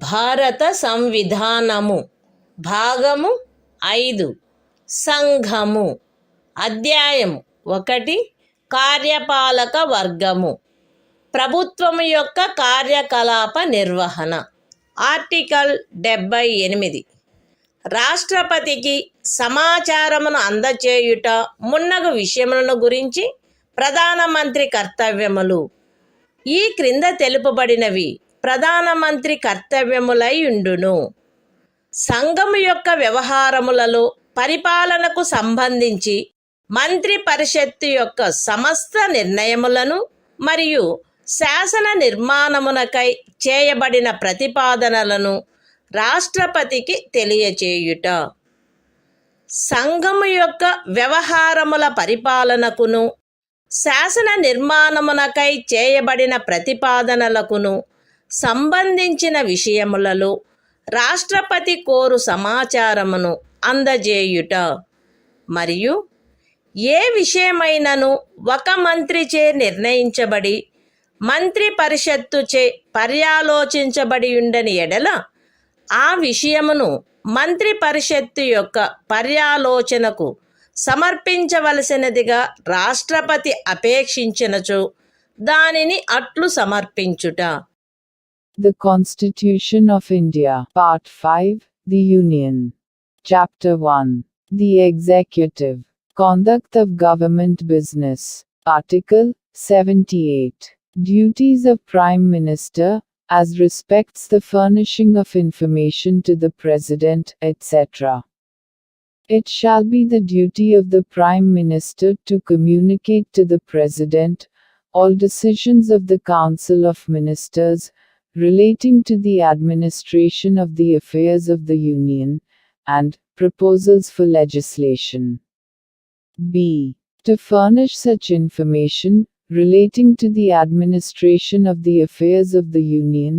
భారత సంవిధానము భాగము 5 సంఘము అధ్యాయం 1 కార్యపాలక వర్గము ప్రభుత్వము యొక్క కార్యకలాప నిర్వహణ article 78 రాష్ట్రపతికి సమాచారమును అందచేయుట మున్నగు విషయములను గురించి ప్రధానమంత్రి కర్తవ్యములు ఈ క్రింద తెలుపబడినవి ప్రధానమంత్రి కర్తవ్యములై ఉండును. సంఘము యొక్క వ్యవహారములలో పరిపాలనకు సంబంధించి మంత్రి పరిషత్తు యొక్క సమస్త నిర్ణయములను మరియు శాసన నిర్మాణమునకై చేయబడిన ప్రతిపాదనలను రాష్ట్రపతికి తెలియచేయుట. సంఘము యొక్క వ్యవహారముల పరిపాలనకును శాసన నిర్మాణమునకై చేయబడిన ప్రతిపాదనలకును సంబంధించిన విషయములలో రాష్ట్రపతి కోరు సమాచారమును అందజేయుట మరియు ఏ విషయమైనను ఒక మంత్రిచే నిర్ణయించబడి మంత్రి పరిషత్తుచే పర్యాలోచించబడి ఉండని ఎడల ఆ విషయమును మంత్రి పరిషత్తు యొక్క పర్యాలోచనకు సమర్పించవలసినదిగా రాష్ట్రపతి అపేక్షించినచో దానిని అట్లు సమర్పించుట. The Constitution of India, Part 5, The Union. Chapter 1. The Executive. Conduct of Government Business. Article 78. Duties of Prime Minister, as respects the furnishing of information to the President, etc. It shall be the duty of the Prime Minister to communicate to the President all decisions of the Council of Ministers relating to the administration of the affairs of the Union, and proposals for legislation. B. To furnish such information relating to the administration of the affairs of the Union,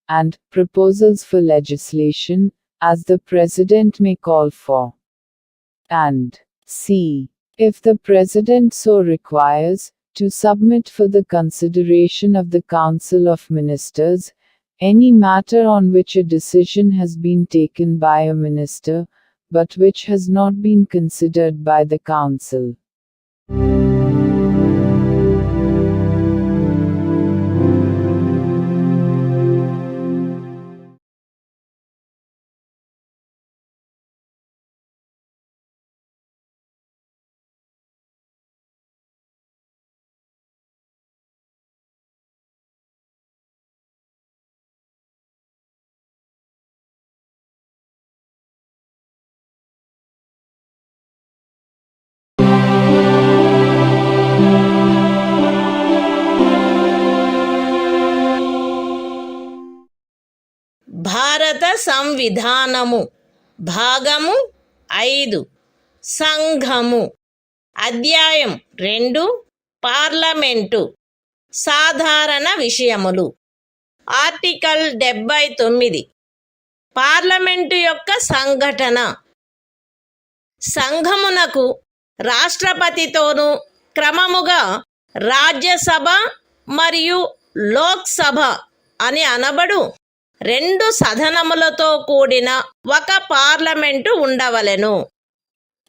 and proposals for legislation, as the President may call for. And C. If the President so requires, to submit for the consideration of the Council of Ministers any matter on which a decision has been taken by a minister, but which has not been considered by the Council. భారత సంవిధానము భాగము 5 సంఘము అధ్యాయం 2 parliament సాధారణ విషయములు article 79 parliament యొక్క సంఘటన సంఘమునకు రాష్ట్రపతితోనూ క్రమముగా రాజ్యసభ మరియు లోక్సభ అని అనబడు 2 సదనములతో కూడిన ఒక పార్లమెంటు ఉండవలెను.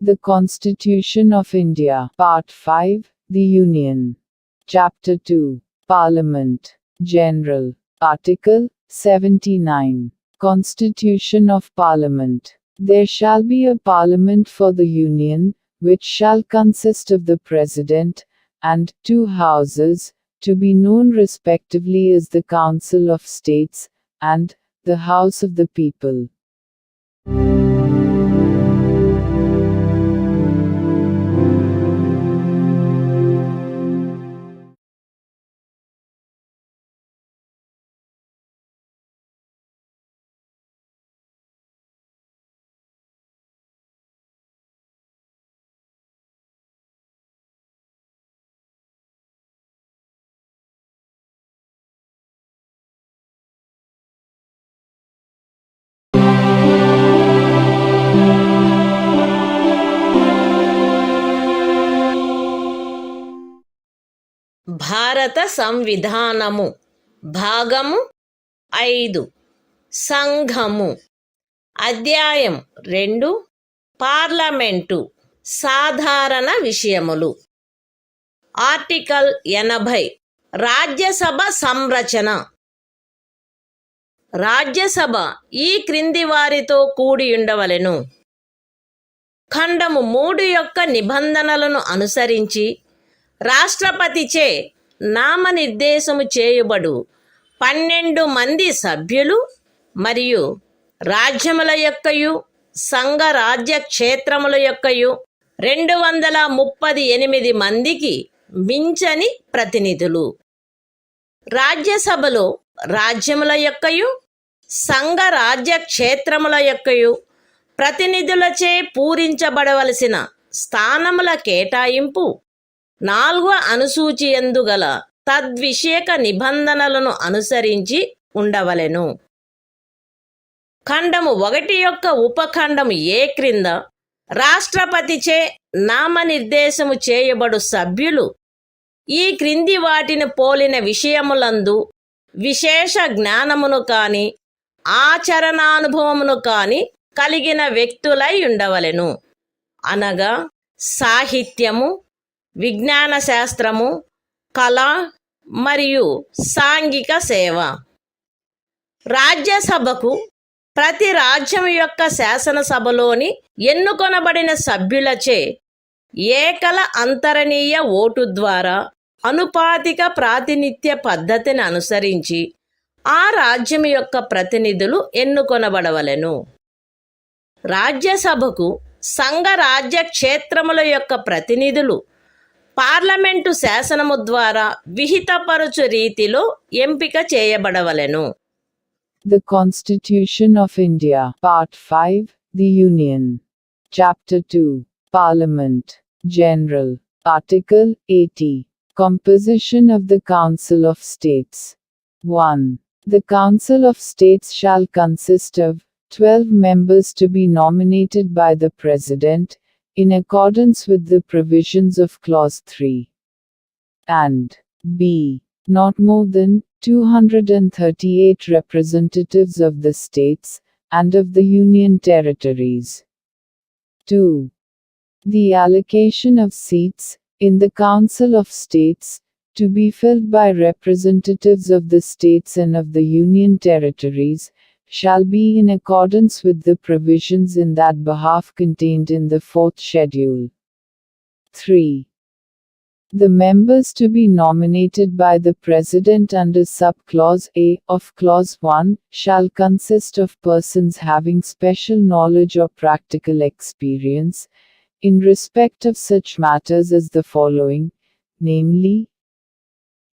The Constitution of India, Part 5, The Union. Chapter 2. Parliament. General. Article 79. Constitution of Parliament. There shall be a Parliament for the Union, which shall consist of the President, and 2 houses, to be known respectively as the Council of States, and the House of the People. భారత సంవిధానము భాగము 5 సంఘము. అధ్యాయం 2 parliament సాధారణ విషయములు. Article 80 Rajya Sabha సంరచన. Rajya Sabha ఈ క్రింది వారితో కూడి ఉండవలెను. ఖండము 3 యొక్క నిబంధనలను అనుసరించి రాష్ట్రపతిచే నామనిర్దేశము చేయబడు 12 మంది సభ్యులు మరియు రాజ్యముల యొక్కయు సంఘ రాజ్య క్షేత్రముల యొక్కయు 238 మందికి మించని ప్రతినిధులు. రాజ్యసభలో రాజ్యముల యొక్కయు సంఘ రాజ్య క్షేత్రముల యొక్కయు ప్రతినిధులచే పూరించబడవలసిన స్థానముల కేటాయింపు 4వ అనుసూచి యందు గల తద్విషయక నిబంధనలను అనుసరించి ఉండవలెను. ఖండము 1 యొక్క ఉపఖండము ఏ క్రింద రాష్ట్రపతిచే నామనిర్దేశము చేయబడు సభ్యులు ఈ క్రింది వాటిని పోలిన విషయములందు విశేష జ్ఞానమును కాని ఆచరణానుభవమును కాని కలిగిన వ్యక్తులై ఉండవలెను. అనగా సాహిత్యము, విజ్ఞాన శాస్త్రము, కళ మరియు సాంఘిక సేవ. రాజ్యసభకు ప్రతి రాజ్యం యొక్క శాసనసభలోని ఎన్నుకొనబడిన సభ్యులచే ఏకల అంతరణీయ ఓటు ద్వారా అనుపాతిక ప్రాతినిధ్య పద్ధతిని అనుసరించి ఆ రాజ్యం యొక్క ప్రతినిధులు ఎన్నుకొనబడవలెను. రాజ్యసభకు సంఘ రాజ్య క్షేత్రముల యొక్క ప్రతినిధులు పార్లమెంటు శాసనము ద్వారా విహితపరచు రీతిలో ఎంపిక చేయబడవలెను. The Constitution of India, Part 5, The Union. Chapter 2, Parliament, General. Article 80. Composition of the Council of States. 1. The Council of States shall consist of 12 members to be nominated by the President, in accordance with the provisions of Clause 3. And b. Not more than 238 representatives of the states, and of the Union territories. 2. The allocation of seats, in the Council of States, to be filled by representatives of the states and of the Union territories, shall be in accordance with the provisions in that behalf contained in the 4th schedule. 3. The members to be nominated by the President under Sub-Clause A of Clause 1 shall consist of persons having special knowledge or practical experience in respect of such matters as the following, namely,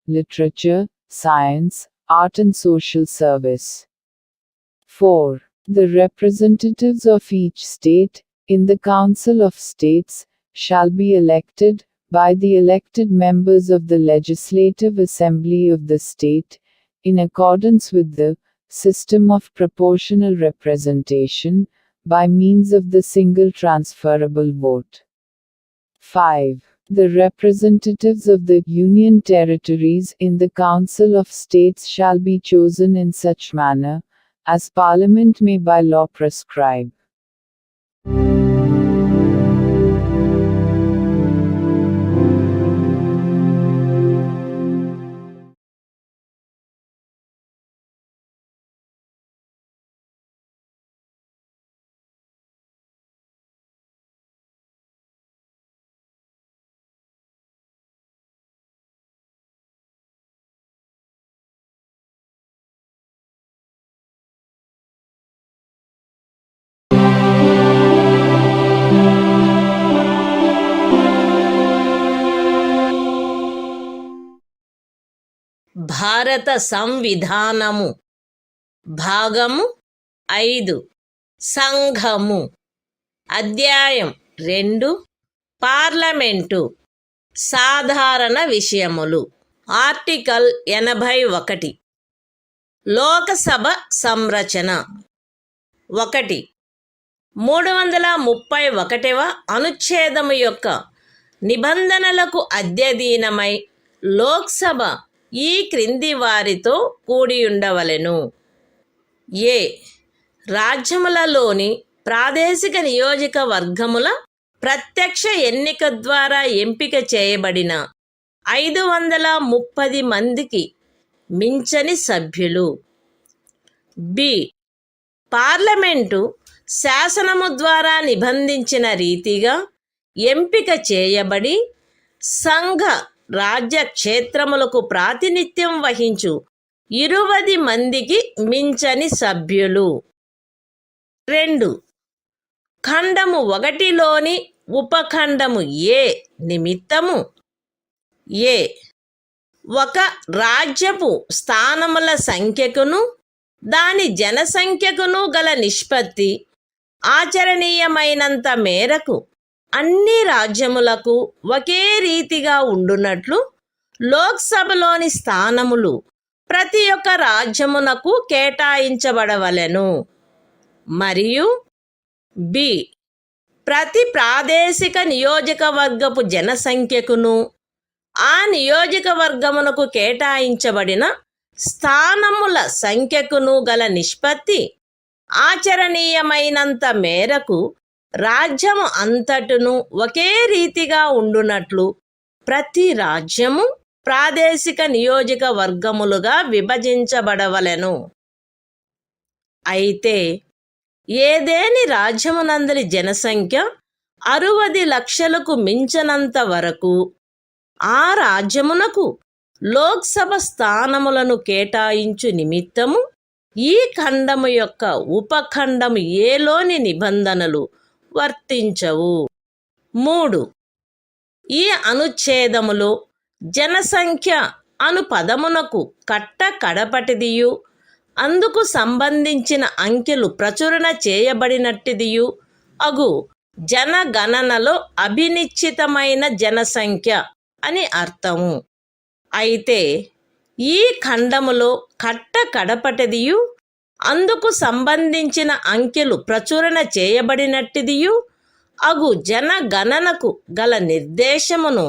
literature, science, art and social service. 4. The representatives of each state, in the Council of States, shall be elected by the elected members of the Legislative Assembly of the state, in accordance with the system of proportional representation, by means of the single transferable vote. 5. The representatives of the Union territories in the Council of States shall be chosen in such manner, as Parliament may by law prescribe. భారత సంవిధానము. భాగము 5 సంఘము. అధ్యాయం 2 parliament సాధారణ విషయములు. Article 81 Lok Sabha సంరచన. 1. 331వ అనుచ్ఛేదము యొక్క నిబంధనలకు అధ్యయనమై లోక్సభ ఈ క్రింది వారితో కూడి ఉండవలెను. ఏ. రాజ్యములలోని ప్రాదేశిక నియోజకవర్గముల ప్రత్యక్ష ఎన్నిక ద్వారా ఎంపిక చేయబడిన 530 మందికి మించని సభ్యులు. బి. పార్లమెంటు శాసనము ద్వారా నిబంధించిన రీతిగా ఎంపిక చేయబడి సంఘ రాజ్య క్షేత్రములకు ప్రాతినిధ్యం వహించు 20 మందికి మించని సభ్యులు. 2. ఖండము 1లోని ఉపఖండము ఏ నిమిత్తము ఏ. ఒక రాజ్యపు స్థానముల సంఖ్యకును దాని జనసంఖ్యకును గల నిష్పత్తి ఆచరణీయమైనంత మేరకు అన్ని రాజ్యములకు ఒకే రీతిగా ఉండునట్లు లోక్సభలోని స్థానములు ప్రతి ఒక్క రాజ్యమునకు కేటాయించబడవలెను. మరియు బి. ప్రతి ప్రాదేశిక నియోజకవర్గపు జనసంఖ్యకును ఆ నియోజకవర్గమునకు కేటాయించబడిన స్థానముల సంఖ్యకును గల నిష్పత్తి ఆచరణీయమైనంత మేరకు రాజ్యము అంతటను ఒకే రీతిగా ఉండునట్లు ప్రతి రాజ్యము ప్రాదేశిక నియోజకవర్గములుగా విభజించబడవలెను. అయితే ఏదేని రాజ్యమునందలి జనసంఖ్య 60 లక్షలకు మించనంత వరకు ఆ రాజ్యమునకు లోక్సభ స్థానములను కేటాయించు నిమిత్తము ఈ ఖండము యొక్క ఉపఖండము ఏలోని నిబంధనలు వర్తించవు. 3. ఈ అనుచ్ఛేదములో జనసంఖ్య అను పదమునకు కడపటిదియు అందుకు సంబంధించిన అంకెలు ప్రచురణ చేయబడినట్టిదియు అగు జనగణనలో అభినిశ్చితమైన జనసంఖ్య అని అర్థము. అయితే ఈ ఖండములో కడపటిదియు అందుకు సంబంధించిన అంకెలు ప్రచురణ చేయబడినట్టిదియు అగు జనగణనకు గల నిర్దేశమును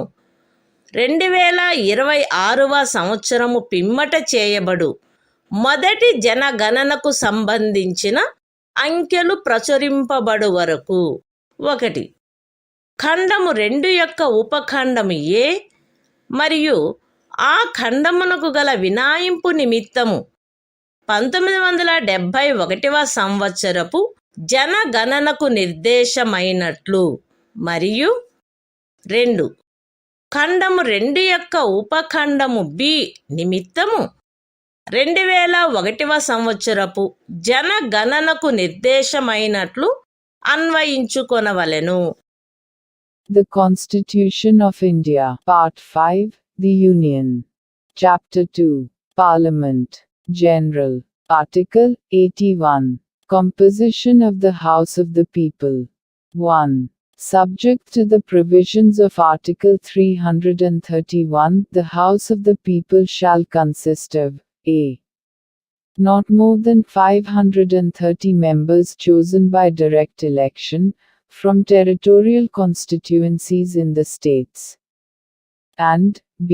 2026వ సంవత్సరము పిమ్మట చేయబడు మొదటి జనగణనకు సంబంధించిన అంకెలు ప్రచురింపబడు వరకు 1. ఖండము 2 యొక్క ఉపఖండము ఏ మరియు ఆ ఖండమునకు గల వినాయింపు నిమిత్తము 1971వ సంవత్సరపు జనగణనకు నిర్దేశమైనట్లు మరియు 2. ఖండము 2 యొక్క ఉపఖండము బి నిమిత్తము 2001వ సంవత్సరపు జనగణనకు నిర్దేశమైనట్లు అన్వయించుకొనవలెను. The Constitution of India, Part 5, The Union. Chapter 2, Parliament, General. Article 81. Composition of the House of the People. 1. Subject to the provisions of Article 331, the House of the People shall consist of a. Not more than 530 members chosen by direct election from territorial constituencies in the states, and b.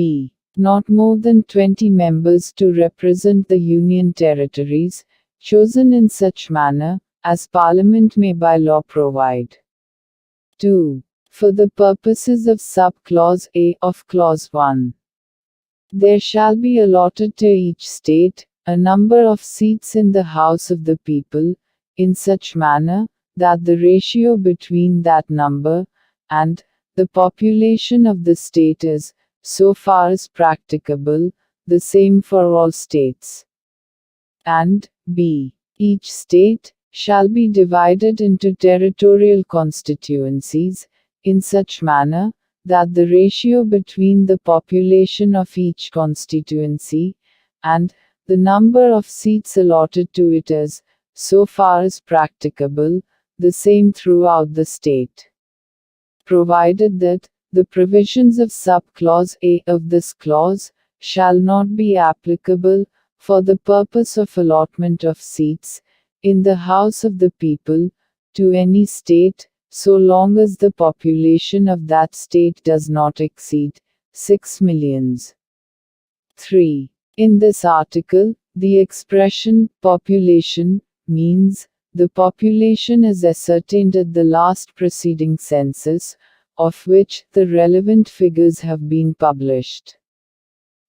not more than 20 members to represent the Union territories, chosen in such manner as Parliament may by law provide. 2. For the purposes of sub-clause A of Clause 1, there shall be allotted to each state a number of seats in the House of the People, in such manner that the ratio between that number and the population of the state is, so far as practicable, the same for all states. And b. each state shall be divided into territorial constituencies, in such manner that the ratio between the population of each constituency and the number of seats allotted to it is, so far as practicable, the same throughout the state. Provided that the provisions of sub-clause A of this clause shall not be applicable for the purpose of allotment of seats in the House of the People to any state, so long as the population of that state does not exceed 6 millions. 3. In this article, The expression population means the population is ascertained at the last preceding census, of which the relevant figures have been published.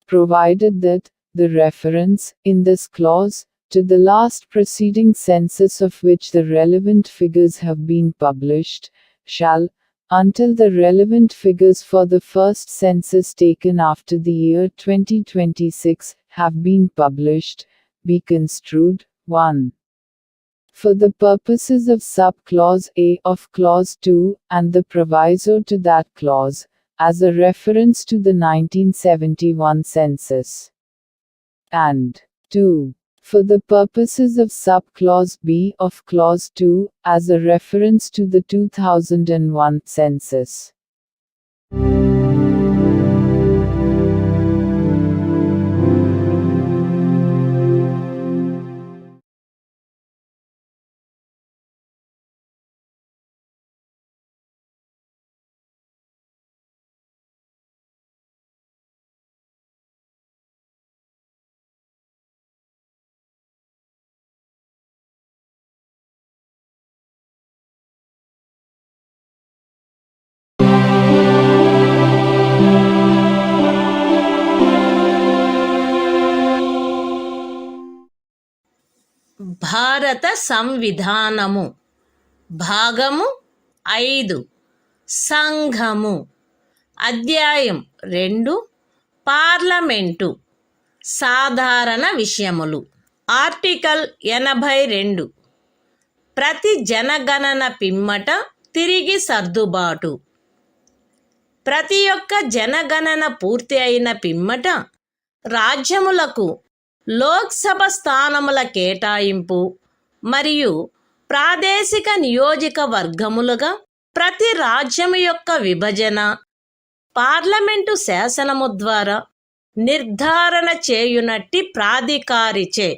Provided that the reference, in this clause, to the last preceding census of which the relevant figures have been published, shall, until the relevant figures for the first census taken after the year 2026 have been published, be construed, 1. For the purposes of sub-clause A of clause 2, and the proviso to that clause, as a reference to the 1971 census. And 2. For the purposes of sub-clause B of clause 2, as a reference to the 2001 census. భారత సంవిధానము భాగము 5 సంఘము అధ్యాయం 2 parliament సాధారణ విషయములు article 82 ప్రతి జనగణన పిమ్మట తిరిగి సర్దుబాటు ప్రతి ఒక్క జనగణన పూర్తి అయిన పిమ్మట రాజ్యములకు లోక్సభ స్థానముల కేటాయింపు మరియు ప్రాదేశిక నియోజకవర్గములుగా ప్రతి రాజ్యము యొక్క విభజన పార్లమెంటు శాసనము ద్వారా నిర్ధారణ చేయునట్టి ప్రాధికారిచే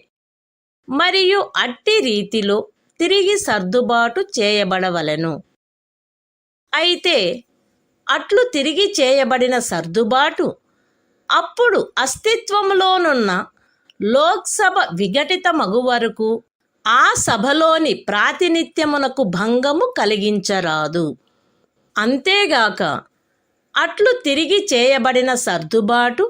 మరియు అట్టి రీతిలో తిరిగి సర్దుబాటు చేయబడవలెను. అయితే అట్లు తిరిగి చేయబడిన సర్దుబాటు అప్పుడు అస్తిత్వములోనున్న లోక్సభ విఘటితమగు వరకు ఆ సభలోని ప్రాతినిధ్యమునకు భంగము కలిగించరాదు. అంతేగాక అట్లు తిరిగి చేయబడిన సర్దుబాటు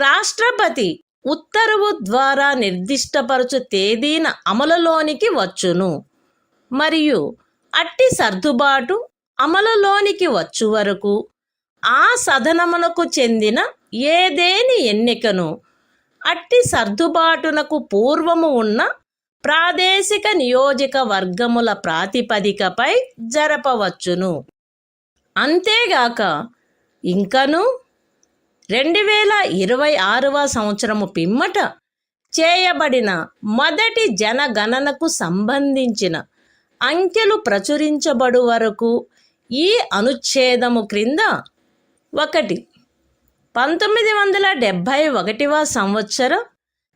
రాష్ట్రపతి ఉత్తర్వు ద్వారా నిర్దిష్టపరచు తేదీన అమలులోనికి వచ్చును మరియు అట్టి సర్దుబాటు అమలులోనికి వచ్చు వరకు ఆ సదనమునకు చెందిన ఏదేని ఎన్నికను అట్టి సర్దుబాటునకు పూర్వము ఉన్న ప్రాదేశిక నియోజకవర్గముల ప్రాతిపదికపై జరపవచ్చును. అంతేగాక ఇంకను 2026వ సంవత్సరము పిమ్మట చేయబడిన మొదటి జనగణనకు సంబంధించిన అంకెలు ప్రచురించబడు వరకు ఈ అనుచ్ఛేదము క్రింద 1. 1971వ సంవత్సర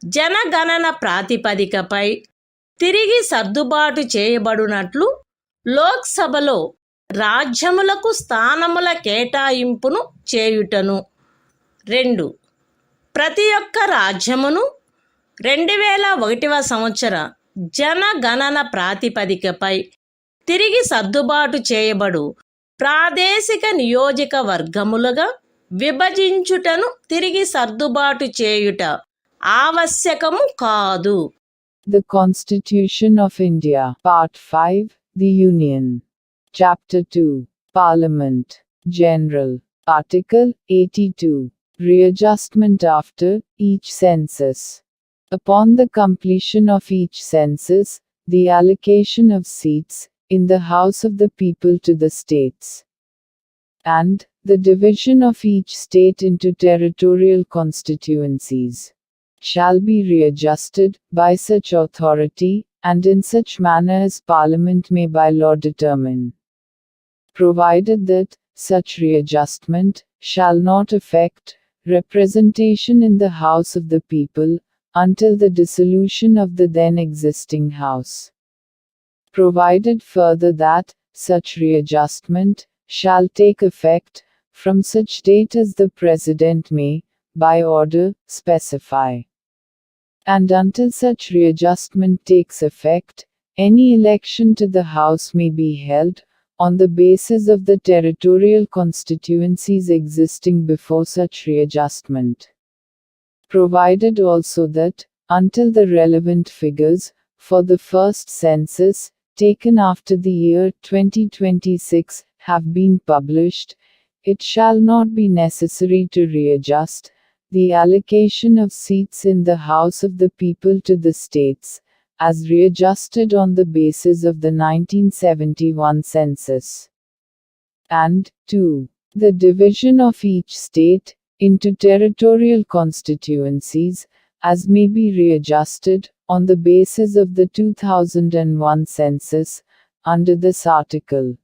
జనగణన ప్రాతిపదికపై తిరిగి సర్దుబాటు చేయబడినట్లు లోక్సభలో రాజ్యములకు స్థానముల కేటాయింపును చేయుటను. 2. ప్రతి ఒక్క రాజ్యమును 2001వ సంవత్సర జనగణన ప్రాతిపదికపై తిరిగి సర్దుబాటు చేయబడు ప్రాదేశిక నియోజకవర్గములుగా విభజించుటను తిరిగి సర్దుబాటు చేయుట ఆవశ్యకము కాదు. The Constitution of India, Part 5, The Union. Chapter 2, Parliament, General. Article 82. Readjustment after each census. Upon the completion of each census, the allocation of seats in the House of the People to the states, and the division of each state into territorial constituencies, shall be readjusted by such authority, and in such manner as Parliament may by law determine, provided that such readjustment shall not affect representation in the House of the People until the dissolution of the then existing House. Provided further that such readjustment shall take effect from such date as the President may, by order, specify. and until such readjustment takes effect, any election to the House may be held, on the basis of the territorial constituencies existing before such readjustment. Provided also that, until the relevant figures, for the first census, taken after the year 2026, have been published, it shall not be necessary to readjust the allocation of seats in the House of the People to the states, as readjusted on the basis of the 1971 census. And, 2. The division of each state into territorial constituencies, as may be readjusted, on the basis of the 2001 census, under this article.